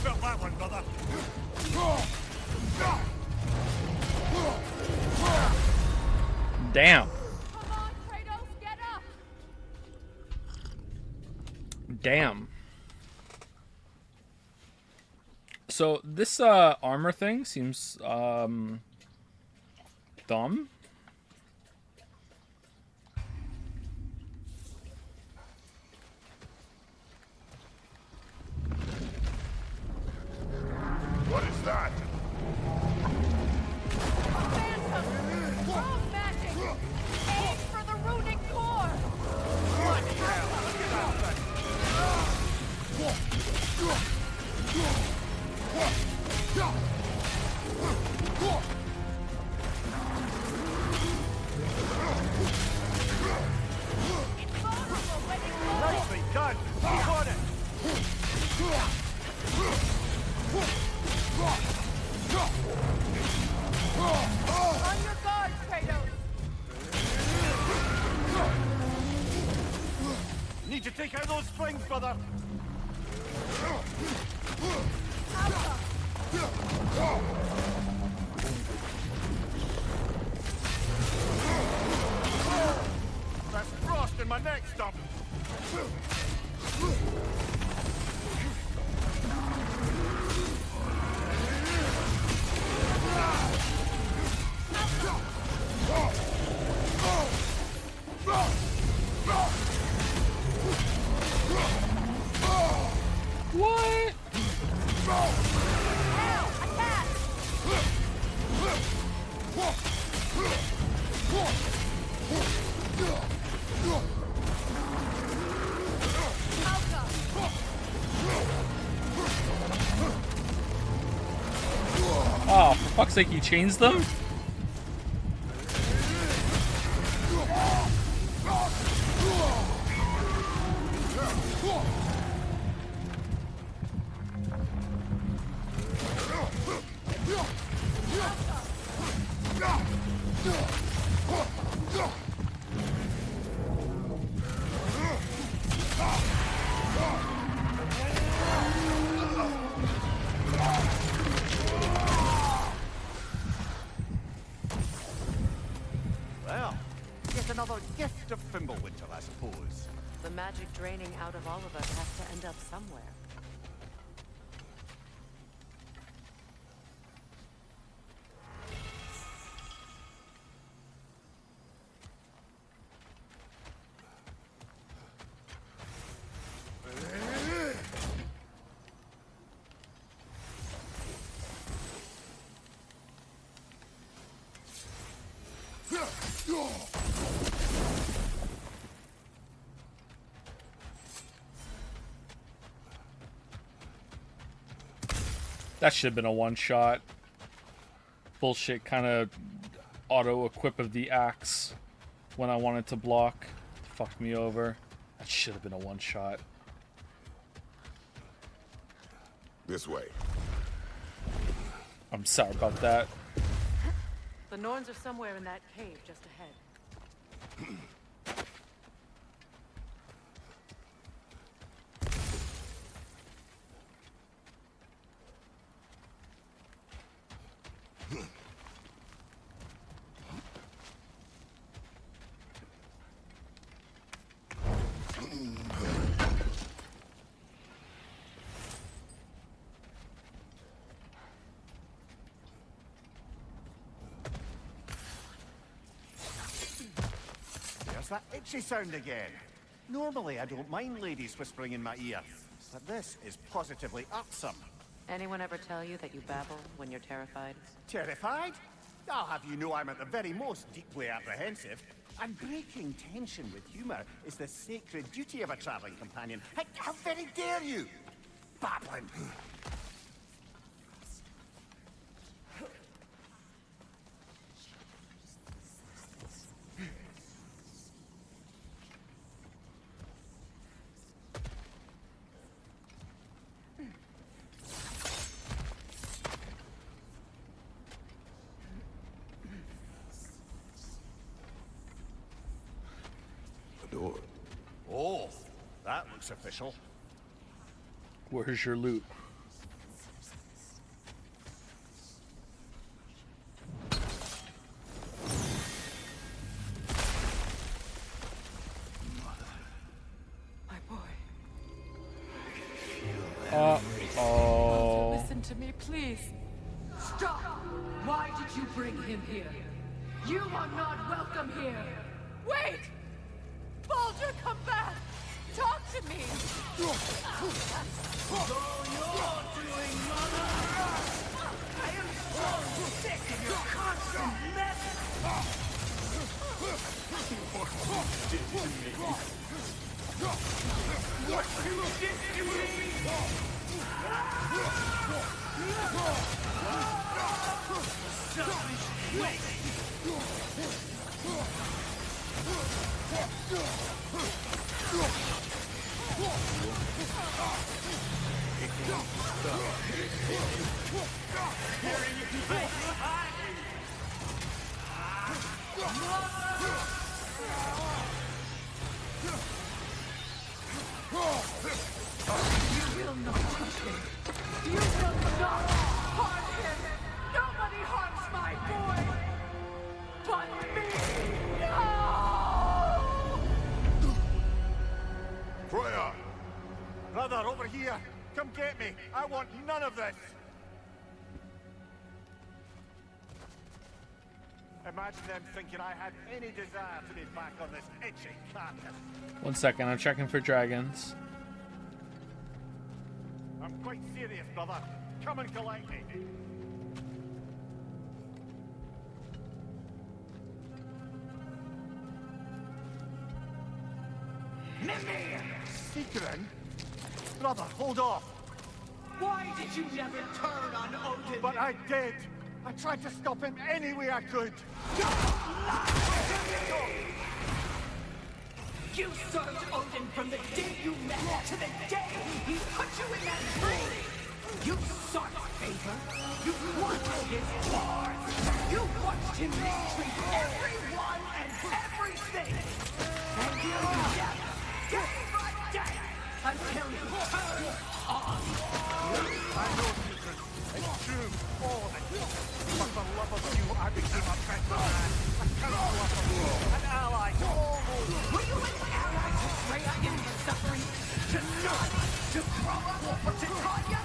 [SPEAKER 10] Felt that one, brother.
[SPEAKER 1] Damn.
[SPEAKER 16] Come on, Kratos, get up!
[SPEAKER 1] Damn. So this armor thing seems dumb.
[SPEAKER 15] What is that?
[SPEAKER 16] Rose magic! Aim for the runic core! Bloody hell! Get out
[SPEAKER 10] Nicely done! Keep on it!
[SPEAKER 16] On your guard, Kratos!
[SPEAKER 10] Need to take out those springs, brother! That's frost in my neck stump!
[SPEAKER 1] What? Oh, for fuck's sake, you changed them?
[SPEAKER 10] Well, yet another gift of Fimbulwinter, I suppose.
[SPEAKER 5] The magic draining out of all of us has to end up somewhere. That should have been a one-shot. Bullshit kind of auto-equip of the axe when I wanted to block. Fucked me over. That should have been a one-shot.
[SPEAKER 9] This way.
[SPEAKER 1] I'm sorry about that.
[SPEAKER 5] The Norns are somewhere in that cave just ahead.
[SPEAKER 10] There's that itchy sound again. Normally, I don't mind ladies whispering in my ear, but this is positively irksome.
[SPEAKER 5] Anyone ever tell you that you babble when you're terrified?
[SPEAKER 10] Terrified? I'll have you know I'm at the very most deeply apprehensive. And breaking tension with humor is the sacred duty of a traveling companion. How very dare you? Babbling.
[SPEAKER 9] Door.
[SPEAKER 10] Oh, that looks official.
[SPEAKER 1] Where's your loot?
[SPEAKER 14] Stop! Why did you bring him here? You are not welcome here!
[SPEAKER 16] Wait! Baldur, come back! Talk to me!
[SPEAKER 14] I am so sick of your constant mess! What you did to me! Selfish waste! You will not touch him! You will not harm him! Nobody harms my boy! But me! No!
[SPEAKER 3] Freya!
[SPEAKER 10] Brother, over here! Come get me! I want none of this! Imagine them thinking I had any desire to be back on this itchy carcass.
[SPEAKER 1] 1 second, I'm checking for dragons.
[SPEAKER 10] I'm quite serious, brother. Come and collect me.
[SPEAKER 14] Mimir!
[SPEAKER 10] Secret? Brother, hold off.
[SPEAKER 14] Why did you never turn on Odin?
[SPEAKER 10] But I did. I tried to stop him any way I could.
[SPEAKER 14] You served Odin from the day you met to the day he put you in that tree! You sought favor! You wanted his wars! You watched him mistreat everyone and everything! And you never gave a damn until you turned on!
[SPEAKER 10] I know, Secret. It's true, all of it. But for love of you, I became a better man. A counselor, an ally to all those.
[SPEAKER 14] Were you an ally to Freya in the suffering? To Nod? To Groa? Or to Tanya?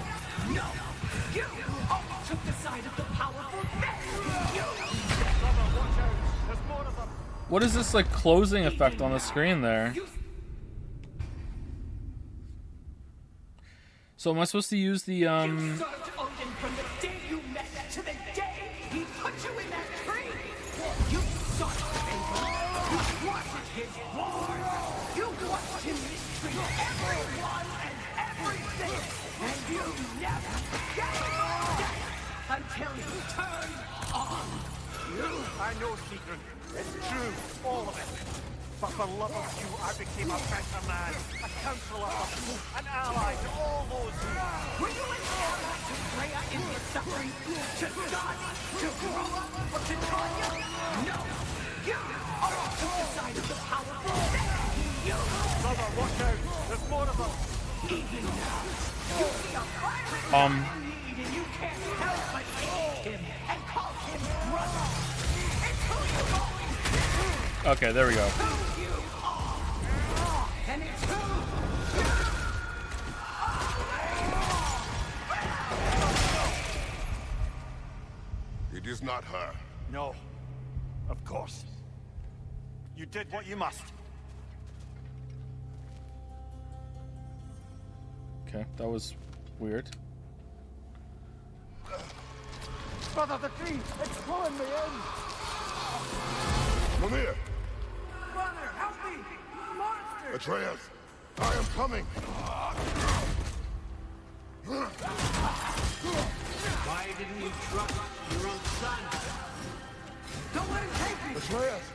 [SPEAKER 14] No! You always took the side of the powerful men! You!
[SPEAKER 10] Brother, watch out. There's more of them.
[SPEAKER 1] What is this like closing effect on the screen there? So am I supposed to use the
[SPEAKER 14] You served Odin from the day you met to the day he put you in that tree! You sought favor! You wanted his wars! You watched him mistreat everyone and everything! And you never gave a damn until you turned on!
[SPEAKER 10] I know, Secret. It's true, all of it. But for love of you, I became a better man, a counselor, an ally to all those who...
[SPEAKER 14] Were you an ally to Freya in the suffering? To God? To Groa? Or to Tanya? No! You always took the side of the powerful men! You!
[SPEAKER 10] Brother, watch out! There's more of them!
[SPEAKER 14] Even now, you see a pirate need and you can't help but hate him and call him brother! It's who you've always been!
[SPEAKER 1] Okay, there we go.
[SPEAKER 14] Who you are! And it's who
[SPEAKER 9] It is not her.
[SPEAKER 10] No. Of course. You did what you must.
[SPEAKER 1] Okay, that was weird.
[SPEAKER 10] Brother, the tree! It's pulling me in!
[SPEAKER 9] Come here!
[SPEAKER 14] Brother, help me! Monster!
[SPEAKER 9] Atreus! I am coming!
[SPEAKER 4] Why didn't you trust your own son?
[SPEAKER 14] Don't let him take me!
[SPEAKER 9] Atreus!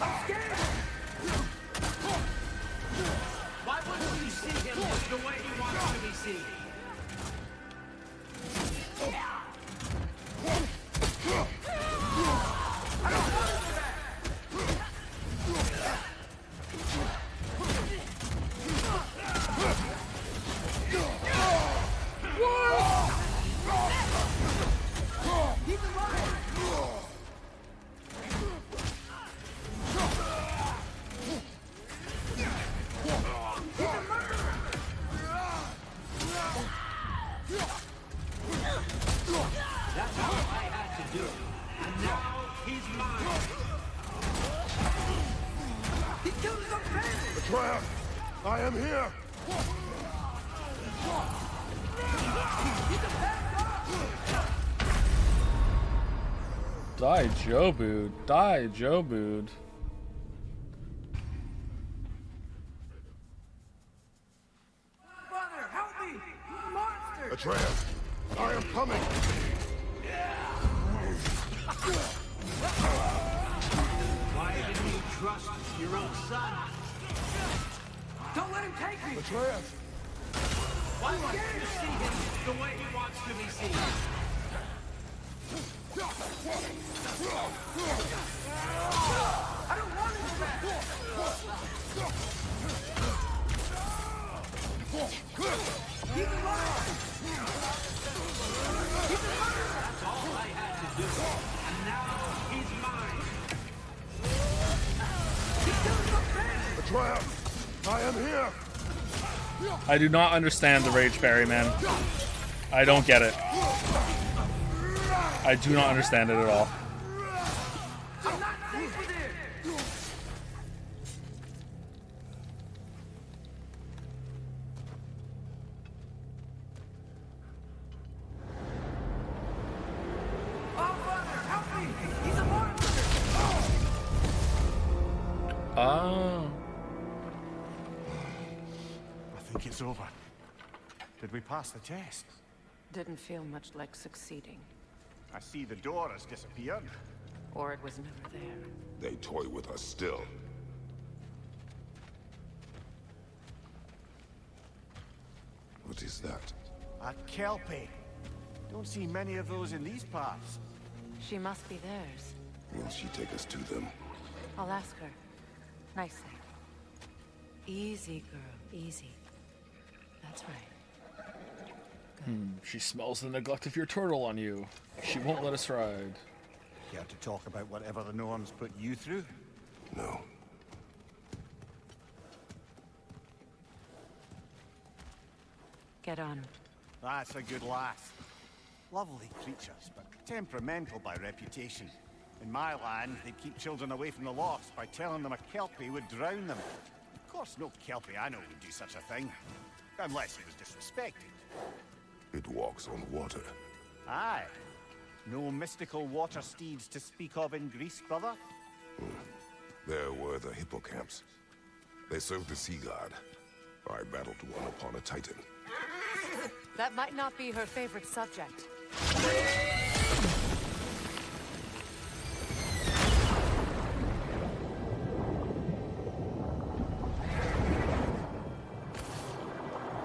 [SPEAKER 14] I'm scared!
[SPEAKER 4] Why wouldn't you see him the way he wants to be seen?
[SPEAKER 14] I don't want to do that! He's alive! He's a murderer!
[SPEAKER 4] to do it. And now he's mine.
[SPEAKER 14] He killed his own family!
[SPEAKER 3] Betrayer! I am here!
[SPEAKER 1] Die, Jobu. Die, Jobu.
[SPEAKER 14] Father, help me! Monster!
[SPEAKER 3] Betrayer! I am coming!
[SPEAKER 4] Why didn't you trust your own son?
[SPEAKER 14] Don't let him take me!
[SPEAKER 3] Betrayer!
[SPEAKER 4] Why won't you see him the way he wants to be seen?
[SPEAKER 14] I don't want him back! He's alive! He's alive!
[SPEAKER 4] That's all I had to do. And now he's mine.
[SPEAKER 14] He killed his own family!
[SPEAKER 3] Betrayer! I am here!
[SPEAKER 1] I do not understand the Rage Fairy, man. I don't get it. I do not understand it at all.
[SPEAKER 14] I'm not safe with him! Oh, Father, help me! He's a monster!
[SPEAKER 1] Oh.
[SPEAKER 10] I think it's over. Did we pass the test?
[SPEAKER 5] Didn't feel much like succeeding.
[SPEAKER 10] I see the door has disappeared.
[SPEAKER 5] Or it was never there.
[SPEAKER 9] They toy with us still. What is that?
[SPEAKER 10] A Kelpie. Don't see many of those in these parts.
[SPEAKER 5] She must be theirs.
[SPEAKER 9] Will she take us to them?
[SPEAKER 5] I'll ask her. Nicely. Easy, girl. Easy. That's right.
[SPEAKER 1] She smells the neglect of your turtle on you. She won't let us ride.
[SPEAKER 10] Care to talk about whatever the norms put you through?
[SPEAKER 9] No.
[SPEAKER 5] Get on.
[SPEAKER 10] That's a good lass. Lovely creatures, but temperamental by reputation. In my land, they'd keep children away from the locks by telling them a Kelpie would drown them. Of course, no Kelpie I know would do such a thing. Unless he was disrespected.
[SPEAKER 9] It walks on water.
[SPEAKER 10] Aye. No mystical water steeds to speak of in Greece, brother?
[SPEAKER 9] There were the hippocamps. They served the sea god. I battled one upon a titan.
[SPEAKER 5] That might not be her favorite subject.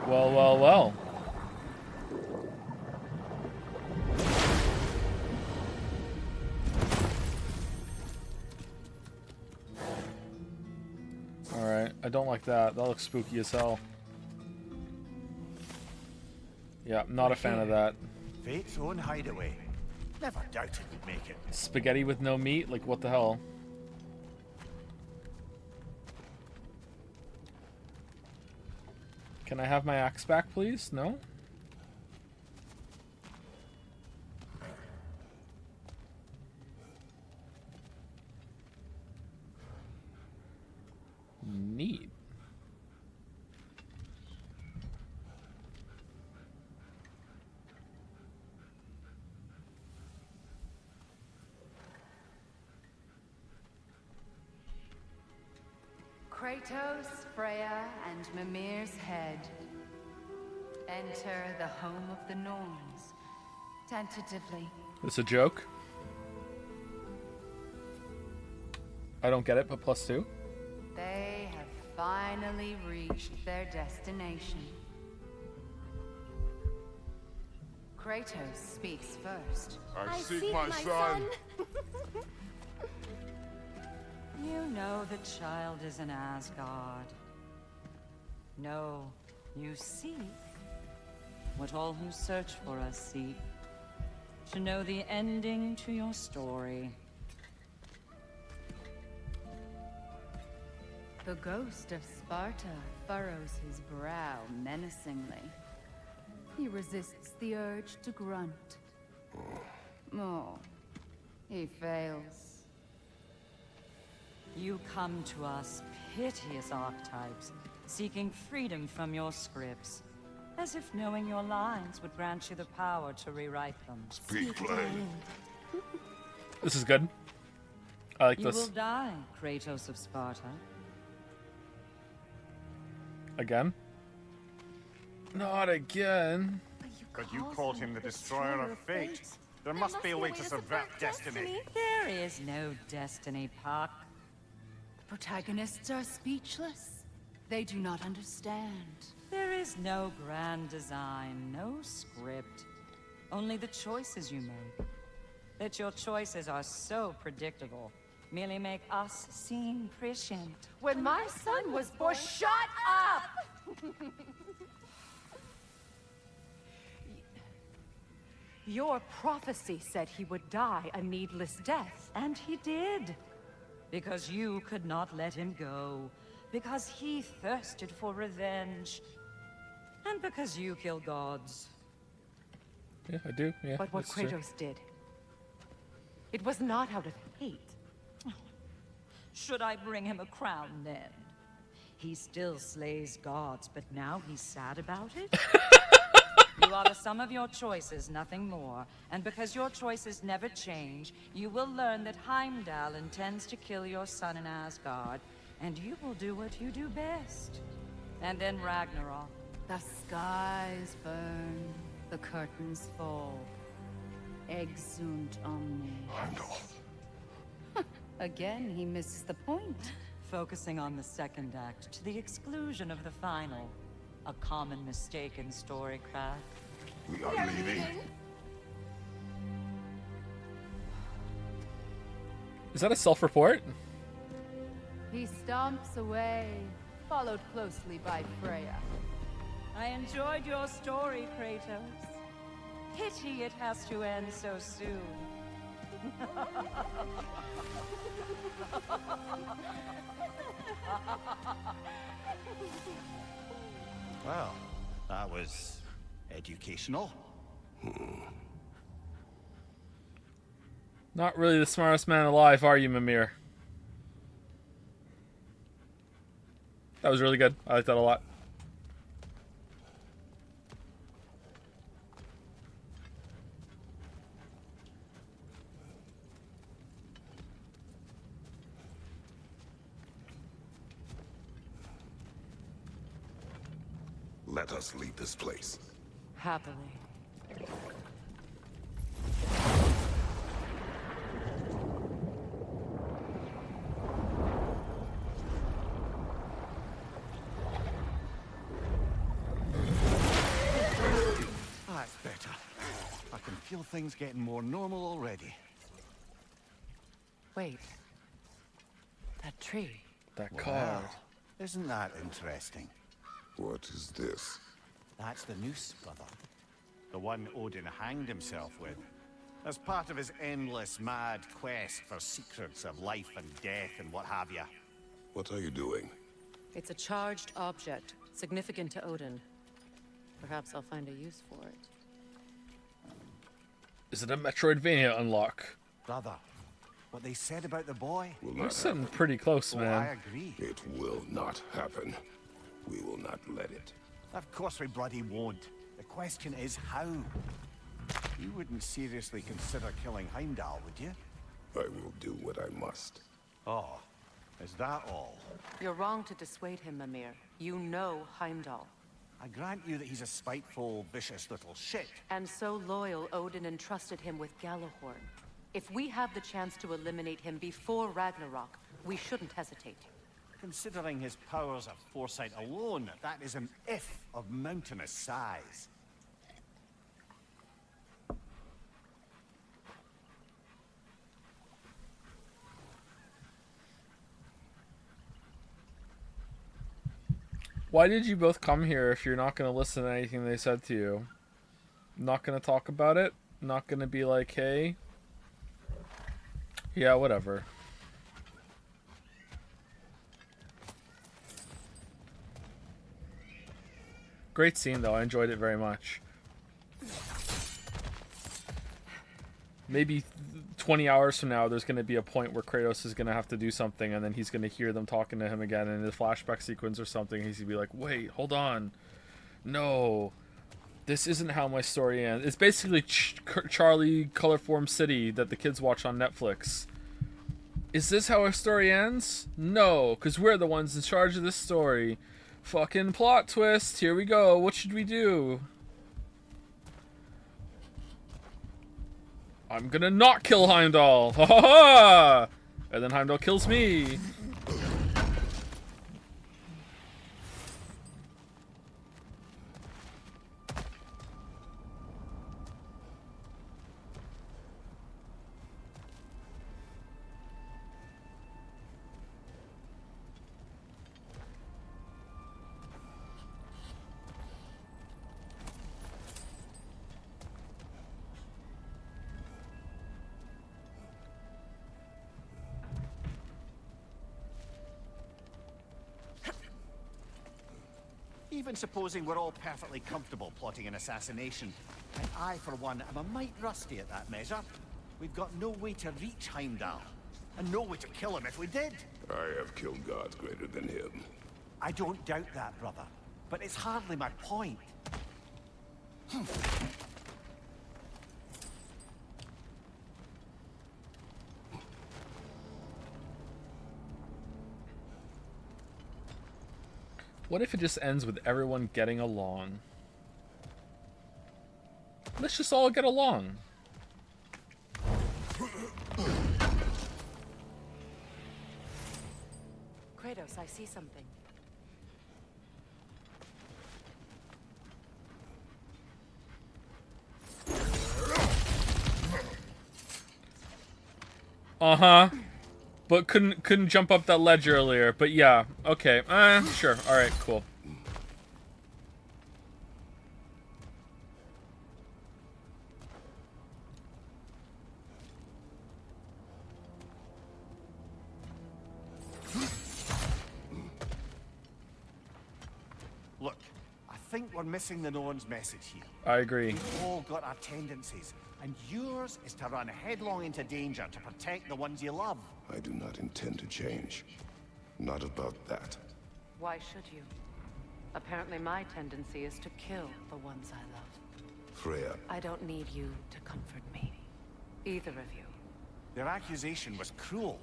[SPEAKER 1] Well, well, well. Alright, I don't like that. That looks spooky as hell. Yeah, not a fan of that.
[SPEAKER 10] Fate's own hideaway. Never doubted we'd make it.
[SPEAKER 1] Spaghetti with no meat? Like, what the hell? Can I have my axe back, please? No? Neat.
[SPEAKER 18] Kratos, Freya, and Mimir's head. Enter the home of the Norns. Tentatively.
[SPEAKER 1] It's a joke? I don't get it, but +2?
[SPEAKER 18] They have finally reached their destination. Kratos speaks first.
[SPEAKER 9] I seek my son.
[SPEAKER 18] You know the child is in Asgard. No, you seek what all who search for us seek. To know the ending to your story. The ghost of Sparta furrows his brow menacingly. He resists the urge to grunt. Oh,
[SPEAKER 5] He fails.
[SPEAKER 18] You come to us, piteous archetypes, seeking freedom from your scripts, as if knowing your lines would grant you the power to rewrite them.
[SPEAKER 9] Speak plain.
[SPEAKER 1] This is good. I like
[SPEAKER 18] you
[SPEAKER 1] this.
[SPEAKER 18] You will die, Kratos of Sparta.
[SPEAKER 1] Again? Not again.
[SPEAKER 10] But you called him the destroyer of fate. There must be a way to subvert destiny.
[SPEAKER 18] There is no destiny, Puck.
[SPEAKER 5] The protagonists are speechless. They do not understand.
[SPEAKER 18] There is no grand design, no script. Only the choices you make. That your choices are so predictable merely make us seem prescient.
[SPEAKER 5] When my son was born, shut up! Your prophecy said he would die a needless death.
[SPEAKER 18] And he did. Because you could not let him go. Because he thirsted for revenge. And because you kill gods.
[SPEAKER 1] Yeah, I do. Yeah.
[SPEAKER 5] But what Kratos did, it was not out of hate.
[SPEAKER 18] Should I bring him a crown then? He still slays gods, but now he's sad about it? You are the sum of your choices, nothing more. And because your choices never change, you will learn that Heimdall intends to kill your son in Asgard, and you will do what you do best. And then Ragnarok.
[SPEAKER 5] The skies burn, the curtains fall. Exunt omnes.
[SPEAKER 9] Heimdall.
[SPEAKER 5] Again, he misses the point.
[SPEAKER 18] Focusing on the second act to the exclusion of the final. A common mistake in storycraft.
[SPEAKER 9] We are leaving.
[SPEAKER 1] Is that a self-report?
[SPEAKER 5] He stomps away, followed closely by Freya.
[SPEAKER 18] I enjoyed your story, Kratos. Pity it has to end so soon.
[SPEAKER 10] Well, that was educational.
[SPEAKER 1] Not really the smartest man alive, are you, Mimir? That was really good. I liked that a lot.
[SPEAKER 9] Let us leave this place.
[SPEAKER 5] Happily.
[SPEAKER 10] That's better. I can feel things getting more normal already.
[SPEAKER 5] Wait. That tree.
[SPEAKER 1] That card.
[SPEAKER 10] Wow. Isn't that interesting?
[SPEAKER 9] What is this?
[SPEAKER 10] That's the noose, brother. The one Odin hanged himself with. As part of his endless, mad quest for secrets of life and death and what have you.
[SPEAKER 9] What are you doing?
[SPEAKER 5] It's a charged object, significant to Odin. Perhaps I'll find a use for it.
[SPEAKER 1] Is it a Metroidvania unlock?
[SPEAKER 10] Brother, what they said about the boy?
[SPEAKER 1] We're sitting pretty close, man.
[SPEAKER 10] I agree.
[SPEAKER 9] It will not happen. We will not let it.
[SPEAKER 10] Of course we bloody won't. The question is how. You wouldn't seriously consider killing Heimdall, would you?
[SPEAKER 9] I will do what I must.
[SPEAKER 10] Oh, is that all?
[SPEAKER 5] You're wrong to dissuade him, Mimir. You know Heimdall.
[SPEAKER 10] I grant you that he's a spiteful, vicious little shit.
[SPEAKER 5] And so loyal, Odin entrusted him with Gjallarhorn. If we have the chance to eliminate him before Ragnarok, we shouldn't hesitate.
[SPEAKER 10] Considering his powers of foresight alone, that is an if of mountainous size.
[SPEAKER 1] Why did you both come here if you're not going to listen to anything they said to you? Not going to talk about it? Not going to be like, hey? Yeah, whatever. Great scene, though. I enjoyed it very much. maybe 20 hours from now, there's going to be a point where Kratos is going to have to do something, and then he's going to hear them talking to him again in a flashback sequence or something. He's going to be like, wait, hold on. No, this isn't how my story ends. It's basically Charlie Colorform City that the kids watch on Netflix. Is this how our story ends? No, because we're the ones in charge of this story. Fucking plot twist. Here we go. What should we do? I'm gonna not kill Heimdall. Ha ha ha! And then Heimdall kills me.
[SPEAKER 10] Even supposing we're all perfectly comfortable plotting an assassination, and I, for one, am a mite rusty at that measure. We've got no way to reach Heimdall, and no way to kill him if we did.
[SPEAKER 9] I have killed gods greater than him.
[SPEAKER 10] I don't doubt that, brother, but it's hardly my point.
[SPEAKER 1] What if it just ends with everyone getting along? Let's just all get along.
[SPEAKER 5] Kratos, I see something.
[SPEAKER 1] Uh-huh. But couldn't jump up that ledge earlier. But yeah, okay. Sure. All right, cool.
[SPEAKER 10] Look, I think we're missing the Norn's message here.
[SPEAKER 1] I agree.
[SPEAKER 10] We've all got our tendencies, and yours is to run headlong into danger to protect the ones you love.
[SPEAKER 9] I do not intend to change. Not about that.
[SPEAKER 5] Why should you? Apparently my tendency is to kill the ones I love.
[SPEAKER 9] Freya.
[SPEAKER 5] I don't need you to comfort me. Either of you.
[SPEAKER 10] Their accusation was cruel.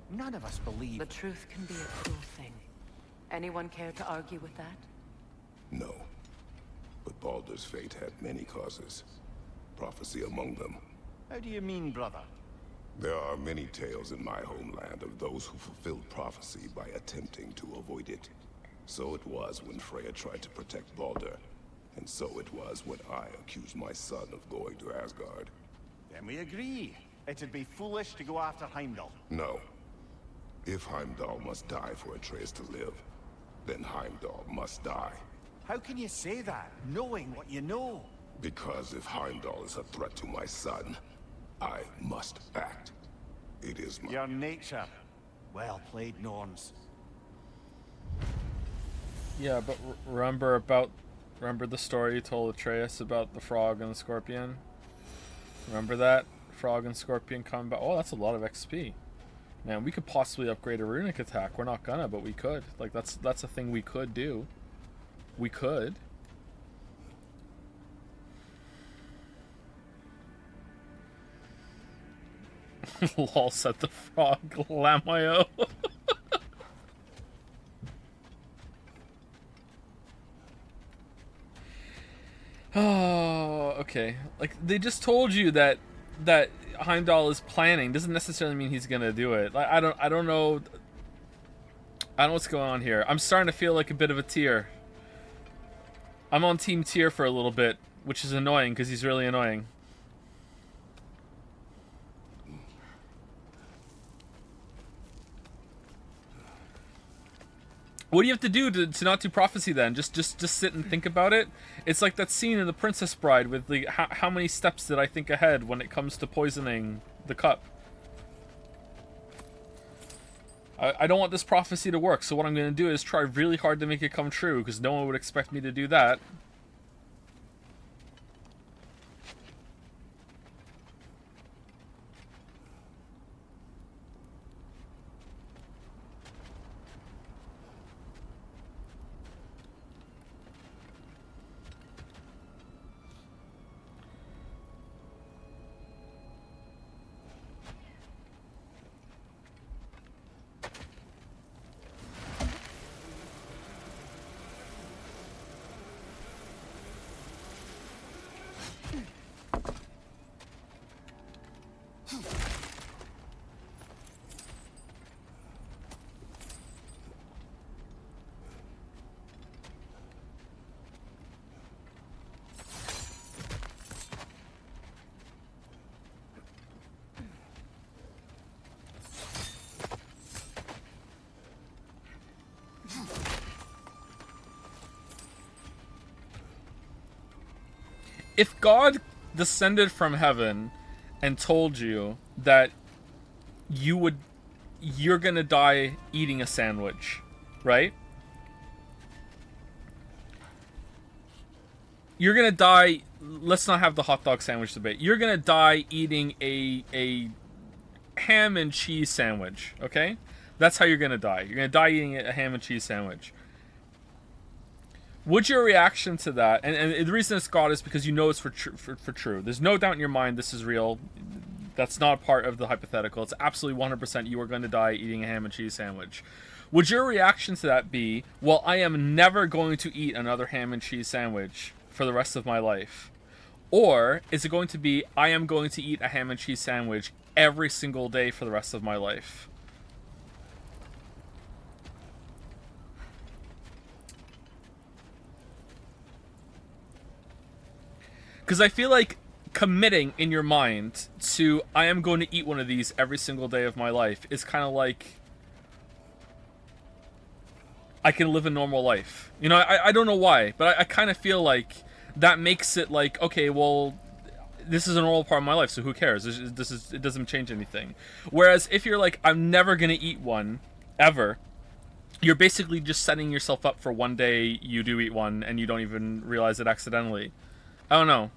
[SPEAKER 10] None of us believe.
[SPEAKER 5] The truth can be a cruel thing. Anyone care to argue with that?
[SPEAKER 9] No. But Baldur's fate had many causes. Prophecy among them.
[SPEAKER 10] How do you mean, brother?
[SPEAKER 9] There are many tales in my homeland of those who fulfilled prophecy by attempting to avoid it. So it was when Freya tried to protect Baldur. And so it was when I accused my son of going to Asgard.
[SPEAKER 10] Then we agree. It'd be foolish to go after Heimdall.
[SPEAKER 9] No. If Heimdall must die for Atreus to live, then Heimdall must die.
[SPEAKER 10] How can you say that, knowing what you know?
[SPEAKER 9] Because if Heimdall is a threat to my son, I must act. It is my...
[SPEAKER 10] Your nature. Well played, Norns.
[SPEAKER 1] Yeah, but remember the story you told Atreus about the frog and the scorpion? Remember that? Frog and scorpion combat. Oh, that's a lot of XP. Man, we could possibly upgrade a runic attack. We're not gonna, but we could. Like, that's a thing we could do. We could. Lol, said the frog. Lamayo. Oh, okay. Like, they just told you that Heimdall is planning. Doesn't necessarily mean he's gonna do it. Like, I don't know. I don't know what's going on here. I'm starting to feel like a bit of a Tyr. I'm on Team Tyr for a little bit, which is annoying because he's really annoying. What do you have to do to not do prophecy then? Just sit and think about it? It's like that scene in The Princess Bride with the how many steps did I think ahead when it comes to poisoning the cup? I don't want this prophecy to work, so what I'm going to do is try really hard to make it come true, because no one would expect me to do that. If God descended from heaven and told you that you're gonna die eating a sandwich, right? You're gonna die. Let's not have the hot dog sandwich debate. You're gonna die eating a ham and cheese sandwich, okay? That's how you're gonna die. You're gonna die eating a ham and cheese sandwich. Would your reaction to that, and the reason it's God is because you know it's for true. There's no doubt in your mind this is real. That's not part of the hypothetical. It's absolutely 100% you are going to die eating a ham and cheese sandwich. Would your reaction to that be, well, I am never going to eat another ham and cheese sandwich for the rest of my life? Or is it going to be, I am going to eat a ham and cheese sandwich every single day for the rest of my life? Because I feel like committing in your mind to, I am going to eat one of these every single day of my life, is kind of like, I can live a normal life. You know, I don't know why, but I kind of feel like that makes it like, okay, well, this is a normal part of my life, so who cares? It doesn't change anything. Whereas if you're like, I'm never going to eat one, ever, you're basically just setting yourself up for one day you do eat one and you don't even realize it accidentally. I don't know.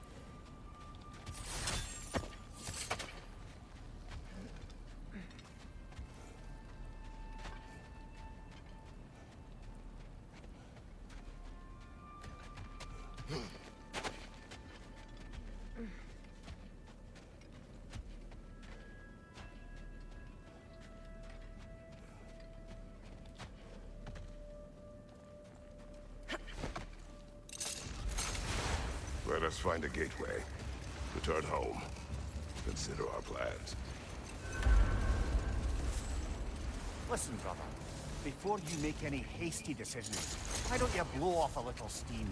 [SPEAKER 9] Let us find a gateway. Return home. Consider our plans.
[SPEAKER 10] Listen, brother. Before you make any hasty decisions, why don't you blow off a little steam?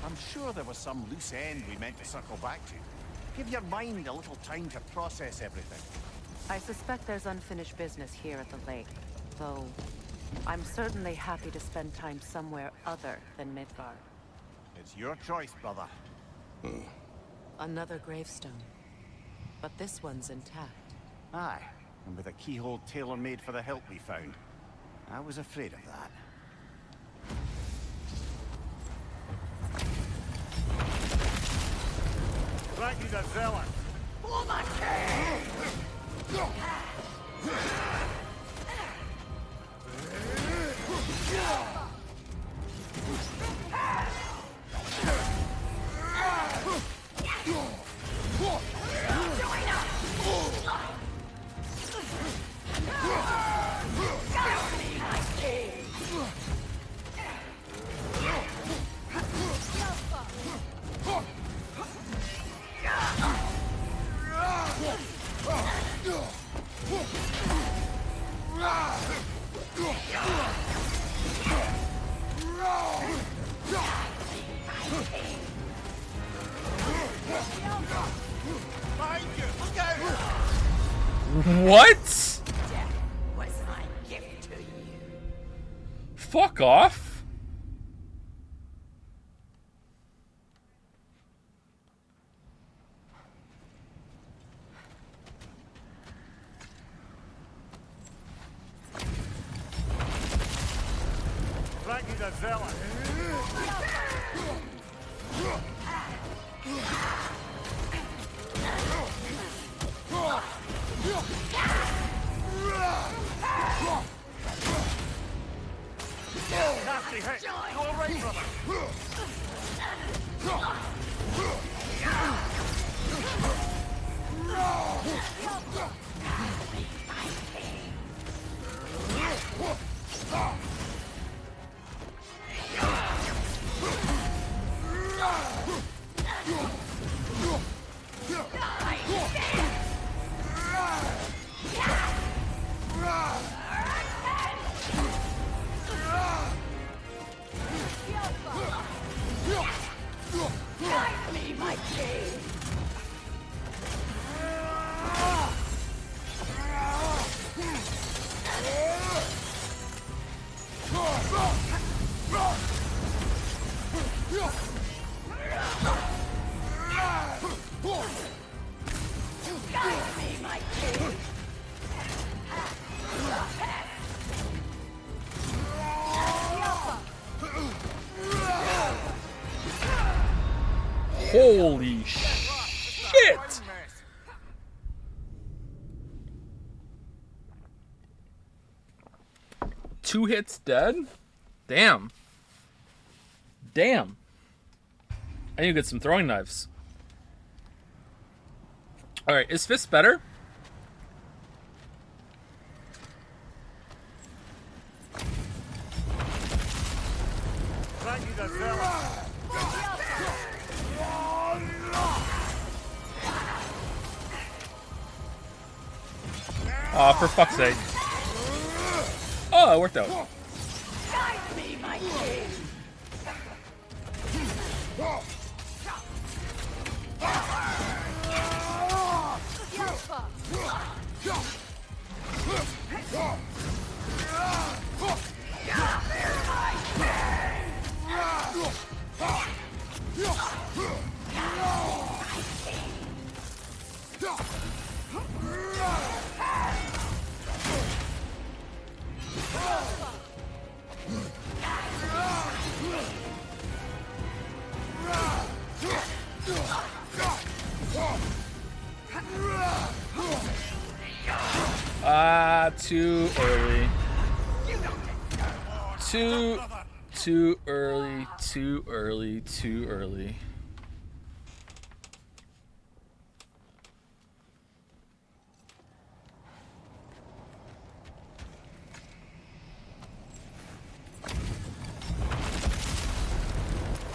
[SPEAKER 10] I'm sure there was some loose end we meant to circle back to. Give your mind a little time to process everything.
[SPEAKER 5] I suspect there's unfinished business here at the lake, though I'm certainly happy to spend time somewhere other than Midgard.
[SPEAKER 10] It's your choice, brother.
[SPEAKER 5] Another gravestone, but this one's intact.
[SPEAKER 10] Aye, and with a keyhole tailor-made for the hilt we found. I was afraid of that. Ragnar the Zealot!
[SPEAKER 16] For the king!
[SPEAKER 1] What?
[SPEAKER 16] Death was my gift to you.
[SPEAKER 1] Fuck off.
[SPEAKER 10] Ragnar the Zealot! Nasty hit! You all right, brother?
[SPEAKER 1] Holy shit! Two hits dead? Damn. Damn. I need to get some throwing knives. Alright, is Fist better? Aw, for fuck's sake. Oh, it worked out.
[SPEAKER 16] Guide me, my king.
[SPEAKER 1] Too early. Too early, too early, too early.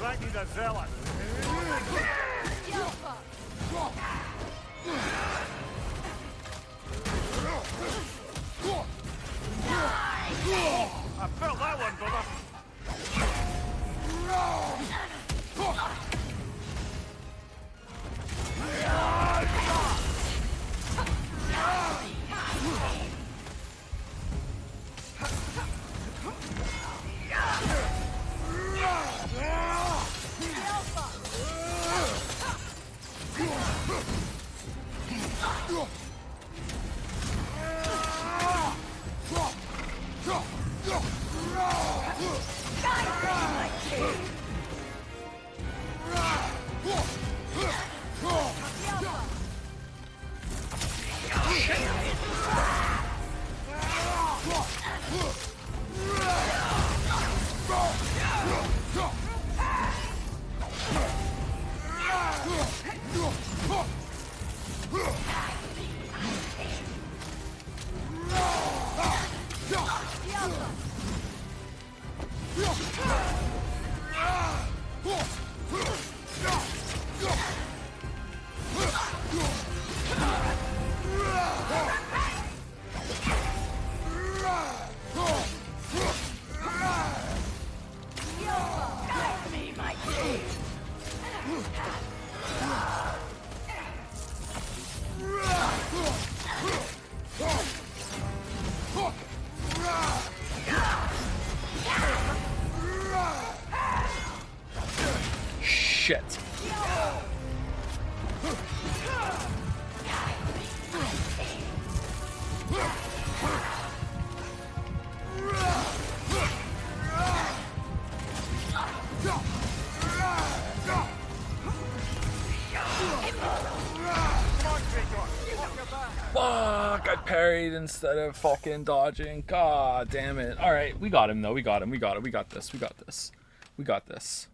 [SPEAKER 10] Ragnar the Zealot. I felt that one, brother.
[SPEAKER 1] Shit. Fuck, I parried instead of fucking dodging. God damn it. Alright, we got him though. We got him. We got it. We got this. We got this. We got this.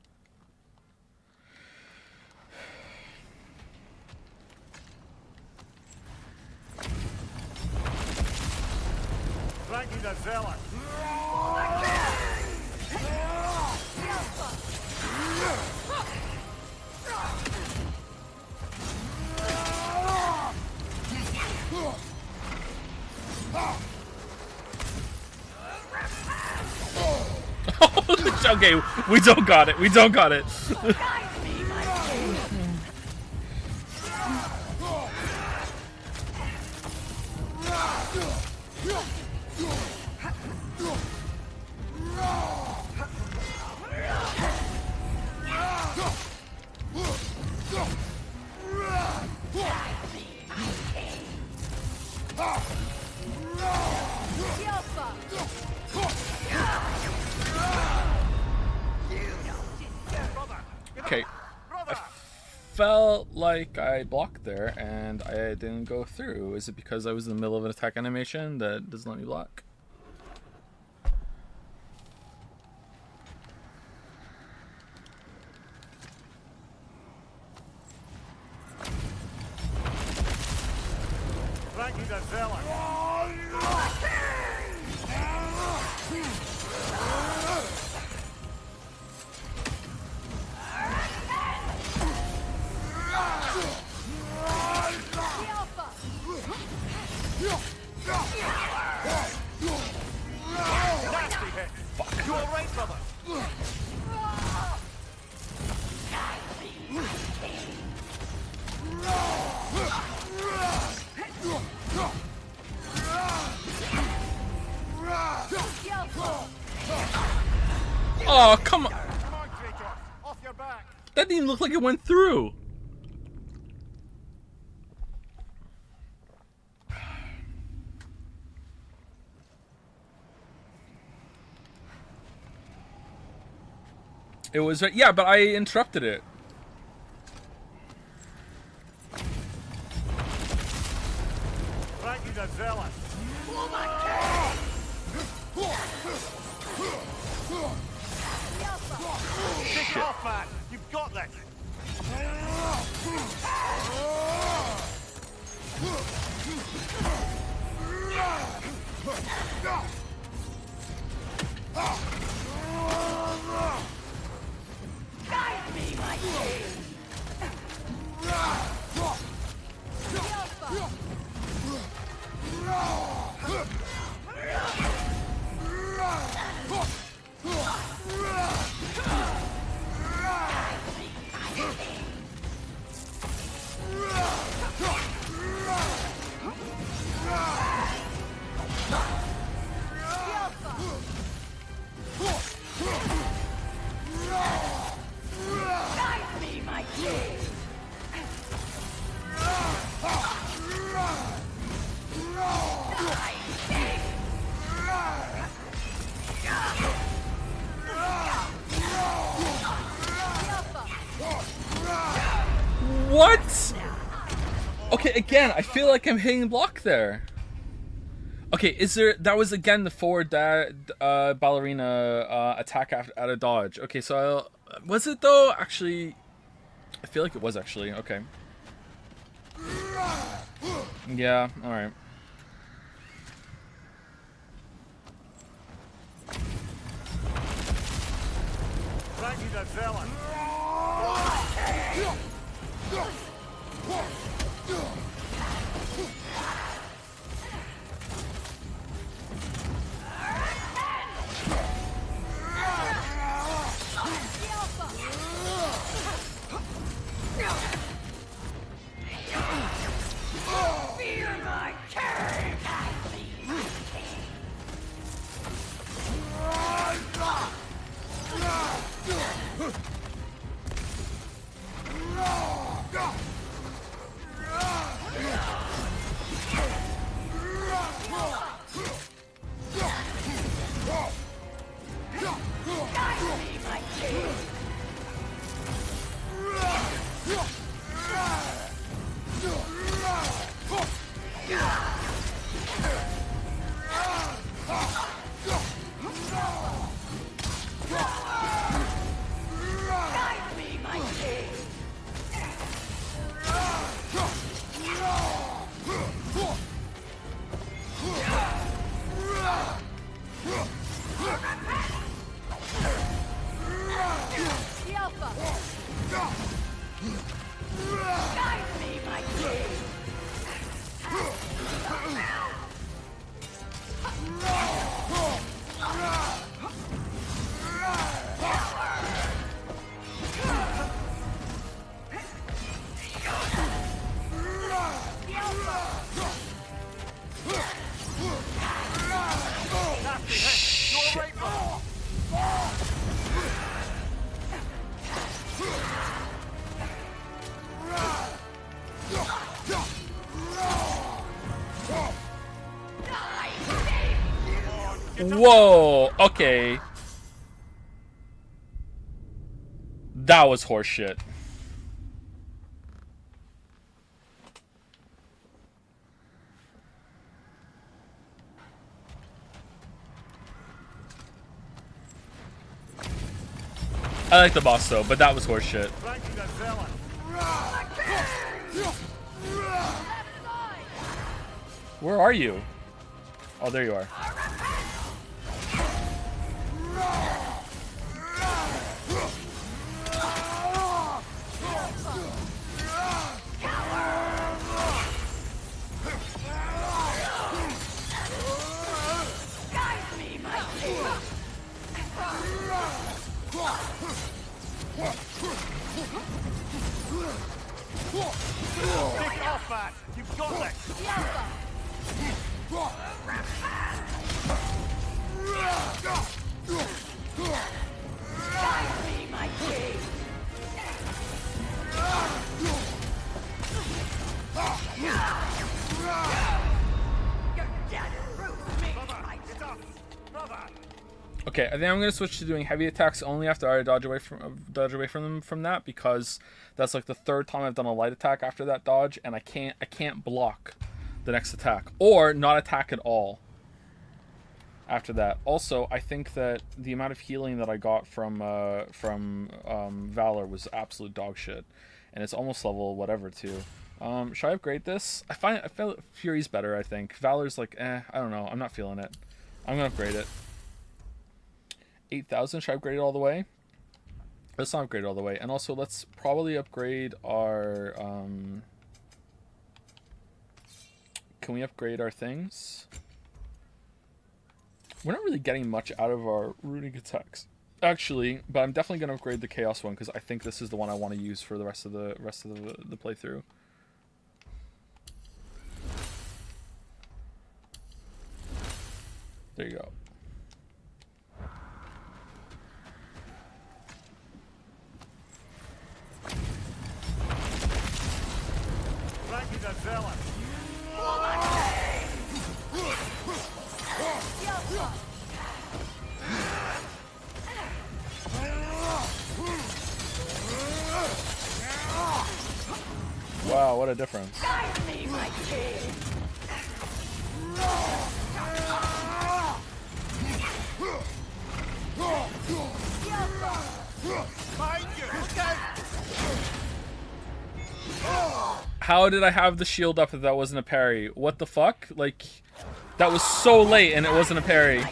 [SPEAKER 10] Ragnar the Zealot.
[SPEAKER 1] Okay, we don't got it. We don't got it. Okay. felt like I blocked there and I didn't go through. Is it because I was in the middle of an attack animation that doesn't let me block?
[SPEAKER 6] You all right, brother?
[SPEAKER 1] Oh, come on.
[SPEAKER 10] Come on, Kratos. Off your back.
[SPEAKER 1] That didn't even look like it went through. It was, yeah, but I interrupted it.
[SPEAKER 10] Thank you, the zealot. Kick off, man. You've got this.
[SPEAKER 16] Guide me, my king! Guide me, my king!
[SPEAKER 1] What? Okay, again, I feel like I'm hitting block there. Okay, is there... That was, again, the forward ballerina attack out of dodge. Okay, so... was it, though? Actually... I feel like it was, actually. Okay. Yeah, alright.
[SPEAKER 10] Thank you, the zealot.
[SPEAKER 16] Fear my king!
[SPEAKER 1] Whoa, okay. That was horseshit. I like the boss though, but that was horseshit. Where are you? Oh, there you are.
[SPEAKER 10] Take it off, man. You've got it.
[SPEAKER 16] Guide me, my king.
[SPEAKER 1] Okay, I think I'm gonna switch to doing heavy attacks only after I dodge away from them from that, because that's like the third time I've done a light attack after that dodge, and I can't block the next attack or not attack at all after that. Also, I think that the amount of healing that I got from Valor was absolute dog shit, and it's almost level whatever too. Should I upgrade this? I feel Fury's better. I think Valor's like I don't know. I'm not feeling it. I'm gonna upgrade it. 8,000. Should I upgrade it all the way? Let's not upgrade it all the way. And also, let's probably upgrade our... Can we upgrade our things? We're not really getting much out of our runic attacks, actually. But I'm definitely going to upgrade the Chaos one, because I think this is the one I want to use for the rest of the playthrough. There you go. Wow, what a difference.
[SPEAKER 16] Guide me, my king.
[SPEAKER 1] How did I have the shield up if that wasn't a parry? What the fuck? Like, that was so late and it wasn't a parry.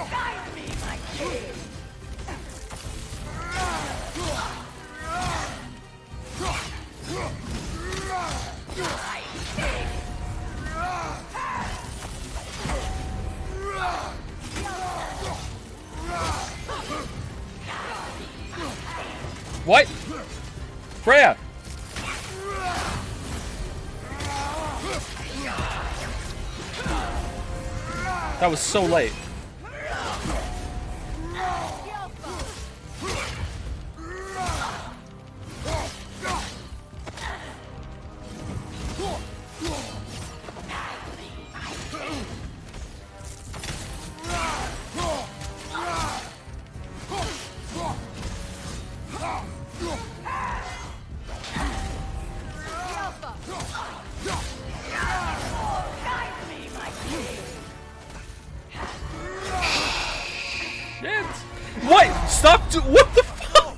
[SPEAKER 16] Guide me, my king.
[SPEAKER 1] What? Freya! That was so late. What? Stop! What the fuck?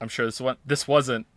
[SPEAKER 1] I'm sure this one. This wasn't.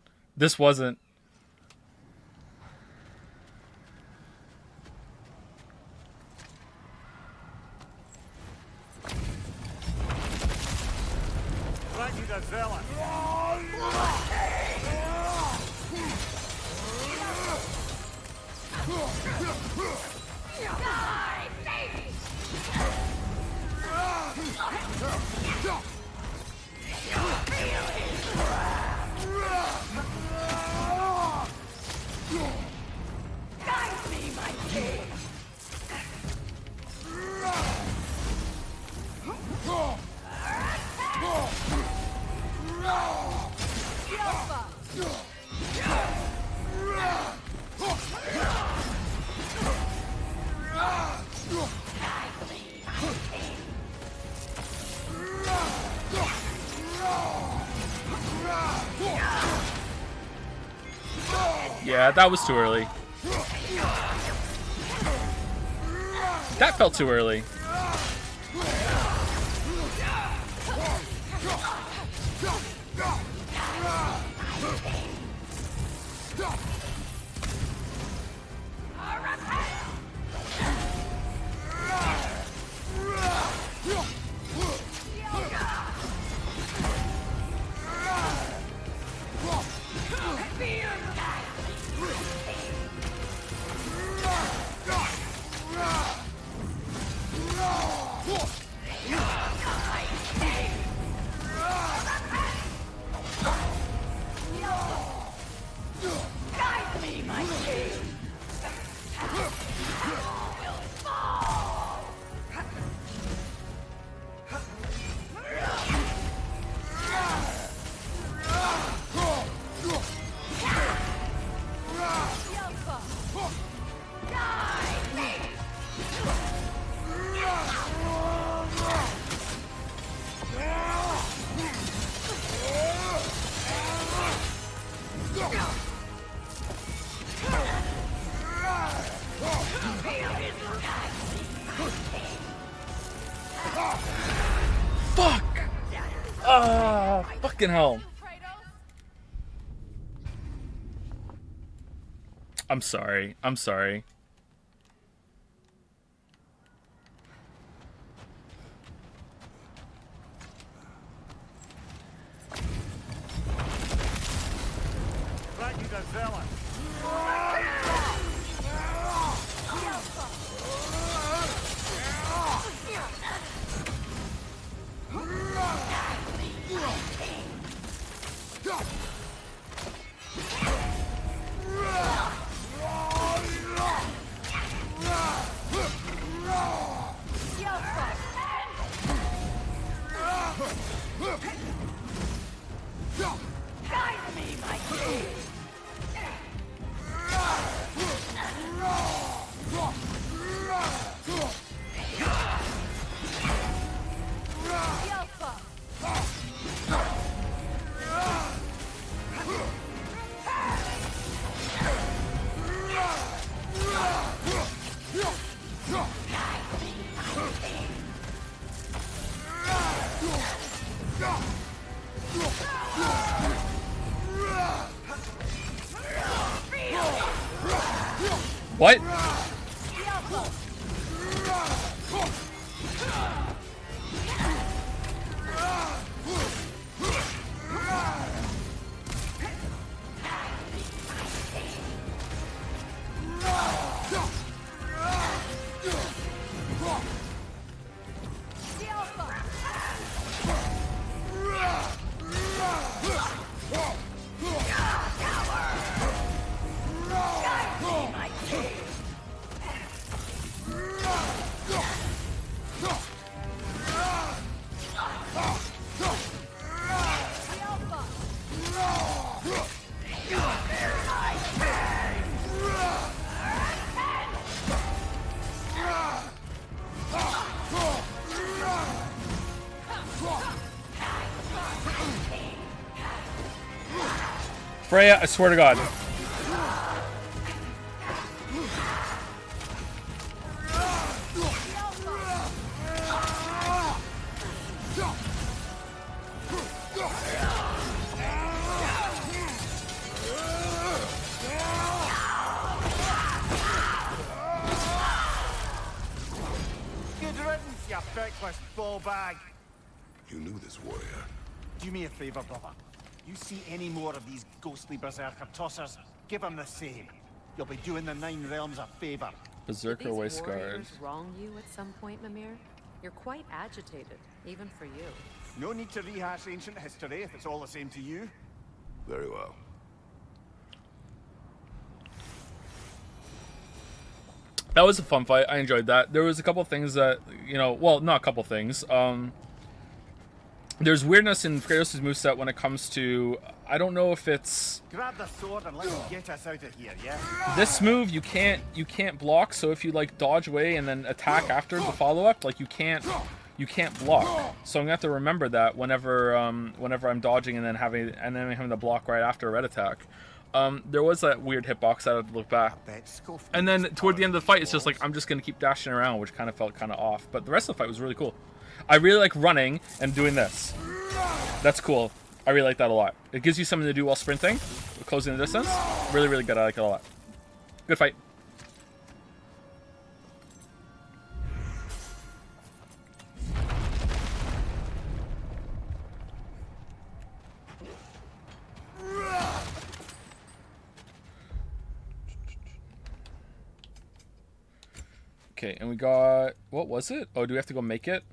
[SPEAKER 1] Yeah, that was too early. That felt too early. Fuck! Ah, fucking hell. I'm sorry. I'm sorry. What? Freya, I swear to God.
[SPEAKER 10] Good riddance, you feckless ball bag.
[SPEAKER 9] You knew this warrior.
[SPEAKER 10] Do me a favor, brother. You see any more of these ghostly berserker tossers, give them the same. You'll be doing the Nine Realms a favor.
[SPEAKER 1] Berserker
[SPEAKER 5] Did
[SPEAKER 1] Waste
[SPEAKER 5] these
[SPEAKER 1] Guard.
[SPEAKER 5] warriors wrong you at some point, Mimir? You're quite agitated, even for you.
[SPEAKER 10] No need to rehash ancient history if it's all the same to you.
[SPEAKER 9] Very well.
[SPEAKER 1] That was a fun fight. I enjoyed that. There was a couple things that, you know, well, not a couple things. There's weirdness in Kratos' moveset when it comes to, I don't know if it's
[SPEAKER 10] Grab the sword and let's get us out of here, yeah?
[SPEAKER 1] this move. You can't block. So if you like dodge away and then attack after the follow up, like you can't block. So I'm gonna have to remember that whenever I'm dodging and then having to block right after a red attack. There was that weird hitbox I had to look back. And then toward the end of the fight, it's just like, I'm just going to keep dashing around, which kind of felt kind of off. But the rest of the fight was really cool. I really like running and doing this. That's cool. I really like that a lot. It gives you something to do while sprinting, closing the distance. Really, really good. I like it a lot. Good fight. Okay, and we got... What was it? Oh, do we have to go make it?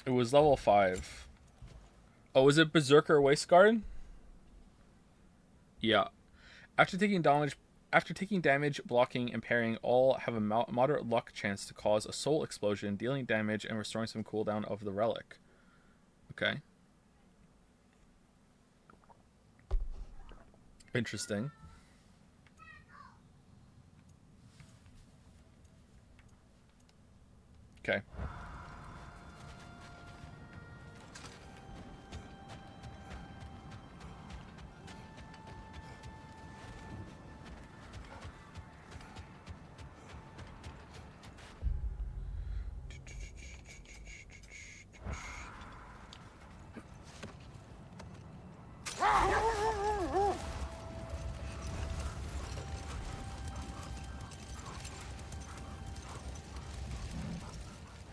[SPEAKER 1] It was level 5. Oh, was it Berserker Wasteguard? Yeah. After taking damage, blocking, and parrying, all have a moderate luck chance to cause a soul explosion, dealing damage and restoring some cooldown of the relic. Okay. Interesting. Okay.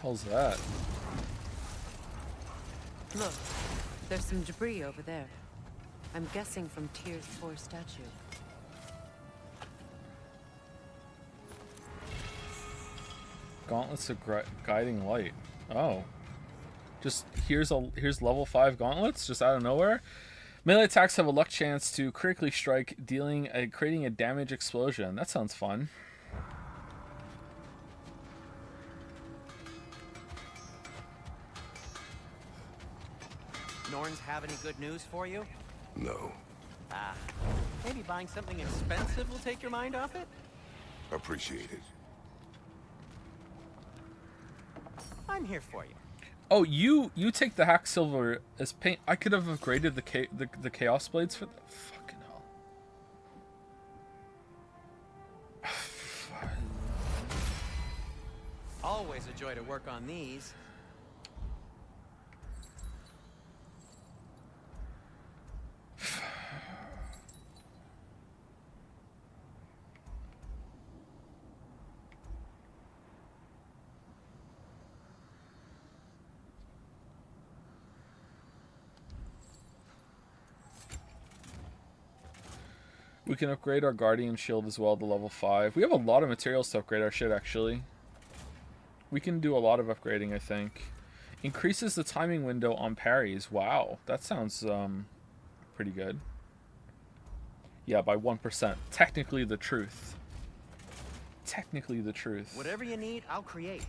[SPEAKER 1] How's that?
[SPEAKER 5] Look, there's some debris over there. I'm guessing from Tyr's 4 statue.
[SPEAKER 1] Gauntlets of guiding light. Oh. Just here's level 5 gauntlets just out of nowhere. Melee attacks have a luck chance to critically strike, creating a damage explosion. That sounds fun.
[SPEAKER 19] Norns have any good news for you?
[SPEAKER 9] No.
[SPEAKER 19] Ah, maybe buying something expensive will take your mind off it?
[SPEAKER 9] Appreciate it.
[SPEAKER 19] I'm here for you.
[SPEAKER 1] Oh, you take the hack silver as paint. I could have upgraded the chaos blades for the fucking hell.
[SPEAKER 19] Always a joy to work on these.
[SPEAKER 1] We can upgrade our guardian shield as well to level 5. We have a lot of materials to upgrade our shit, actually. We can do a lot of upgrading, I think. Increases the timing window on parries. Wow, that sounds pretty good. Yeah, by 1%. Technically the truth. Technically the truth.
[SPEAKER 19] Whatever you need, I'll create.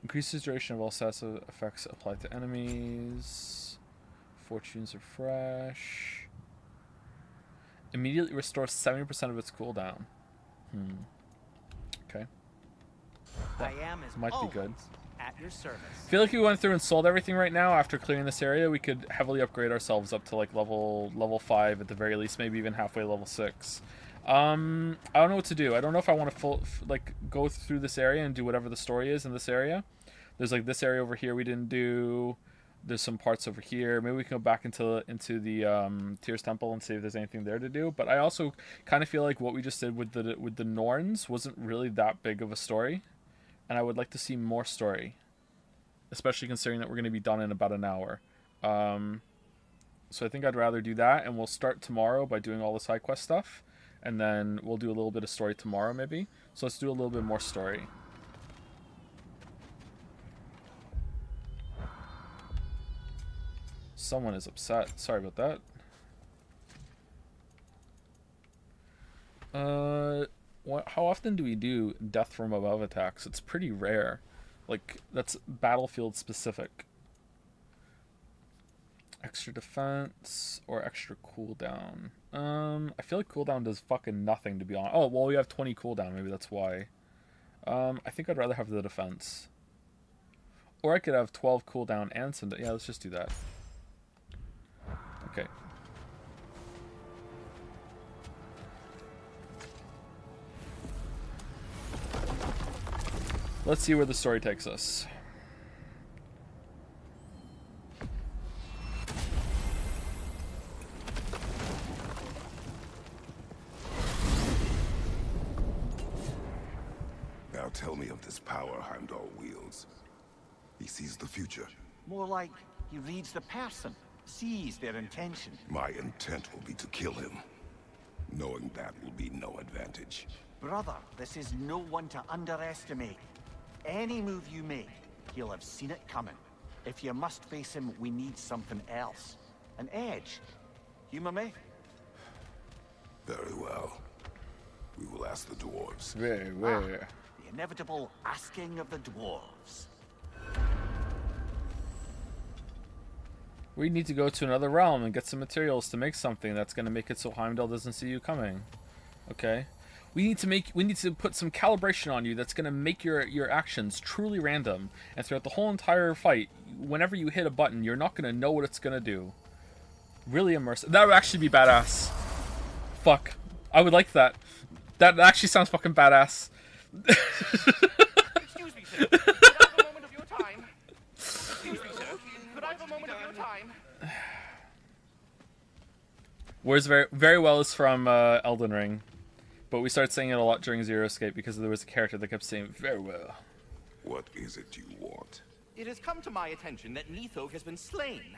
[SPEAKER 1] Increases duration of all stats effects applied to enemies. Fortunes refresh. Immediately restores 70% of its cooldown. Okay.
[SPEAKER 19] I am as
[SPEAKER 1] might be good.
[SPEAKER 19] At your service.
[SPEAKER 1] I feel like we went through and sold everything right now. After clearing this area, we could heavily upgrade ourselves up to like level 5 at the very least, maybe even halfway level 6. I don't know what to do. I don't know if I want to go through this area and do whatever the story is in this area. There's like this area over here we didn't do. There's some parts over here. Maybe we can go back into the Tyr's Temple and see if there's anything there to do. But I also kind of feel like what we just did with the Norns wasn't really that big of a story, and I would like to see more story, especially considering that we're going to be done in about an hour. So I think I'd rather do that, and we'll start tomorrow by doing all the side quest stuff. And then we'll do a little bit of story tomorrow, maybe. So let's do a little bit more story. Someone is upset. Sorry about that. How often do we do death from above attacks? It's pretty rare. Like, that's battlefield specific. Extra defense or extra cooldown? I feel like cooldown does fucking nothing, to be honest. Oh, well, we have 20 cooldown. Maybe that's why. I think I'd rather have the defense. Or I could have 12 cooldown and some... Yeah, let's just do that. Okay. Let's see where the story takes us.
[SPEAKER 9] Now tell me of this power Heimdall wields. He sees the future.
[SPEAKER 10] More like he reads the person, sees their intention.
[SPEAKER 9] My intent will be to kill him. Knowing that will be no advantage.
[SPEAKER 10] Brother, this is no one to underestimate. Any move you make, he'll have seen it coming. If you must face him, we need something else. An edge. Humor me?
[SPEAKER 9] Very well. We will ask the dwarves.
[SPEAKER 1] Very.
[SPEAKER 10] The inevitable asking of the dwarves.
[SPEAKER 1] We need to go to another realm and get some materials to make something that's going to make it so Heimdall doesn't see you coming. Okay. We need to put some calibration on you that's going to make your actions truly random. And throughout the whole entire fight, whenever you hit a button, you're not going to know what it's going to do. Really immersive. That would actually be badass. Fuck. I would like that. That actually sounds fucking badass.
[SPEAKER 11] Excuse me, sir. Could I have a moment of your time? Excuse me, sir. Could I have a moment of your time?
[SPEAKER 1] Whereas very well is from Elden Ring. But we started saying it a lot during Zero Escape because there was a character that kept saying very well.
[SPEAKER 9] What is it you want?
[SPEAKER 11] It has come to my attention that Nithog has been slain,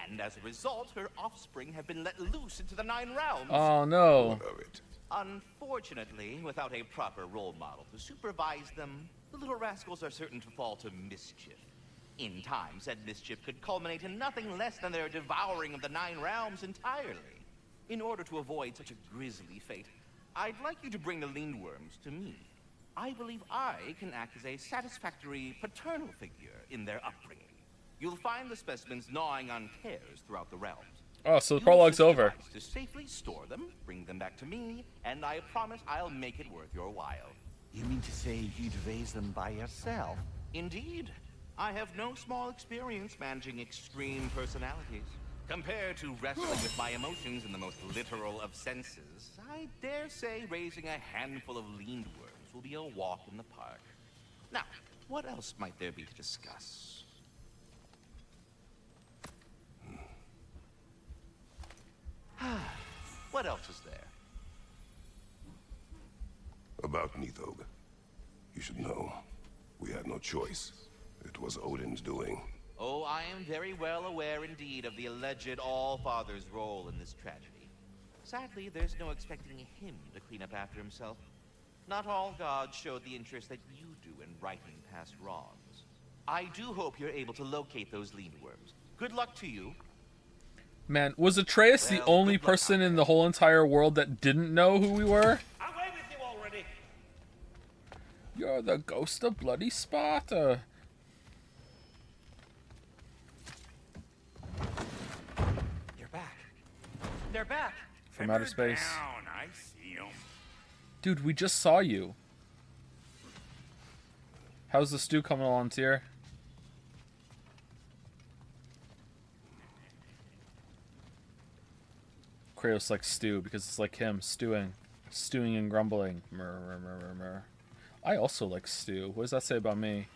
[SPEAKER 11] and as a result, her offspring have been let loose into the Nine Realms.
[SPEAKER 1] Oh no.
[SPEAKER 9] What of it?
[SPEAKER 11] Unfortunately, without a proper role model to supervise them, the little rascals are certain to fall to mischief. In time, said mischief could culminate in nothing less than their devouring of the Nine Realms entirely. In order to avoid such a grisly fate, I'd like you to bring the Lindworms to me. I believe I can act as a satisfactory paternal figure in their upbringing. You'll find the specimens gnawing on tears throughout the realms.
[SPEAKER 1] Oh, so the prologue's over.
[SPEAKER 11] To safely store them, bring them back to me, and I promise I'll make it worth your while.
[SPEAKER 10] You mean to say you'd raise them by yourself?
[SPEAKER 11] Indeed. I have no small experience managing extreme personalities. Compared to wrestling with my emotions in the most literal of senses, I dare say raising a handful of Lindworms will be a walk in the park. Now, what else might there be to discuss? What else is there?
[SPEAKER 9] About Nithog. You should know. We had no choice. It was Odin's doing.
[SPEAKER 11] Oh, I am very well aware indeed of the alleged All-Father's role in this tragedy. Sadly, there's no expecting him to clean up after himself. Not all gods showed the interest that you do in righting past wrongs. I do hope you're able to locate those Lindworms. Good luck to you.
[SPEAKER 1] Man, was Atreus the only person in the whole entire world that didn't know who we were?
[SPEAKER 15] Away with you already!
[SPEAKER 1] You're the ghost of bloody Sparta.
[SPEAKER 19] They're back.
[SPEAKER 1] From outer space.
[SPEAKER 15] Down, I see 'em.
[SPEAKER 1] Dude, we just saw you. How's the stew coming along, Tyr? Kratos likes stew because it's like him, stewing and grumbling. Murr, murr, murr, murr, murr. I also like stew. What does that say about me?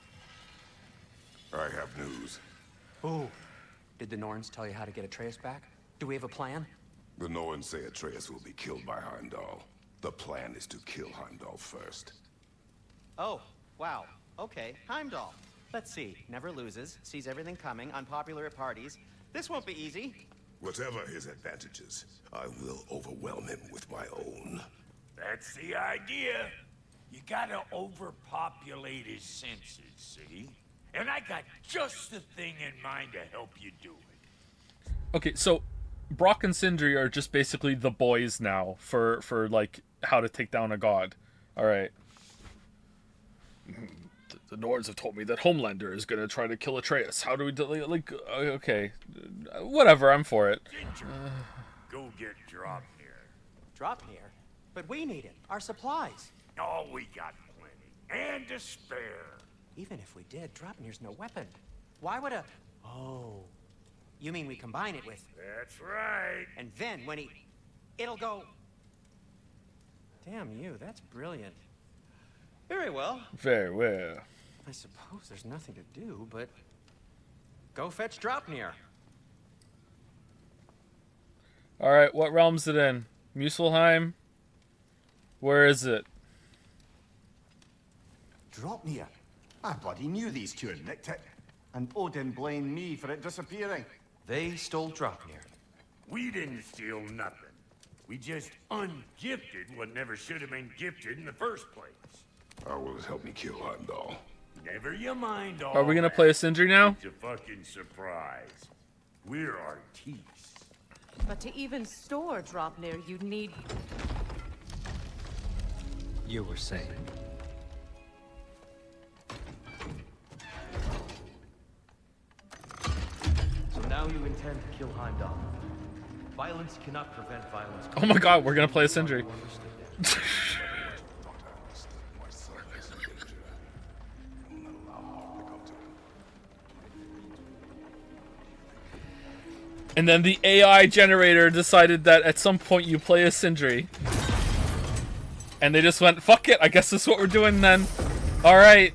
[SPEAKER 9] I have news.
[SPEAKER 20] Oh, did the Norns tell you how to get Atreus back? Do we have a plan?
[SPEAKER 9] The Norns say Atreus will be killed by Heimdall. The plan is to kill Heimdall first.
[SPEAKER 19] Oh, wow. Okay, Heimdall. Let's see. Never loses, sees everything coming, unpopular at parties. This won't be easy.
[SPEAKER 9] Whatever his advantages, I will overwhelm him with my own.
[SPEAKER 15] That's the idea. You gotta overpopulate his senses, see? And I got just the thing in mind to help you do it.
[SPEAKER 1] Okay, so Brock and Sindri are just basically the boys now for like how to take down a god. All right. The Norns have told me that Homelander is gonna try to kill Atreus. How do we like? Okay, whatever. I'm for it.
[SPEAKER 15] Go get Dropnir.
[SPEAKER 19] Dropnir? But we need it. Our supplies.
[SPEAKER 15] Oh, we got plenty. And to spare.
[SPEAKER 19] Even if we did, Dropnir's no weapon. Why would a... Oh. You mean we combine it with...
[SPEAKER 15] That's right.
[SPEAKER 19] And then when he... It'll go... Damn you, that's brilliant. Very well.
[SPEAKER 1] Very well.
[SPEAKER 19] I suppose there's nothing to do, but... Go fetch Dropnir.
[SPEAKER 1] Alright, what realm's it in? Muspelheim? Where is it?
[SPEAKER 10] Dropnir. I bloody knew these two had nicked it. And Odin blamed me for it disappearing.
[SPEAKER 6] They stole Dropnir.
[SPEAKER 15] We didn't steal nothing. We just ungifted what never should have been gifted in the first place.
[SPEAKER 9] How will it help me kill Heimdall?
[SPEAKER 15] Never you mind all
[SPEAKER 1] Are we gonna
[SPEAKER 15] that.
[SPEAKER 1] play a Sindri now?
[SPEAKER 15] It's a fucking surprise. We're artistes.
[SPEAKER 8] But to even store Dropnir, you'd need...
[SPEAKER 20] You were saying.
[SPEAKER 6] So now you intend to kill Heimdall. Violence cannot prevent violence.
[SPEAKER 1] Oh my god, we're gonna play a Sindri. And then the AI generator decided that at some point you play a Sindri. And they just went, fuck it, I guess this is what we're doing then. Alright.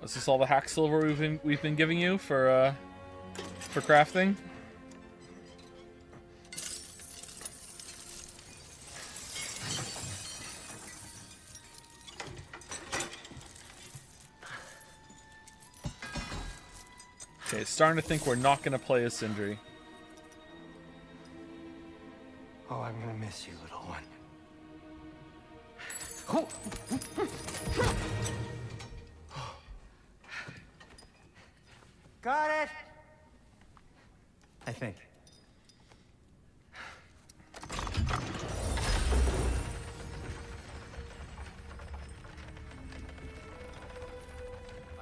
[SPEAKER 1] Is this all the hack silver we've been giving you for crafting? Okay, starting to think we're not gonna play a Sindri.
[SPEAKER 19] Oh, I'm gonna miss you, little one. Got it! I think.
[SPEAKER 6] I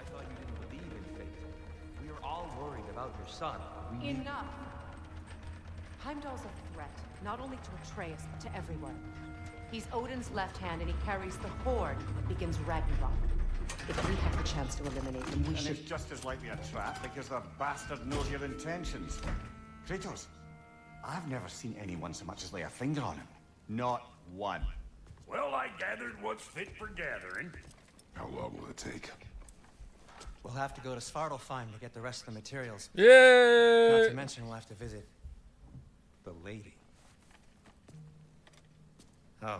[SPEAKER 6] thought you didn't believe in fate. We are all worried about your son. We need...
[SPEAKER 8] Enough! Heimdall's a threat, not only to Atreus, but to everyone. He's Odin's left hand, and he carries the Horde that begins Ragnarok. If we have the chance to eliminate him, we should...
[SPEAKER 10] it's just as likely a trap because the bastard knows your intentions. Kratos, I've never seen anyone so much as lay a finger on him. Not one.
[SPEAKER 15] Well, I gathered what's fit for gathering.
[SPEAKER 9] How long will it take?
[SPEAKER 19] We'll have to go to Svartalfheim to get the rest of the materials.
[SPEAKER 1] Yay!
[SPEAKER 19] Not to mention we'll have to visit the lady. Oh.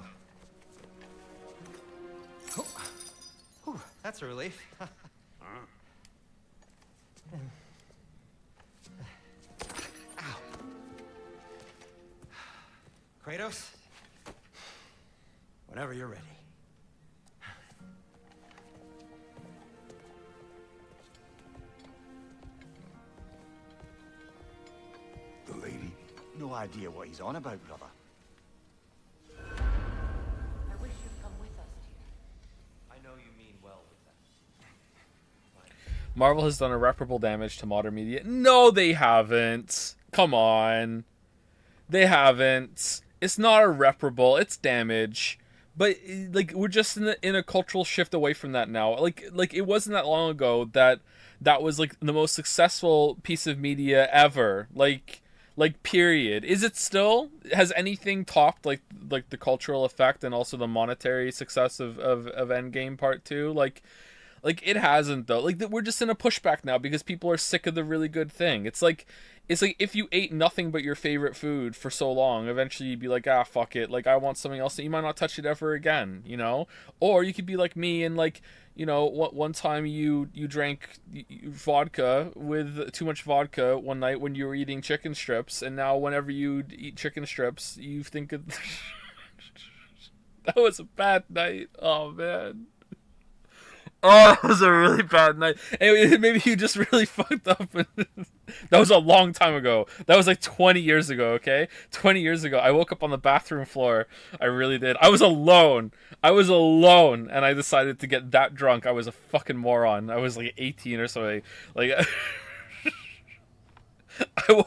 [SPEAKER 19] Whew, that's a relief. Ow. Kratos? Whenever you're ready.
[SPEAKER 10] The lady? No idea what he's on about, brother.
[SPEAKER 8] I wish you'd come with us, dear.
[SPEAKER 6] I know you mean well with that.
[SPEAKER 1] Marvel has done irreparable damage to modern media. No, they haven't. Come on. They haven't. It's not irreparable. It's damage. But like we're just in a cultural shift away from that now. Like it wasn't that long ago that was like the most successful piece of media ever. Like period. Is it still? Has anything topped like the cultural effect and also the monetary success of Endgame Part 2? Like it hasn't though. Like we're just in a pushback now because people are sick of the really good thing. It's like if you ate nothing but your favorite food for so long, eventually you'd be like, ah, fuck it. Like I want something else. You might not touch it ever again, you know? Or you could be like me and like, you know, one time you drank vodka with too much vodka one night when you were eating chicken strips, and now whenever you eat chicken strips, you think of that was a bad night. Oh man. Oh, that was a really bad night. And maybe you just really fucked up. That was a long time ago. That was like 20 years ago, okay? 20 years ago. I woke up on the bathroom floor. I really did. I was alone. And I decided to get that drunk. I was a fucking moron. I was like 18 or something. Like, I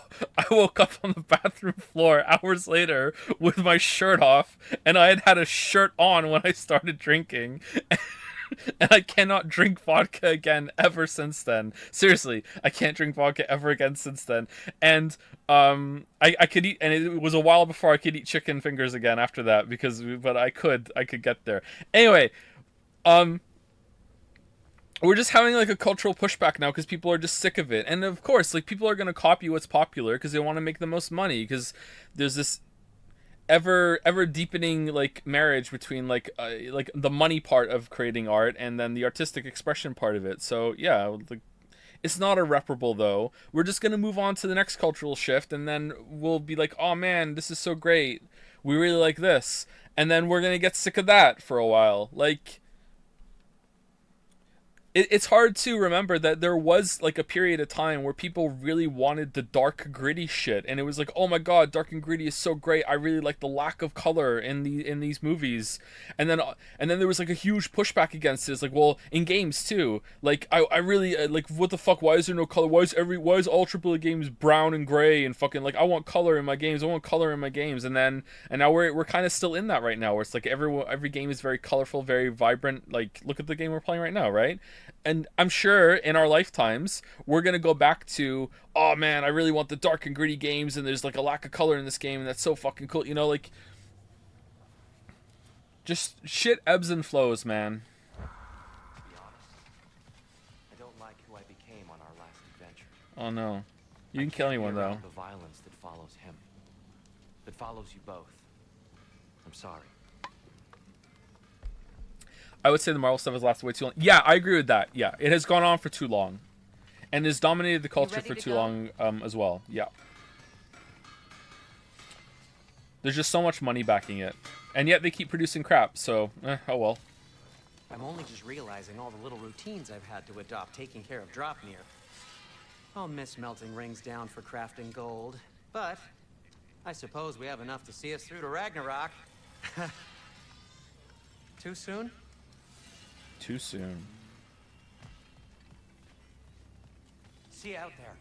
[SPEAKER 1] woke up on the bathroom floor hours later with my shirt off, and I had a shirt on when I started drinking. And I cannot drink vodka again ever since then. Seriously, I can't drink vodka ever again since then. And I could eat, and it was a while before I could eat chicken fingers again after that, but I could get there. Anyway, we're just having like a cultural pushback now because people are just sick of it. And of course, like, people are going to copy what's popular because they want to make the most money, because there's this ever deepening like marriage between like the money part of creating art and then the artistic expression part of it. So yeah, like, it's not irreparable though. We're just gonna move on to the next cultural shift, and then we'll be like, oh man, this is so great, we really like this, and then we're gonna get sick of that for a while. Like, it's hard to remember that there was like a period of time where people really wanted the dark, gritty shit, and it was like, oh my god, dark and gritty is so great. I really like the lack of color in these movies, and then there was like a huge pushback against it. It's like, well, in games too. Like, I really like, what the fuck? Why is there no color? Why is all AAA games brown and gray and fucking, like, I want color in my games. And now we're kind of still in that right now, where it's like every game is very colorful, very vibrant. Like, look at the game we're playing right now, right? And I'm sure in our lifetimes, we're going to go back to, oh man, I really want the dark and gritty games, and there's like a lack of color in this game, and that's so fucking cool. You know, like, just shit ebbs and flows, man.
[SPEAKER 19] To be honest, I don't like who I became on our last adventure.
[SPEAKER 1] Oh no. You didn't kill anyone though.
[SPEAKER 19] The violence that follows him, that follows you both. I'm sorry.
[SPEAKER 1] I would say the Marvel stuff has lasted way too long. Yeah, I agree with that. Yeah, it has gone on for too long, and has dominated the culture for too long as well. Yeah, there's just so much money backing it, and yet they keep producing crap. So, oh well.
[SPEAKER 19] I'm only just realizing all the little routines I've had to adopt taking care of Dropnir. I'll miss melting rings down for crafting gold, but I suppose we have enough to see us through to Ragnarok. Too soon?
[SPEAKER 1] Too soon.
[SPEAKER 19] See you out there.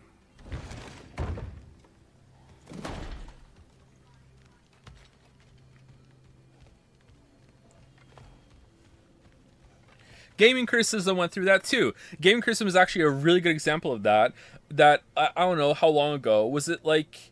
[SPEAKER 1] Gaming criticism went through that too. Gaming criticism is actually a really good example of that. That I don't know how long ago. Was it like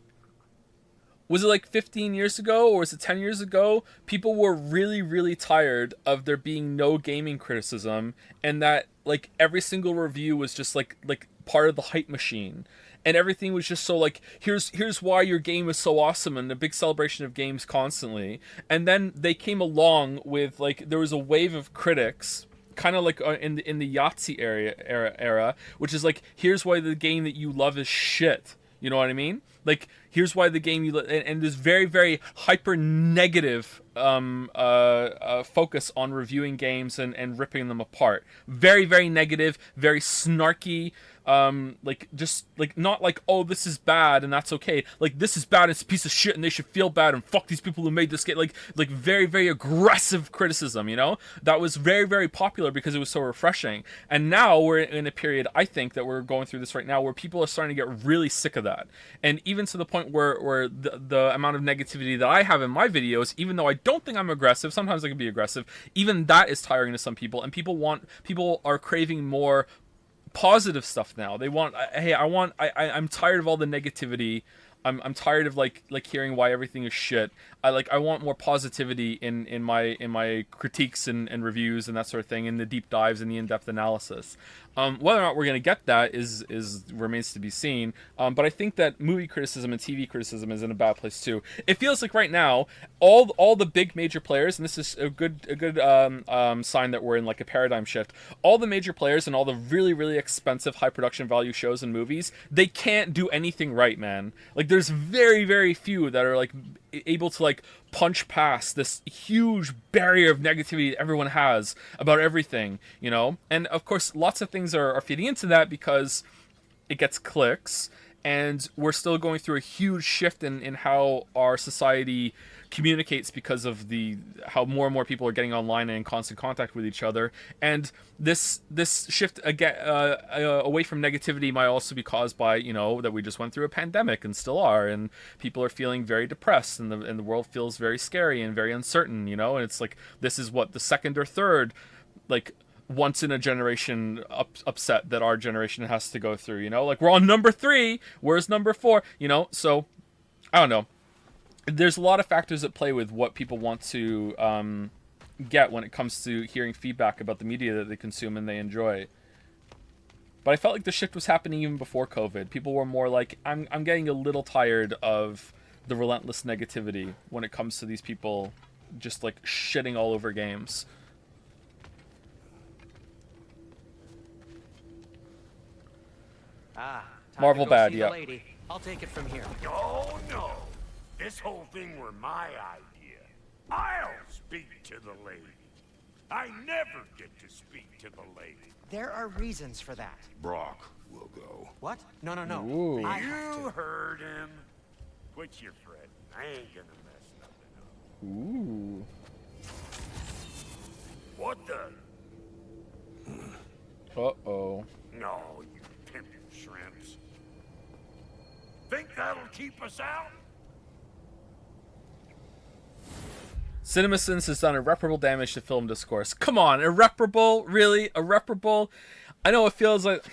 [SPEAKER 1] 15 years ago, or was it 10 years ago? People were really, really tired of there being no gaming criticism, and that like every single review was just like part of the hype machine, and everything was just so like, here's why your game is so awesome, and a big celebration of games constantly. And then they came along with like, there was a wave of critics, kind of like in the Yahtzee era, which is like, here's why the game that you love is shit. You know what I mean? Like, here's why the game you and this very, very hyper negative focus on reviewing games and ripping them apart. Very, very negative, very snarky. Like, just like, not like, oh, this is bad and that's okay. Like, this is bad, it's a piece of shit and they should feel bad and fuck these people who made this game. Like very, very aggressive criticism, you know? That was very, very popular because it was so refreshing. And now we're in a period, I think, that we're going through this right now, where people are starting to get really sick of that. And even to the point where the amount of negativity that I have in my videos, even though I don't think I'm aggressive, sometimes I can be aggressive, even that is tiring to some people. And people are craving more positive stuff now. They want, hey, I'm tired of all the negativity. I'm tired of like hearing why everything is shit. I want more positivity in my critiques and reviews and that sort of thing, in the deep dives and the in-depth analysis. Whether or not we're going to get that is remains to be seen. But I think that movie criticism and TV criticism is in a bad place too. It feels like right now all the big major players, and this is a good sign that we're in like a paradigm shift. All the major players and all the really, really expensive high production value shows and movies, they can't do anything right, man. Like, there's very, very few that are like able to like punch past this huge barrier of negativity that everyone has about everything, you know. And of course, lots of things are feeding into that because it gets clicks, and we're still going through a huge shift in how our society communicates because of how more and more people are getting online and in constant contact with each other. And this shift again away from negativity might also be caused by, you know, that we just went through a pandemic and still are, and people are feeling very depressed, and the world feels very scary and very uncertain, you know. And it's like, this is what the second or third like once in a generation upset that our generation has to go through, you know. Like, we're on number 3, where's number 4, you know. So I don't know, there's a lot of factors that play with what people want to get when it comes to hearing feedback about the media that they consume and they enjoy. But I felt like the shift was happening even before COVID. People were more like, I'm getting a little tired of the relentless negativity when it comes to these people just like shitting all over games.
[SPEAKER 19] Time
[SPEAKER 1] Marvel
[SPEAKER 19] to go
[SPEAKER 1] bad,
[SPEAKER 19] see
[SPEAKER 1] yeah.
[SPEAKER 19] the lady. I'll take it from here.
[SPEAKER 15] Oh, no. This whole thing were my idea. I'll speak to the lady. I never get to speak to the lady.
[SPEAKER 19] There are reasons for that.
[SPEAKER 9] Brock will go.
[SPEAKER 19] What? No.
[SPEAKER 1] Ooh.
[SPEAKER 19] I have
[SPEAKER 15] You
[SPEAKER 19] to.
[SPEAKER 15] heard him. Quit your fretting. I ain't gonna mess nothing up.
[SPEAKER 1] Ooh.
[SPEAKER 15] What the?
[SPEAKER 1] Uh-oh.
[SPEAKER 15] No, you pimpin' shrimps. Think that'll keep us out?
[SPEAKER 1] CinemaSins has done irreparable damage to film discourse. Come on, irreparable? Really? Irreparable? I know it feels like...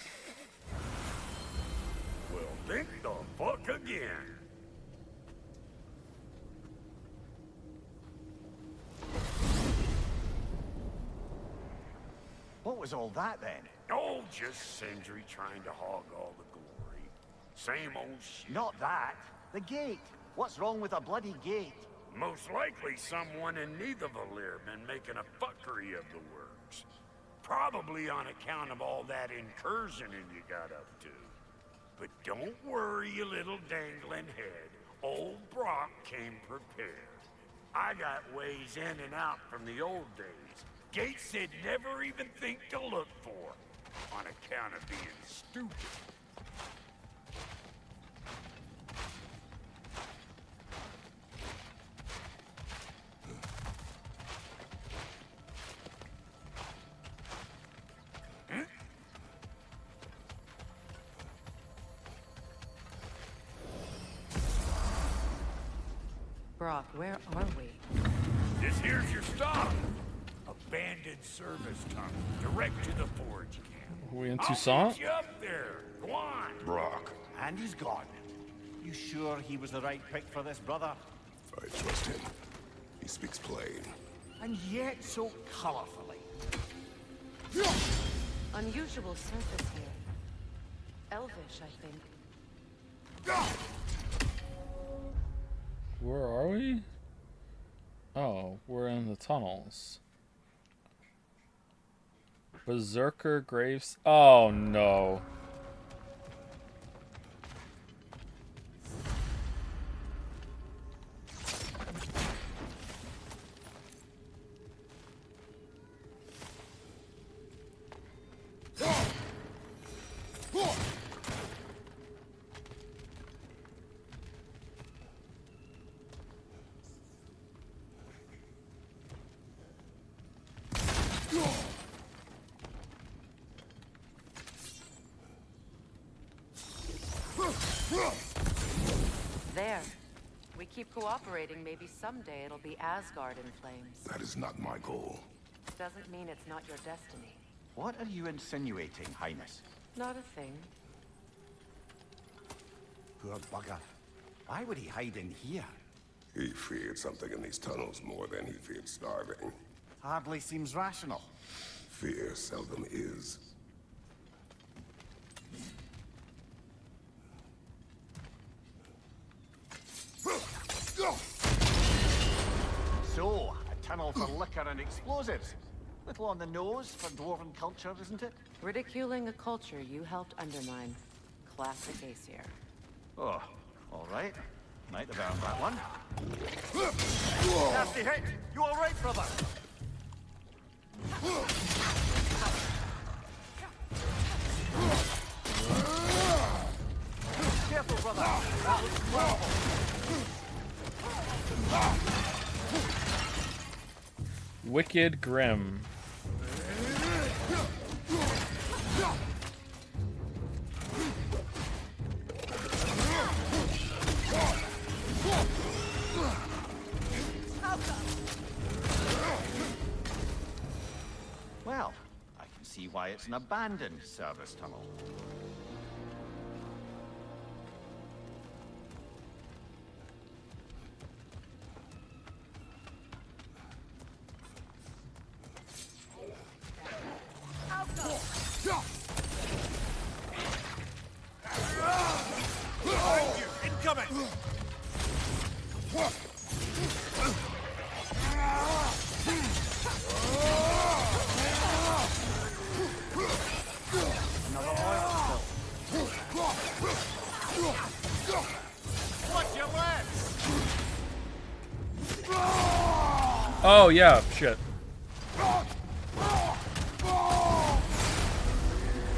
[SPEAKER 15] Well, think the fuck again.
[SPEAKER 10] What was all that then?
[SPEAKER 15] Oh, just Sindri trying to hog all the glory. Same old shit.
[SPEAKER 10] Not that. The gate. What's wrong with a bloody gate?
[SPEAKER 15] Most likely someone in Nidavellir been making a fuckery of the works. Probably on account of all that incursioning you got up to. But don't worry, you little dangling head. Old Brock came prepared. I got ways in and out from the old days. Gates they'd never even think to look for. On account of being stupid.
[SPEAKER 5] Brock, where are we?
[SPEAKER 15] This here's your stop. Abandoned service tunnel, direct to the forge camp.
[SPEAKER 1] Are we in
[SPEAKER 15] I'll
[SPEAKER 1] Toussaint?
[SPEAKER 15] meet you up there. Go on.
[SPEAKER 9] Brock,
[SPEAKER 10] And he's gone. You sure he was the right pick for this, brother?
[SPEAKER 9] I trust him. He speaks plain.
[SPEAKER 10] And yet so colorfully.
[SPEAKER 5] Unusual surface here. Elvish, I think.
[SPEAKER 1] Where are we? Oh, we're in the tunnels. Berserker Graves. Oh no.
[SPEAKER 5] There. We keep cooperating, maybe someday it'll be Asgard in flames.
[SPEAKER 9] That is not my goal.
[SPEAKER 5] Doesn't mean it's not your destiny.
[SPEAKER 10] What are you insinuating, Highness?
[SPEAKER 5] Not a thing.
[SPEAKER 10] Poor bugger. Why would he hide in here?
[SPEAKER 9] He feared something in these tunnels more than he feared starving.
[SPEAKER 10] Hardly seems rational.
[SPEAKER 9] Fear seldom is.
[SPEAKER 10] So, a tunnel for liquor and explosives. Little on the nose for dwarven culture, isn't it?
[SPEAKER 5] Ridiculing a culture you helped undermine. Classic Aesir.
[SPEAKER 10] Oh, all right. Might have earned that one. Nasty hit! You all right, brother? Careful, brother. That was powerful.
[SPEAKER 1] Wicked Grim.
[SPEAKER 10] Well, I can see why it's an abandoned service tunnel.
[SPEAKER 12] Behind you! Incoming!
[SPEAKER 10] Another oil spill. Watch your legs!
[SPEAKER 1] Oh yeah, shit.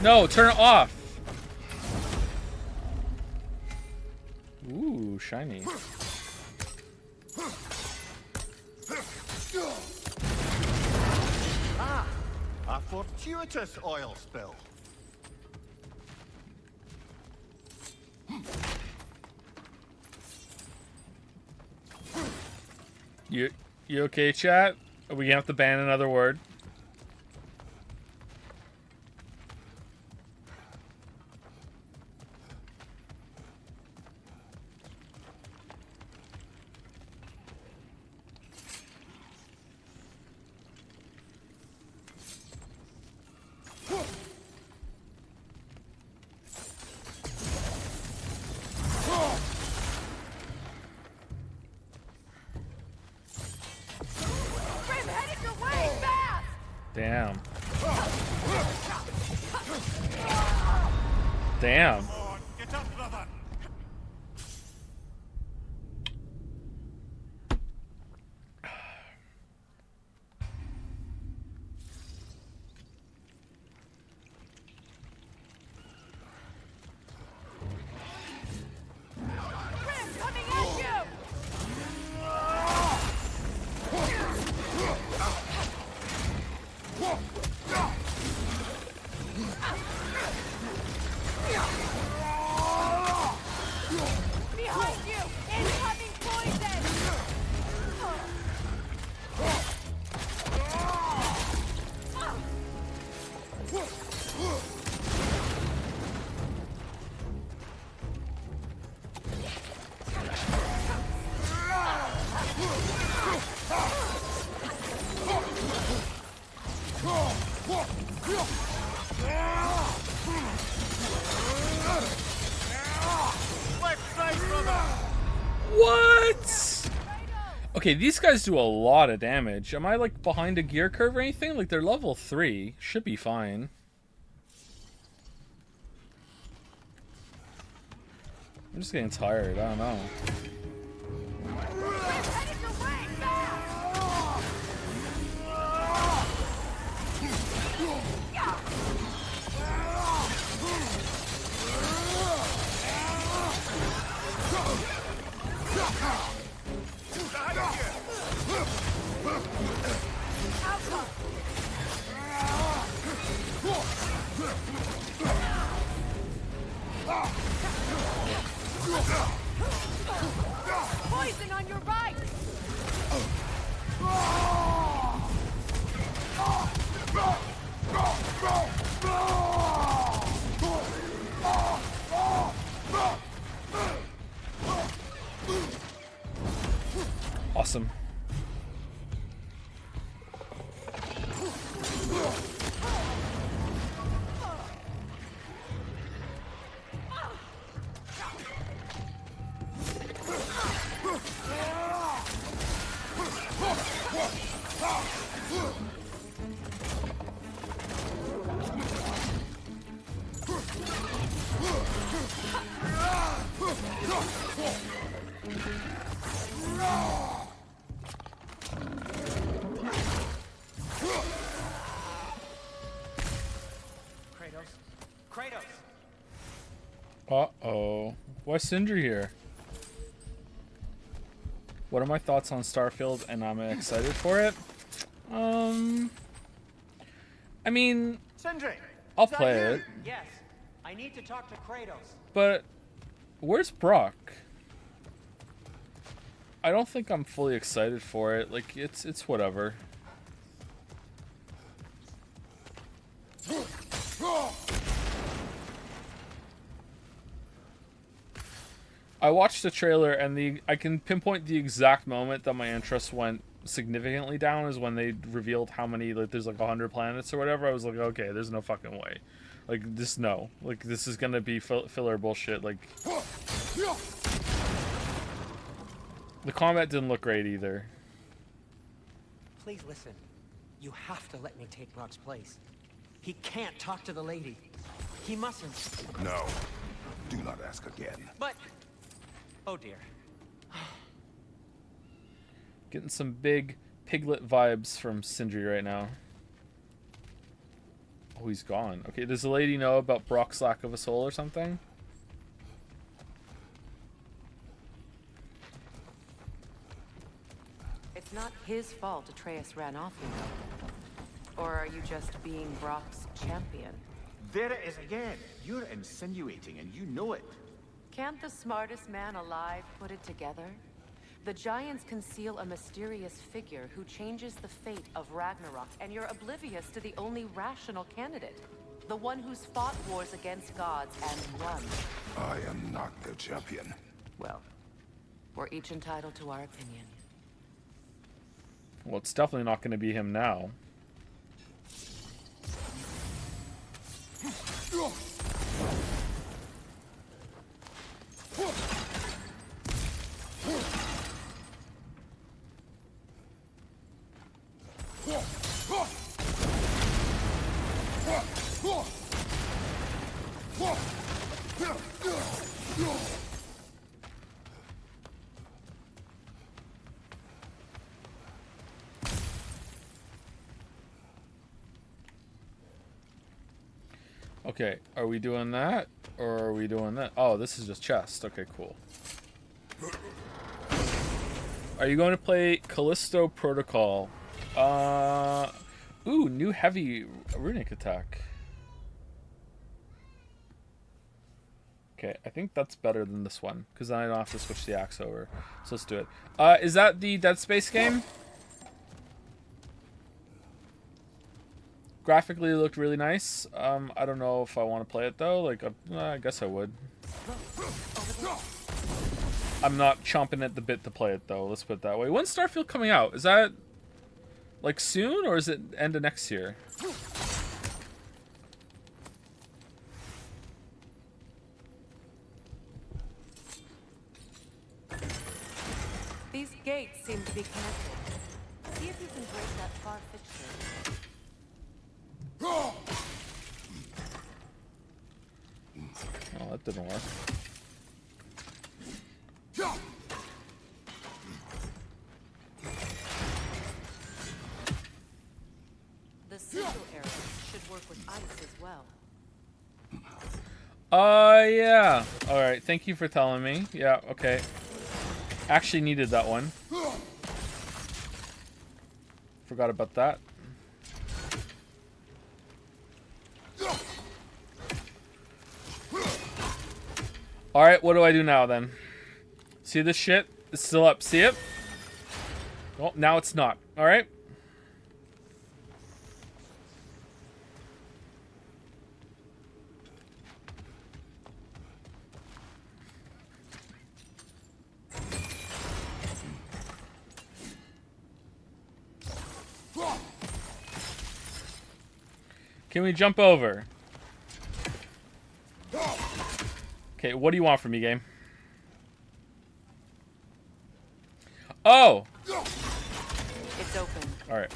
[SPEAKER 1] No, turn it off. Ooh, shiny.
[SPEAKER 10] Ah, a fortuitous oil spill.
[SPEAKER 1] You okay, chat? Are we gonna have to ban another word?
[SPEAKER 16] Grim, headed your way, fast!
[SPEAKER 1] Damn. Damn.
[SPEAKER 12] Get up, brother!
[SPEAKER 16] Grim, coming at you! Behind you! Incoming poison!
[SPEAKER 12] Left side, brother!
[SPEAKER 1] What? Okay, these guys do a lot of damage. Am I like behind a gear curve or anything? Like they're level 3. Should be fine. I'm just getting tired. I don't know.
[SPEAKER 16] Headed your way, fast! Poison on your right!
[SPEAKER 1] Awesome. Uh-oh. Why Sindri here? What are my thoughts on Starfield, and am I excited for it? I mean,
[SPEAKER 10] Sindri,
[SPEAKER 1] I'll play it.
[SPEAKER 19] Yes. I need to talk to Kratos.
[SPEAKER 1] But where's Brock? I don't think I'm fully excited for it. Like, it's whatever. I watched the trailer, and I can pinpoint the exact moment that my interest went significantly down is when they revealed how many, like, there's like 100 planets or whatever. I was like, okay, there's no fucking way. Like, just no. Like, this is gonna be filler bullshit. Like, the combat didn't look great either.
[SPEAKER 19] Please listen. You have to let me take Brock's place. He can't talk to the lady. He mustn't.
[SPEAKER 9] No. Do not ask again.
[SPEAKER 19] But... oh dear.
[SPEAKER 1] Getting some big Piglet vibes from Sindri right now. Oh, he's gone. Okay, does the lady know about Brock's lack of a soul or something?
[SPEAKER 8] It's not his fault Atreus ran off, you know. Or are you just being Brock's champion?
[SPEAKER 10] There it is again. You're insinuating, and you know it.
[SPEAKER 8] Can't the smartest man alive put it together? The Giants conceal a mysterious figure who changes the fate of Ragnarok, and you're oblivious to the only rational candidate. The one who's fought wars against gods and won.
[SPEAKER 9] I am not the champion.
[SPEAKER 8] Well, we're each entitled to our opinion.
[SPEAKER 1] Well, it's definitely not going to be him now. Okay, are we doing that? Or are we doing that? Oh, this is just chest. Okay, cool. Are you going to play Callisto Protocol? Ooh, new heavy runic attack. Okay, I think that's better than this one, because then I don't have to switch the axe over. So let's do it. Is that the Dead Space game? Graphically, it looked really nice. I don't know if I want to play it, though. Like, I guess I would. I'm not chomping at the bit to play it, though. Let's put it that way. When's Starfield coming out? Is that, like, soon, or is it end of next year?
[SPEAKER 8] These gates seem to be connected. See if you can break that far fixture.
[SPEAKER 1] Oh, that didn't work.
[SPEAKER 8] The single arrows should work with ice as well.
[SPEAKER 1] Yeah. Alright, thank you for telling me. Yeah, okay. Actually needed that one. Forgot about that. Alright, what do I do now then? See this shit? It's still up. See it? Well, now it's not. Alright. Can we jump over? Okay, what do you want from me, game? Oh!
[SPEAKER 8] It's open.
[SPEAKER 1] Alright.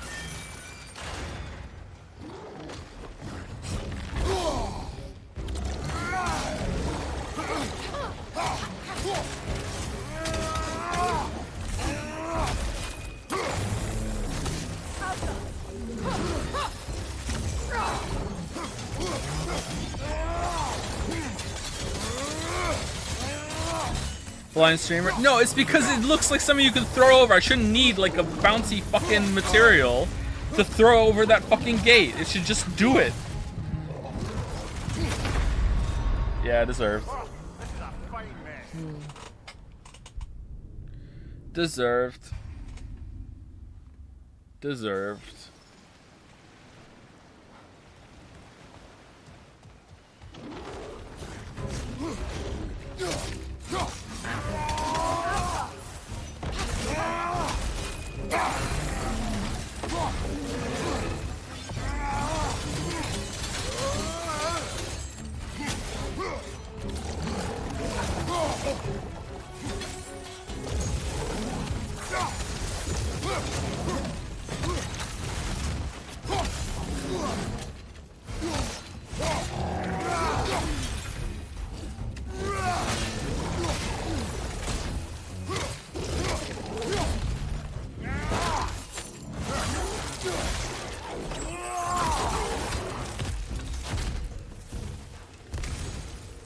[SPEAKER 1] Blind streamer? No, it's because it looks like something you can throw over. I shouldn't need like a bouncy fucking material to throw over that fucking gate. It should just do it. Yeah, deserved. Deserved. Deserved.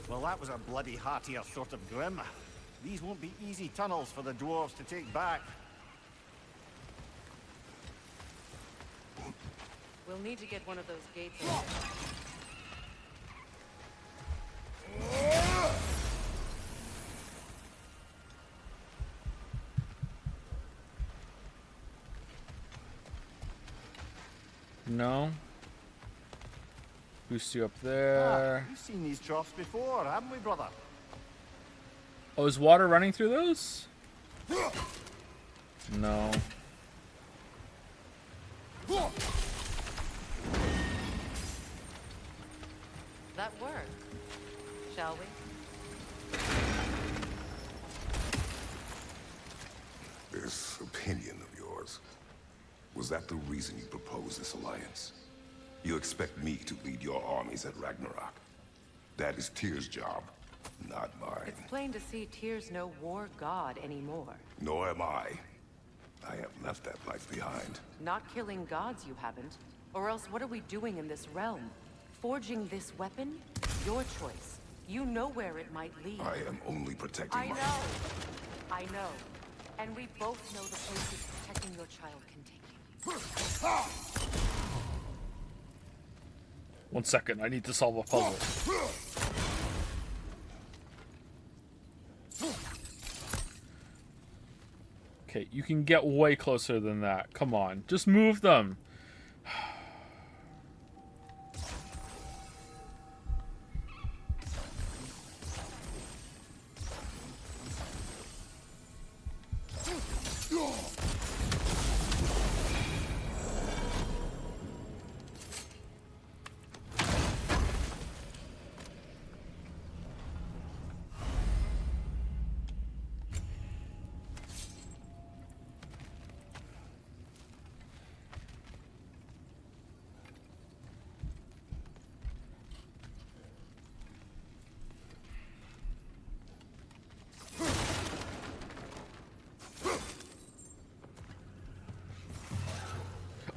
[SPEAKER 10] Well, that was a bloody heartier sort of grim. These won't be easy tunnels for the dwarves to take back.
[SPEAKER 8] We'll need to get one of those gates open.
[SPEAKER 1] No. Boost you up there.
[SPEAKER 10] We've seen these troughs before, haven't we, brother?
[SPEAKER 1] Oh, is water running through those? No.
[SPEAKER 8] That work, shall we?
[SPEAKER 9] This opinion of yours, was that the reason you proposed this alliance? You expect me to lead your armies at Ragnarok? That is Tyr's job, not mine.
[SPEAKER 8] It's plain to see Tyr's no war god anymore.
[SPEAKER 9] Nor am I. I have left that life behind.
[SPEAKER 8] Not killing gods, you haven't. Or else what are we doing in this realm? Forging this weapon? Your choice. You know where it might lead.
[SPEAKER 9] I am only protecting
[SPEAKER 8] I know. I know. And we both know the places protecting your child can take you.
[SPEAKER 1] 1 second, I need to solve a puzzle. Okay, you can get way closer than that. Come on, just move them.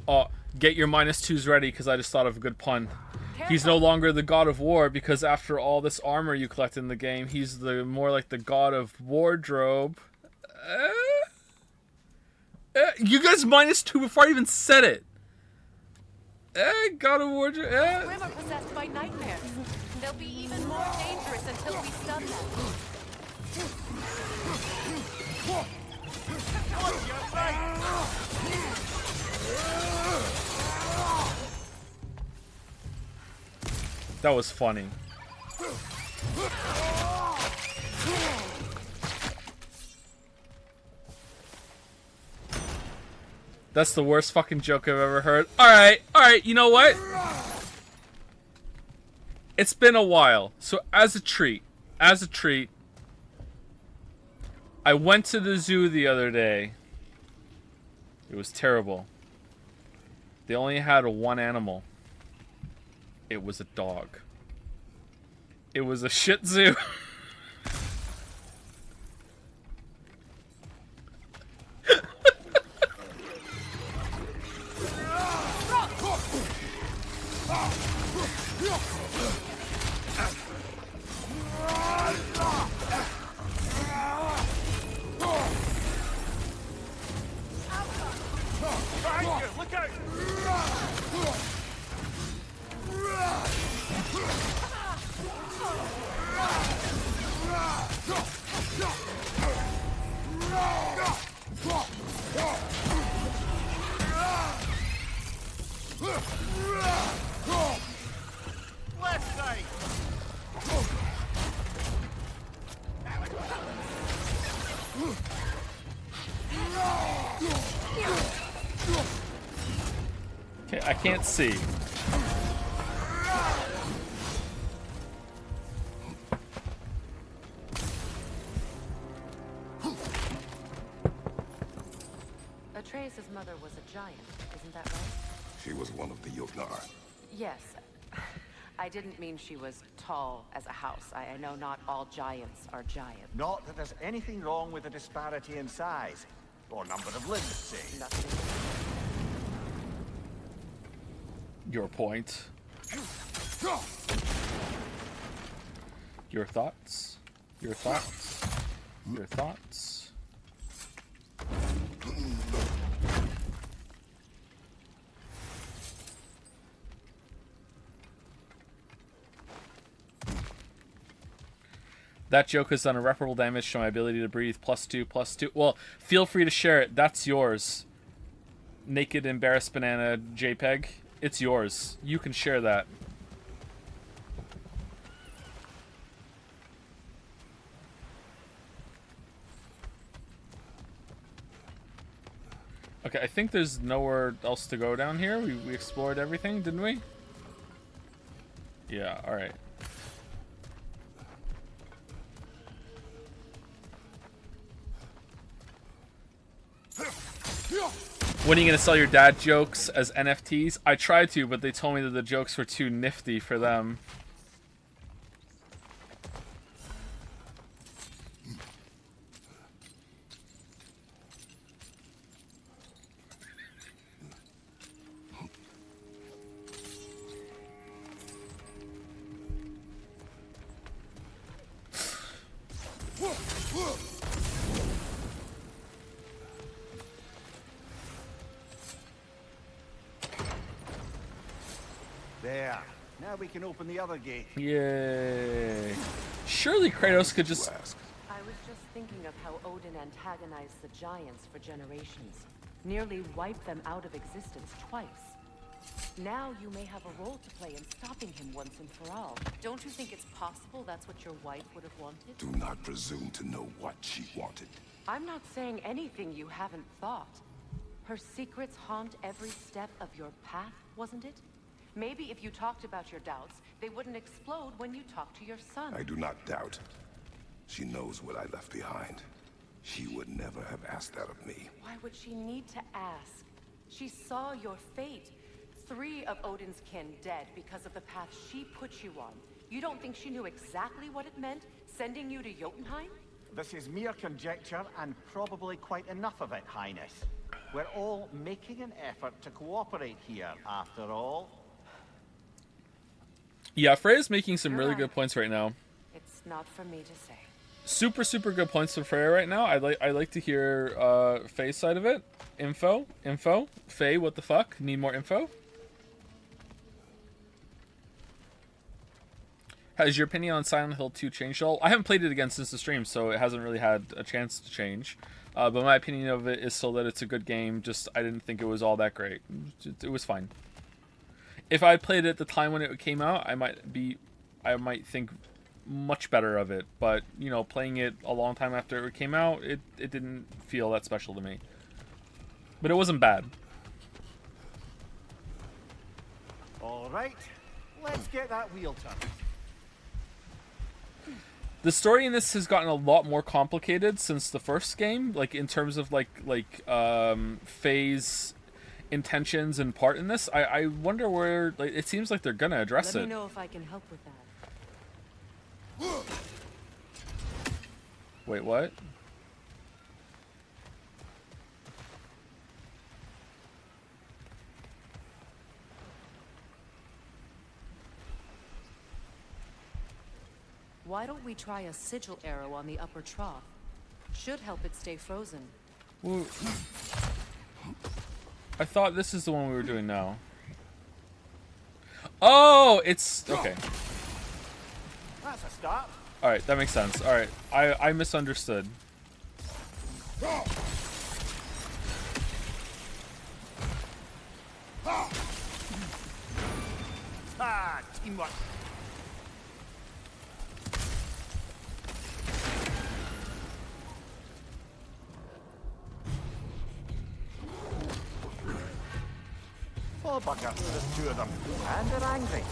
[SPEAKER 1] Oh, get your -2s ready, because I just thought of a good pun. He's no longer the god of war, because after all this armor you collect in the game, he's more like the god of wardrobe. You guys -2 before I even said it. God of wardrobe.
[SPEAKER 8] Grim are possessed by nightmares. They'll be even more dangerous until we stun them.
[SPEAKER 1] That was funny. That's the worst fucking joke I've ever heard. Alright, you know what? It's been a while. So as a treat, I went to the zoo the other day. It was terrible. They only had one animal. It was a dog. It was a Shih Tzu. I can't see.
[SPEAKER 8] Atreus' mother was a giant, isn't that right?
[SPEAKER 9] She was one of the Jotnar.
[SPEAKER 8] Yes. I didn't mean she was tall as a house. I know not all giants are giants.
[SPEAKER 10] Not that there's anything wrong with the disparity in size. Or number of limbs, say.
[SPEAKER 8] Nothing.
[SPEAKER 1] Your point. Your thoughts? Your thoughts? Your thoughts? That joke has done irreparable damage to my ability to breathe. +2, +2. Well, feel free to share it. That's yours. Naked embarrassed banana JPEG. It's yours. You can share that. Okay, I think there's nowhere else to go down here. We explored everything, didn't we? Yeah, alright. When are you gonna sell your dad jokes as NFTs? I tried to, but they told me that the jokes were too nifty for them.
[SPEAKER 10] There. Now we can open the other gate.
[SPEAKER 1] Yay. Surely Kratos could just...
[SPEAKER 8] I was just thinking of how Odin antagonized the giants for generations. Nearly wiped them out of existence twice. Now you may have a role to play in stopping him once and for all. Don't you think it's possible that's what your wife would have wanted?
[SPEAKER 9] Do not presume to know what she wanted.
[SPEAKER 8] I'm not saying anything you haven't thought. Her secrets haunt every step of your path, wasn't it? Maybe if you talked about your doubts, they wouldn't explode when you talked to your son.
[SPEAKER 9] I do not doubt. She knows what I left behind. She would never have asked that of me.
[SPEAKER 8] Why would she need to ask? She saw your fate. 3 of Odin's kin dead because of the path she put you on. You don't think she knew exactly what it meant, sending you to Jotunheim?
[SPEAKER 10] This is mere conjecture, and probably quite enough of it, Highness. We're all making an effort to cooperate here, after all.
[SPEAKER 1] Yeah, Freya's making some really good points right now.
[SPEAKER 8] It's not for me to say.
[SPEAKER 1] Super good points from Freya right now. I'd like to hear Faye's side of it. Info. Faye, what the fuck? Need more info? Has your opinion on Silent Hill 2 changed at all? I haven't played it again since the stream, so it hasn't really had a chance to change. But my opinion of it is still that it's a good game. Just I didn't think it was all that great. It was fine. If I played it at the time when it came out, I might think much better of it. But you know, playing it a long time after it came out, it didn't feel that special to me. But it wasn't bad.
[SPEAKER 10] All right, let's get that wheel turned.
[SPEAKER 1] The story in this has gotten a lot more complicated since the first game, like in terms of Faye's intentions and part in this. I wonder where, like, it seems like they're gonna address it.
[SPEAKER 8] Let me know if I can help with that.
[SPEAKER 1] Wait, what?
[SPEAKER 8] Why don't we try a sigil arrow on the upper trough? Should help it stay frozen.
[SPEAKER 1] Well, I thought this is the one we were doing now. Oh, it's okay.
[SPEAKER 10] That's a start.
[SPEAKER 1] All right, that makes sense. All right, I misunderstood.
[SPEAKER 10] Ah, teamwork. little bugger. There's two of them, and they're angry.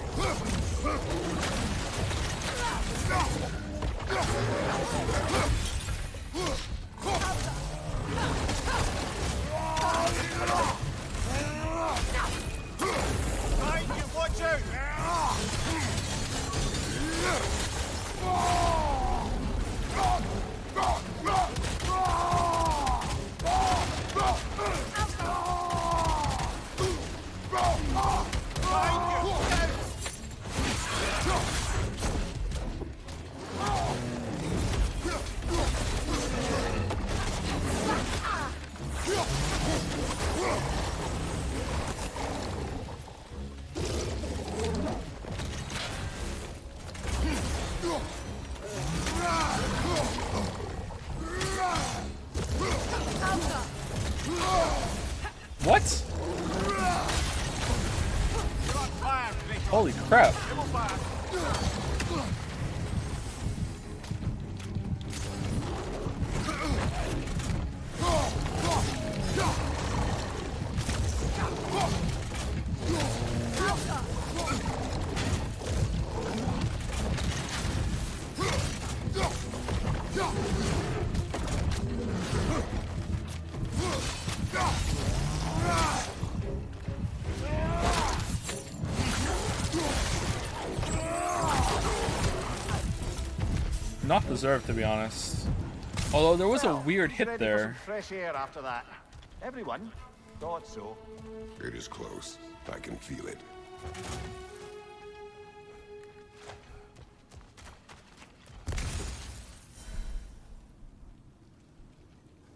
[SPEAKER 10] Right, you watch out!
[SPEAKER 1] What? Holy crap. Not deserved, to be honest. Although there was a weird hit there.
[SPEAKER 10] Fresh air after that. Everyone thought so.
[SPEAKER 9] It is close. I can feel it.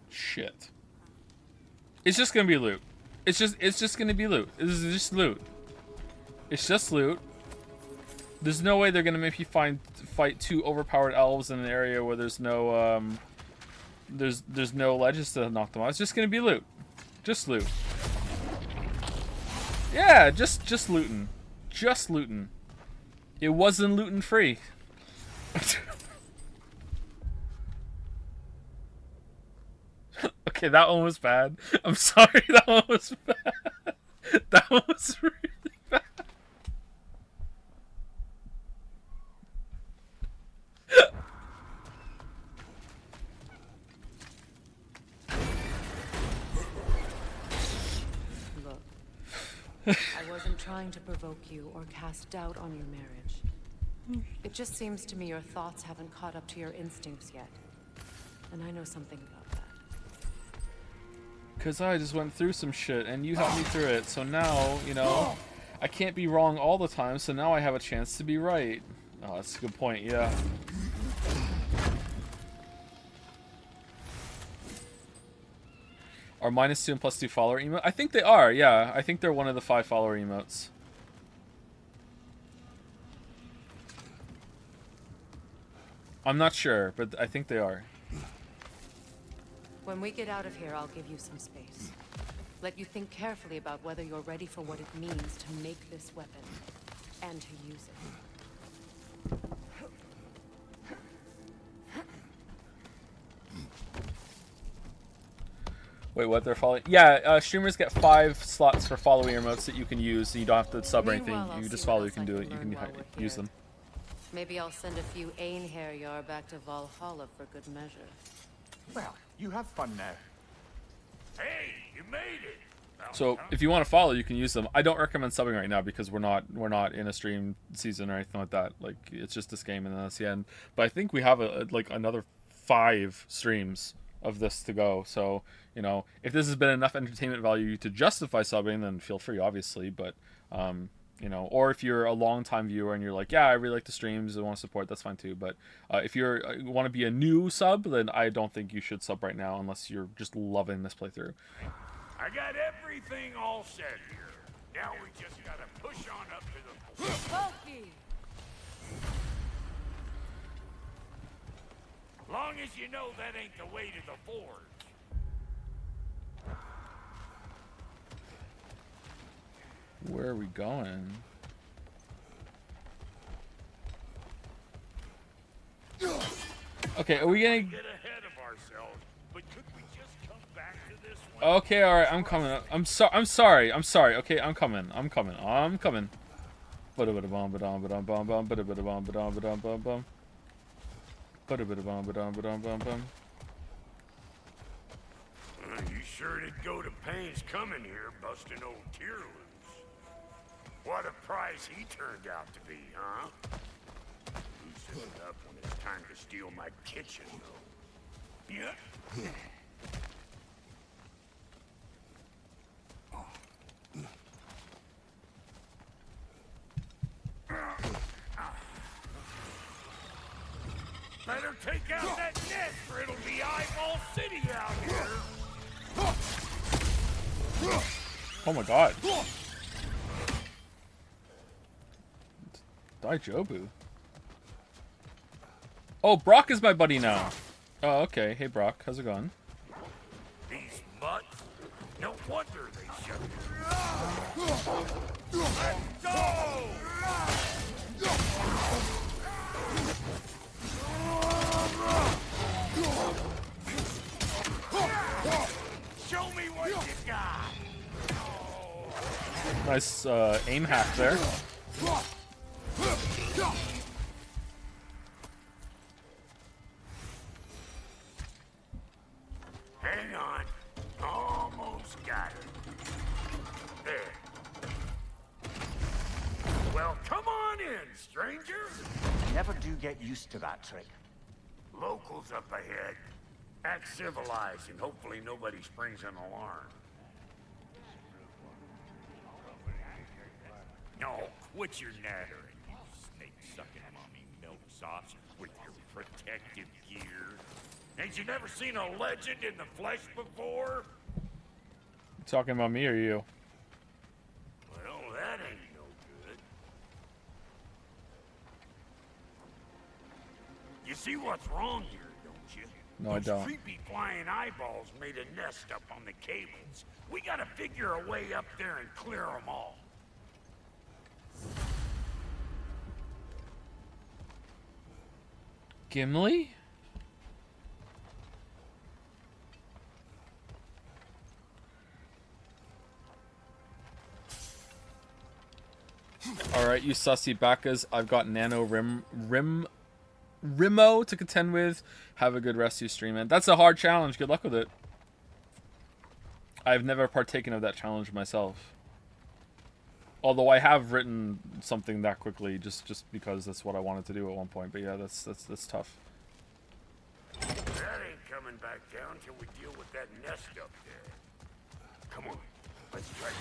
[SPEAKER 1] Shit. It's just gonna be loot. It's just gonna be loot. This is just loot. It's just loot. There's no way they're gonna make you fight two overpowered elves in an area where there's no there's no ledges to knock them out. It's just gonna be loot. Just loot. Yeah, just looting. Just looting. It wasn't looting free. Okay, that one was bad. I'm sorry, that one was bad. That one was really bad.
[SPEAKER 5] Look, I wasn't trying to provoke you or cast doubt on your marriage. It just seems to me your thoughts haven't caught up to your instincts yet. And I know something about that.
[SPEAKER 1] Because I just went through some shit and you helped me through it. So now, you know, I can't be wrong all the time. So now I have a chance to be right. Oh, that's a good point. Yeah. Are -2 and +2 follower emote? I think they are. Yeah. I think they're one of the 5 follower emotes. I'm not sure, but I think they are.
[SPEAKER 5] When we get out of here, I'll give you some space. Let you think carefully about whether you're ready for what it means to make this weapon and to use it.
[SPEAKER 1] Wait, what? They're following? Yeah, streamers get 5 slots for following emotes that you can use, and you don't have to sub or anything.
[SPEAKER 5] Meanwhile,
[SPEAKER 1] You just
[SPEAKER 5] I'll
[SPEAKER 1] follow.
[SPEAKER 5] see
[SPEAKER 1] You can
[SPEAKER 5] what
[SPEAKER 1] do
[SPEAKER 5] else
[SPEAKER 1] it.
[SPEAKER 5] I
[SPEAKER 1] You
[SPEAKER 5] can
[SPEAKER 1] can
[SPEAKER 5] learn while we're
[SPEAKER 1] use
[SPEAKER 5] here.
[SPEAKER 1] them.
[SPEAKER 5] Maybe I'll send a few Einherjar back to Valhalla for good measure.
[SPEAKER 10] Well, you have fun now.
[SPEAKER 15] Hey, you made it.
[SPEAKER 1] So if you want to follow, you can use them. I don't recommend subbing right now because we're not in a stream season or anything like that. Like, it's just this game and then that's the end. But I think we have like another 5 streams of this to go. So, you know, if this has been enough entertainment value to justify subbing, then feel free, obviously. But you know, or if you're a long-time viewer and you're like, yeah, I really like the streams, I want to support, that's fine too. But if you want to be a new sub, then I don't think you should sub right now unless you're just loving this playthrough.
[SPEAKER 15] I got everything all set here. Now we just gotta push on up to the forge. Long as you know that ain't the way to the forge.
[SPEAKER 1] Where are we going? Okay, are we gonna
[SPEAKER 15] Get ahead of ourselves, but could we just come back to this one?
[SPEAKER 1] Okay, all right, I'm coming. I'm sorry. Okay, I'm coming. Ba-da-ba-da-bum, ba-dum, ba-dum, bum, bum, ba-da-ba-da-bum, ba-dum, ba-dum, bum, bum. Ba-da-ba-da-bum, ba-dum, ba-dum, bum, bum.
[SPEAKER 15] You sure did go to pains coming here, busting old tear loose. What a prize he turned out to be, huh? Loosen it up when it's time to steal my kitchen, though. Yeah. Better take out that nest or it'll be Eyeball City out here.
[SPEAKER 1] Oh my god. Daijobu. Oh, Brock is my buddy now. Oh, okay. Hey, Brock. How's it going?
[SPEAKER 15] These mutts? No wonder they shut me. Let's go! Show me what you got.
[SPEAKER 1] Nice aim hack there.
[SPEAKER 15] Hang on. Almost got it. There. Well, come on in, stranger.
[SPEAKER 10] Never do get used to that trick.
[SPEAKER 15] Locals up ahead. Act civilized and hopefully nobody springs an alarm. No, quit your nattering, you snake-sucking mommy milksops with your protective gear. Ain't you never seen a legend in the flesh before?
[SPEAKER 1] You talking about me or you?
[SPEAKER 15] Well, that ain't no good. You see what's wrong here, don't you?
[SPEAKER 1] No, I don't.
[SPEAKER 15] Creepy flying eyeballs made a nest up on the cables. We gotta figure a way up there and clear them all.
[SPEAKER 1] Gimli? Alright, you sussy backas. I've got Nano Rimo to contend with. Have a good rest, you streaming. That's a hard challenge. Good luck with it. I've never partaken of that challenge myself. Although I have written something that quickly, just because that's what I wanted to do at one point. But yeah, that's tough.
[SPEAKER 15] That ain't coming back down till we deal with that nest up there. Come on, let's try to.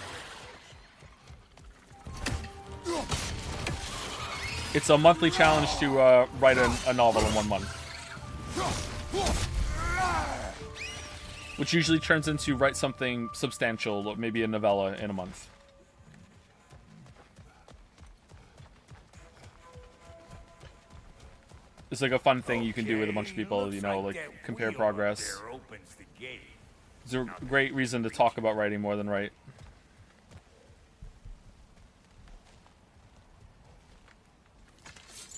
[SPEAKER 1] It's a monthly challenge to write a novel in 1 month. Which usually turns into write something substantial, maybe a novella in a month. It's like a fun thing you can do with a bunch of people, you know, like compare progress. It's a great reason to talk about writing more than write.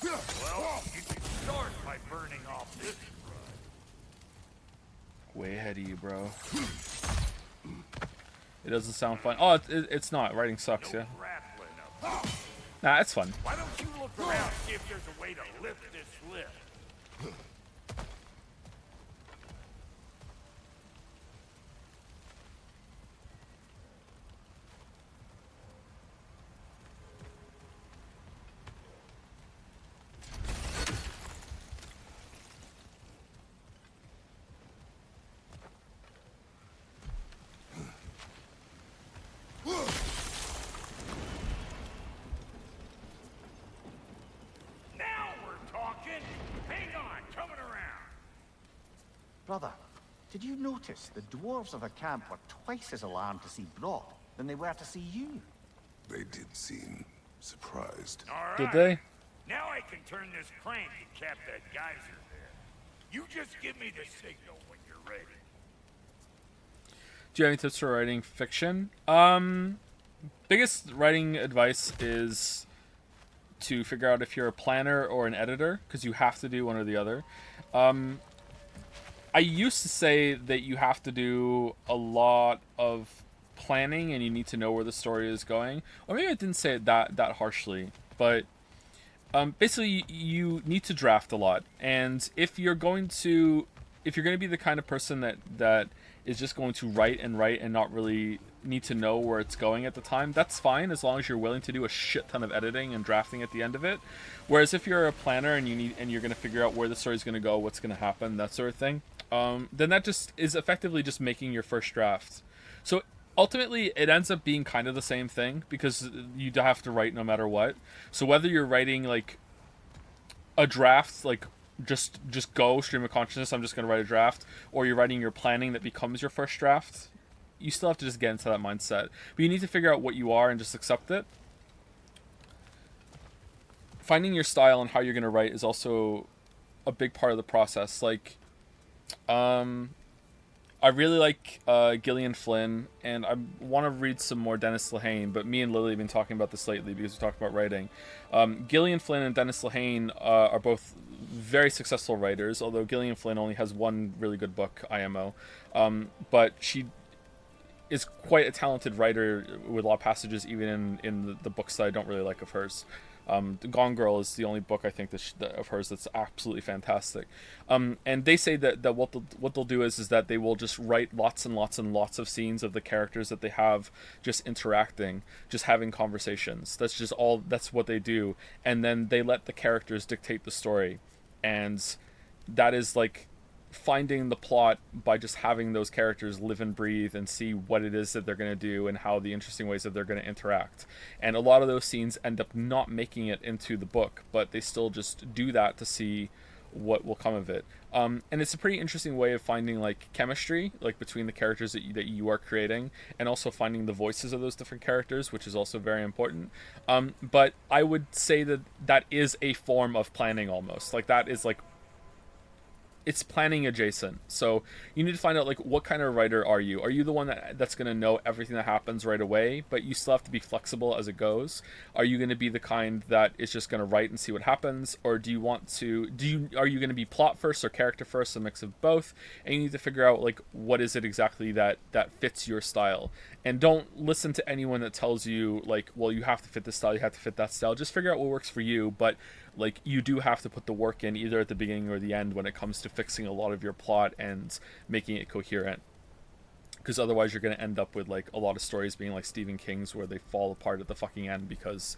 [SPEAKER 15] Well, you can start by burning off this run.
[SPEAKER 1] Way ahead of you, bro. It doesn't sound fun. Oh, it's not. Writing sucks, yeah. Nah, it's fun.
[SPEAKER 15] Why don't you look around, see if there's a way to lift this lift?
[SPEAKER 10] Brother, did you notice the dwarves of the camp were twice as alarmed to see Brock than they were to see you?
[SPEAKER 9] They did seem surprised.
[SPEAKER 15] All right.
[SPEAKER 1] Did they?
[SPEAKER 15] Now I can turn this crank and cap that geyser there. You just give me the signal when you're ready.
[SPEAKER 1] Do you have any tips for writing fiction? Biggest writing advice is to figure out if you're a planner or an editor, because you have to do one or the other. I used to say that you have to do a lot of planning and you need to know where the story is going. Or maybe I didn't say it that harshly, but basically you need to draft a lot. And if you're going to be the kind of person that is just going to write and not really need to know where it's going at the time, that's fine as long as you're willing to do a shit ton of editing and drafting at the end of it. Whereas if you're a planner and you're going to figure out where the story's going to go, what's going to happen, that sort of thing, then that just is effectively just making your first draft. So ultimately it ends up being kind of the same thing because you have to write no matter what. So whether you're writing like a draft, like just go stream of consciousness, I'm just going to write a draft, or you're writing your planning that becomes your first draft, you still have to just get into that mindset. But you need to figure out what you are and just accept it. Finding your style and how you're going to write is also a big part of the process. Like I really like Gillian Flynn, and I want to read some more Dennis Lehane, but me and Lily have been talking about this lately because we talked about writing. Gillian Flynn and Dennis Lehane are both very successful writers, although Gillian Flynn only has one really good book, IMO. But she is quite a talented writer with a lot of passages, even in the books that I don't really like of hers. Gone Girl is the only book I think of hers that's absolutely fantastic. And they say that what they'll do is that they will just write lots and lots and lots of scenes of the characters that they have just interacting, just having conversations. That's what they do. And then they let the characters dictate the story. And that is like finding the plot by just having those characters live and breathe and see what it is that they're going to do and how the interesting ways that they're going to interact. And a lot of those scenes end up not making it into the book, but they still just do that to see what will come of it. And it's a pretty interesting way of finding like chemistry, like between the characters that you are creating, and also finding the voices of those different characters, which is also very important. But I would say that is a form of planning almost. Like that is like, it's planning adjacent. So you need to find out like what kind of writer are you? Are you the one that's going to know everything that happens right away, but you still have to be flexible as it goes? Are you going to be the kind that is just going to write and see what happens, or are you going to be plot first or character first, a mix of both? And you need to figure out like what is it exactly that fits your style. And don't listen to anyone that tells you like, well, you have to fit this style, you have to fit that style. Just figure out what works for you, but like you do have to put the work in either at the beginning or the end when it comes to fixing a lot of your plot and making it coherent, because otherwise you're going to end up with like a lot of stories being like Stephen King's where they fall apart at the fucking end because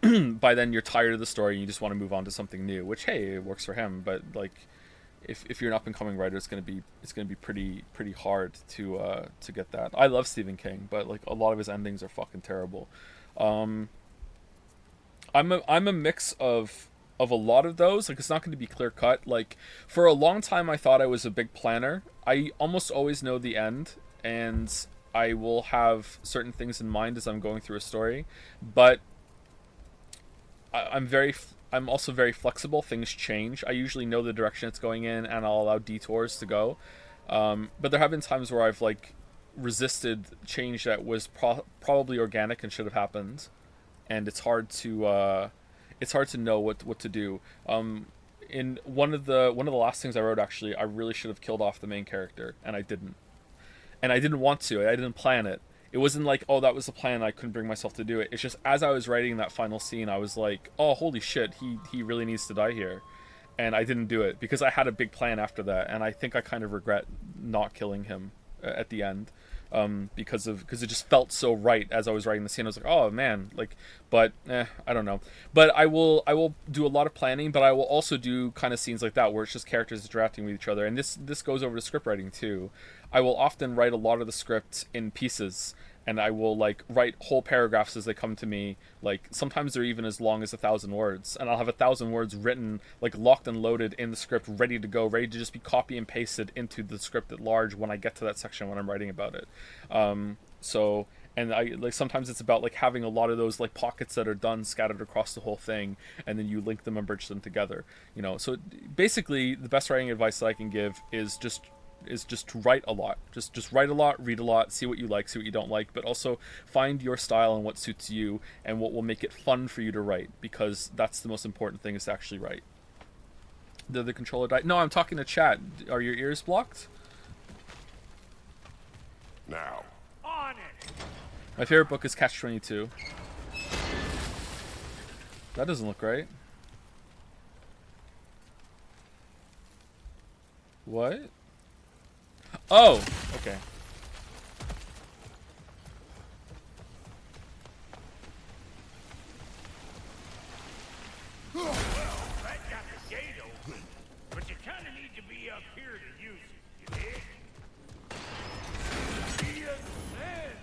[SPEAKER 1] by then you're tired of the story and you just want to move on to something new, which hey, it works for him, but like if you're an up and coming writer, it's going to be pretty hard to get that. I love Stephen King, but like a lot of his endings are fucking terrible. I'm a mix of a lot of those. Like it's not going to be clear cut. Like for a long time I thought I was a big planner. I almost always know the end, and I will have certain things in mind as I'm going through a story, but I'm also very flexible. Things change. I usually know the direction it's going in, and I'll allow detours to go. But there have been times where I've like resisted change that was probably organic and should have happened, and it's hard to know what to do. In one of the last things I wrote, actually, I really should have killed off the main character, and I didn't. And I didn't want to. I didn't plan it. It wasn't like, oh, that was the plan, I couldn't bring myself to do it. It's just as I was writing that final scene, I was like, oh, holy shit, he really needs to die here. And I didn't do it because I had a big plan after that, and I think I kind of regret not killing him at the end. Because it just felt so right as I was writing the scene. I was like, oh man, like, but I don't know. But I will do a lot of planning, but I will also do kind of scenes like that where it's just characters interacting with each other. And this goes over to script writing too. I will often write a lot of the script in pieces, and I will like write whole paragraphs as they come to me. Like sometimes they're even as long as 1,000 words, and I'll have 1,000 words written, like locked and loaded in the script, ready to go, ready to just be copy and pasted into the script at large when I get to that section when I'm writing about it. And I like sometimes it's about like having a lot of those like pockets that are done scattered across the whole thing, and then you link them and bridge them together. So basically the best writing advice that I can give is just to write a lot. Just write a lot, read a lot, see what you like, see what you don't like, but also find your style and what suits you and what will make it fun for you to write, because that's the most important thing, is to actually write. Did the controller die? No, I'm talking to chat. Are your ears blocked?
[SPEAKER 9] Now.
[SPEAKER 15] On it.
[SPEAKER 1] My favorite book is Catch-22. That doesn't look right. What? Oh, okay.
[SPEAKER 15] Well, that got the gate open, but you kind of need to be up here to use it, you dig? Be a sin.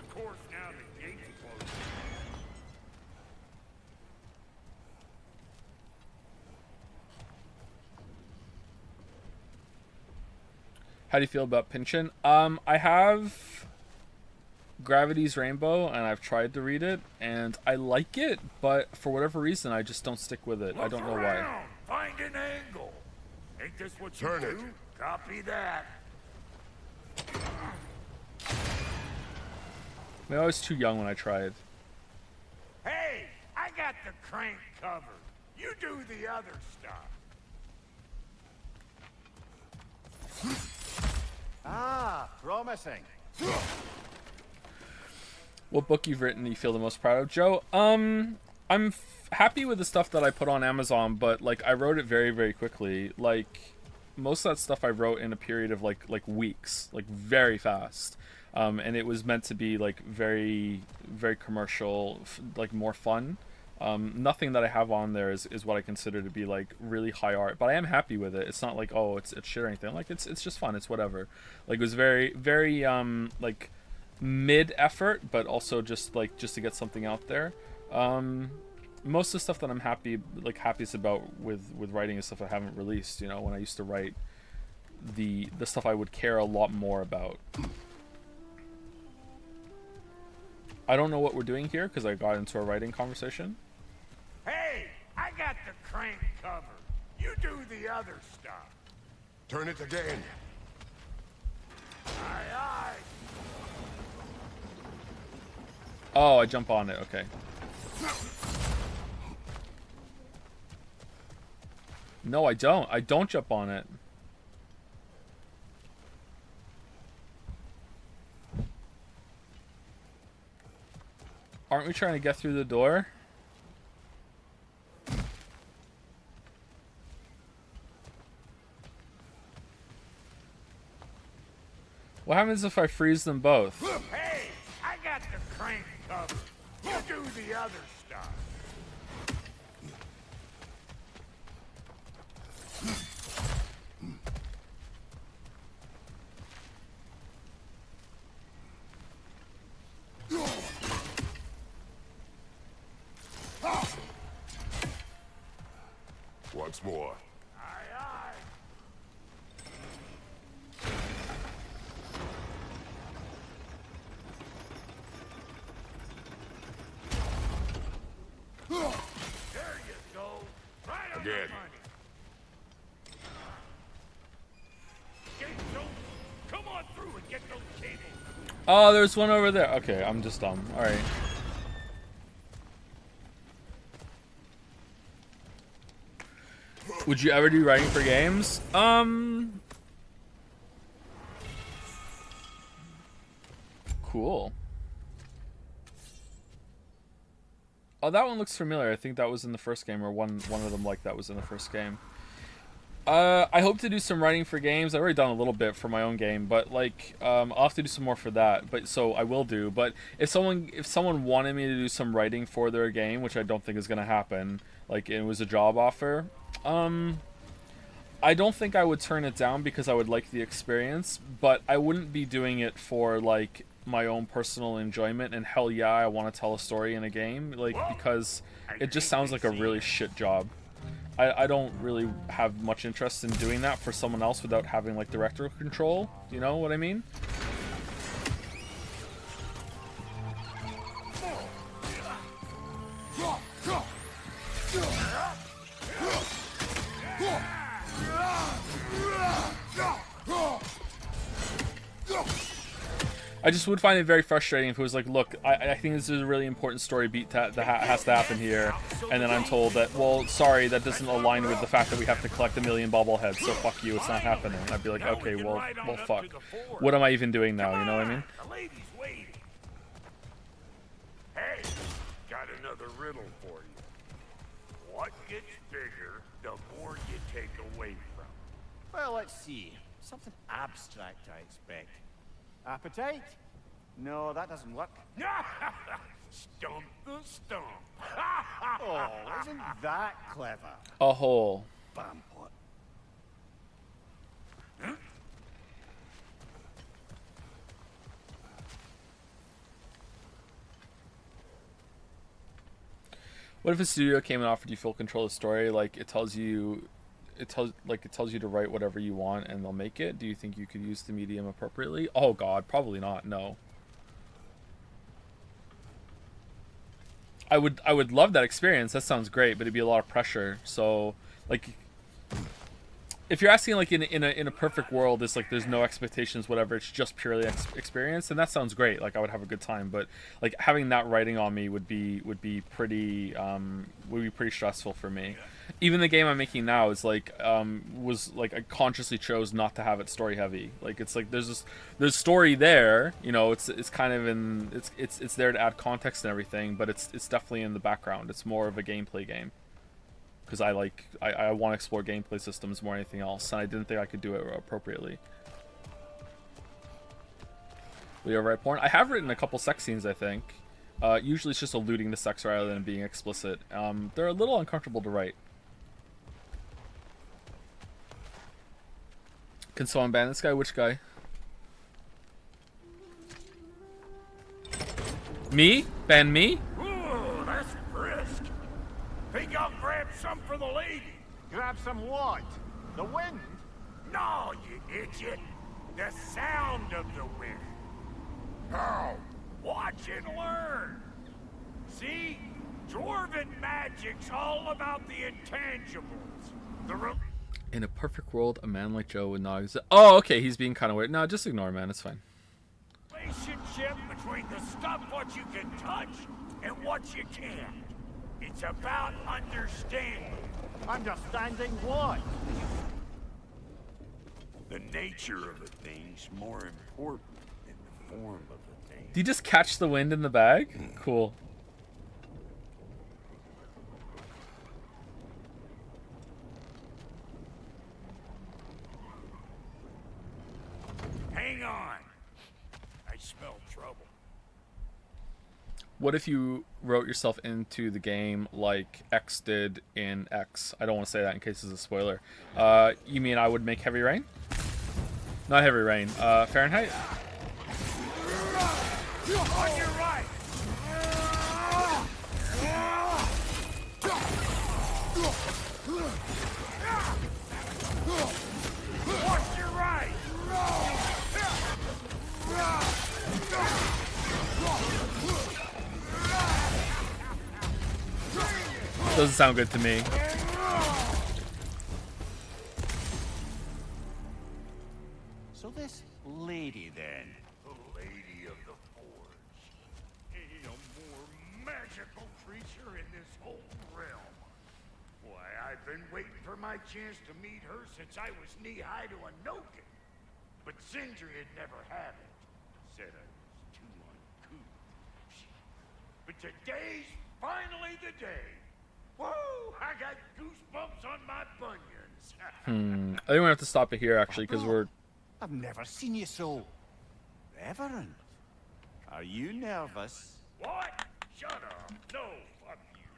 [SPEAKER 15] Of course, now the gate's closed.
[SPEAKER 1] How do you feel about Pynchon? I have Gravity's Rainbow, and I've tried to read it, and I like it, but for whatever reason, I just don't stick with it. I don't know why.
[SPEAKER 15] Find an angle. Ain't this what you
[SPEAKER 9] Turn
[SPEAKER 15] do?
[SPEAKER 9] it.
[SPEAKER 15] Copy that.
[SPEAKER 1] Maybe I was too young when I tried.
[SPEAKER 15] Hey, I got the crank covered. You do the other stuff.
[SPEAKER 10] Ah, promising.
[SPEAKER 1] What book you've written you feel the most proud of, Joe? I'm happy with the stuff that I put on Amazon, but like I wrote it very, very quickly. Like most of that stuff I wrote in a period of like weeks, like very fast. And it was meant to be like very, very commercial, like more fun. Nothing that I have on there is what I consider to be like really high art, but I am happy with it. It's not like, oh, it's shit or anything. Like it's just fun. It's whatever. Like it was very, very like mid effort, but also just to get something out there. Most of the stuff that I'm happiest about with writing is stuff I haven't released. You know, when I used to write the stuff I would care a lot more about. I don't know what we're doing here because I got into a writing conversation.
[SPEAKER 15] Hey, I got the crank covered. You do the other stuff.
[SPEAKER 9] Turn it again.
[SPEAKER 15] Aye, aye.
[SPEAKER 1] Oh, I jump on it. Okay. No, I don't. I don't jump on it. Aren't we trying to get through the door? What happens if I freeze them both?
[SPEAKER 15] Hey, I got the crank covered. You do the other stuff.
[SPEAKER 9] Once more.
[SPEAKER 15] Aye, aye. There you go. Right on the
[SPEAKER 9] Again.
[SPEAKER 15] money. Gate's open. Come on through and get those cables.
[SPEAKER 1] Oh, there's one over there. Okay, I'm just dumb. All right. Would you ever do writing for games? Cool. Oh, that one looks familiar. I think that was in the first game, or one of them like that was in the first game. I hope to do some writing for games. I've already done a little bit for my own game, but like I'll have to do some more for that. But so I will do. But if someone wanted me to do some writing for their game, which I don't think is gonna happen, like it was a job offer, I don't think I would turn it down because I would like the experience. But I wouldn't be doing it for like my own personal enjoyment. And hell yeah, I want to tell a story in a game, like because it just sounds like a really shit job. I don't really have much interest in doing that for someone else without having like director control. You know what I mean? I I just would find it very frustrating if it was like, look, I think this is a really important story beat that has to happen here, and then I'm told that, well, sorry, that doesn't align with the fact that we have to collect 1 million bobbleheads, so fuck you, it's not happening. I'd be like, okay, well, fuck. What am I even doing now, you know what I mean?
[SPEAKER 15] The lady's waiting. Hey, got another riddle for you. What gets bigger the more you take away from?
[SPEAKER 10] Well, let's see. Something abstract, I expect. Appetite? No, that doesn't work.
[SPEAKER 15] Stump the stump.
[SPEAKER 10] Oh, isn't that clever?
[SPEAKER 1] A hole.
[SPEAKER 10] Bam pot.
[SPEAKER 1] What if a studio came and offered you full control of the story? Like it tells you to write whatever you want and they'll make it. Do you think you could use the medium appropriately? Oh God, probably not. No. I would love that experience. That sounds great, but it'd be a lot of pressure. So like, if you're asking like in a perfect world, it's like there's no expectations, whatever. It's just purely experience, and that sounds great. Like I would have a good time, but like having that writing on me would be pretty stressful for me. Even the game I'm making now is like was like I consciously chose not to have it story heavy. Like it's like there's story there, you know. It's kind of it's there to add context and everything, but it's definitely in the background. It's more of a gameplay game. Because I want to explore gameplay systems more than anything else, and I didn't think I could do it appropriately. Will you ever write porn? I have written a couple sex scenes, I think. Usually it's just alluding to sex rather than being explicit. They're a little uncomfortable to write. Can someone ban this guy? Which guy? Me? Ban me?
[SPEAKER 15] Ooh, that's brisk. Think I'll grab some for the lady.
[SPEAKER 10] Grab some what? The wind?
[SPEAKER 15] No, you idiot. The sound of the wind. Oh, watch and learn. See? Dwarven magic's all about the intangibles.
[SPEAKER 1] In a perfect world, a man like Joe would not exist. Oh, okay, he's being kind of weird. No, just ignore him, man. It's fine.
[SPEAKER 15] Relationship between the stuff what you can touch and what you can't. It's about understanding.
[SPEAKER 10] Understanding what?
[SPEAKER 15] The nature of a thing's more important than the form of a thing.
[SPEAKER 1] Did you just catch the wind in the bag? Cool.
[SPEAKER 15] Hang on. I smell trouble.
[SPEAKER 1] What if you wrote yourself into the game like X did in X? I don't want to say that in case it's a spoiler. You mean I would make Heavy Rain? Not Heavy Rain. Fahrenheit?
[SPEAKER 15] On your right. Watch your right.
[SPEAKER 1] Doesn't sound good to me.
[SPEAKER 10] So this lady then?
[SPEAKER 15] The Lady of the Forge. Ain't a more magical creature in this whole realm. Why, I've been waiting for my chance to meet her since I was knee-high to a Noken. But Sindri had never had it. Said I was too uncouth. But today's finally the day. Whoa! I got goosebumps on my bunions.
[SPEAKER 1] I think we're gonna have to stop it here actually, because we're.
[SPEAKER 10] I've never seen you so reverent. Are you nervous?
[SPEAKER 15] What? Shut up. No, fuck you.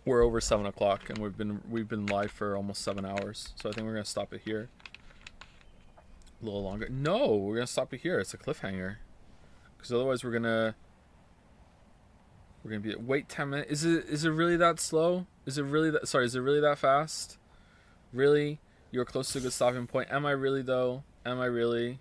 [SPEAKER 1] We're over 7 o'clock, and we've been live for almost 7 hours, so I think we're gonna stop it here. A little longer. No, we're gonna stop it here. It's a cliffhanger, because otherwise we're gonna be wait 10 minutes. Is it really that slow? Is it really that? Sorry, is it really that fast? Really? You're close to a good stopping point. Am I really though? Am I really?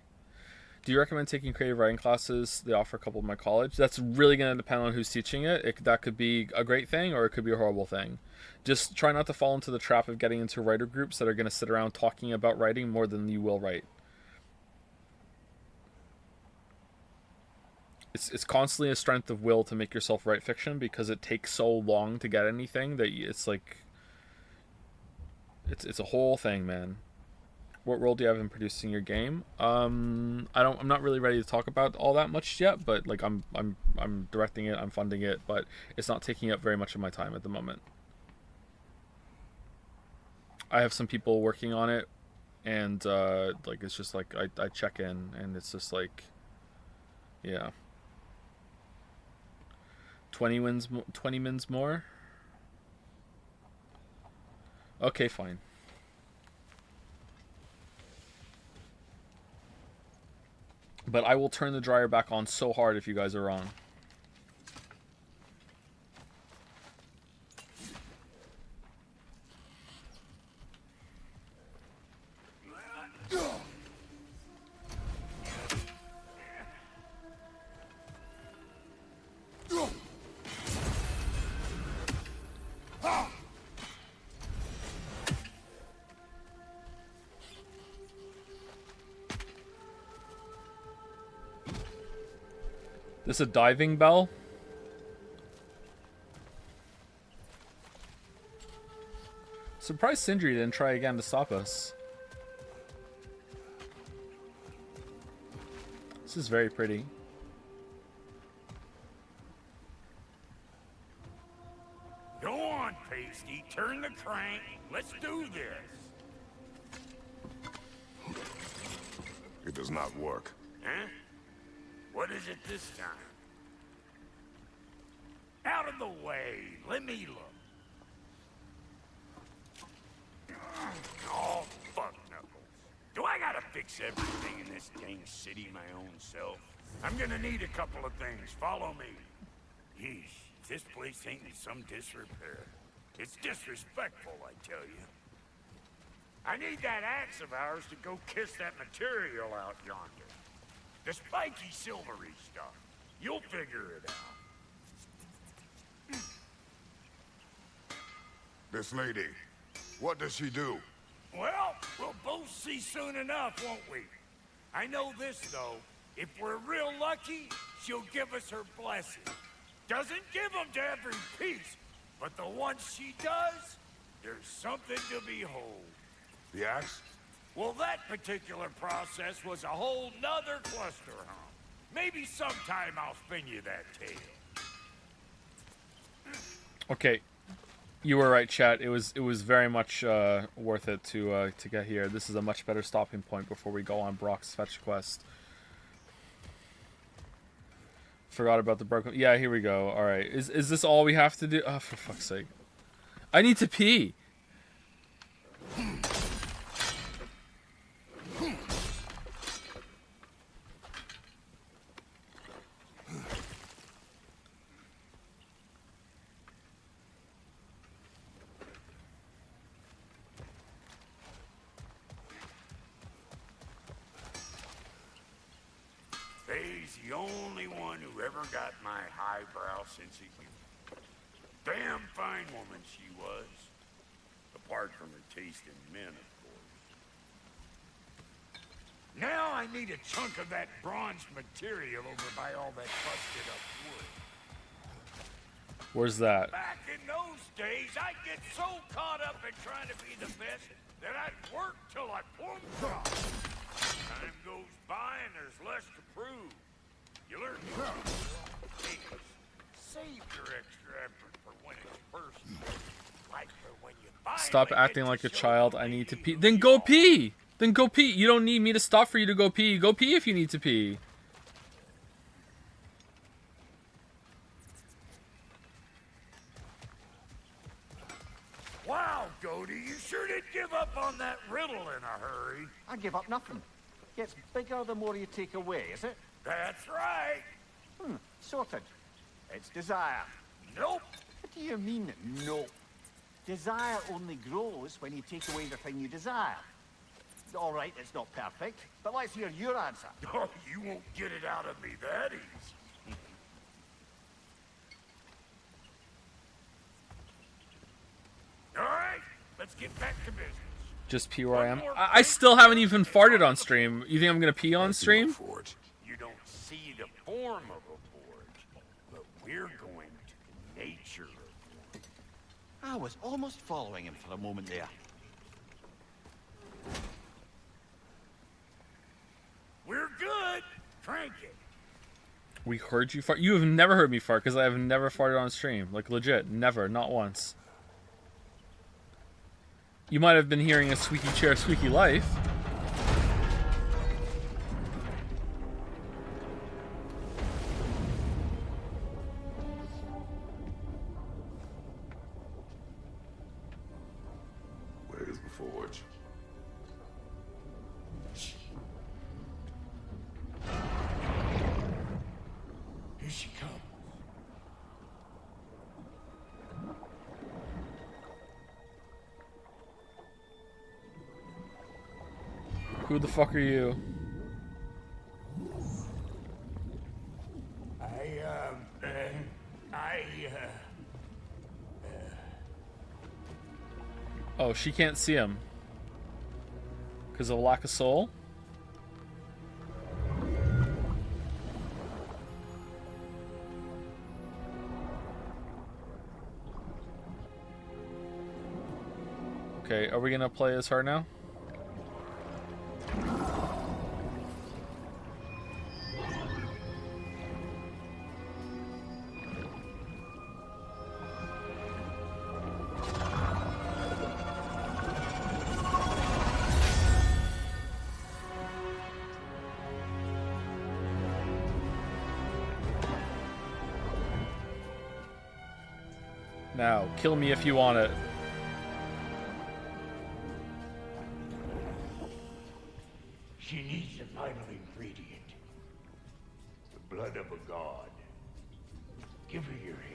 [SPEAKER 1] Do you recommend taking creative writing classes? They offer a couple of my college. That's really going to depend on who's teaching it. That could be a great thing or it could be a horrible thing. Just try not to fall into the trap of getting into writer groups that are going to sit around talking about writing more than you will write. it's constantly a strength of will to make yourself write fiction, because it takes so long to get anything that it's like it's a whole thing, man. What role do you have in producing your game? I'm not really ready to talk about all that much yet, but like I'm directing it, I'm funding it, but it's not taking up very much of my time at the moment. I have some people working on it, and like it's just like I check in, and it's just like, yeah. 20 mins more? Okay, fine. But I will turn the dryer back on so hard if you guys are wrong. This a diving bell? Surprised Sindri didn't try again to stop us. This is very pretty.
[SPEAKER 15] Go on, Pasty. Turn the crank. Let's do this.
[SPEAKER 9] It does not work.
[SPEAKER 15] Huh? What is it this time? Out of the way. Let me look. Oh, fuck knuckles. Do I gotta fix everything in this dang city my own self? I'm gonna need a couple of things. Follow me. Yeesh, this place ain't in some disrepair. It's disrespectful, I tell you. I need that axe of ours to go kiss that material out yonder. The spiky silvery stuff. You'll figure it out.
[SPEAKER 3] This lady, what does she do?
[SPEAKER 15] Well, we'll both see soon enough, won't we? I know this, though. If we're real lucky, she'll give us her blessing. Doesn't give them to every piece, but the ones she does, there's something to behold.
[SPEAKER 3] The axe?
[SPEAKER 15] Well, that particular process was a whole nother cluster hump. Maybe sometime I'll spin you that tale.
[SPEAKER 1] Okay, you were right, chat. It was very much worth it to get here. This is a much better stopping point before we go on Brock's fetch quest. Forgot about the broken. Yeah, here we go. All right, is this all we have to do? Oh, for fuck's sake! I need to pee.
[SPEAKER 15] Faye's the only one who ever got my highbrow sense of humor. Damn fine woman she was. Apart from her taste in men, of course. Now I need a chunk of that bronze material over by all that busted up wood.
[SPEAKER 1] Where's that?
[SPEAKER 15] Back in those days, I'd get so caught up in trying to be the best that I'd work till I plumb dropped. Time goes by and there's less to prove. You learn save your extra effort for when it's personal. Like for when you
[SPEAKER 1] Stop acting like a child. I need to pee. Then go pee. Then go pee. You don't need me to stop for you to go pee. Go pee if you need to pee.
[SPEAKER 15] Wow, Goldie, you sure did give up on that riddle in a hurry.
[SPEAKER 10] I give up nothing. Gets bigger the more you take away, is it?
[SPEAKER 15] That's right.
[SPEAKER 10] Sorted. It's desire.
[SPEAKER 15] Nope.
[SPEAKER 10] What do you mean, no? Desire only grows when you take away the thing you desire. All right, it's not perfect, but let's hear your answer.
[SPEAKER 15] Oh, you won't get it out of me that easy. All right, let's get back to business.
[SPEAKER 1] Just pee where I am. I still haven't even farted on stream. You think I'm gonna pee on stream?
[SPEAKER 15] You don't see the form of a forge, but we're going to the nature of one.
[SPEAKER 6] I was almost following him for a moment there.
[SPEAKER 15] We're good. Crank it.
[SPEAKER 1] We heard you fart. You have never heard me fart because I have never farted on stream. Like legit, never, not once. You might have been hearing a squeaky chair, squeaky life.
[SPEAKER 9] Where's the forge?
[SPEAKER 15] Here she comes.
[SPEAKER 1] Who the fuck are you? Oh, she can't see him. Because of lack of soul? Okay, are we gonna play as her now? Now, kill me if you want it.
[SPEAKER 15] She needs the vital ingredient. The blood of a god. Give her your head.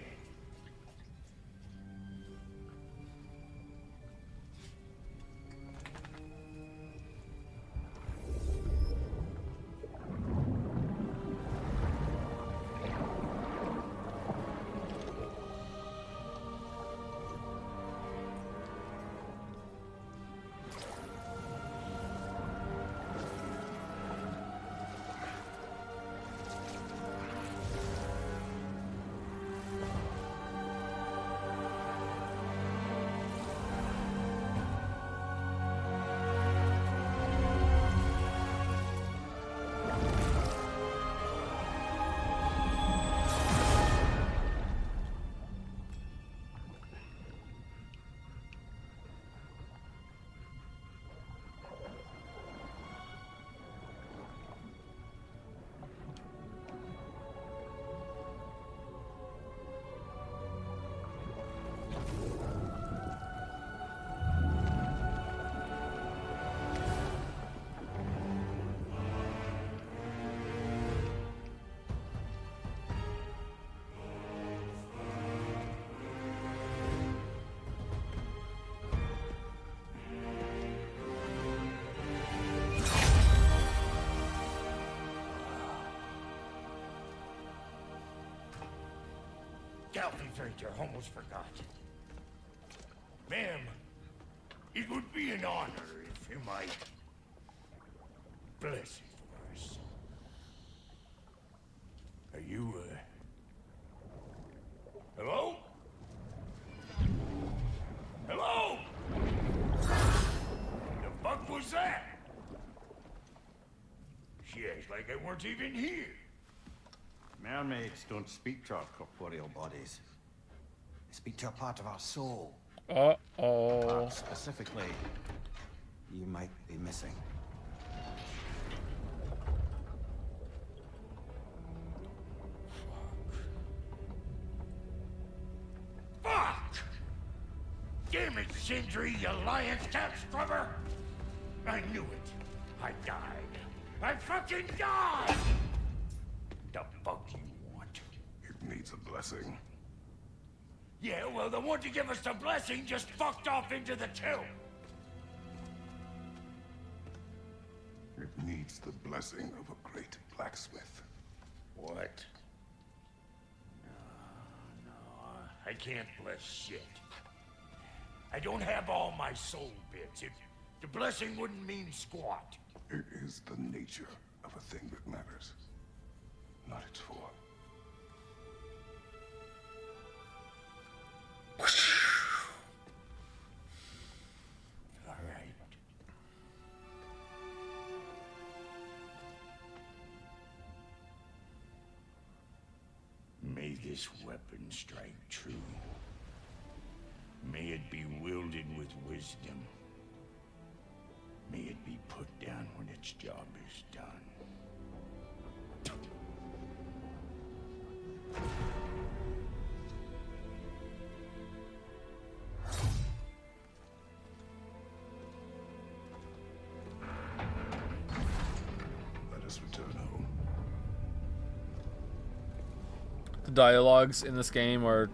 [SPEAKER 15] Galvin almost forgot. Ma'am, it would be an honor if you might bless it for us. Are you, hello? Hello? The fuck was that? She acts like I weren't even here.
[SPEAKER 10] Mermaids don't speak to our corporeal bodies. They speak to a part of our soul.
[SPEAKER 1] Uh-oh.
[SPEAKER 10] Part specifically, you might be missing.
[SPEAKER 15] Fuck! Damn it, Sindri, you lion's cat scrubber! I knew it. I died. I fucking died! The fuck you want?
[SPEAKER 9] It needs a blessing.
[SPEAKER 15] Yeah, well, the one to give us the blessing just fucked off into the tomb.
[SPEAKER 9] It needs the blessing of a great blacksmith.
[SPEAKER 15] What? No, I can't bless shit. I don't have all my soul bits. The blessing wouldn't mean squat.
[SPEAKER 9] It is the nature of a thing that matters.
[SPEAKER 3] Not its for.
[SPEAKER 6] All right. May this weapon strike true. May it be wielded with wisdom. May it be put down when its job is done.
[SPEAKER 9] Let us return home.
[SPEAKER 1] The dialogues in this game are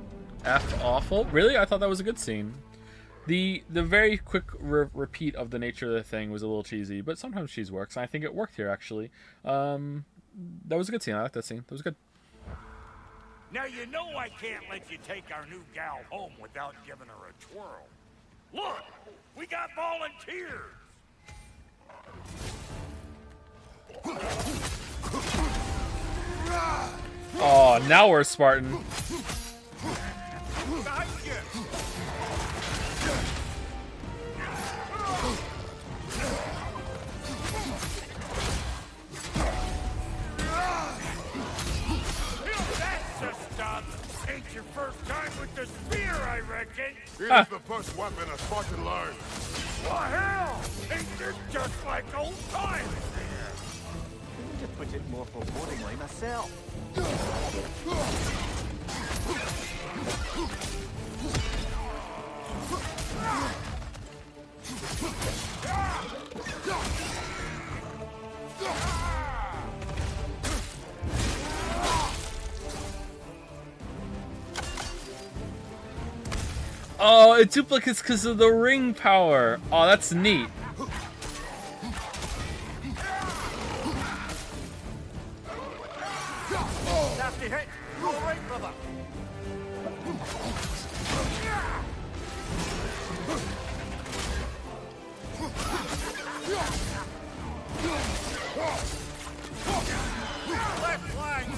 [SPEAKER 1] awful. Really? I thought that was a good scene. The very quick repeat of the nature of the thing was a little cheesy, but sometimes cheese works. And I think it worked here, actually. That was a good scene. I like that scene. That was good.
[SPEAKER 15] Now you know I can't let you take our new gal home without giving her a twirl. Look, we got volunteers.
[SPEAKER 1] Oh, now we're Spartan.
[SPEAKER 15] Ain't your first time with the spear, I reckon.
[SPEAKER 9] It is the first weapon a Spartan learned.
[SPEAKER 15] What hell? Ain't this just like old times?
[SPEAKER 10] To put it more forebodingly myself.
[SPEAKER 1] Oh, it duplicates because of the ring power. Oh, that's neat.
[SPEAKER 6] Nasty hit. You all right, brother? Left flank.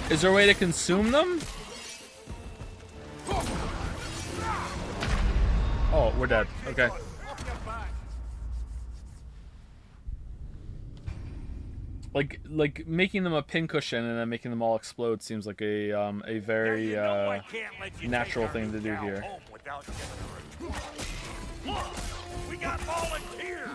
[SPEAKER 1] Is there a way to consume them? Oh, we're dead. Okay. Like making them a pincushion and then making them all explode seems like a very natural thing to do here.
[SPEAKER 15] Look, we got volunteers.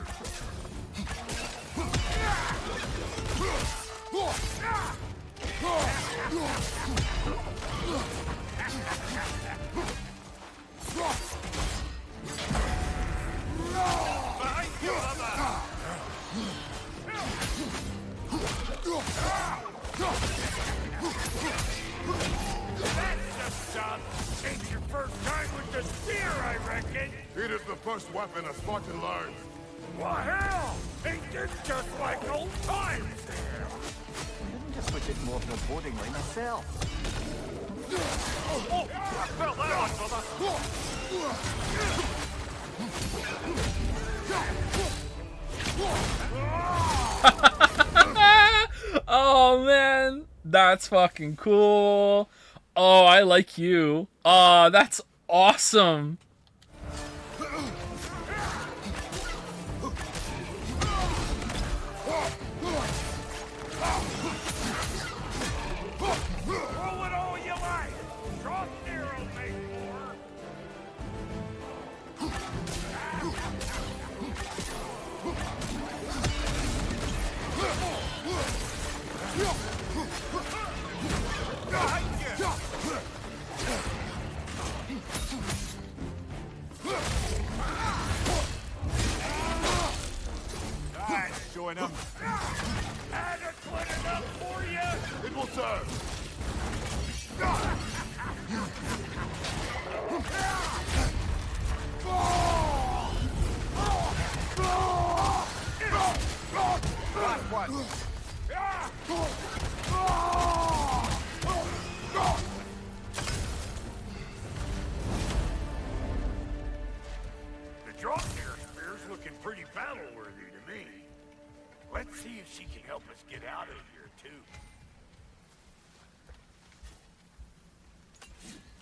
[SPEAKER 15] Ain't your first time with the spear, I reckon.
[SPEAKER 9] It is the first weapon a Spartan learned.
[SPEAKER 15] What hell? Ain't this just like old times?
[SPEAKER 10] To put it more forebodingly myself.
[SPEAKER 15] Oh, I felt that one, brother.
[SPEAKER 1] Oh man, that's fucking cool. Oh, I like you. Oh, that's awesome.
[SPEAKER 15] Join them. Adequate enough for you?
[SPEAKER 9] It will serve.
[SPEAKER 15] out of here, too.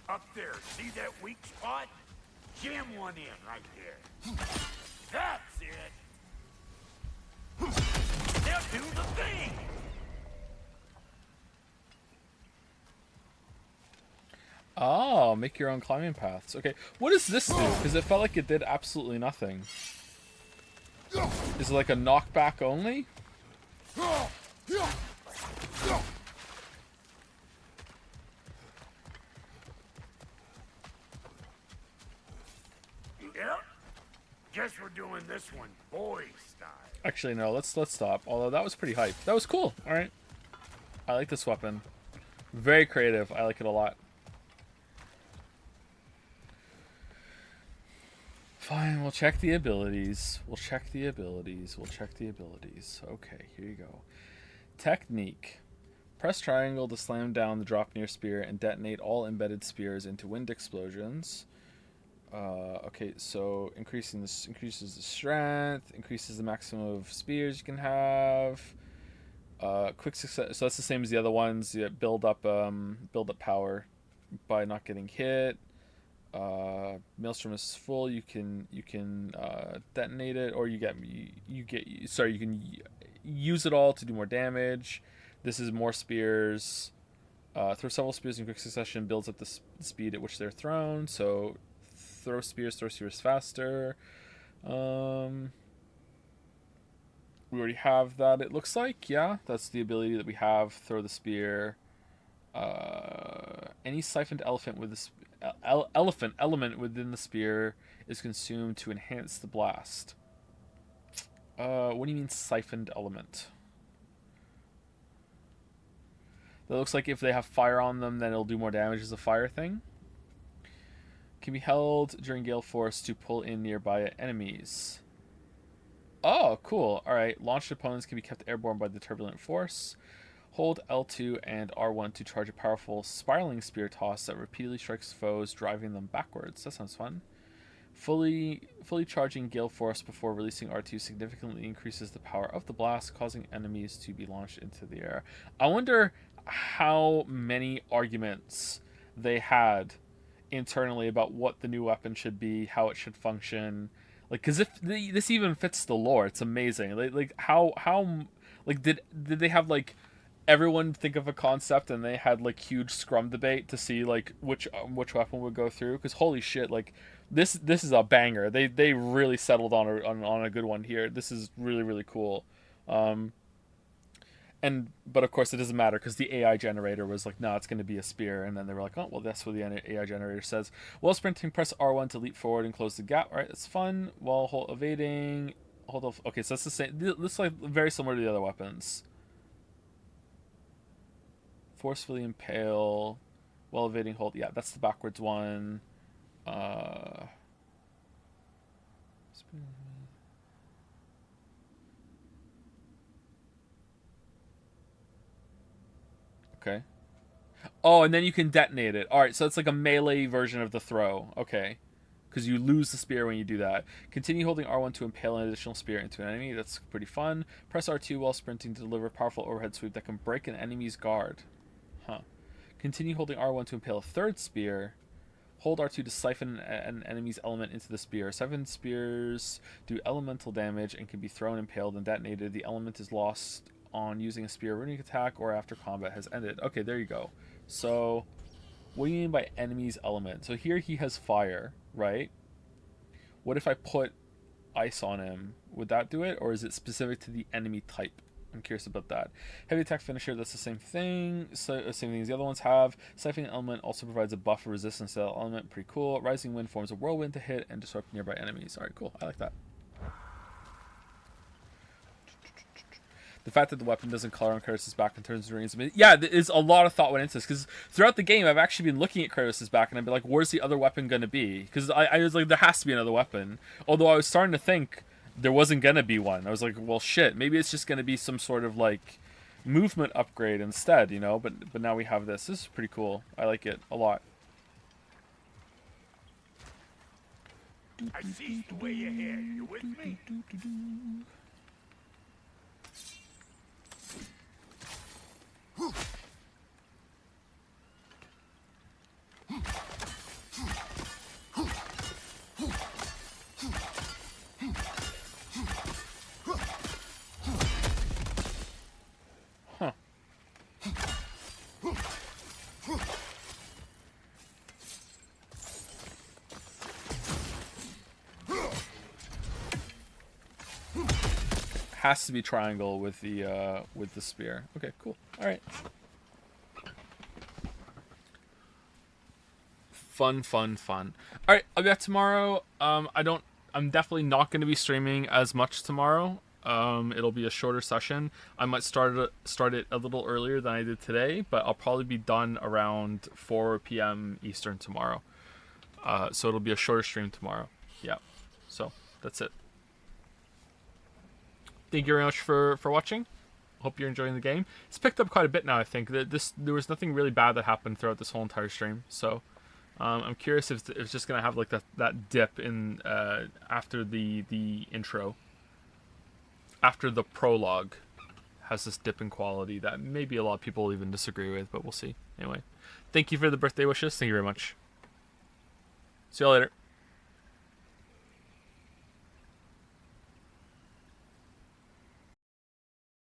[SPEAKER 15] Up there, see that weak spot? Jam one in right there. That's it. Now do the thing.
[SPEAKER 1] Oh, make your own climbing paths. Okay, what does this do? Because it felt like it did absolutely nothing. Is it like a knockback only?
[SPEAKER 15] Yep. Guess we're doing this one boy style.
[SPEAKER 1] Actually, no. Let's stop. Although that was pretty hype. That was cool. All right. I like this weapon. Very creative. I like it a lot. Fine. We'll check the abilities. We'll check the abilities. We'll check the abilities. Okay. Here you go. Technique. Press triangle to slam down the drop near spear and detonate all embedded spears into wind explosions. Okay, so increases the strength, increases the maximum of spears you can have. Quick success. So that's the same as the other ones. You build up power by not getting hit. Maelstrom is full. You can detonate it, or you can use it all to do more damage. This is more spears. Throw several spears in quick succession builds up the speed at which they're thrown. So throw spears faster. We already have that, it looks like. Yeah, that's the ability that we have. Throw the spear. Any siphoned elephant with this elephant element within the spear is consumed to enhance the blast. What do you mean siphoned element? That looks like if they have fire on them, then it'll do more damage as a fire thing. Can be held during gale force to pull in nearby enemies. Oh, cool. Alright. Launched opponents can be kept airborne by the turbulent force. Hold L2 and R1 to charge a powerful spiraling spear toss that repeatedly strikes foes, driving them backwards. That sounds fun. Fully charging gale force before releasing R2 significantly increases the power of the blast, causing enemies to be launched into the air. I wonder how many arguments they had internally about what the new weapon should be, how it should function. Like, because if this even fits the lore, it's amazing. Like how did they have like everyone think of a concept and they had like huge scrum debate to see like which weapon would go through? Because holy shit, like this is a banger. They really settled on a good one here. This is really cool. But of course it doesn't matter because the AI generator was like, no, it's going to be a spear, and then they were like, oh well, that's what the AI generator says. While sprinting, press R1 to leap forward and close the gap. All right, that's fun. While evading, hold off. Okay, so that's the same. This is like very similar to the other weapons. Forcefully impale while evading, hold. Yeah, that's the backwards one. Okay. Oh, and then you can detonate it. Alright, so it's like a melee version of the throw. Okay. Because you lose the spear when you do that. Continue holding R1 to impale an additional spear into an enemy. That's pretty fun. Press R2 while sprinting to deliver a powerful overhead sweep that can break an enemy's guard. Huh. Continue holding R1 to impale a third spear. Hold R2 to siphon an enemy's element into the spear. Siphon spears do elemental damage and can be thrown, impaled, and detonated. The element is lost on using a spear runic attack or after combat has ended. Okay, there you go. So, what do you mean by enemy's element? So here he has fire, right? What if I put ice on him? Would that do it? Or is it specific to the enemy type? I'm curious about that. Heavy attack finisher, that's the same thing. So, same thing as the other ones have. Siphoning element also provides a buff of resistance to that element. Pretty cool. Rising wind forms a whirlwind to hit and disrupt nearby enemies. Alright, cool. I like that. The fact that the weapon doesn't color on Kratos' back and turns into rings. Yeah, there's a lot of thought went into this. Because throughout the game, I've actually been looking at Kratos' back and I've been like, where's the other weapon going to be? Because I was like, there has to be another weapon. Although I was starting to think there wasn't going to be one. I was like, well, shit. Maybe it's just going to be some sort of, like, movement upgrade instead, you know? But now we have this. This is pretty cool. I like it a lot.
[SPEAKER 15] I seized the way ahead. You with me?
[SPEAKER 1] Has to be triangle with the spear. Okay, cool. All right. Fun. All right, I'll be back tomorrow. I'm definitely not going to be streaming as much tomorrow. It'll be a shorter session. I might start it a little earlier than I did today, but I'll probably be done around 4 p.m. Eastern tomorrow. So it'll be a shorter stream tomorrow. Yeah. So that's it. Thank you very much for watching. Hope you're enjoying the game. It's picked up quite a bit now. I think that there was nothing really bad that happened throughout this whole entire stream. So I'm curious if it's just gonna have like that dip in after the intro. After the prologue has this dip in quality that maybe a lot of people will even disagree with, but we'll see. Anyway, thank you for the birthday wishes. Thank you very much. See you all later.